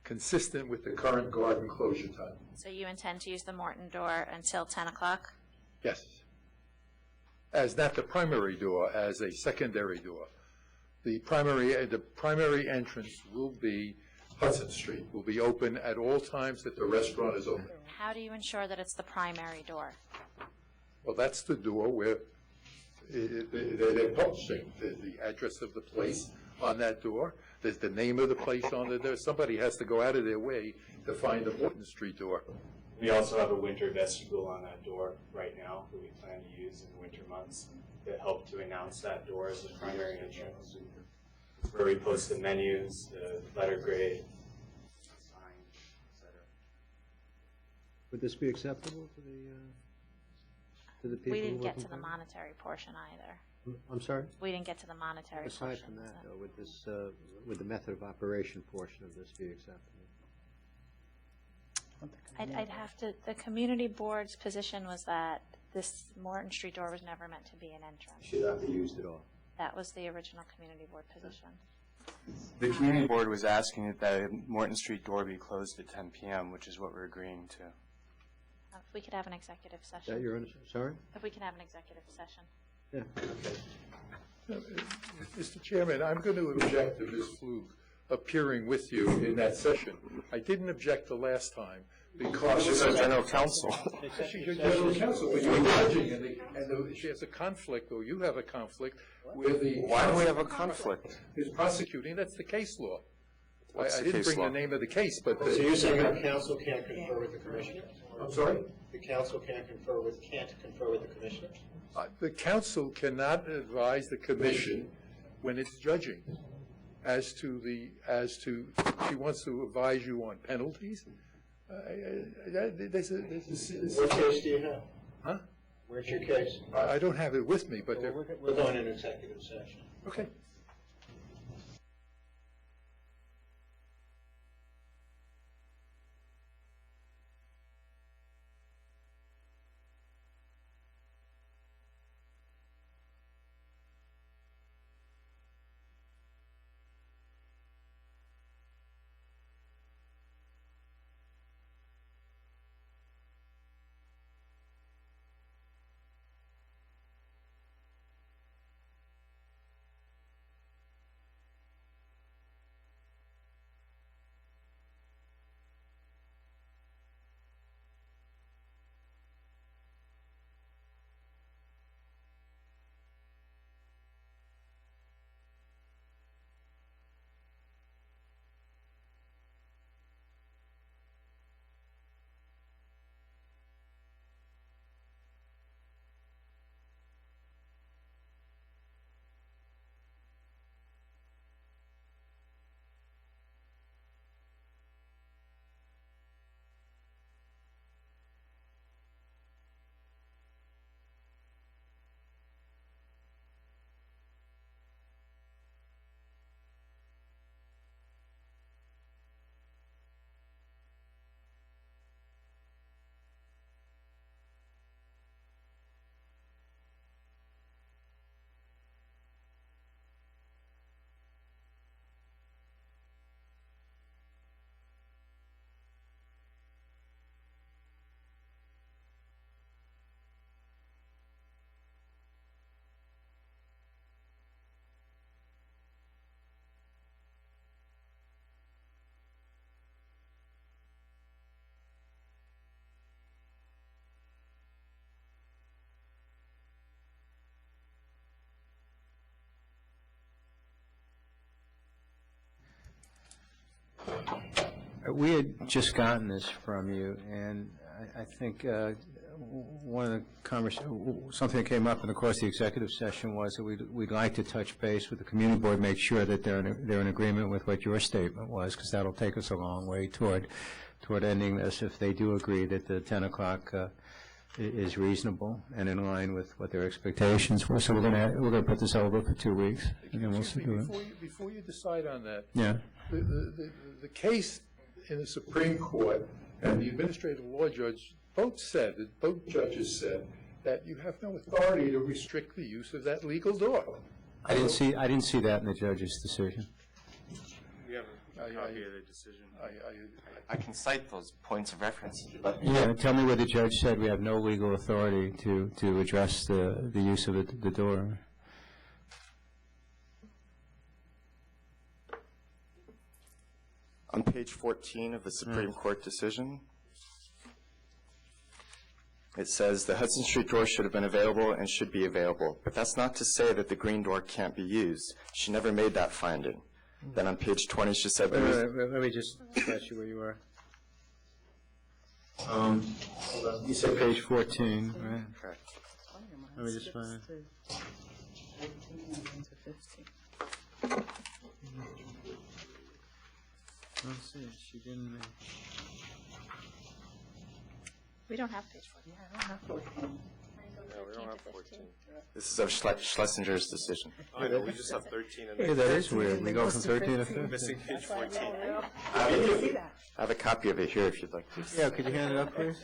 S17: consistent with the current garden closure time.
S2: So you intend to use the Morton door until 10 o'clock?
S17: Yes. As not the primary door, as a secondary door. The primary entrance will be Hudson Street, will be open at all times that the restaurant is open.
S2: How do you ensure that it's the primary door?
S17: Well, that's the door where they're publishing the address of the place on that door. There's the name of the place on the door. Somebody has to go out of their way to find the Morton Street door.
S12: We also have a winter vestibule on that door right now that we plan to use in the winter months that help to announce that door as the primary entrance. It's where we post the menus, the letter grade, sign, etc.
S3: Would this be acceptable to the people?
S2: We didn't
S3: who
S2: get
S3: work
S2: to the
S3: in
S2: monetary portion either.
S3: I'm sorry?
S2: We didn't get to the monetary
S3: Aside
S2: portion.
S3: from that, though, would the method of operation portion of this be acceptable?
S2: I'd have to, the community board's position was that this Morton Street door was never meant to be an entrance.
S3: Should not be used at all.
S2: That was the original community board position.
S19: The community board was asking that the Morton Street door be closed at 10 p.m., which is what we're agreeing to.
S2: If we could have an executive
S3: Is
S2: session.
S3: that your, sorry?
S2: If we can have an executive session.
S3: Yeah.
S17: Mr. Chairman, I'm going to object to Ms. Flug appearing with you in that session. I didn't object the last time because
S10: She's our general counsel.
S17: She's your general counsel, but you're judging, and she has a conflict, or you have a conflict, where the...
S10: Why do we have a conflict?
S17: Is prosecuting, that's the case law.
S10: What's
S17: I
S10: the
S17: didn't
S10: case
S17: bring
S10: law?
S17: the name of the case, but...
S18: So you're saying the council can't confer with the commissioner?
S17: I'm sorry?
S18: The council can't confer with the commissioner?
S17: The council cannot advise the commission when it's judging as to, she wants to advise you on penalties.
S18: What case do you have?
S17: Huh?
S18: Where's your case?
S17: I don't have it with me, but...
S18: We're going in executive session.
S17: Okay.
S3: We had just gotten this from you, and I think one of the something that came up in the course of the executive session was that we'd like to touch base with the community board, make sure that they're in agreement with what your statement was, because that'll take us a long way toward ending this if they do agree that the 10 o'clock is reasonable and in line with what their expectations were. So we're going to put this over for 2 weeks, and then we'll do it.
S17: Before you decide on that,
S3: Yeah.
S17: the case in the Supreme Court and the administrative law judge both judges said that you have no authority to restrict the use of that legal door.
S3: I didn't see that in the judge's decision.
S10: We have a copy of the decision. I can cite those points of reference.
S3: Yeah, tell me where the judge said we have no legal authority to address the use of the door.
S10: On page 14 of the Supreme Court decision, it says the Hudson Street door should have been available and should be available, but that's not to say that the green door can't be used. She never made that finding. Then on page 20, she said...
S3: Let me just ask you where you are. You said page 14, right?
S10: Correct.
S3: Let me just find it. Let's see, she didn't...
S2: We don't have page 14.
S10: No, we don't have 14. This is of Schlesinger's decision. I know, we just have 13.
S3: Yeah, that is weird. We go from 13 to 15.
S10: Missing page 14. I have a copy of it here if you'd like to.
S3: Yeah, could you hand it up, please?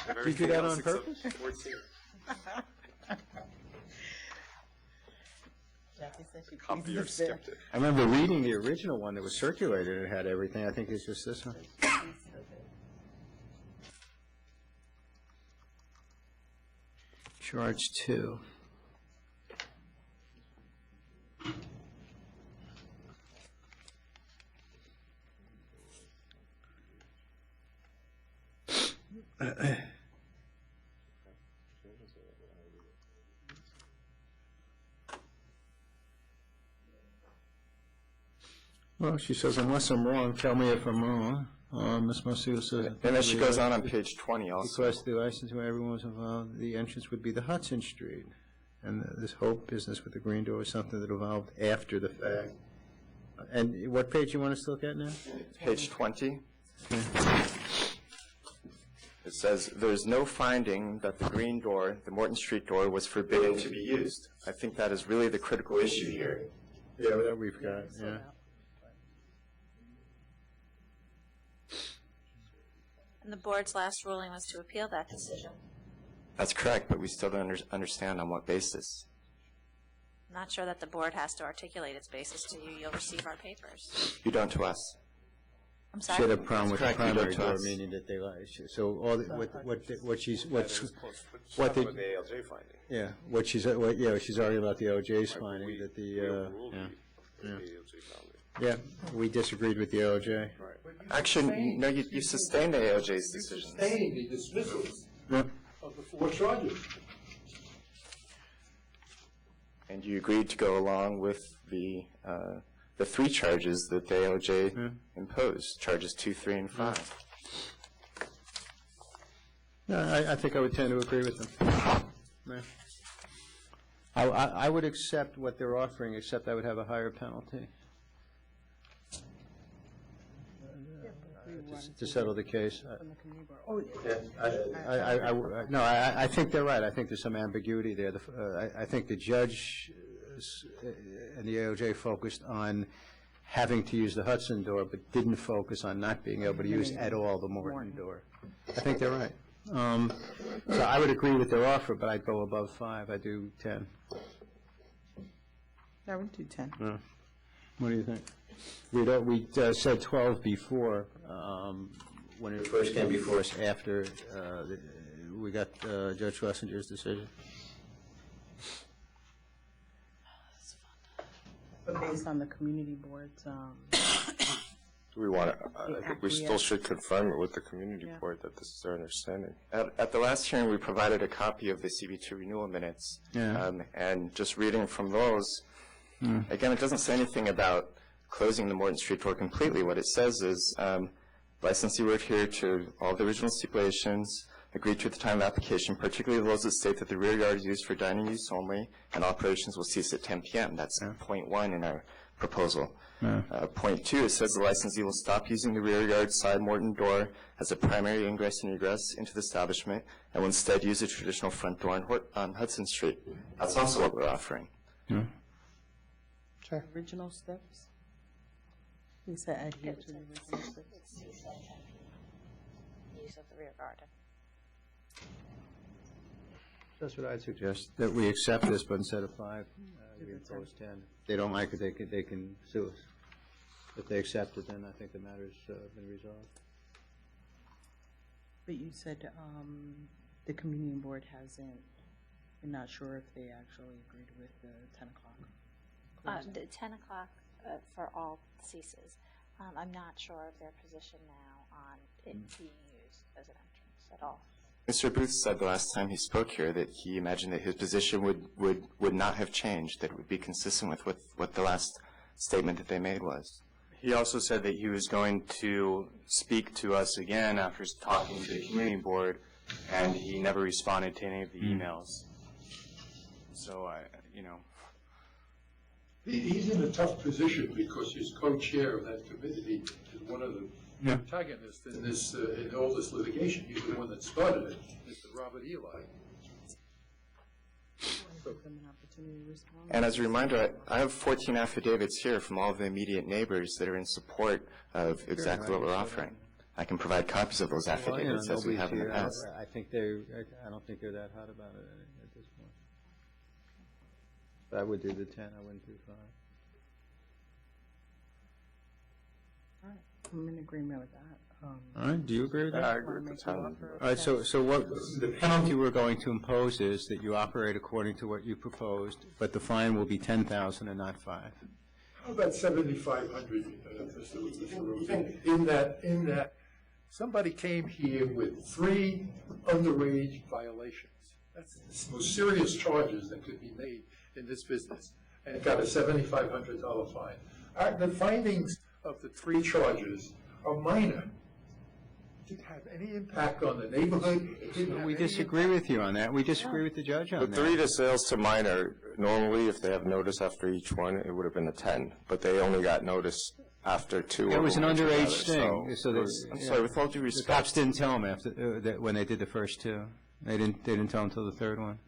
S3: Did you do that on purpose?
S10: 14. Copy or skipped it.
S3: I remember reading the original one that was circulated. It had everything. I think it's just this one. Charge 2. Well, she says, unless I'm wrong, tell me if I'm wrong. Ms. Marcio says...
S10: And then she goes on page 20 also.
S3: Request the license where everyone was involved. The entrance would be the Hudson Street. And this whole business with the green door is something that evolved after the fact. And what page you want us to look at now?
S10: Page 20. Okay. It says, there's no finding that the green door, the Morton Street door, was forbidden to be used. I think that is really the critical issue here.
S3: Yeah, that we've got, yeah.
S2: And the board's last ruling was to appeal that decision.
S10: That's correct, but we still don't understand on what basis.
S2: I'm not sure that the board has to articulate its basis to you. You'll receive our papers.
S10: You don't to us.
S2: I'm sorry?
S3: She had a problem with the
S10: That's correct,
S3: primary
S10: you don't
S3: door,
S10: to us.
S3: meaning that they lied. So all the, what she's
S10: With the ALJ finding.
S3: yeah, what she's arguing about the OJ's finding that the yeah, we disagreed with the OJ.
S10: Actually, no, you sustained the ALJ's decision.
S17: Sustained the dismissals of the 4 charges.
S10: And you agreed to go along with the 3 charges that the ALJ imposed, charges 2, 3, and 5.
S3: No, I think I would tend to agree with them. Yeah. I would accept what they're offering, except I would have a higher penalty to settle the case. I think they're right. I think there's some ambiguity there. I think the judge and the ALJ focused on having to use the Hudson door, but didn't focus on not being able to use at all the Morton door. I think they're right. So I would agree with their offer, but I'd go above 5. I'd do 10.
S7: I would do 10.
S3: What do you think? We said 12 before, when it first came before us after we got Judge Schlesinger's decision.
S7: But based on the community board's,
S10: We want to, I think we still should confirm it with the community board that this is their understanding. At the last hearing, we provided a copy of the CB2 renewal minutes.
S3: Yeah.
S10: And just reading from those, again, it doesn't say anything about closing the Morton Street door completely. What it says is, licensee would adhere to all the original stipulations, agreed to at the time of application, particularly those that state that the rear yard is used for dining use only and operations will cease at 10 p.m. That's point 1 in our proposal. Point 2, it says the licensee will stop using the rear yard side Morton door as a primary ingress and egress into the establishment and will instead use a traditional front door on Hudson Street. That's also what we're offering.
S7: Sure. Original steps? You said adhere to the original steps.
S2: Use of the rear garden.
S3: That's what I'd suggest, that we accept this, but instead of 5, we impose 10. If they don't like it, they can sue us. If they accept it, then I think the matter's been resolved.
S7: But you said the community board hasn't, you're not sure if they actually agreed with the 10 o'clock?
S2: The 10 o'clock for all ceases. I'm not sure of their position now on it being used as an entrance at all.
S10: Mr. Booth said the last time he spoke here that he imagined that his position would not have changed, that it would be consistent with what the last statement that they made was.
S8: He also said that he was going to speak to us again after talking to the community board, and he never responded to any of the emails. So,
S17: He's in a tough position because he's co-chair of that committee and one of the protagonists in this in all this litigation. He's the one that started it, Mr. Robert Eli.
S10: And as a reminder, I have 14 affidavits here from all of the immediate neighbors that are in support of exactly what we're offering. I can provide copies of those affidavits as we have in the past.
S3: I don't think they're that hot about it at this point. I would do the 10, I wouldn't do 5.
S7: All right, I'm in agreement with that.
S3: All right, do you agree with that?
S10: I agree with that.
S3: All right, so what the penalty we're going to impose is that you operate according to what you proposed, but the fine will be $10,000 and not 5.
S17: How about 7,500, Mr. In that, somebody came here with 3 underage violations. That's the most serious charges that could be made in this business, and got a $7,500 fine. The findings of the 3 charges are minor. It didn't have any impact on the neighborhood.
S3: We disagree with you on that. We disagree with the judge on that.
S10: The 3 to sales to minor, normally if they have notice after each one, it would have been a 10, but they only got notice after 2.
S3: It was an underage thing.
S10: I'm sorry, with all due respect.
S3: The cops didn't tell them after when they did the first 2. They didn't tell them until the 3rd one.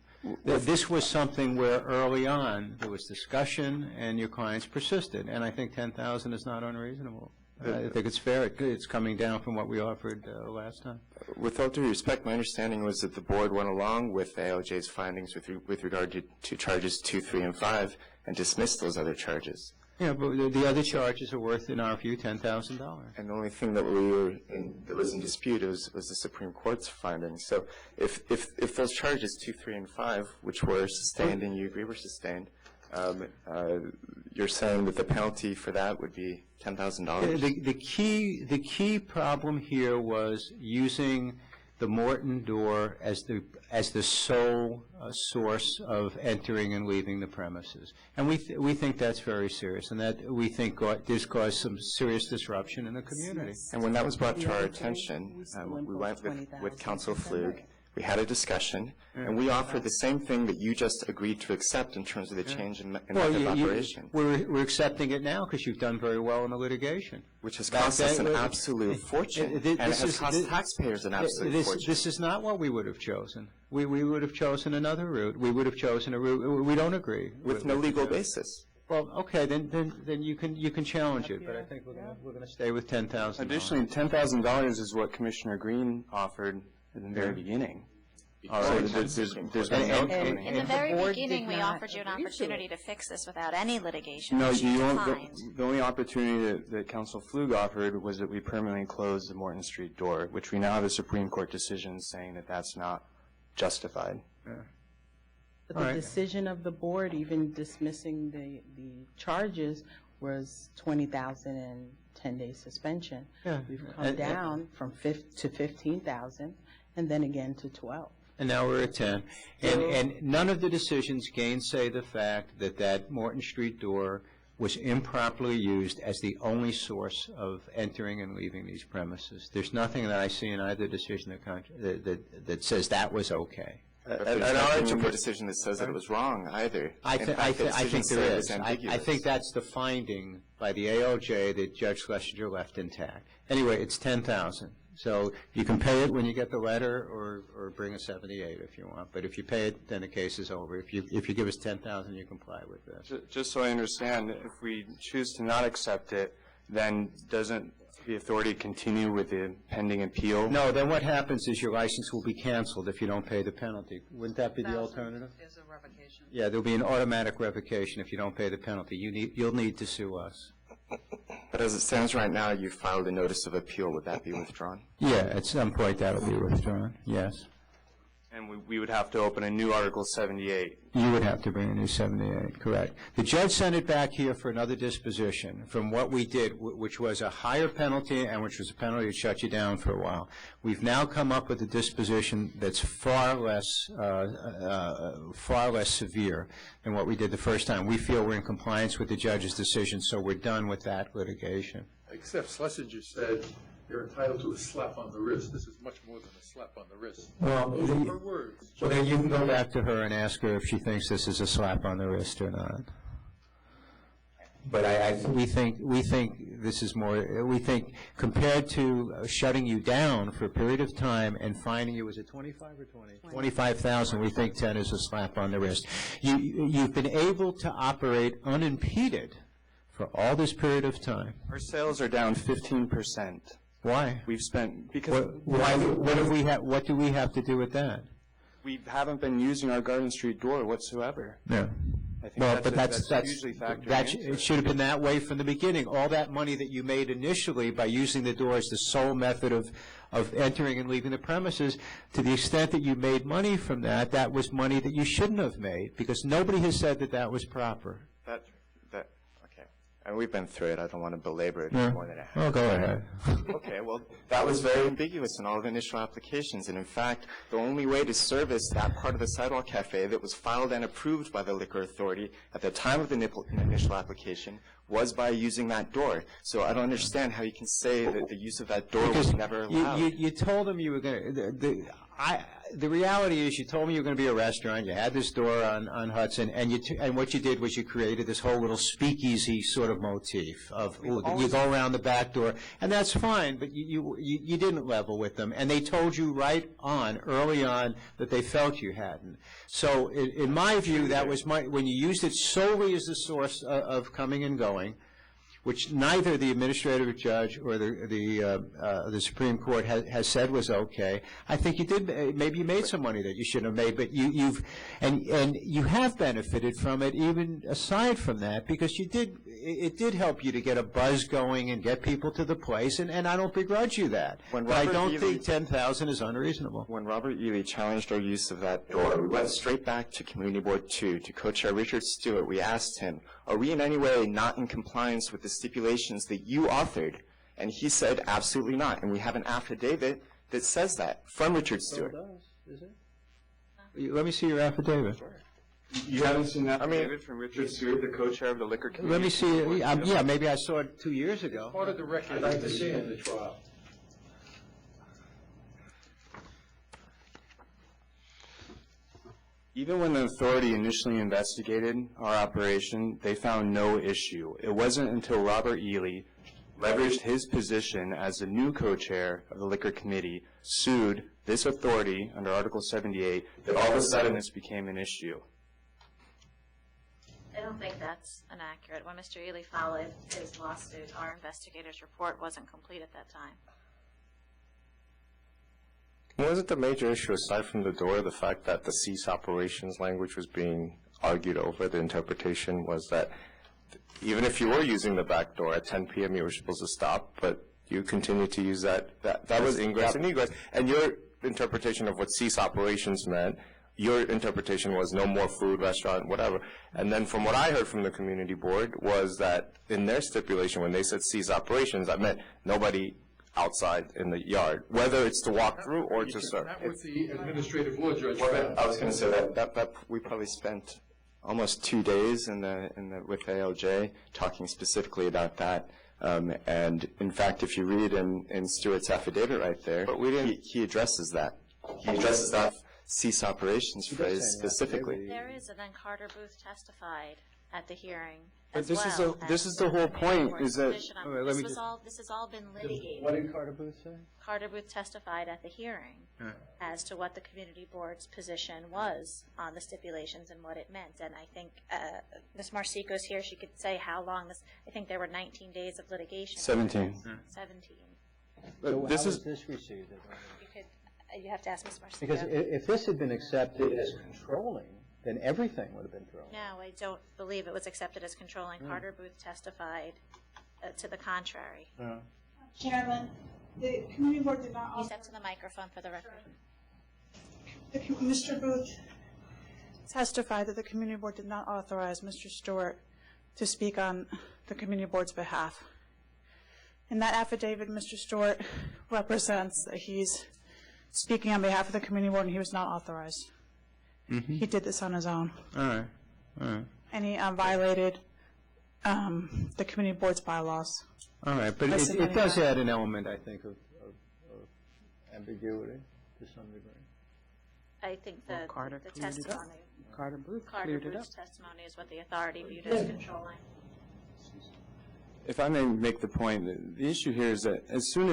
S3: This was something where early on there was discussion and your clients persisted, and I think 10,000 is not unreasonable. I think it's fair. It's coming down from what we offered last time.
S10: With all due respect, my understanding was that the board went along with ALJ's findings with regard to charges 2, 3, and 5 and dismissed those other charges.
S3: Yeah, but the other charges are worth, in our view, $10,000.
S10: And the only thing that that was in dispute was the Supreme Court's findings. So if those charges 2, 3, and 5, which were sustained and you agree were sustained, you're saying that the penalty for that would be $10,000?
S3: The key problem here was using the Morton door as the sole source of entering and leaving the premises, and we think that's very serious, and that we think this caused some serious disruption in the community.
S10: And when that was brought to our attention, we went with Council Flug. We had a discussion, and we offered the same thing that you just agreed to accept in terms of the change in method of operation.
S3: We're accepting it now because you've done very well in the litigation.
S10: Which has cost us an absolute fortune, and it has cost taxpayers an absolute fortune.
S3: This is not what we would have chosen. We would have chosen another route. We would have chosen a route. We don't agree.
S10: With no legal basis.
S3: Well, okay, then you can challenge it, but I think we're going to stay with $10,000.
S8: Additionally, $10,000 is what Commissioner Green offered in the very beginning. So there's been no coming.
S2: In the very beginning, we offered you an opportunity to fix this without any litigation.
S8: No,
S2: which you
S8: the only opportunity that Council Flug offered was that we permanently closed the Morton Street door, which we now have a Supreme Court decision saying that that's not justified.
S7: Yeah. But the decision of the board, even dismissing the charges, was $20,000 and 10-day suspension.
S3: Yeah.
S7: We've come down from to $15,000, and then again to $12,000.
S3: And now we're at 10. And none of the decisions gainsay the fact that Morton Street door was improperly used as the only source of entering and leaving these premises. There's nothing that I see in either decision that says that was okay.
S10: And I don't a decision that says that it was wrong either.
S3: I think there is. I think that's the finding by the ALJ that Judge Schlesinger left intact. Anyway, it's $10,000. So you can pay it when you get the letter, or bring a 78 if you want. But if you pay it, then the case is over. If you give us $10,000, you comply with this.
S19: Just so I understand, if we choose to not accept it, then doesn't the authority continue with the pending appeal?
S3: No, then what happens is your license will be canceled if you don't pay the penalty. Wouldn't that be the alternative?
S1: There's a revocation.
S3: Yeah, there'll be an automatic revocation if you don't pay the penalty. You'll need to sue us.
S10: But as it stands right now, you filed a notice of appeal. Would that be withdrawn?
S3: Yeah, at some point that'll be withdrawn, yes.
S19: And we would have to open a new Article 78.
S3: You would have to bring a new 78, correct. The judge sent it back here for another disposition from what we did, which was a higher penalty and which was a penalty that shut you down for a while. We've now come up with a disposition that's far less severe than what we did the first time. We feel we're in compliance with the judge's decision, so we're done with that litigation.
S17: Except Schlesinger said you're entitled to a slap on the wrist. This is much more than a slap on the wrist.
S3: Well,
S17: Those are her words.
S3: Well, then you can go back to her and ask her if she thinks this is a slap on the wrist or not. But we think this is more. We think compared to shutting you down for a period of time and fining you, was it 25 or 20? 25,000. We think 10 is a slap on the wrist. You've been able to operate unimpeded for all this period of time.
S19: Our sales are down 15%.
S3: Why?
S19: We've spent because
S3: what do we have to do with that?
S19: We haven't been using our Garden Street door whatsoever.
S3: No.
S19: I think that's usually factored in.
S3: It should have been that way from the beginning. All that money that you made initially by using the door as the sole method of entering and leaving the premises, to the extent that you made money from that, that was money that you shouldn't have made, because nobody has said that that was proper.
S10: Okay. And we've been through it. I don't want to belabor it more than I have.
S3: Oh, go ahead.
S10: Okay, well, that was very ambiguous in all the initial applications. And in fact, the only way to service that part of the Sidewalk Cafe that was filed and approved by the Liquor Authority at the time of the initial application was by using that door. So I don't understand how you can say that the use of that door was never allowed.
S3: You told them you were going to. The reality is, you told me you were going to be a restaurant. You had this door on Hudson, and what you did was you created this whole little speakeasy sort of motif of you go around the back door, and that's fine. But you didn't level with them, and they told you early on that they felt you hadn't. So in my view, that was when you used it solely as the source of coming and going, which neither the administrative judge or the Supreme Court has said was okay. I think you did. Maybe you made some money that you shouldn't have made, but you have benefited from it, even aside from that, because it did help you to get a buzz going and get people to the place, and I don't begrudge you that. But I don't think 10,000 is unreasonable.
S10: When Robert Ely challenged our use of that door, we went straight back to Community Board 2, to Co-Chair Richard Stewart. We asked him, are we in any way not in compliance with the stipulations that you authored? And he said, absolutely not. And we have an affidavit that says that from Richard Stewart.
S3: Is it? Let me see your affidavit.
S19: You haven't seen that affidavit from Richard Stewart, the co-chair of the Liquor Committee?
S3: Let me see it. Yeah, maybe I saw it 2 years ago.
S17: Part of the record.
S18: I'd like to see it in the trial.
S19: Even when the authority initially investigated our operation, they found no issue. It wasn't until Robert Ely leveraged his position as the new co-chair of the Liquor Committee, sued this authority under Article 78, that all of a sudden this became an issue.
S2: I don't think that's inaccurate. When Mr. Ely filed his lawsuit, our investigator's report wasn't complete at that time.
S10: Wasn't the major issue, aside from the door, the fact that the cease operations language was being argued over? The interpretation was that even if you were using the back door at 10 p.m., you were supposed to stop, but you continued to use that. That was ingress and egress. And your interpretation of what cease operations meant, your interpretation was no more food, restaurant, whatever. And then from what I heard from the community board was that in their stipulation, when they said cease operations, that meant nobody outside in the yard, whether it's to walk through or to serve.
S17: That was the administrative law judge.
S10: I was going to say that we probably spent almost 2 days with ALJ, talking specifically about that. And in fact, if you read in Stewart's affidavit right there, he addresses that. He addresses that cease operations phrase specifically.
S2: There is, and then Carter Booth testified at the hearing
S16: But
S2: as
S16: this
S2: well.
S16: is the whole point, is that,
S2: This has all been litigated.
S3: What did Carter Booth say?
S2: Carter Booth testified at the hearing as to what the community board's position was on the stipulations and what it meant. And I think Ms. Marsico's here. She could say how long this. I think there were 19 days of litigation.
S10: 17.
S2: 17.
S3: So how
S10: this
S3: was
S10: is
S3: this received?
S2: You have to ask Ms. Marsico.
S3: Because if this had been accepted as controlling, then everything would have been thrown.
S2: No, I don't believe it was accepted as controlling. Carter Booth testified to the contrary.
S13: Chairman, the community board did not.
S2: You step to the microphone for the record.
S13: Mr. Booth testified that the community board did not authorize Mr. Stewart to speak on the community board's behalf. In that affidavit, Mr. Stewart represents that he's speaking on behalf of the community board and he was not authorized. He did this on his own.
S3: All right. All right.
S13: And he violated the community board's bylaws.
S3: All right, but it does add an element, I think, of ambiguity to some degree.
S2: I think the testimony.
S3: Carter Booth
S2: Carter Booth's testimony is what the authority viewed as controlling.
S10: If I may make the point, the issue here is that as soon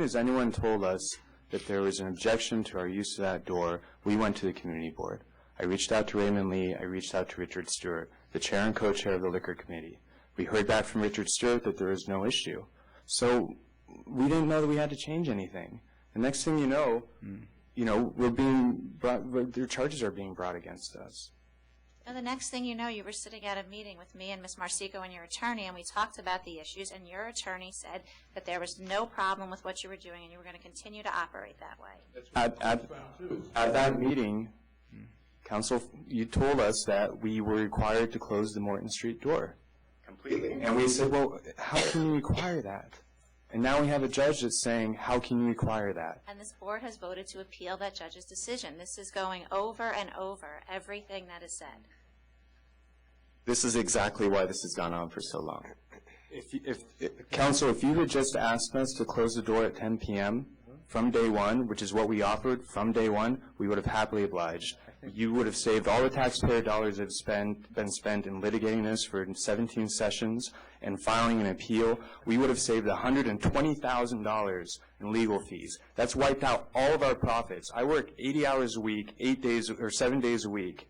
S10: as anyone told us that there was an objection to our use of that door, we went to the community board. I reached out to Raymond Lee. I reached out to Richard Stewart, the chair and co-chair of the liquor committee. We heard back from Richard Stewart that there was no issue. So we didn't know that we had to change anything. The next thing you know, we're being brought, their charges are being brought against us.
S2: Now, the next thing you know, you were sitting at a meeting with me and Ms. Marsico and your attorney, and we talked about the issues, and your attorney said that there was no problem with what you were doing and you were going to continue to operate that way.
S10: At that meeting, counsel, you told us that we were required to close the Morton Street door. Completely. And we said, well, how can you require that? And now we have a judge that's saying, how can you require that?
S2: And this board has voted to appeal that judge's decision. This is going over and over, everything that is said.
S10: This is exactly why this has gone on for so long. Counsel, if you had just asked us to close the door at 10 p.m. from day one, which is what we offered from day one, we would have happily obliged. You would have saved all the taxpayer dollars that have been spent in litigating this for 17 sessions and filing an appeal. We would have saved $120,000 in legal fees. That's wiped out all of our profits. I work 80 hours a week, 7 days a week,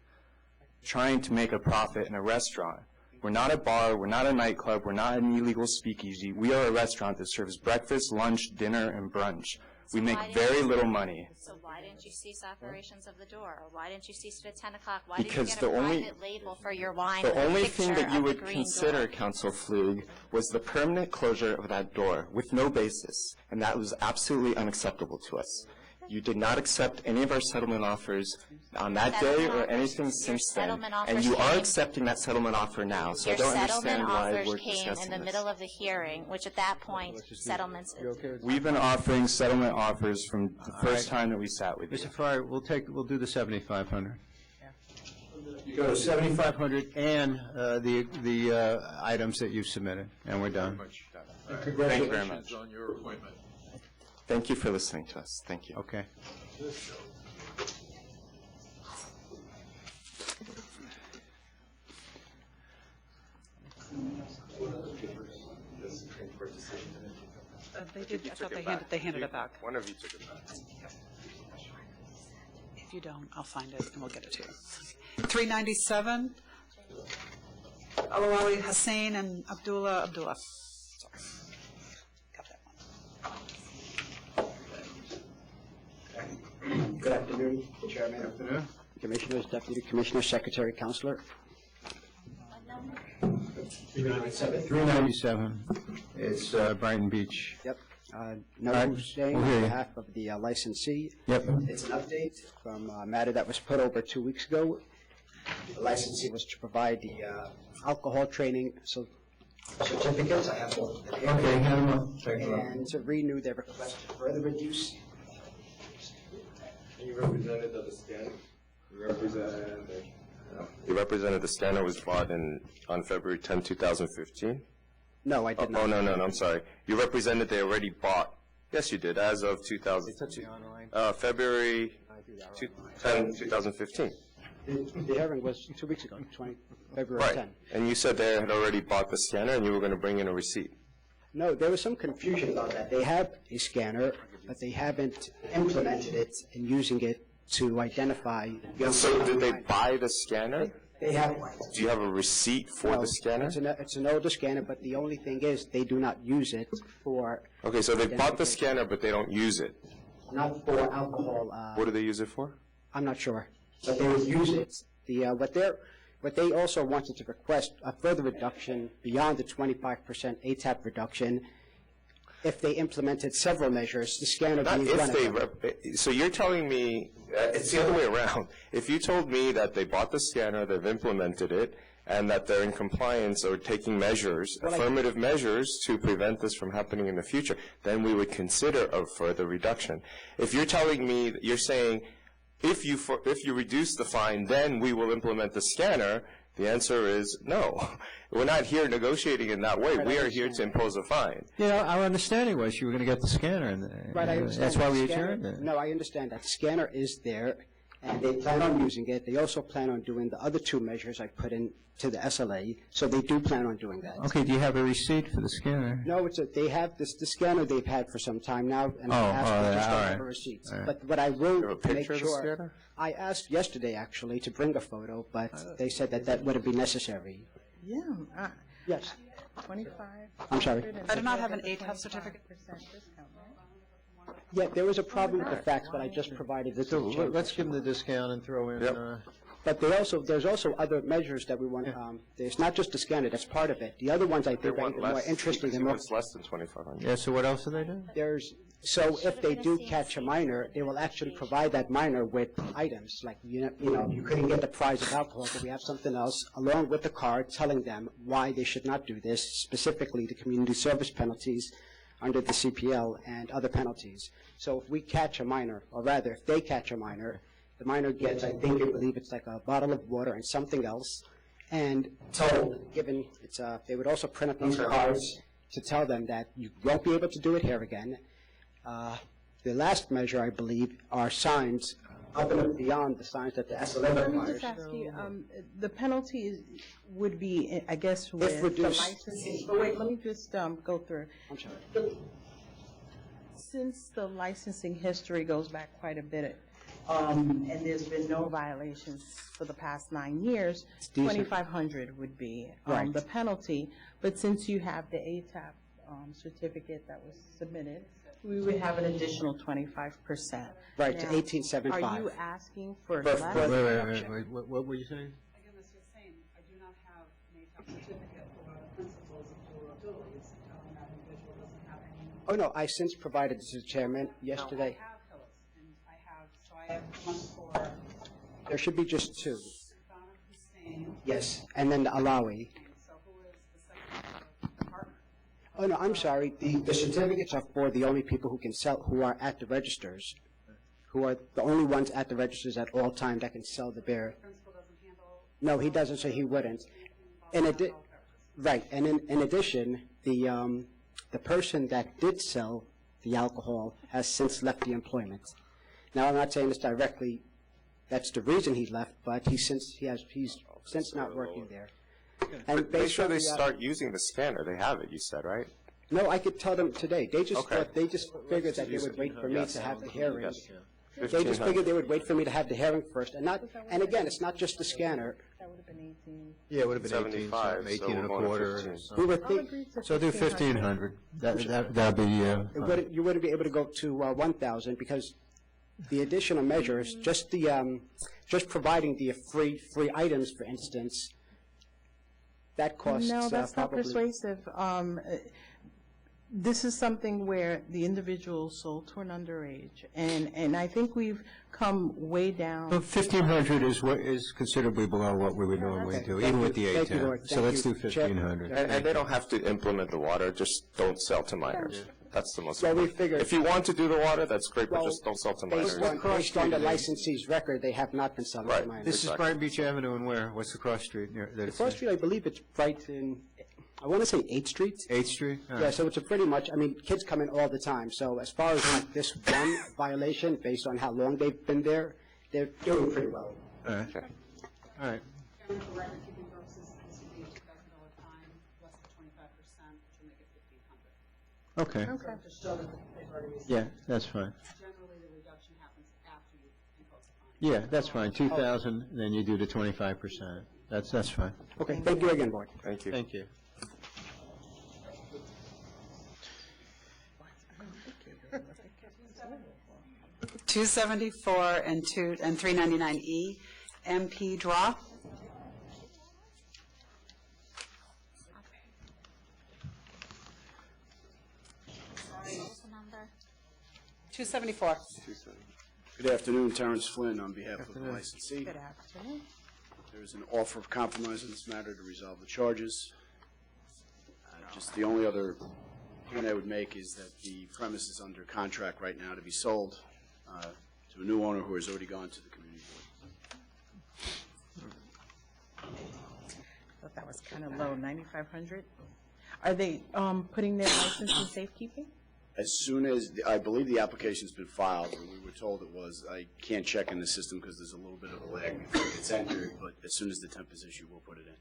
S10: trying to make a profit in a restaurant. We're not a bar, we're not a nightclub, we're not an illegal speakeasy. We are a restaurant that serves breakfast, lunch, dinner, and brunch. We make very little money.
S2: So why didn't you cease operations of the door? Or why didn't you cease it at 10 o'clock? Why
S10: Because
S2: didn't you get a private label for your wine?
S10: The
S2: with a
S10: only thing
S2: picture
S10: that you
S2: of the
S10: would
S2: green
S10: consider,
S2: door?
S10: Counsel Flug, was the permanent closure of that door with no basis, and that was absolutely unacceptable to us. You did not accept any of our settlement offers on that day or anything since then, and you are accepting that settlement offer now, so I
S2: Your
S10: don't
S2: settlement
S10: understand why
S2: offers
S10: we're
S2: came in
S10: discussing
S2: the
S10: this.
S2: middle of the hearing, which at that point, settlements.
S10: We've been offering settlement offers from the first time that we sat with you.
S3: Mr. Fryer, we'll do the 7,500. You go to 7,500 and the items that you've submitted, and we're done.
S10: Thank you very much.
S17: On your appointment.
S10: Thank you for listening to us. Thank you.
S3: Okay.
S1: They did. I thought they handed it back.
S10: One of you took it back.
S1: If you don't, I'll find it and we'll get it to you. 397, Alawali Hussein and Abdullah. Sorry. Got that one.
S20: Good afternoon, Chairman. Good afternoon. Commissioners, Deputy Commissioner, Secretary, Counselor.
S3: 397. It's Brighton Beach.
S20: Yep.
S3: All
S20: No
S3: right,
S20: Hussein
S3: we'll hear
S20: on
S3: you.
S20: behalf of the licensee.
S3: Yep.
S20: It's an update from a matter that was put over 2 weeks ago. The licensee was to provide the alcohol training certificates. I have both of them here.
S3: Okay, hand them up. Take them up.
S20: And to renew their request to further reduce.
S10: You represented the stand. You represented. You represented the scanner was bought on February 10, 2015?
S20: No, I did not.
S10: Oh, no, I'm sorry. You represented they already bought. Yes, you did, as of 2015. February 10, 2015.
S20: The hearing was 2 weeks ago, February 10.
S10: Right. And you said they had already bought the scanner and you were going to bring in a receipt.
S20: No, there was some confusion about that. They have a scanner, but they haven't implemented it and using it to identify.
S10: So did they buy the scanner?
S20: They have one.
S10: Do you have a receipt for the scanner?
S20: It's an older scanner, but the only thing is they do not use it for.
S10: Okay, so they bought the scanner, but they don't use it.
S20: Not for alcohol.
S10: What do they use it for?
S20: I'm not sure, but they would use it. What they also wanted to request a further reduction beyond the 25% ATAP reduction. If they implemented several measures, the scanner being one of them.
S10: So you're telling me, it's the other way around. If you told me that they bought the scanner, they've implemented it, and that they're in compliance or taking measures, affirmative measures to prevent this from happening in the future, then we would consider a further reduction. If you're telling me, you're saying, if you reduce the fine, then we will implement the scanner, the answer is no. We're not here negotiating in that way. We are here to impose a fine.
S3: Our understanding was you were going to get the scanner, and
S20: Right, I understand.
S3: that's why we
S20: Scanner-
S3: adjourned it.
S20: No, I understand that. Scanner is there, and they plan on using it. They also plan on doing the other two measures I put in to the SLA, so they do plan on doing that.
S3: Okay, do you have a receipt for the scanner?
S20: No, they have the scanner they've had for some time now, and I
S3: Oh,
S20: asked them just
S3: all
S20: don't
S3: right.
S20: have a receipt.
S3: All right.
S20: But what I will
S10: a
S20: make
S10: picture of the
S20: sure,
S10: scanner?
S20: I asked yesterday actually to bring a photo, but they said that wouldn't be necessary.
S7: Yeah.
S20: Yes.
S7: 25.
S20: I'm sorry.
S1: I do not have an ATAP certificate.
S20: Yeah, there was a problem with the facts, but I just provided this.
S3: So let's give them the discount and throw in.
S20: But there's also other measures that we want. There's not just the scanner; that's part of it. The other ones I think are even more interesting and more.
S10: It's less than 2,500.
S20: Yeah.
S3: So what else do they do?
S20: So if they do catch a minor, they will actually provide that minor with items like you couldn't get the prize of alcohol, but we have something else along with the card telling them why they should not do this, specifically the community service penalties under the CPL and other penalties. So if we catch a minor, or rather, if they catch a minor, the minor gets, I believe it's like a bottle of water and something else, and they would also print up these cards to tell them that you won't be able to do it here again. The last measure, I believe, are signs up and beyond the signs that the SLA
S7: Let me
S20: requires.
S7: just ask you, the penalty would be, I guess, with the
S20: reduced.
S7: licensing. But wait, let me just go through.
S20: I'm sorry.
S7: Since the licensing history goes back quite a bit, and there's been no violations for the past 9 years, $2,500 would be
S20: Right.
S7: the penalty. But since you have the ATAP certificate that was submitted, we would have an additional 25%.
S20: Right, to
S7: Now,
S20: 1875.
S7: Are you asking for
S20: For-
S7: less?
S3: Wait, what were you saying?
S1: Again, as you're saying, I do not have an ATAP certificate for the principles of dual utilities. That individual doesn't have any.
S20: Oh, no, I since provided this to the chairman yesterday.
S1: I have Phyllis, and I have one for
S20: There should be just two.
S1: Donna Hussein.
S20: Yes, and then the Alawi.
S1: So who is the second partner?
S20: Oh, no, I'm sorry. The certificates are for the only people who can sell, who are at the registers, who are the only ones at the registers at all times that can sell the beer.
S1: Principal doesn't handle.
S20: No, he doesn't, so he wouldn't. Right, and in addition, the person that did sell the alcohol has since left the employment. Now, I'm not saying this directly, that's the reason he left, but he's since not working there. And
S10: Make
S20: based
S10: sure
S20: on
S10: they
S20: the,
S10: start using the scanner. They have it, you said, right?
S20: No, I could tell them today. They just
S10: Okay.
S20: thought, they just figured that they would wait for me
S10: Yes.
S20: to have the hearing.
S10: Yes.
S20: They just
S10: 1,500.
S20: figured they would wait for me to have the hearing first, and again, it's not just the scanner.
S7: That would have been 18.
S3: Yeah, it would have been 18,
S10: 75,
S3: something,
S10: so
S3: 18 and a
S10: we're going to
S3: quarter.
S10: 15.
S20: We would
S7: I'll
S20: think,
S7: agree to
S3: So do 1,500. That'd be,
S20: you wouldn't be able to go to 1,000 because the additional measures, just providing the free items, for instance, that costs
S7: No, that's not
S20: probably.
S7: persuasive. This is something where the individual sold to an underage, and I think we've come way down.
S3: 1,500 is considerably below what we would normally do, even with the
S20: Thank you,
S3: ATAP.
S20: Lord.
S3: So
S20: Thank
S3: let's do
S20: you, Chair.
S3: 1,500.
S10: And they don't have to implement the water, just don't sell to minors. That's the most
S20: Well, we
S10: important.
S20: figured-
S10: If you want to do the water, that's great, but
S20: Well,
S10: just don't sell to
S20: Based
S10: minors.
S20: on the licensee's record, they have not been selling to minors.
S3: This is Brighton Beach Avenue and where? What's the cross street near?
S20: The cross street, I believe it's right in, I want to say 8th Street.
S3: 8th Street? All
S20: Yeah,
S3: right.
S20: so it's a pretty much, I mean, kids come in all the time. So as far as like this one violation, based on how long they've been there, they're doing pretty well.
S3: All right. All right.
S1: For record-keeping purposes, this would be a $2,000 fine, less than 25%, which will make it $1,500.
S3: Okay.
S1: Just show that they've already received.
S3: Yeah, that's fine.
S1: Generally, the reduction happens after you impose a fine.
S3: Yeah, that's fine. 2,000, then you do the 25%. That's fine.
S20: Okay, thank you again, Board.
S10: Thank you.
S3: Thank you.
S1: $274 and 399E, MP draw.
S2: What's the number?
S1: 274.
S4: Good afternoon, Terrence Flynn on behalf of the licensee.
S7: Good afternoon.
S4: There is an offer of compromise in this matter to resolve the charges. Just the only other point I would make is that the premise is under contract right now to be sold to a new owner who has already gone to the community board.
S7: Thought that was kind of low, 9,500. Are they putting their license in safekeeping?
S4: As soon as, I believe the application's been filed, or we were told it was, I can't check in the system because there's a little bit of a lag before it's entered, but as soon as the temp is issued, we'll put it in.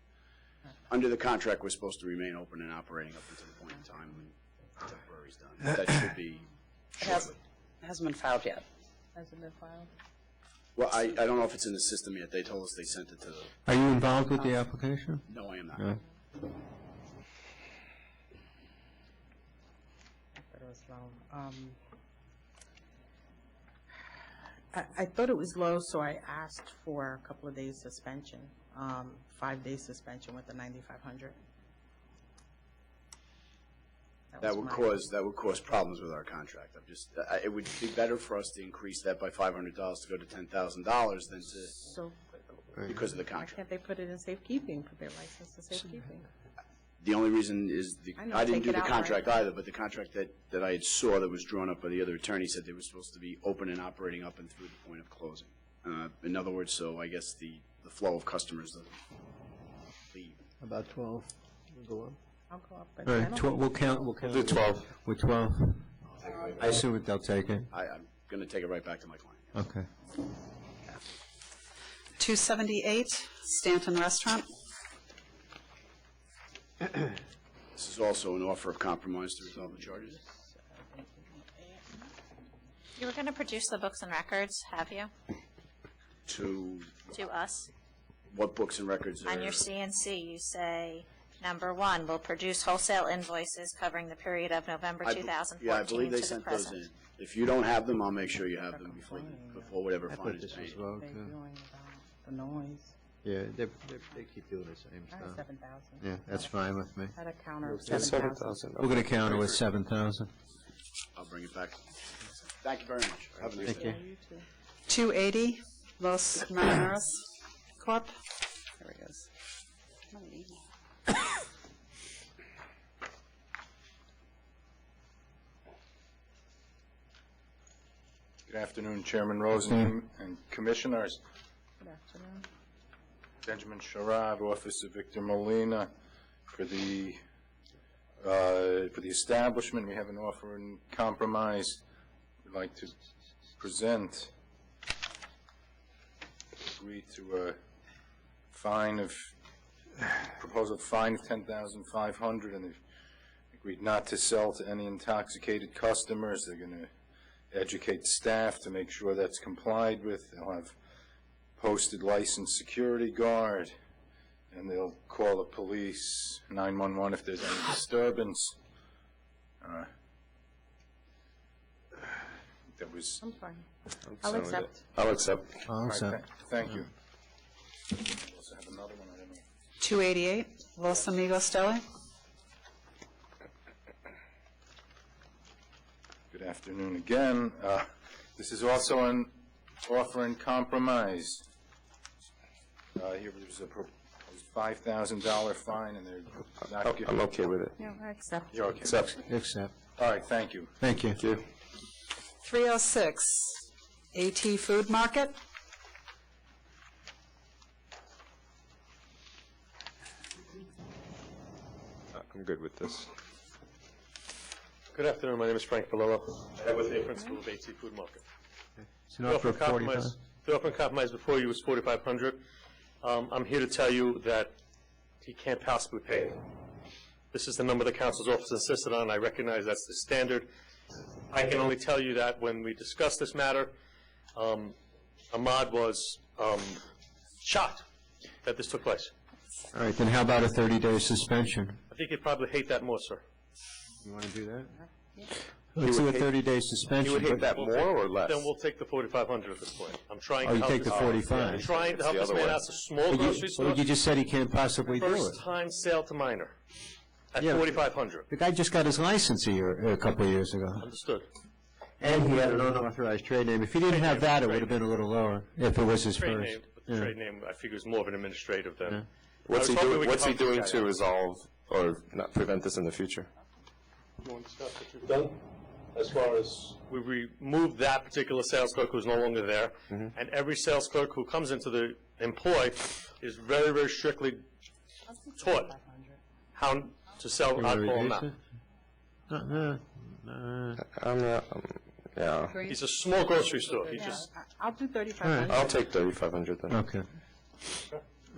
S4: Under the contract, we're supposed to remain open and operating up until the point in time when temporary's done. That should be shortly.
S1: It hasn't been filed yet.
S7: Hasn't been filed?
S4: Well, I don't know if it's in the system yet. They told us they sent it to the,
S3: Are you involved with the application?
S4: no, I am not.
S3: No.
S7: I thought it was low. I thought it was low, so I asked for a couple of days suspension, 5 days suspension with the 9,500.
S4: That would cause problems with our contract. It would be better for us to increase that by $500 to go to $10,000 than
S7: So,
S4: because of the
S7: why
S4: contract.
S7: can't they put it in safekeeping, put their license in safekeeping?
S4: The only reason is,
S7: I know,
S4: I didn't
S7: take
S4: do
S7: it
S4: the
S7: outright.
S4: contract either, but the contract that I had saw that was drawn up by the other attorney said they were supposed to be open and operating up and through the point of closing. In other words, so I guess the flow of customers doesn't leave.
S3: About 12. We'll go up.
S7: I'll go up, but
S3: All
S7: I
S3: right,
S7: don't
S3: 12,
S7: think-
S3: we'll count.
S4: Do 12.
S3: With 12. I assume they'll take it.
S4: I'm going to take it right back to my client.
S3: Okay.
S1: 278, Stanton Restaurant.
S4: This is also an offer of compromise to resolve the charges.
S2: You were going to produce the books and records, have you,
S4: To
S2: to us?
S4: what books and records are...
S2: On your CNC, you say, number 1, will produce wholesale invoices covering the period of November
S4: I be-
S2: 2014
S4: Yeah, I believe they
S2: to the
S4: sent those
S2: present.
S4: in. If you don't have them, I'll make sure you have them before whatever
S3: I
S4: fine
S3: thought
S4: is
S3: this was
S4: paid.
S3: low,
S7: They're
S3: too.
S7: doing about the noise.
S3: Yeah, they keep doing the same
S7: I had
S3: stuff.
S7: 7,000.
S3: Yeah, that's fine with me.
S7: Had a counter of
S10: Yeah,
S7: 7,000.
S10: 7,000.
S3: We're going to count it with 7,000.
S4: I'll bring it back. Thank you very much. Have a nice
S3: Thank
S4: day.
S3: you.
S1: 280, Los Marineros Corp. There he goes.
S6: Good afternoon, Chairman Rosen and Commissioners.
S7: Good afternoon.
S6: Benjamin Sharab, Office of Victor Molina. For the establishment, we have an offer in compromise we'd like to present. Agree to a fine of, proposal fine of $10,500, and they've agreed not to sell to any intoxicated customers. They're going to educate staff to make sure that's complied with. They'll have posted licensed security guard, and they'll call the police, 911, if there's any disturbance. That was...
S7: I'm fine. I'll accept.
S10: I'll accept.
S3: I'll accept.
S6: Thank you. We also have another one, I don't know.
S1: 288, Los Amigos Deli.
S6: Good afternoon again. This is also an offer in compromise. Here was a proposed $5,000 fine, and they're not...
S10: I'm okay with it.
S7: Yeah, I accept.
S6: You're okay.
S10: Accept.
S3: Accept.
S6: All right, thank you.
S3: Thank you.
S1: 306, AT Food Market.
S10: I'm good with this.
S11: Good afternoon, my name is Frank Palillo. I am with the principal of AT Food Market.
S3: So not for 45?
S11: The offer and compromise before you was $4,500. I'm here to tell you that he can't possibly pay it. This is the number the council's office insisted on. I recognize that's the standard. I can only tell you that when we discussed this matter, Ahmad was shocked that this took place.
S3: All right, then how about a 30-day suspension?
S11: I think he'd probably hate that more, sir.
S3: You want to do that? Let's do a 30-day suspension.
S10: You would hate that more or less?
S11: Then we'll take the $4,500 at this point. I'm trying
S3: Oh,
S11: to
S3: you
S11: help
S3: take
S11: this
S3: the
S11: man.
S3: 45.
S11: I'm trying to help
S10: That's
S11: this
S10: the
S11: man
S10: other
S11: out. It's a small grocery store.
S3: Well, you just said he can't possibly do it.
S11: First time sale to minor at
S3: Yeah.
S11: $4,500.
S3: The guy just got his license a couple of years ago.
S11: Understood.
S3: And he had an unauthorized trade name. If he didn't have that, it would have been a little lower, if it was his
S11: Trade
S3: first.
S11: name, the trade name, I figure is more of an administrative than.
S10: What's
S11: I
S10: he
S11: was hoping
S10: doing?
S11: we
S10: What's he
S11: could help
S10: doing
S11: this
S10: to
S11: guy out.
S10: resolve or not prevent this in the future?
S11: You want to discuss what you've done? As far as we removed that particular sales clerk who's no longer there, and every sales clerk who comes into the employ is very, very strictly taught how to sell alcohol now.
S10: I'm not. Yeah.
S11: He's a small grocery store. He just.
S7: I'll do 3,500.
S10: I'll take 3,500 then.
S3: Okay.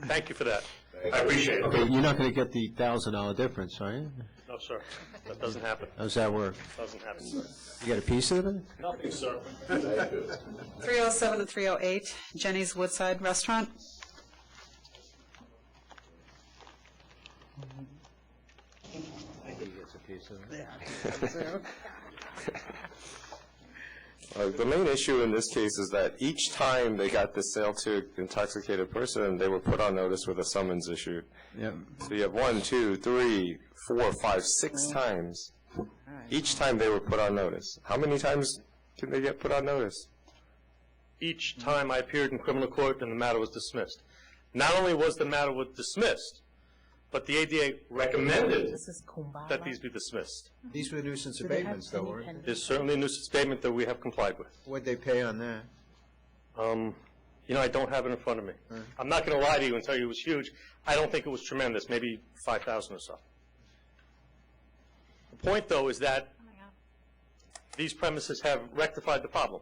S11: Thank you for that. I appreciate it.
S3: Okay, you're not going to get the $1,000 difference, are you?
S11: No, sir. That doesn't happen.
S3: How does that work?
S11: Doesn't happen, sir.
S3: You got a piece of it?
S11: Nothing, sir.
S1: 307 and 308, Jenny's Woodside Restaurant.
S10: The main issue in this case is that each time they got the sale to an intoxicated person, they were put on notice with a summons issued.
S3: Yep.
S10: So you have 1, 2, 3, 4, 5, 6 times. Each time they were put on notice. How many times can they get put on notice?
S11: Each time I appeared in criminal court and the matter was dismissed. Not only was the matter dismissed, but the ADA recommended that these be dismissed.
S3: These were nuisance abatements, though, weren't they?
S11: There's certainly a nuisance statement that we have complied with.
S3: What'd they pay on that?
S11: I don't have it in front of me. I'm not going to lie to you and tell you it was huge. I don't think it was tremendous, maybe 5,000 or so. The point, though, is that these premises have rectified the problem.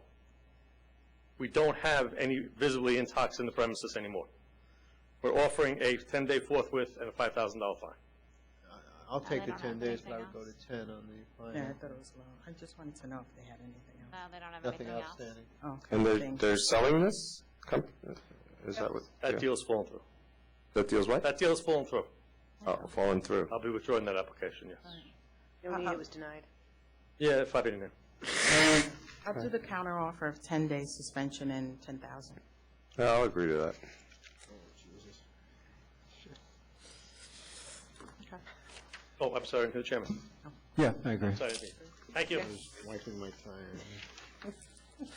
S11: We don't have any visibly intox in the premises anymore. We're offering a 10-day forthwith and a $5,000 fine.
S3: I'll take the 10 days, but I would go to 10 on the fine.
S7: Yeah, I thought it was low. I just wanted to know if they had anything else.
S2: No, they don't have
S3: Nothing
S2: anything else.
S3: outstanding.
S10: And they're selling this? Is that what?
S11: That
S10: yeah.
S11: deal's fallen through.
S10: That deal's what?
S11: That deal's fallen through.
S10: Oh, fallen through.
S11: I'll be withdrawing that application, yes.
S7: It was denied.
S11: Yeah, if I didn't know.
S7: I'll do the counter offer of 10 days suspension and 10,000.
S10: Yeah, I'll agree to that.
S11: Oh, I'm sorry, to the chairman.
S3: Yeah, I agree.
S11: Sorry. Thank you.
S3: Wiping my tire.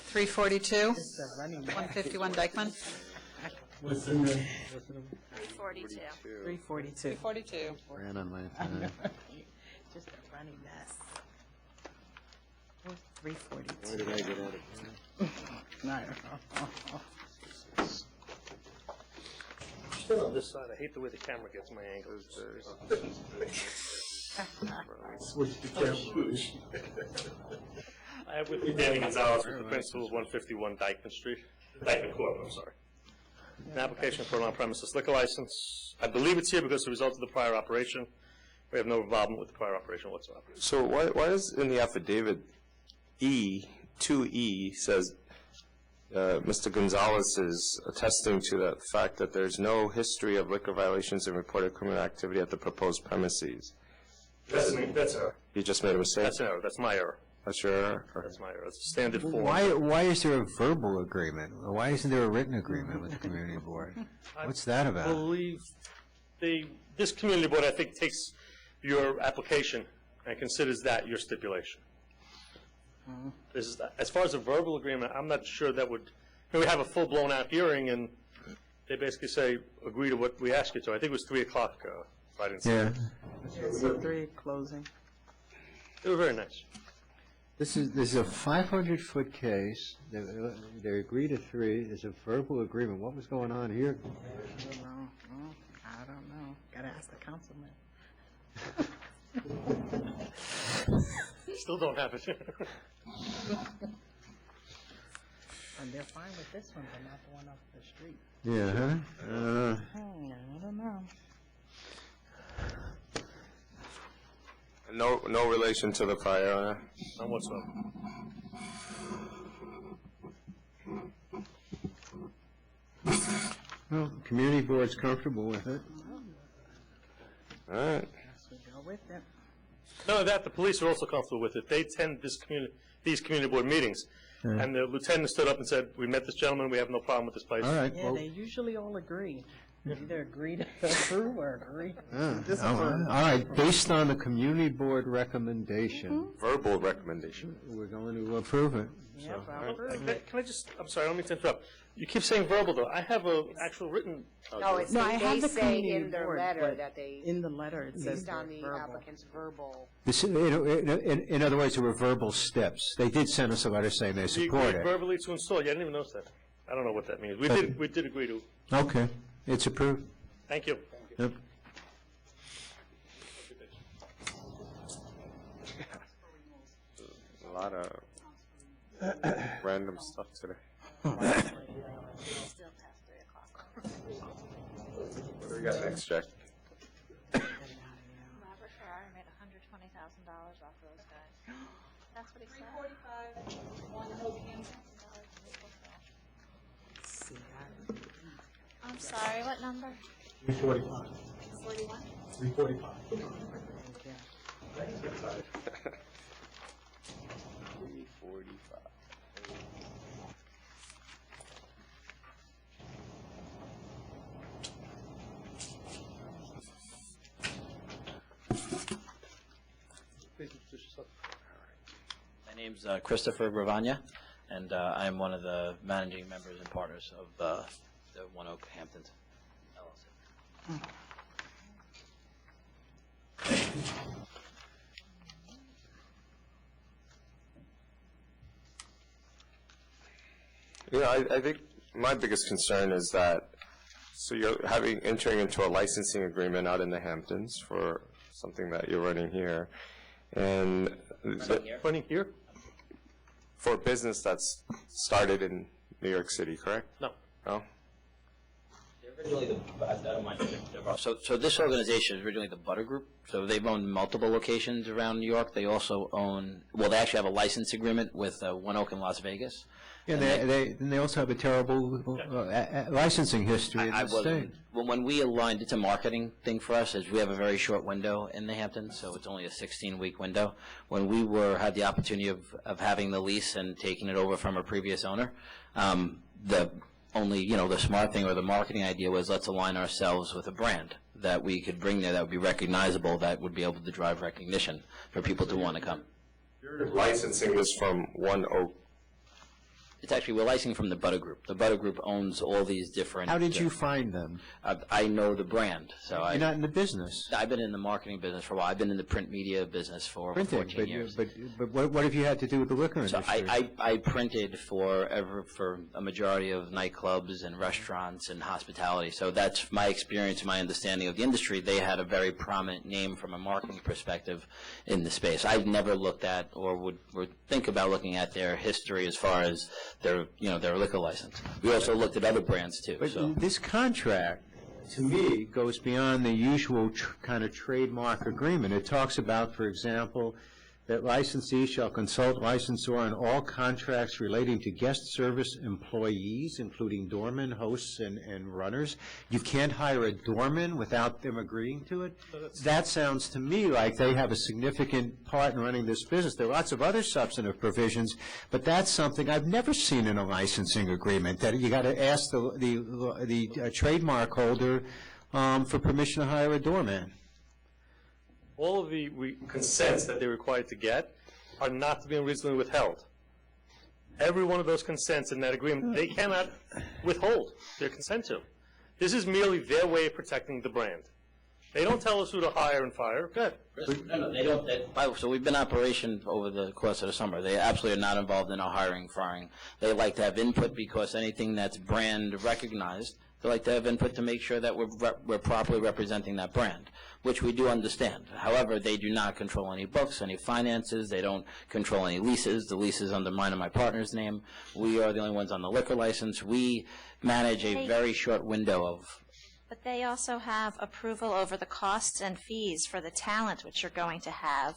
S1: 342, 151 Dykeman.
S7: What's in the?
S2: 342.
S7: 342.
S1: 342.
S3: Ran on my tire.
S7: Just a running mess. 342.
S3: Where did I get out of here?
S11: Still on this side, I hate the way the camera gets my angles.
S3: Switch the camera.
S11: I have with me Danny Gonzalez, with the principal of 151 Dykeman Street, Dykeman Court, I'm sorry. An application for an on-premises liquor license. I believe it's here because the result of the prior operation. We have no involvement with the prior operation whatsoever.
S10: So why is in the affidavit 2E says Mr. Gonzalez is attesting to the fact that there's no history of liquor violations and reported criminal activity at the proposed premises?
S11: That's me, that's error.
S10: You just made a mistake?
S11: That's an error, that's my error.
S10: That's your error?
S11: That's my error, it's a standard form.
S3: Why is there a verbal agreement? Why isn't there a written agreement with the community board? What's that
S11: I
S3: about?
S11: believe this community board, I think, takes your application and considers that your stipulation. This is, as far as a verbal agreement, I'm not sure that would, we have a full-blown out hearing and they basically say, agree to what we ask you to. I think it was 3 o'clock, if I didn't say.
S3: Yeah.
S7: So 3 closing.
S11: They were very nice.
S3: This is a 500-foot case. They agreed to 3. There's a verbal agreement. What was going on here?
S7: I don't know. Gotta ask the councilman.
S11: Still don't have it.
S7: And they're fine with this one, but not the one off the street.
S3: Yeah, huh?
S7: I don't know.
S10: No relation to the prior owner?
S11: None whatsoever.
S3: Well, the community board's comfortable with it.
S10: All right.
S7: Guess we go with it.
S11: None of that, the police are also comfortable with it. They attend these community board meetings. And the lieutenant stood up and said, we met this gentleman, we have no problem with this place.
S3: All right.
S7: Yeah, they usually all agree. They either agree to approve or agree to
S3: All
S7: disapprove.
S3: right, based on the community board recommendation,
S10: Verbal recommendation.
S3: we're going to approve it.
S7: Yeah,
S3: So-
S7: I'll approve it.
S11: Can I just, I'm sorry, I don't mean to interrupt. You keep saying verbal, though. I have an actual written.
S9: No, it's,
S7: No, I have
S9: they
S7: the
S9: say
S7: community
S9: in their
S7: board,
S9: letter
S7: but
S9: that they,
S7: in the letter it says
S9: based on the
S7: verbal.
S9: applicant's verbal.
S3: In other words, there were verbal steps. They did send us a letter saying they
S11: We
S3: support
S11: agreed
S3: it.
S11: verbally to install. Yeah, I didn't even notice that. I don't know what that means. We did agree to.
S3: Okay, it's approved.
S11: Thank you.
S3: Yep.
S10: A lot of random stuff today. What do we got next, Jack?
S2: Robert Ferrari made $120,000 off those guys. That's what he said. 345, I'm sorry, what number?
S17: 345.
S2: 41?
S17: 345.
S10: 345.
S21: My name's Christopher Bravagna, and I'm one of the managing members and partners of the One Oak Hamptons LLC.
S10: Yeah, I think my biggest concern is that, so you're entering into a licensing agreement out in the Hamptons for something that you're running here, and
S11: Running here?
S10: for a business that's started in New York City, correct?
S11: No.
S10: No?
S21: Originally, I don't mind. So this organization is originally the Butter Group. So they've owned multiple locations around New York. They also own, well, they actually have a license agreement with One Oak in Las Vegas.
S3: And they also have a terrible licensing history in the state.
S21: Well, when we aligned, it's a marketing thing for us, is we have a very short window in the Hamptons, so it's only a 16-week window. When we had the opportunity of having the lease and taking it over from a previous owner, the smart thing or the marketing idea was, let's align ourselves with a brand that we could bring there that would be recognizable, that would be able to drive recognition for people to want to come.
S10: You're licensing this from One Oak.
S21: It's actually, we're licensing from the Butter Group. The Butter Group owns all these different...
S3: How did you find them?
S21: I know the brand, so
S3: You're not in the business.
S21: I've been in the marketing business for a while. I've been in the print media business for over 14 years.
S3: But what have you had to do with the liquor
S21: So
S3: industry?
S21: I printed for a majority of nightclubs and restaurants and hospitality. So that's my experience, my understanding of the industry. They had a very prominent name from a marketing perspective in the space. I've never looked at or would think about looking at their history as far as their liquor license. We also looked at other brands too.
S3: But
S21: So.
S3: this contract, to me, goes beyond the usual kind of trademark agreement. It talks about, for example, that licensee shall consult licensor on all contracts relating to guest service employees, including doormen, hosts, and runners. You can't hire a doorman without them agreeing to it. That sounds to me like they have a significant part in running this business. There are lots of other substantive provisions, but that's something I've never seen in a licensing agreement, that you got to ask the trademark holder for permission to hire a doorman.
S11: All of the consents that they're required to get are not to be unreasonably withheld. Every one of those consents in that agreement, they cannot withhold their consent to. This is merely their way of protecting the brand. They don't tell us who to hire and fire. Good.
S21: No, they don't. So we've been in operation over the course of the summer. They absolutely are not involved in our hiring, firing. They like to have input because anything that's brand recognized, they like to have input to make sure that we're properly representing that brand, which we do understand. However, they do not control any books, any finances. They don't control any leases. The lease is under mine and my partner's name. We are the only ones on the liquor license. We manage a very short window of.
S2: But they also have approval over the costs and fees for the talent which you're going to have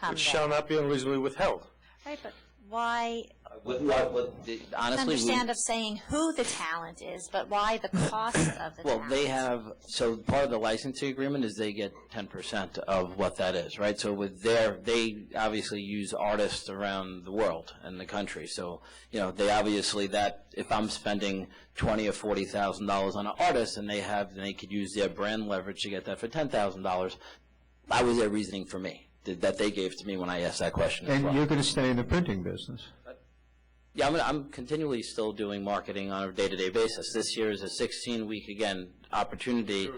S2: come
S11: Which shall not be unreasonably withheld.
S2: Right, but why?
S21: Honestly,
S2: I understand of saying who the talent is, but why the cost of the talent?
S21: They have, so part of the licensing agreement is they get 10% of what that is, right? So they obviously use artists around the world and the country. So, they obviously if I'm spending $20,000 or $40,000 on an artist and they could use their brand leverage to get that for $10,000, that was their reasoning for me, that they gave to me when I asked that question as well.
S3: And you're going to stay in the printing business?
S21: Yeah, I'm continually still doing marketing on a day-to-day basis. This year is a 16-week, again, opportunity.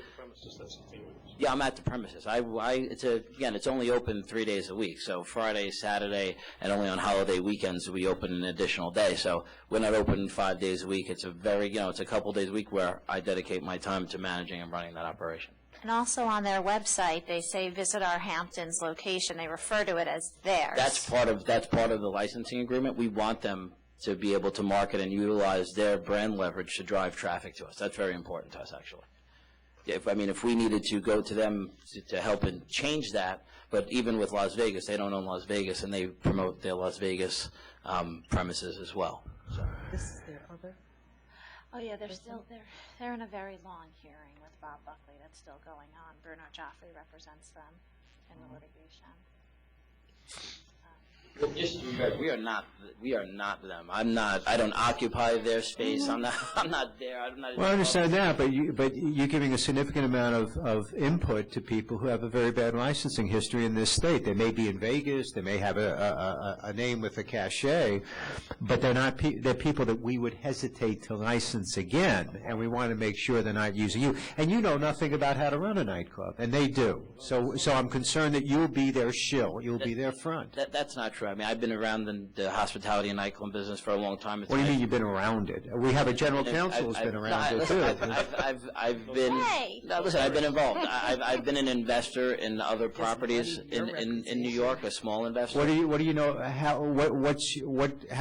S21: Yeah, I'm at the premises. It's only open 3 days a week. So Friday, Saturday, and only on holiday weekends we open an additional day. So we're not open 5 days a week. It's it's a couple days a week where I dedicate my time to managing and running that operation.
S2: And also on their website, they say visit our Hamptons location. They refer to it as theirs.
S21: That's part of the licensing agreement. We want them to be able to market and utilize their brand leverage to drive traffic to us. That's very important to us, actually. If we needed to go to them to help and change that, but even with Las Vegas, they don't own Las Vegas, and they promote their Las Vegas premises as well. So.
S7: This is their other?
S2: Oh, yeah, they're in a very long hearing with Bob Buckley that's still going on. Bruno Joffrey represents them in the litigation.
S21: Well, just to be fair, we are not them. I don't occupy their space. I'm not there.
S3: Well, I understand that, but you're giving a significant amount of input to people who have a very bad licensing history in this state. They may be in Vegas. They may have a name with a cachet, but they're people that we would hesitate to license again, and we want to make sure they're not using you. And you know nothing about how to run a nightclub, and they do. So I'm concerned that you'll be their shill. You'll be their front.
S21: That's not true. I've been around the hospitality and nightclub business for a long time.
S3: What do you mean you've been around it? We have a general counsel who's been around it, too.
S21: I've been involved. I've been an investor in other properties in New York, a small investor.
S3: What do you know? How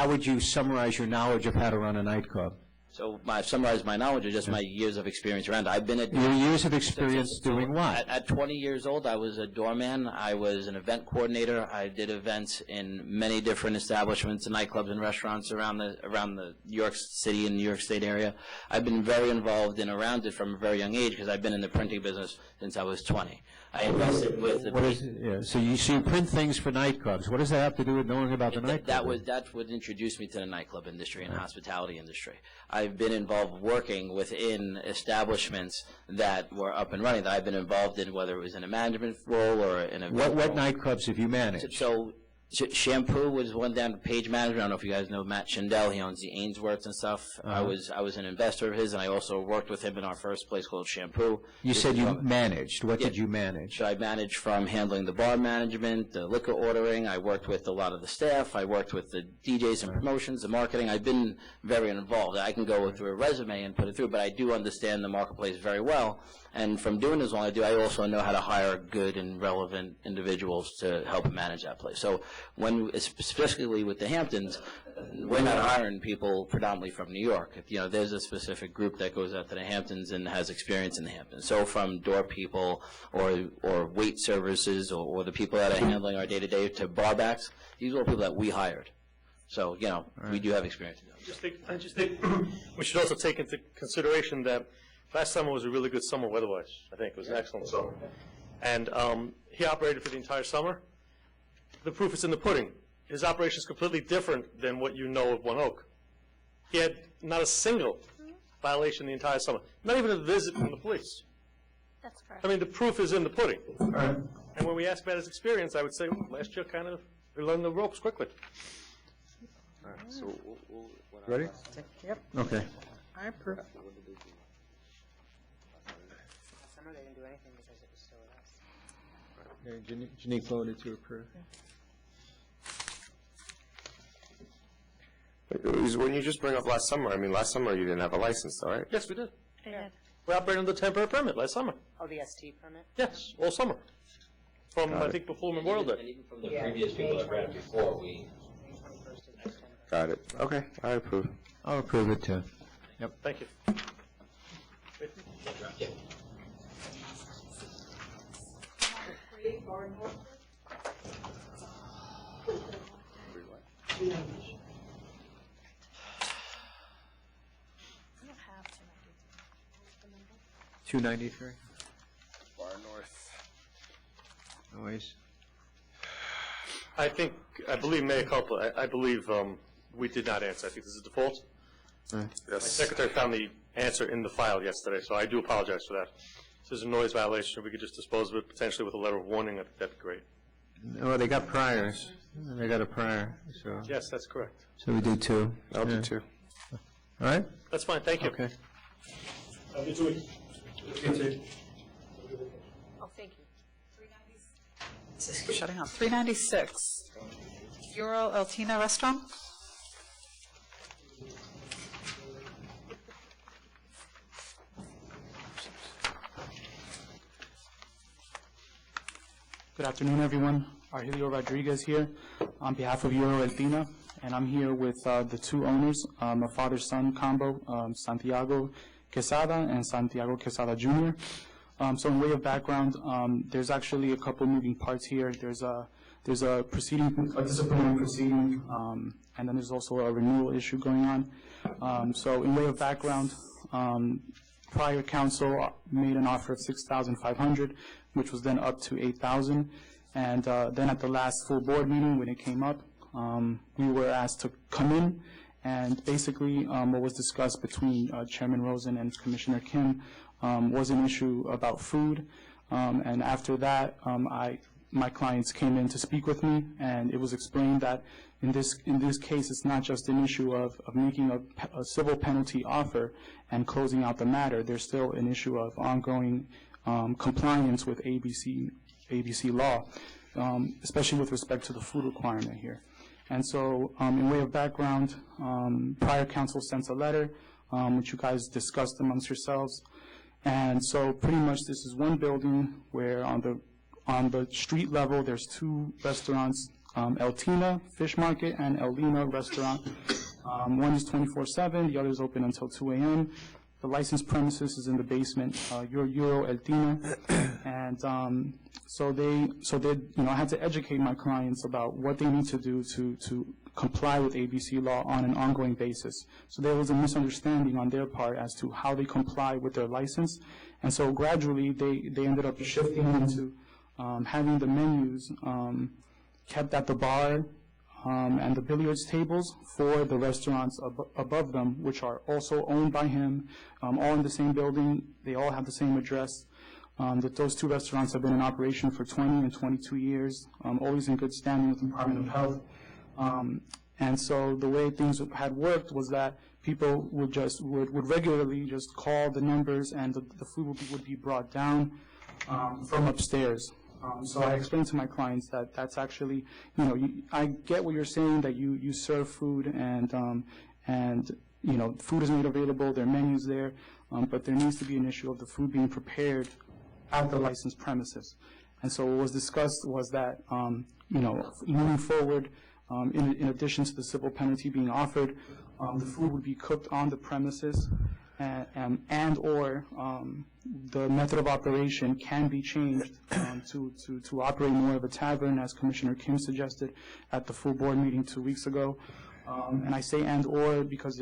S3: would you summarize your knowledge of how to run a nightclub?
S21: So I've summarized my knowledge of just my years of experience around.
S3: Your years of experience doing what?
S21: At 20 years old, I was a doorman. I was an event coordinator. I did events in many different establishments and nightclubs and restaurants around the New York City and New York State area. I've been very involved and around it from a very young age because I've been in the printing business since I was 20. I invested with
S3: So you print things for nightclubs. What does that have to do with knowing about the nightclub?
S21: That's what introduced me to the nightclub industry and hospitality industry. I've been involved working within establishments that were up and running, that I've been involved in, whether it was in a management role or in a...
S3: What nightclubs have you managed?
S21: So Shampoo was one down to Page Management. I don't know if you guys know Matt Schindel. He owns the Ainsworths and stuff. I was an investor of his, and I also worked with him in our first place called Shampoo.
S3: You said you managed. What did you manage?
S21: So I managed from handling the bar management, the liquor ordering. I worked with a lot of the staff. I worked with the DJs and promotions, the marketing. I've been very involved. I can go through a resume and put it through, but I do understand the marketplace very well. And from doing as long as I do, I also know how to hire good and relevant individuals to help manage that place. So specifically with the Hamptons, we're not hiring people predominantly from New York. There's a specific group that goes out to the Hamptons and has experience in the Hamptons. So from door people or wait services or the people that are handling our day-to-day to barbacks, these are all people that we hired. So, we do have experience in them.
S11: I just think we should also take into consideration that last summer was a really good summer weather-wise. I think it was an excellent summer. And he operated for the entire summer. The proof is in the pudding. His operation is completely different than what you know of One Oak. He had not a single violation the entire summer, not even a visit from the police.
S2: That's correct.
S11: I mean, the proof is in the pudding. And when we ask about his experience, I would say, last year we learned the ropes quickly.
S10: All right, so
S3: ready?
S7: Yep.
S3: Okay.
S7: I approve.
S5: summer, they didn't do anything because it was still us.
S9: Janique voted to approve.
S10: When you just bring up last summer, I mean, last summer you didn't have a license, though, right?
S11: Yes, we did.
S2: They did.
S11: We operated under temporary permit last summer.
S5: Oh, the ST permit?
S11: Yes, all summer. From,
S10: Got
S11: I
S10: it.
S11: think, before Memorial Day.
S23: And even from the previous people that ran before, we,
S10: Got it. Okay, I approve.
S3: I'll approve it too.
S11: Yep. Thank you.
S2: We don't have to.
S3: 293.
S10: Far north.
S3: Noise.
S11: I believe Mayor Culpa, I believe we did not answer. I think this is default. My secretary found the answer in the file yesterday, so I do apologize for that. If there's a noise violation, if we could just dispose of it potentially with a letter of warning, I think that'd be great.
S3: Oh, they got priors. They got a prior, so.
S11: Yes, that's correct.
S3: So we do two.
S10: I'll do two.
S3: All right?
S11: That's fine, thank you.
S3: Okay.
S11: Have a good week.
S22: Oh, thank you.
S1: Shutting off. 396, Euro Eltina Restaurant.
S24: Good afternoon, everyone. Argelio Rodriguez here on behalf of Euro Eltina, and I'm here with the two owners, a father-son combo, Santiago Quesada and Santiago Quesada Jr. So in way of background, there's actually a couple moving parts here. There's a proceeding, a disciplinary proceeding, and then there's also a renewal issue going on. So in way of background, prior council made an offer of $6,500, which was then up to $8,000. And then at the last full board meeting, when it came up, we were asked to come in, and basically what was discussed between Chairman Rosen and Commissioner Kim was an issue about food. And after that, my clients came in to speak with me, and it was explained that in this case, it's not just an issue of making a civil penalty offer and closing out the matter. There's still an issue of ongoing compliance with ABC law, especially with respect to the food requirement here. And so, in way of background, prior council sent a letter, which you guys discussed amongst yourselves. And so, pretty much, this is one building where on the street level, there's two restaurants, Eltina Fish Market and Elina Restaurant. One is 24/7, the other is open until 2 a.m. The licensed premises is in the basement, Euro Eltina, and so they, I had to educate my clients about what they need to do to comply with ABC law on an ongoing basis. So there was a misunderstanding on their part as to how they comply with their license, and so gradually they ended up shifting into having the menus kept at the bar and the billiards tables for the restaurants above them, which are also owned by him, all in the same building. They all have the same address. Those two restaurants have been in operation for 20 and 22 years, always in good standing with the Department of Health. And so the way things had worked was that people would regularly just call the numbers, and the food would be brought down from upstairs. So I explained to my clients that that's actually, I get what you're saying, that you serve food and food is made available, there are menus there, but there needs to be an issue of the food being prepared at the licensed premises. And so what was discussed was that, moving forward, in addition to the civil penalty being offered, the food would be cooked on the premises, and or the method of operation can be changed to operate more of a tavern, as Commissioner Kim suggested at the full board meeting 2 weeks ago. And I say and or because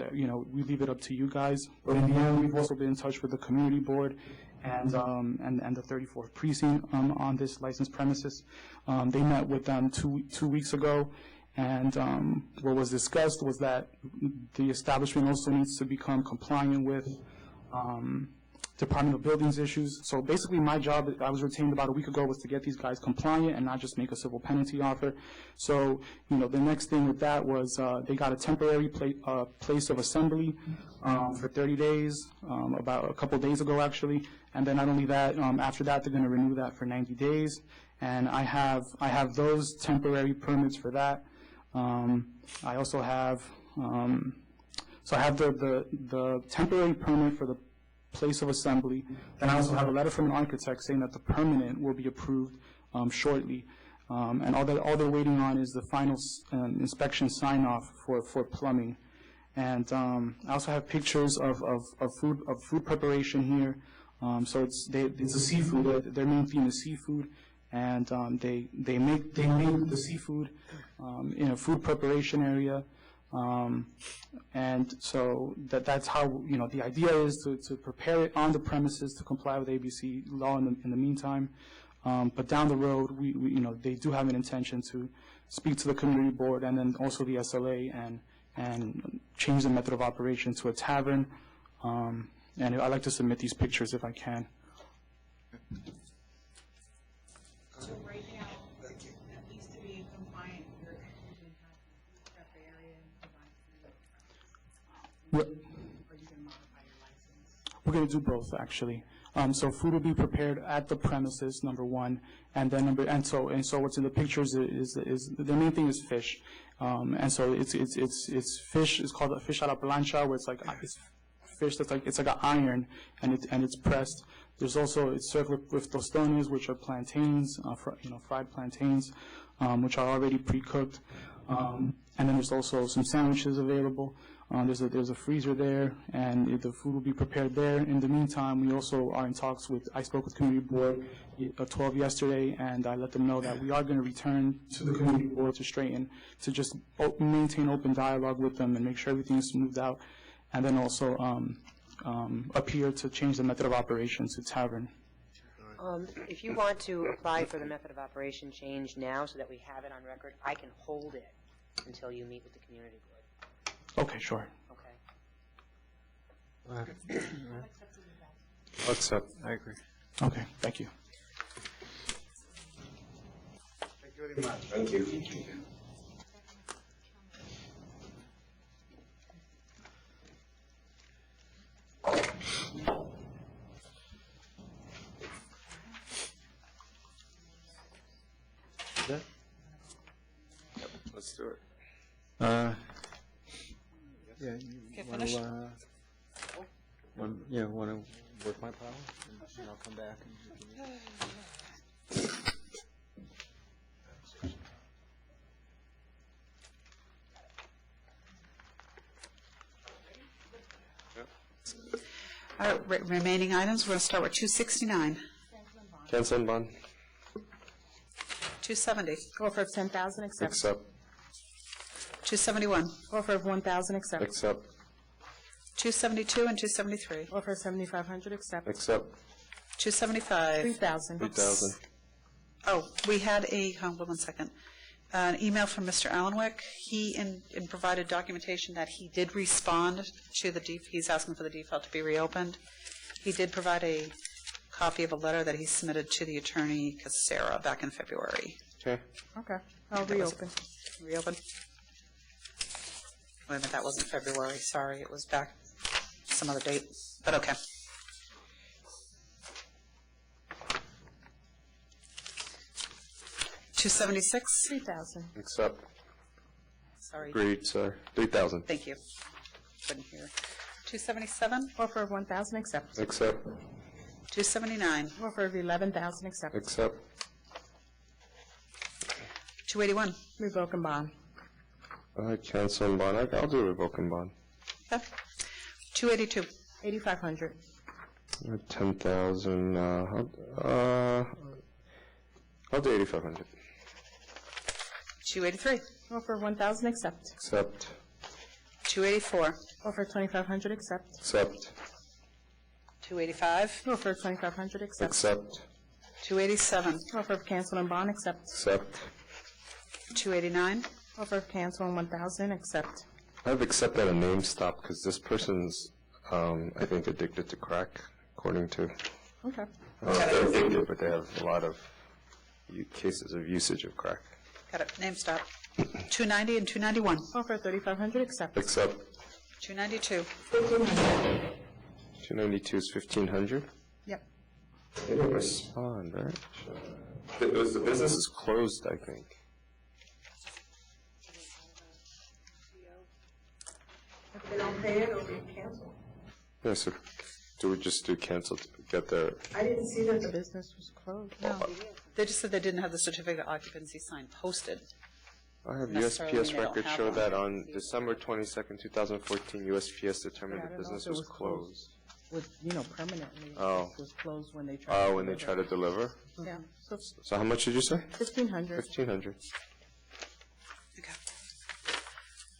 S24: we leave it up to you guys. But in the end, we've also been in touch with the community board and the 34th precinct on this licensed premises. They met with them 2 weeks ago. And what was discussed was that the establishment also needs to become compliant with Department of Buildings issues. So basically my job, I was retained about a week ago, was to get these guys compliant and not just make a civil penalty offer. So, the next thing with that was they got a temporary place of assembly for 30 days, about a couple days ago actually. And then not only that, after that they're going to renew that for 90 days. And I have those temporary permits for that. I also have, so I have the temporary permit for the place of assembly. Then I also have a letter from an architect saying that the permanent will be approved shortly. And all they're waiting on is the final inspection sign-off for plumbing. And I also have pictures of food preparation here. So it's a seafood. Their main theme is seafood, and they make the seafood in a food preparation area. And so that's how, the idea is to prepare it on the premises to comply with ABC law in the meantime. But down the road, we they do have an intention to speak to the community board and then also the SLA and change the method of operation to a tavern. And I'd like to submit these pictures if I can.
S7: So right now, at least to be compliant, you're going to have to prep the area and provide food. Or are you going to modify your license?
S24: We're going to do both, actually. So food will be prepared at the premises, number one, and then so what's in the pictures is the main thing is fish, and so it's fish. It's called a fish a la plancha, where it's fish that's it's like an iron, and it's pressed. There's also, it's served with tostones, which are plantains, fried plantains, which are already pre-cooked. And then there's also some sandwiches available. There's a freezer there, and the food will be prepared there. In the meantime, we also are in talks I spoke with Community Board 12 yesterday, and I let them know that we are going to return to the Community Board to just maintain open dialogue with them and make sure everything is smoothed out, and then also appear to change the method of operation to tavern.
S5: If you want to apply for the method of operation change now so that we have it on record, I can hold it until you meet with the community board.
S24: Okay, sure.
S5: Okay.
S10: Accept. I agree.
S24: Okay, thank you.
S10: Thank you very much. Thank you. Thank you. Let's do it.
S5: Yeah,
S1: Okay,
S5: want
S1: finish.
S5: to work my power, and I'll come back.
S1: All right, remaining items, we're going to start with 269.
S10: Cancel and bond.
S1: 270.
S22: Offer of 10,000, accept.
S10: Accept.
S1: 271.
S22: Offer of 1,000, accept.
S10: Accept.
S1: 272 and 273.
S22: Offer of 7,500, accept.
S10: Accept.
S1: 275.
S22: 3,000.
S10: 3,000.
S1: Oh, we had hold on 1 second. An email from Mr. Allenwick. He provided documentation that he did respond to he's asking for the default to be reopened. He did provide a copy of a letter that he submitted to the attorney Casera back in February.
S10: Okay.
S22: Okay, I'll reopen.
S1: Reopen. Wait a minute, that wasn't February, sorry, it was back some other date, but okay. $276.
S22: 3,000.
S10: Accept.
S1: Sorry.
S10: Agreed, sir. 3,000.
S1: Thank you. Couldn't hear. 277.
S22: Offer of 1,000, accept.
S10: Accept.
S1: 279.
S22: Offer of 11,000, accept.
S10: Accept.
S1: 281.
S22: Revoke and bond.
S10: Cancel and bond. I'll do revoke and bond.
S1: Okay. 282.
S22: 8,500.
S10: 10,000. I'll do 8,500.
S1: 283.
S22: Offer of 1,000, accept.
S10: Accept.
S1: 284.
S22: Offer of 2,500, accept.
S10: Accept.
S1: 285.
S22: Offer of 2,500, accept.
S10: Accept.
S1: 287.
S22: Offer of cancel and bond, accept.
S10: Accept.
S1: 289.
S22: Offer of cancel and 1,000, accept.
S10: I've accepted a name stop because this person's, I think, addicted to crack. according to,
S22: Okay.
S10: I don't know if they do, but they have a lot of cases of usage of crack.
S1: Got it. Name stop. 290 and 291.
S22: Offer 3,500, accept.
S10: Except
S1: 292.
S10: 292 is 1,500?
S22: Yep.
S10: They didn't respond, right? The business is closed, I think.
S22: If they don't pay it, it'll be canceled.
S10: Yeah, so do we just do cancel to get the,
S22: I didn't see that the business was closed.
S1: No. They just said they didn't have the certificate of occupancy sign posted.
S10: I have
S1: Necessarily,
S10: USPS
S1: they don't
S10: records
S1: have
S10: show
S1: one.
S10: that on December 22nd, 2014, USPS determined
S22: Yeah, I
S10: the
S22: don't know
S10: business
S22: if it
S10: was
S22: was closed.
S10: closed.
S22: With, permanently.
S10: Oh.
S22: It was closed when they tried to
S10: Oh, when they try to deliver?
S22: Yeah. So
S10: So how much did you say?
S22: 1,500.
S10: 1,500.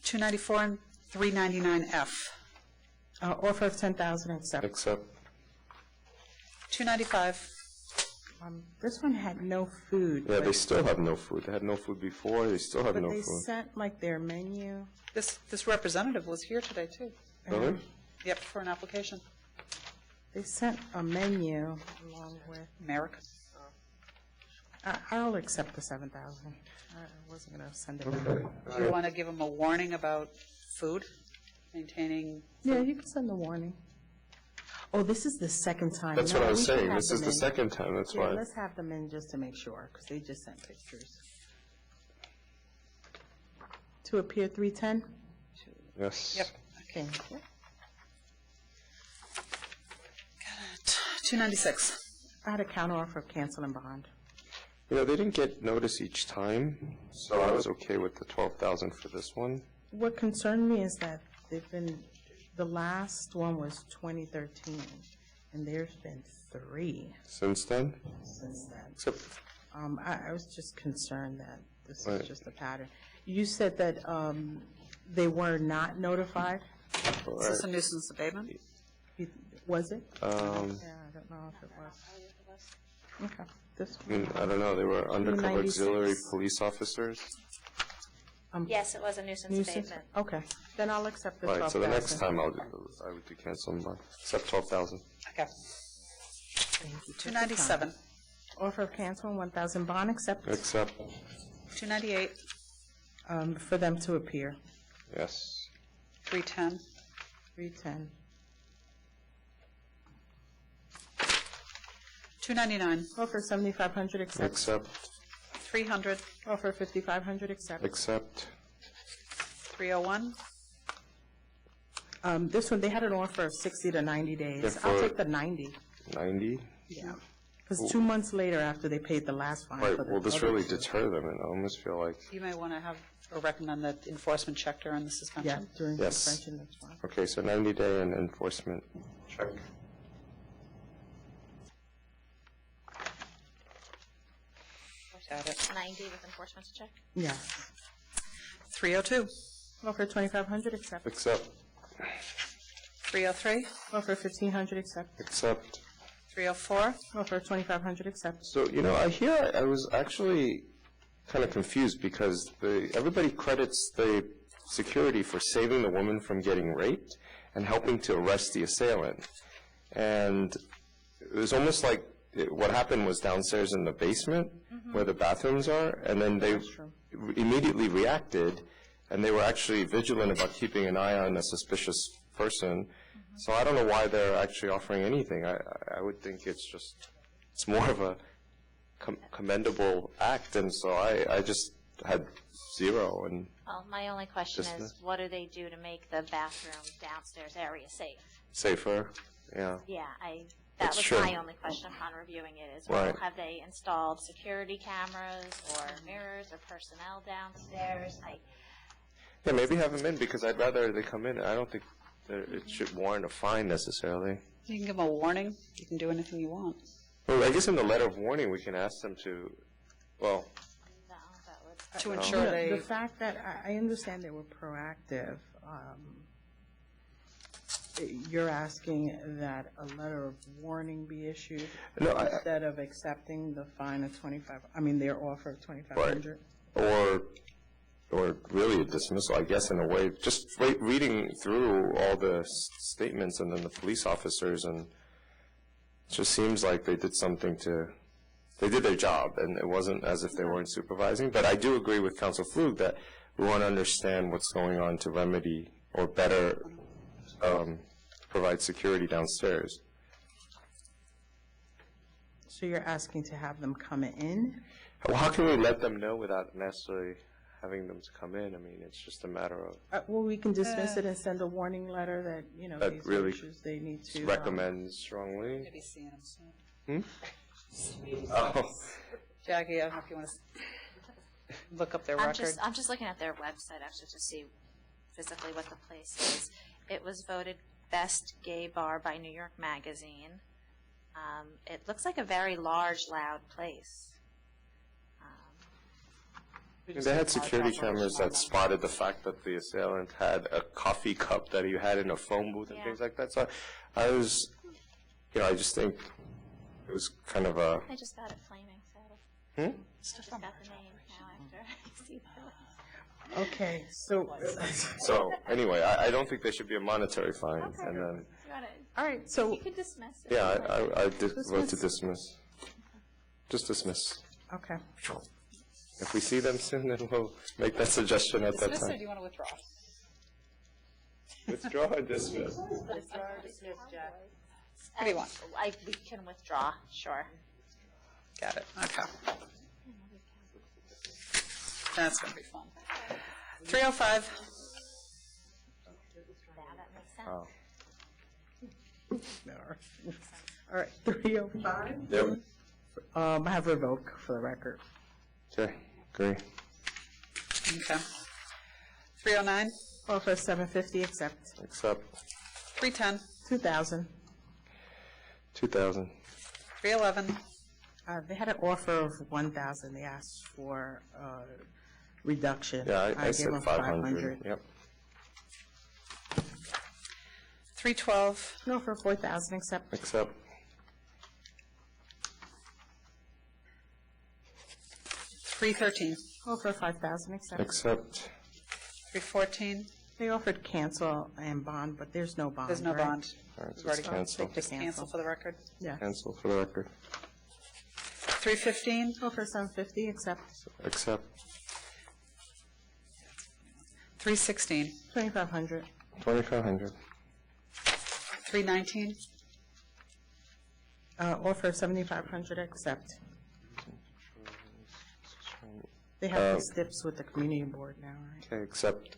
S1: 294 and 399F.
S22: Offer of 10,000, accept.
S10: Except
S1: 295.
S22: This one had no food.
S10: Yeah,
S22: but-
S10: they still have no food. They had no food before, they still have
S22: But
S10: no
S22: they
S10: food.
S22: sent like their menu.
S1: This representative was here today, too.
S10: Really?
S1: Yep, for an application.
S22: They sent a menu along with.
S1: Merrick.
S22: I'll accept the 7,000. I wasn't going to send it back.
S1: Do you want to give them a warning about food? Maintaining.
S22: Yeah, you can send the warning. Oh, this is the second time.
S10: That's
S22: No,
S10: what I was
S22: we can
S10: saying.
S22: have
S10: This is
S22: them
S10: the
S22: in.
S10: second time, that's
S22: Yeah,
S10: why.
S22: let's have them in just to make sure, because they just sent pictures. To appear 310?
S10: Yes.
S1: Yep.
S22: Okay.
S1: 296.
S22: I had a counteroffer of cancel and bond.
S10: They didn't get notice each time, so I was okay with the 12,000 for this one.
S22: What concerned me is that the last one was 2013, and there's been 3
S10: Since then?
S22: since then.
S10: Except,
S22: I was just concerned that this
S10: Right.
S22: is just a pattern. You said that they were not notified?
S1: Is this a nuisance abatement?
S22: Was it?
S10: Um,
S22: Yeah, I don't know if it was. Okay, this one.
S10: I don't know, they were undercover
S22: 296.
S10: auxiliary police officers.
S2: Yes, it was a nuisance abatement.
S22: Okay, then I'll accept the 12,000.
S10: Right, so the next time I would do cancel and bond, except 12,000.
S1: Okay.
S22: Thank you.
S1: 297.
S22: Offer of cancel and 1,000 bond, accept.
S10: Except,
S1: 298.
S22: For them to appear.
S10: yes.
S1: 310.
S22: 310.
S1: 299.
S22: Offer 7,500, accept.
S10: Except,
S1: 300.
S22: Offer 5,500, accept.
S10: except,
S1: 301.
S22: This one, they had an offer of 60 to 90 days.
S10: Yeah,
S22: I'll
S10: for-
S22: take the 90.
S10: 90?
S22: Yeah. Because 2 months later, after they paid the last fine
S10: Right,
S22: for the
S10: will this
S22: other
S10: really
S22: two.
S10: deter them? And I almost feel like,
S1: You may want to have or recommend that enforcement check during the
S22: Yeah,
S1: suspension.
S22: during
S10: Yes.
S22: suspension, that's fine.
S10: okay, so 90-day and enforcement check.
S1: Got it.
S2: 90 with enforcement check.
S22: Yeah.
S1: 302.
S22: Offer 2,500, accept.
S10: Except,
S1: 303.
S22: Offer 1,500, accept.
S10: except.
S1: 304.
S22: Offer 2,500, accept.
S10: So, I was actually kind of confused because everybody credits the security for saving the woman from getting raped and helping to arrest the assailant. And it was almost like what happened was downstairs in the basement where the bathrooms are, and then they immediately reacted, and they were actually vigilant about keeping an eye on a suspicious person. So I don't know why they're actually offering anything. I would think it's more of a commendable act, and so I just had 0. And
S2: Well, my only question
S10: Just
S2: is, what do they do to make the bathroom downstairs area safe?
S10: safer, yeah.
S2: Yeah, that
S10: That's
S2: was
S10: true.
S2: my only question upon reviewing it as well.
S10: Right.
S2: Have they installed security cameras or mirrors or personnel downstairs?
S10: Yeah, maybe have them in, because I'd rather they come in. I don't think that it should warrant a fine necessarily.
S1: You can give them a warning. You can do anything you want.
S10: Well, I guess in the letter of warning, we can ask them to, well,
S1: To ensure they.
S22: The fact that, I understand they were proactive, you're asking that a letter of warning be issued
S10: No,
S22: instead of accepting the fine of 25, their offer of 2,500?
S10: or really a dismissal, I guess, in a way. Just reading through all the statements and then the police officers, and just seems like they did something they did their job, and it wasn't as if they weren't supervising. But I do agree with Council Flug that we want to understand what's going on to remedy or better provide security downstairs.
S7: So you're asking to have them come in?
S10: Well, how can we let them know without necessarily having them to come in? I mean, it's just a matter of
S7: Well, we can dismiss it and send a warning letter that, you know,
S10: that
S7: these are
S10: really
S7: issues they need to.
S10: recommend strongly.
S1: Maybe seeing them soon.
S10: Oh.
S1: Jackie, I don't know if you want to look up their record.
S2: I'm just looking at their website actually to see physically what the place is. It was voted Best Gay Bar by New York Magazine. It looks like a very large, loud place.
S10: They had security cameras that spotted the fact that the assailant had a coffee cup that he had in a phone booth and things like that. So I was, I just think it was kind of a...
S2: I just got it flaming, so... Just got the name now after I see that.
S7: Okay, so...
S10: So, anyway, I don't think there should be a monetary fine, and then...
S7: All right, so...
S2: You can dismiss it.
S10: Yeah, I did vote to dismiss. Just dismiss.
S7: Okay.
S10: If we see them soon, then we'll make that suggestion at that
S1: Dismiss, or
S10: time.
S1: do you want to withdraw?
S10: Withdraw or dismiss?
S1: What do you want?
S2: We can withdraw, sure.
S1: Got it, okay. That's going to be fun. 305.
S10: Oh.
S7: All right, 305?
S10: Yep.
S7: I have revoke for the record.
S10: Okay, agree.
S1: Okay. 309.
S7: Offer 750, accept.
S10: Accept.
S1: 310.
S7: 2,000.
S10: 2,000.
S1: 311.
S7: They had an offer of 1,000. They asked for reduction.
S10: Yeah, I
S7: gave
S10: said
S7: them
S10: 500. Yep.
S1: 312.
S7: No, for 4,000, accept.
S10: Accept.
S1: 313.
S7: Offer 5,000, accept.
S10: Accept.
S1: 314.
S7: They offered cancel and bond, but there's no bond.
S1: There's no
S7: right?
S1: bond.
S10: All right,
S1: We've
S10: so
S1: already
S10: it's cancel.
S1: Just cancel for the record.
S7: Yeah.
S10: Cancel for the record.
S1: 315.
S7: Offer 750, accept.
S10: Accept.
S1: 316.
S7: 2,500.
S10: 2,500.
S1: 319.
S7: Offer 7,500, accept. They have these dips with the community board now, right?
S10: Okay, accept.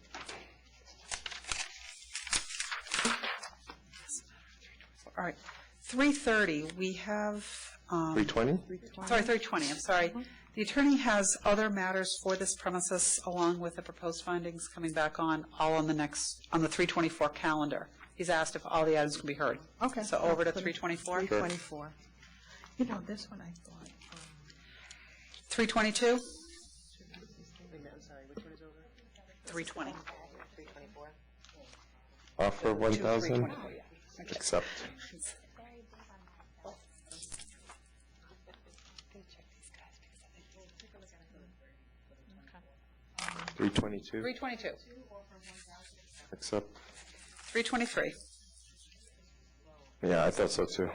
S1: All right. 330, we have...
S10: 320?
S1: Sorry, 320, I'm sorry. The attorney has other matters for this premises along with the proposed findings coming back on, all on the 324 calendar. He's asked if all the items can be heard.
S7: Okay.
S1: So over to 324?
S7: 324. You know, this one I thought.
S1: 322?
S5: I'm sorry, which one is over?
S1: 320.
S5: 324?
S10: Offer 1,000.
S1: 324, yeah. Okay.
S10: Accept. 322.
S1: 322.
S10: Accept.
S1: 323.
S10: Yeah, I thought so too.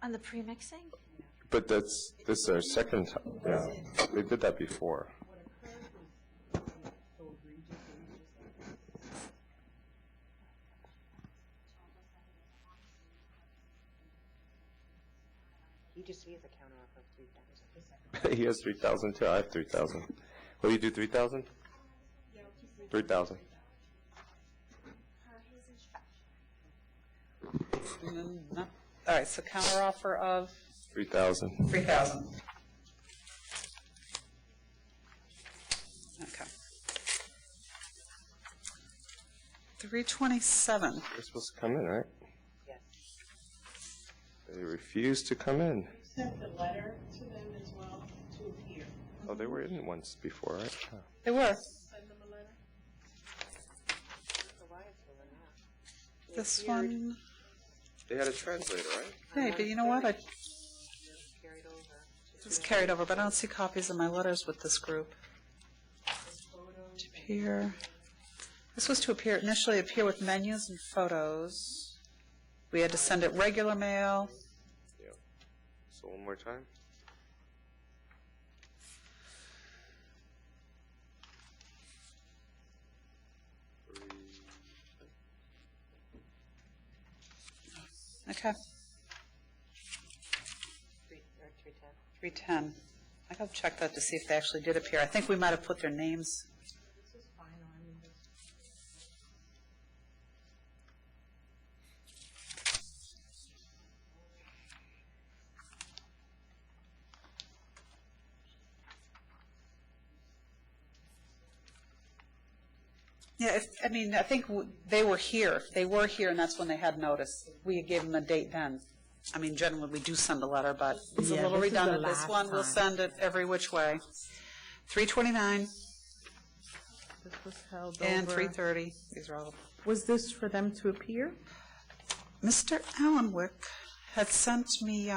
S2: On the pre-mixing?
S10: But this is their second time. Yeah, they did that before.
S5: He just sees a counter offer of 3,000.
S10: He has 3,000 too. I have 3,000. Will you do 3,000? 3,000.
S1: No. All right, so counter offer of
S10: 3,000.
S1: 3,000. Okay. 327.
S10: They're supposed to come in, right?
S5: Yes.
S10: They refused to come in.
S7: Sent a letter to them as well to appear.
S10: Oh, they were in once before, right? Huh.
S1: They were.
S7: Send them a letter.
S1: This one,
S10: They had a translator, right?
S1: hey, but you know what? It's carried over, but I don't see copies of my letters with this group. To appear. This was to initially appear with menus and photos. We had to send it regular mail.
S10: Yeah. So one more time.
S1: Okay. 310. I gotta check that to see if they actually did appear. I think we might have put their names. Yeah, I think they were here. They were here, and that's when they had notice. We gave them a date then. I mean, generally, we do send a letter, but it's a
S7: Yeah,
S1: little
S7: this is the
S1: redundant. This
S7: last
S1: one, we'll
S7: time.
S1: send it every which way. 329
S7: This was held
S1: and
S7: over.
S1: 330. These are all.
S7: Was this for them to appear?
S1: Mr. Allenwick had sent me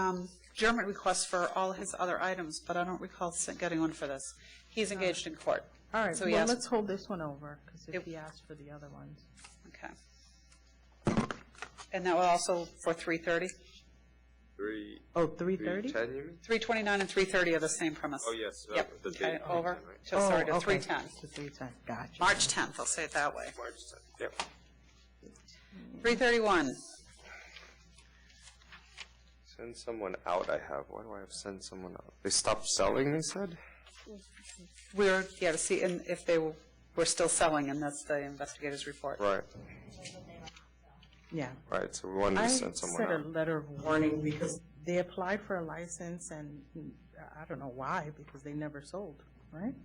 S1: German requests for all his other items, but I don't recall getting one for this. He's engaged in court.
S7: All right,
S1: So he
S7: well,
S1: asked-
S7: let's hold this one over, because if he asked for the other ones.
S1: Okay. And that was also for 330?
S7: Oh, 330?
S10: 310, you mean?
S1: 329 and 330 are the same premise.
S10: Oh, yes.
S1: Yep,
S10: The
S1: okay,
S10: date.
S1: over.
S10: Right.
S1: So sorry, to
S7: Oh, okay.
S1: 310.
S7: To 310, gotcha.
S1: March 10th, I'll say it that way.
S10: March 10th, yep.
S1: 331.
S10: Send someone out, I have. Why do I have send someone out? They stopped selling, they said?
S1: We're, to see and if they were still selling, and that's the investigator's report.
S10: Right,
S7: Yeah.
S10: right, so we wanted to
S7: I
S10: send someone
S7: sent a
S10: out.
S7: letter of warning because they applied for a license and I don't know why, because they never sold, right?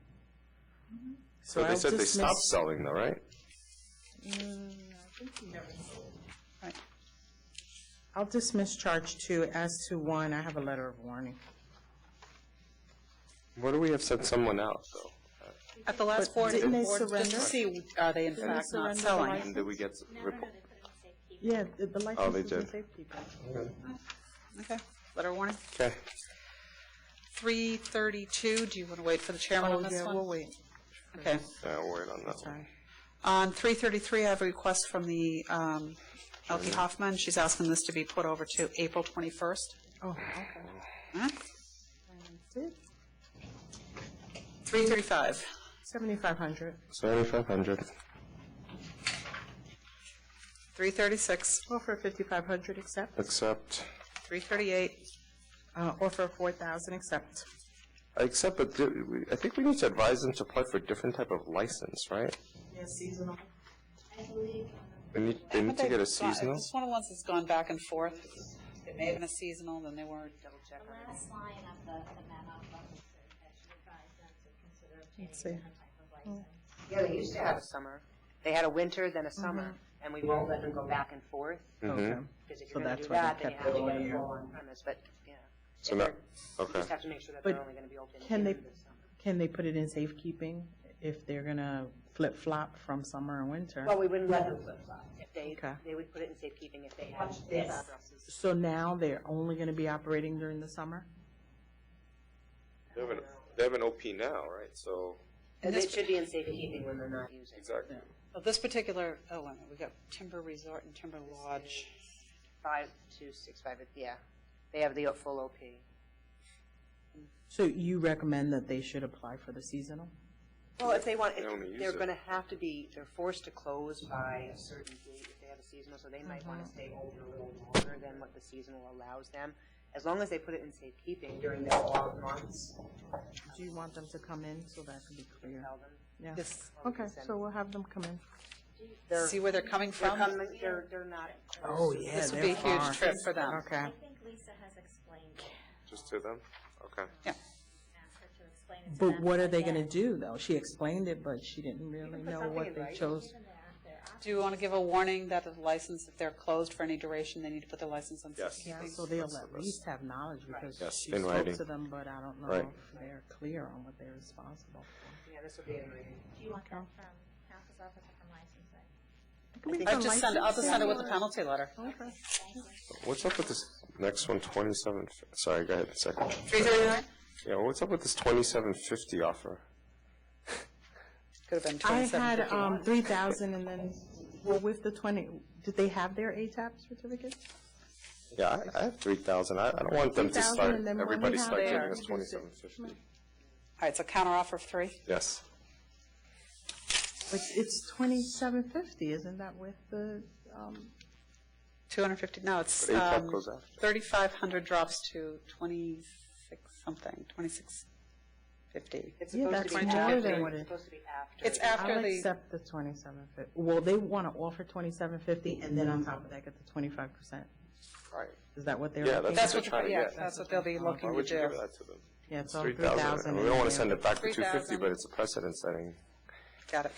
S10: So they
S7: I'll
S10: said they
S7: dismiss-
S10: stopped selling though, right?
S7: I think he never sold. Right. I'll dismiss charge 2. As to 1, I have a letter of warning.
S10: What do we have sent someone out though?
S1: At the last
S7: But
S1: board,
S7: didn't they
S1: just to
S7: surrender?
S1: see, are they in
S7: Didn't they
S1: fact
S7: surrender
S1: not
S7: the
S1: selling?
S7: license?
S10: And did we get,
S7: Yeah, the license
S10: Oh, they
S7: was in
S10: did.
S7: safekeeping.
S1: Okay, letter of warning.
S10: okay.
S1: 332, do you want to wait for the chairman
S7: Oh,
S1: on this
S7: yeah,
S1: one?
S7: we'll wait.
S1: Okay.
S10: Yeah, we'll wait on that one.
S7: Sorry.
S1: On 333, I have a request from the Elke Hoffman. She's asking this to be put over to April 21st.
S7: Oh, okay.
S1: Huh?
S7: That's it.
S1: 335.
S7: 7,500.
S10: 7,500.
S1: 336.
S7: Offer 5,500, accept.
S10: Accept.
S1: 338.
S7: Offer 4,000, accept.
S10: I accept, but I think we need to advise them to apply for a different type of license, right?
S7: Yeah, seasonal.
S10: They need to get a seasonal?
S1: It's one of the ones that's gone back and forth. It may have been a seasonal, then they weren't. Double check on it.
S2: Last line of the memo that should advise them to consider
S7: Let's see.
S5: Yeah, they used to have a summer. They had a winter, then a summer, and we won't let them go back and forth.
S10: Mm-hmm.
S5: Because if
S7: So
S5: you're going to
S7: that's
S5: do
S7: why they
S5: that, then you
S7: kept
S5: have to
S7: it
S5: get
S7: all
S5: a
S7: year.
S5: full on premise, but, yeah.
S10: So
S5: If
S10: now,
S5: they're- You
S10: okay.
S5: just have to make sure that
S7: But
S5: they're only going to be open
S7: Can they,
S5: in the summer.
S7: can they put it in safekeeping if they're gonna flip-flop from summer and winter?
S5: Well, we wouldn't let them flip-flop. If
S7: Okay.
S5: they would put it in safekeeping if they had addresses.
S7: So now they're only gonna be operating during the summer?
S10: They have an OP now, right? So,
S5: And it should be in safekeeping when they're not using it.
S10: exactly.
S1: Well, this particular, wait a minute, we got Timber Resort and Timber Lodge.
S5: 5265, yeah. They have the full OP.
S7: So you recommend that they should apply for the seasonal?
S5: Well, if they want,
S10: They only use
S5: they're
S10: it.
S5: going to have to be, they're forced to close by a certain date if they have a seasonal, so they might want to stay open a little longer than what the seasonal allows them. As long as they put it in safekeeping during their off months.
S7: Do you want them to come in so that can be clear?
S5: Tell them.
S7: Yeah.
S1: Yes.
S7: Okay, so we'll have them come in.
S5: They're-
S1: See where they're coming
S5: They're
S1: from?
S5: coming, they're not.
S7: Oh, yeah,
S1: This would be a
S7: they're
S1: huge
S7: far.
S1: trip for them.
S7: Okay.
S2: I think Lisa has explained it,
S10: Just to them? Okay.
S2: asked her to explain it to
S7: But
S2: them.
S7: what are they
S2: again.
S7: gonna do, though? She explained it, but she didn't really know
S5: something
S7: what
S5: in
S7: they
S5: writing.
S7: chose.
S1: Do you want to give a warning that the license, if they're closed for any duration, they need to put their license on
S10: Yes.
S1: safekeeping?
S7: Yeah, so they'll
S10: That's
S7: at
S10: the
S7: least have knowledge because
S10: Yes,
S7: she
S10: in
S7: spoke
S10: writing.
S7: to them, but I don't know
S10: Right.
S7: if they're clear on what they're responsible for.
S5: Yeah, this will be in writing.
S2: Do you want that from counsel's office or from licensing?
S1: I'll just send it with the penalty letter.
S7: Okay.
S10: What's up with this next one, 27? Sorry, go ahead a second.
S1: 339?
S10: Yeah, what's up with this 2750 offer?
S1: Could have been
S22: I had
S1: 2751.
S22: 3,000 and then, well, with the 20, did they have their ATAP certificates?
S10: Yeah, I have 3,000. I don't want them to
S22: 3,000,
S10: start,
S22: and then when we
S10: everybody
S22: have
S10: start
S22: there-
S10: giving us 2,750.
S1: All right, so counteroffer of 3?
S10: Yes.
S22: But it's 2,750, isn't that with the,
S1: 250, no, it's,
S10: But ATAP goes after.
S1: 3,500 drops to 26 something, 2650.
S5: It's
S22: Yeah,
S5: supposed
S22: that's
S5: to be
S22: more
S5: after.
S22: than what
S5: It's
S22: it-
S5: supposed to be after.
S1: It's after
S22: I'll
S1: the,
S22: accept the 2,750. Well, they want to offer 2,750 and then on top of that get the 25%.
S10: Right.
S22: Is that what they're
S10: Yeah,
S22: looking
S10: that's
S22: for?
S10: what they're trying to get.
S1: that's what they'll be looking
S10: Why
S1: to
S10: would you
S1: do.
S10: give that to them?
S22: Yeah, it's all
S10: 3,000.
S22: 3,000.
S10: We don't want to
S22: in
S10: send
S22: there.
S10: it back to 250,
S1: 3,000.
S10: but it's a precedent setting.
S1: Got it.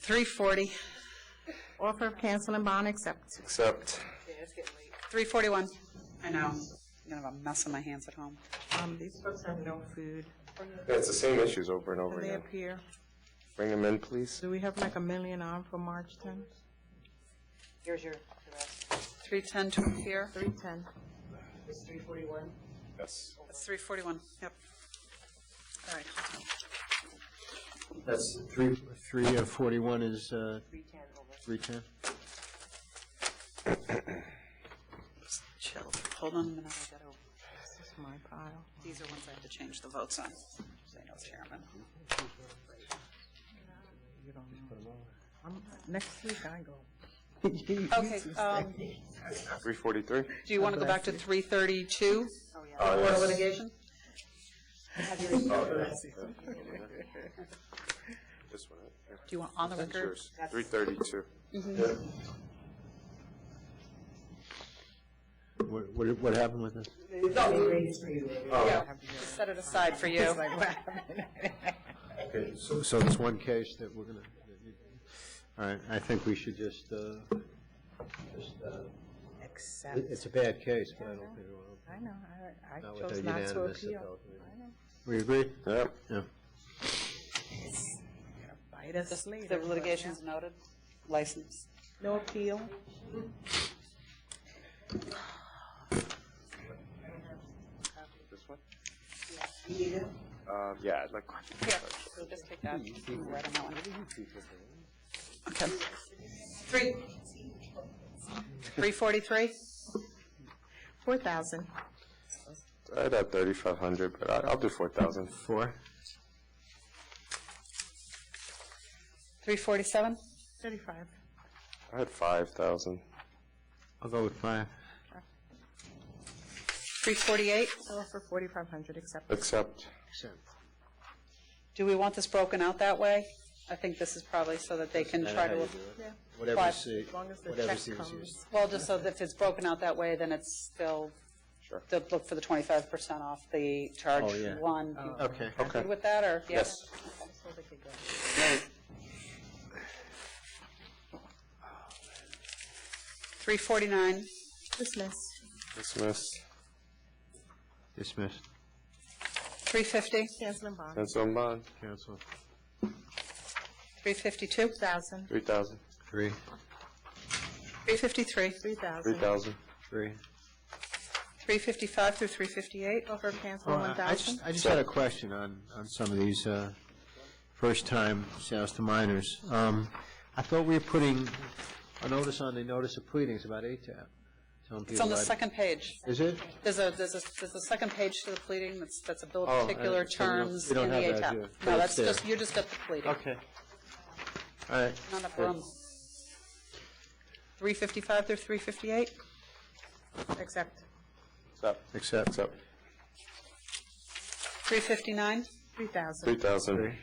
S1: 340,
S22: Offer of cancel and bond accept.
S10: Except,
S1: 341. I know, I'm gonna have a mess on my hands at home.
S22: These folks have no food.
S10: yeah, it's the same issues over and over
S22: When they
S10: again.
S22: appear.
S10: Bring them in, please.
S22: Do we have like $1 million on for March 10th?
S5: Here's your, the rest.
S1: 310 to appear,
S22: 310.
S5: It's 341.
S10: Yes.
S1: that's 341, yep. All right,
S3: That's 341 is
S5: 310 over.
S3: 310?
S1: chill, hold on a minute, I gotta,
S22: This is my pile.
S1: these are ones I have to change the votes on. Say no, Chairman.
S22: You don't know. Next week I go.
S1: Okay,
S10: 343?
S1: do you want to go back to 332?
S10: Oh,
S1: Board of
S10: yes.
S1: Litigation?
S10: This one, yeah.
S1: Do you want on the
S10: That's
S1: record?
S10: yours. 332.
S3: What happened with this?
S1: Yeah, just set it aside for you.
S3: Okay, so there's one case that we're gonna, all right, I think we should just,
S22: Accept.
S3: it's a bad case, but I don't think we'll.
S22: I know, I
S3: Not with
S22: chose
S3: a
S22: not to
S3: unanimous
S22: appeal.
S3: vote.
S22: I know.
S3: We agree?
S10: Yep.
S3: Yeah.
S22: Bite us
S1: Just
S22: later.
S1: the
S22: but
S1: litigation's noted, license.
S22: No appeal.
S10: This one? Yeah, I'd like one.
S1: Here, so just take that, right on that one. Okay. 343?
S22: 4,000.
S10: I'd have 3,500, but I'll do 4,000.
S3: 4?
S1: 347?
S22: 35.
S10: I had 5,000.
S3: I'll go with 5.
S1: 348?
S22: Offer 4,500, accept.
S10: Accept.
S1: Do we want this broken out that way? I think this is probably so that they can try to,
S22: Yeah.
S3: Whatever
S1: Five.
S3: see,
S22: As long as the
S3: whatever
S22: check
S3: seems
S22: comes.
S3: used.
S1: well, just so that if it's broken out that way, then it's still,
S10: Sure.
S1: they'll look for the 25% off the charge
S3: Oh, yeah.
S1: one.
S3: Okay.
S1: Good with that, or? Yeah.
S10: Yes.
S22: So they could go.
S1: 349,
S22: Dismiss.
S10: Dismiss.
S3: Dismissed.
S1: 350,
S22: Cancel and bond.
S10: Cancel and bond.
S3: Cancel.
S1: 352,
S22: 1,000.
S10: 3,000.
S3: 3.
S1: 353,
S22: 3,000.
S10: 3,000.
S3: 3.
S1: 355 through 358.
S22: Offer of cancel,
S3: Well,
S22: 1,000.
S3: I just had a question on some of these first-time sales to minors. I thought we were putting a notice on the notice of pleadings about ATAP. Telling
S1: It's
S3: people
S1: on the
S3: about-
S1: second page.
S3: Is it?
S1: There's a second page to the pleading that's a bill
S3: Oh,
S1: of particular
S3: so we don't-
S1: terms
S3: we don't
S1: in the
S3: have that
S1: ATAP.
S3: here,
S1: No,
S3: but
S1: that's
S3: it's
S1: just,
S3: there.
S1: you just got the pleading.
S3: Okay. All right.
S1: Not enough room. 355 through 358?
S22: Accept.
S10: Accept.
S3: Accept.
S10: Accept.
S1: 359?
S22: 3,000.
S10: 3,000.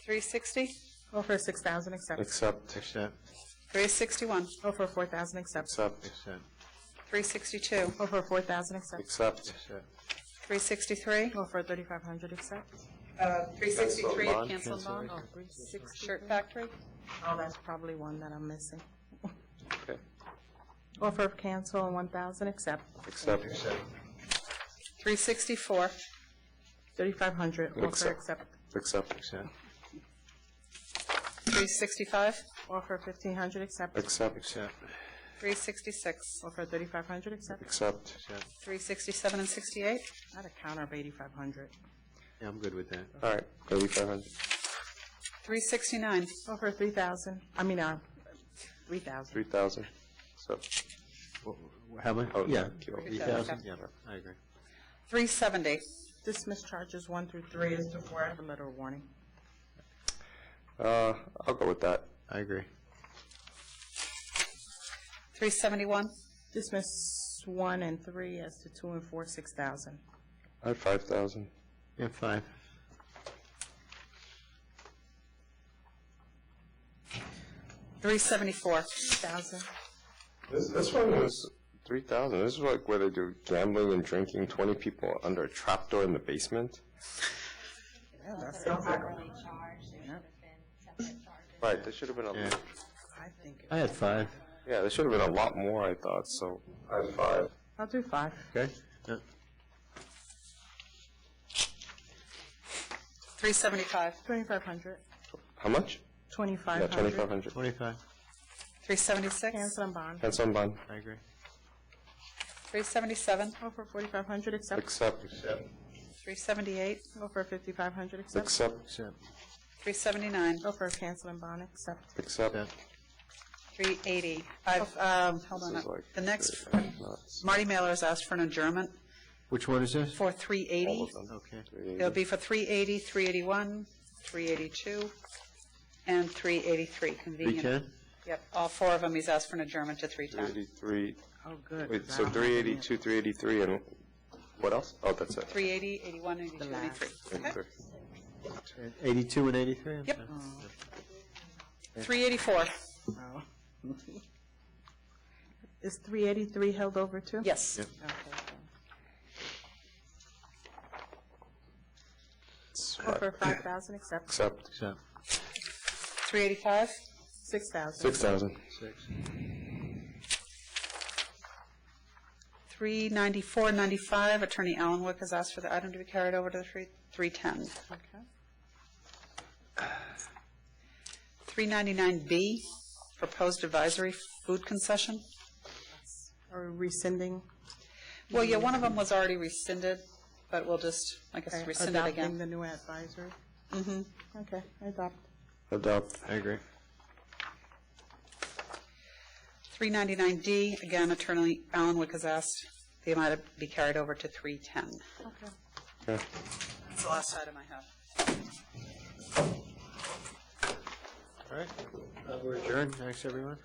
S1: 360?
S22: Offer 6,000, accept.
S10: Accept.
S3: Accept.
S1: 361?
S22: Offer 4,000, accept.
S10: Accept.
S3: Accept.
S1: 362?
S22: Offer 4,000, accept.
S10: Accept.
S3: Accept.
S1: 363?
S22: Offer 3,500, accept.
S1: 363
S10: Cancel
S1: cancel
S10: bond.
S1: bond?
S22: Oh, 360.
S1: Shirt factory?
S22: Oh, that's probably one that I'm missing.
S10: Okay.
S22: Offer of cancel, 1,000, accept.
S10: Accept.
S1: 364?
S22: 3,500, offer
S10: Accept.
S22: accept.
S10: Accept.
S3: Accept.
S1: 365?
S22: Offer 1,500, accept.
S10: Accept.
S3: Accept.
S1: 366?
S22: Offer 3,500, accept.
S10: Accept.
S3: Accept.
S1: 367 and 68?
S22: Not a counter of 8,500.
S3: Yeah, I'm good with that.
S10: All right, 8,500.
S1: 369.
S22: Over 3,000. I mean, 3,000.
S10: 3,000. So,
S3: How much?
S10: Oh,
S3: Yeah,
S1: 3,000.
S3: 3,000, yeah, I agree.
S1: 370.
S22: Dismiss charges 1 through 3 as before the letter of warning.
S10: I'll go with that.
S3: I agree.
S1: 371.
S22: Dismiss 1 and 3 as to 2 and 4, 6,000.
S10: I have 5,000.
S3: Yeah, 5.
S1: 374.
S22: 1,000.
S10: This one was 3,000. This is like where they do gambling and drinking, 20 people under a trapdoor in the basement.
S22: Yeah, that sounds like
S10: Right, there should have been a
S3: Yeah.
S22: I think
S3: I had 5.
S10: Yeah, there should have been a lot more, I thought, so I have 5.
S22: I'll do 5.
S3: Okay. Yeah.
S1: 375.
S22: 2,500.
S10: How much?
S22: 2,500.
S10: Yeah, 2,500.
S3: 25.
S1: 376.
S22: Cancel and bond.
S10: Cancel and bond.
S3: I agree.
S1: 377.
S22: Over 4,500, accept.
S10: Accept.
S1: 378.
S22: Over 5,500, accept.
S10: Accept.
S3: Accept.
S1: 379.
S22: Over cancel and bond, accept.
S10: Accept.
S1: 380. Hold on.
S10: This is like
S1: The next,
S10: nuts.
S1: Marty Mailer has asked for an adjournment
S3: Which one is this?
S1: for 380.
S10: All of them.
S3: Okay.
S1: It'll be for 380, 381, 382, and 383. Convenient.
S3: 310?
S1: Yep, all 4 of them, he's asked for an adjournment to 310.
S10: 383.
S22: Oh, good.
S10: Wait, so 382, 383, and what else? Oh, that's it.
S1: 380, 81, 82, 83. Okay.
S3: 82 and 83?
S1: Yep. 384.
S22: Oh. Is 383 held over too?
S1: Yes.
S3: Yep.
S22: Okay. Over 5,000, accept.
S10: Accept.
S3: Accept.
S1: 385.
S22: 6,000.
S10: 6,000.
S1: 394.95. Attorney Allen Wick has asked for the item to be carried over to the 310.
S22: Okay.
S1: 399B. Proposed advisory food concession.
S22: Are we rescinding?
S1: Well, yeah, one of them was already rescinded, but we'll just, I guess,
S22: Okay,
S1: rescind it
S22: adopting
S1: again.
S22: the new advisory?
S1: Mm-hmm.
S22: Okay, adopt.
S10: Adopt.
S3: I agree.
S1: 399D, again, Attorney Allen Wick has asked the amount to be carried over to 310.
S22: Okay.
S10: Okay.
S1: That's the last item I have.
S3: All right. We're adjourned. Thanks, everyone.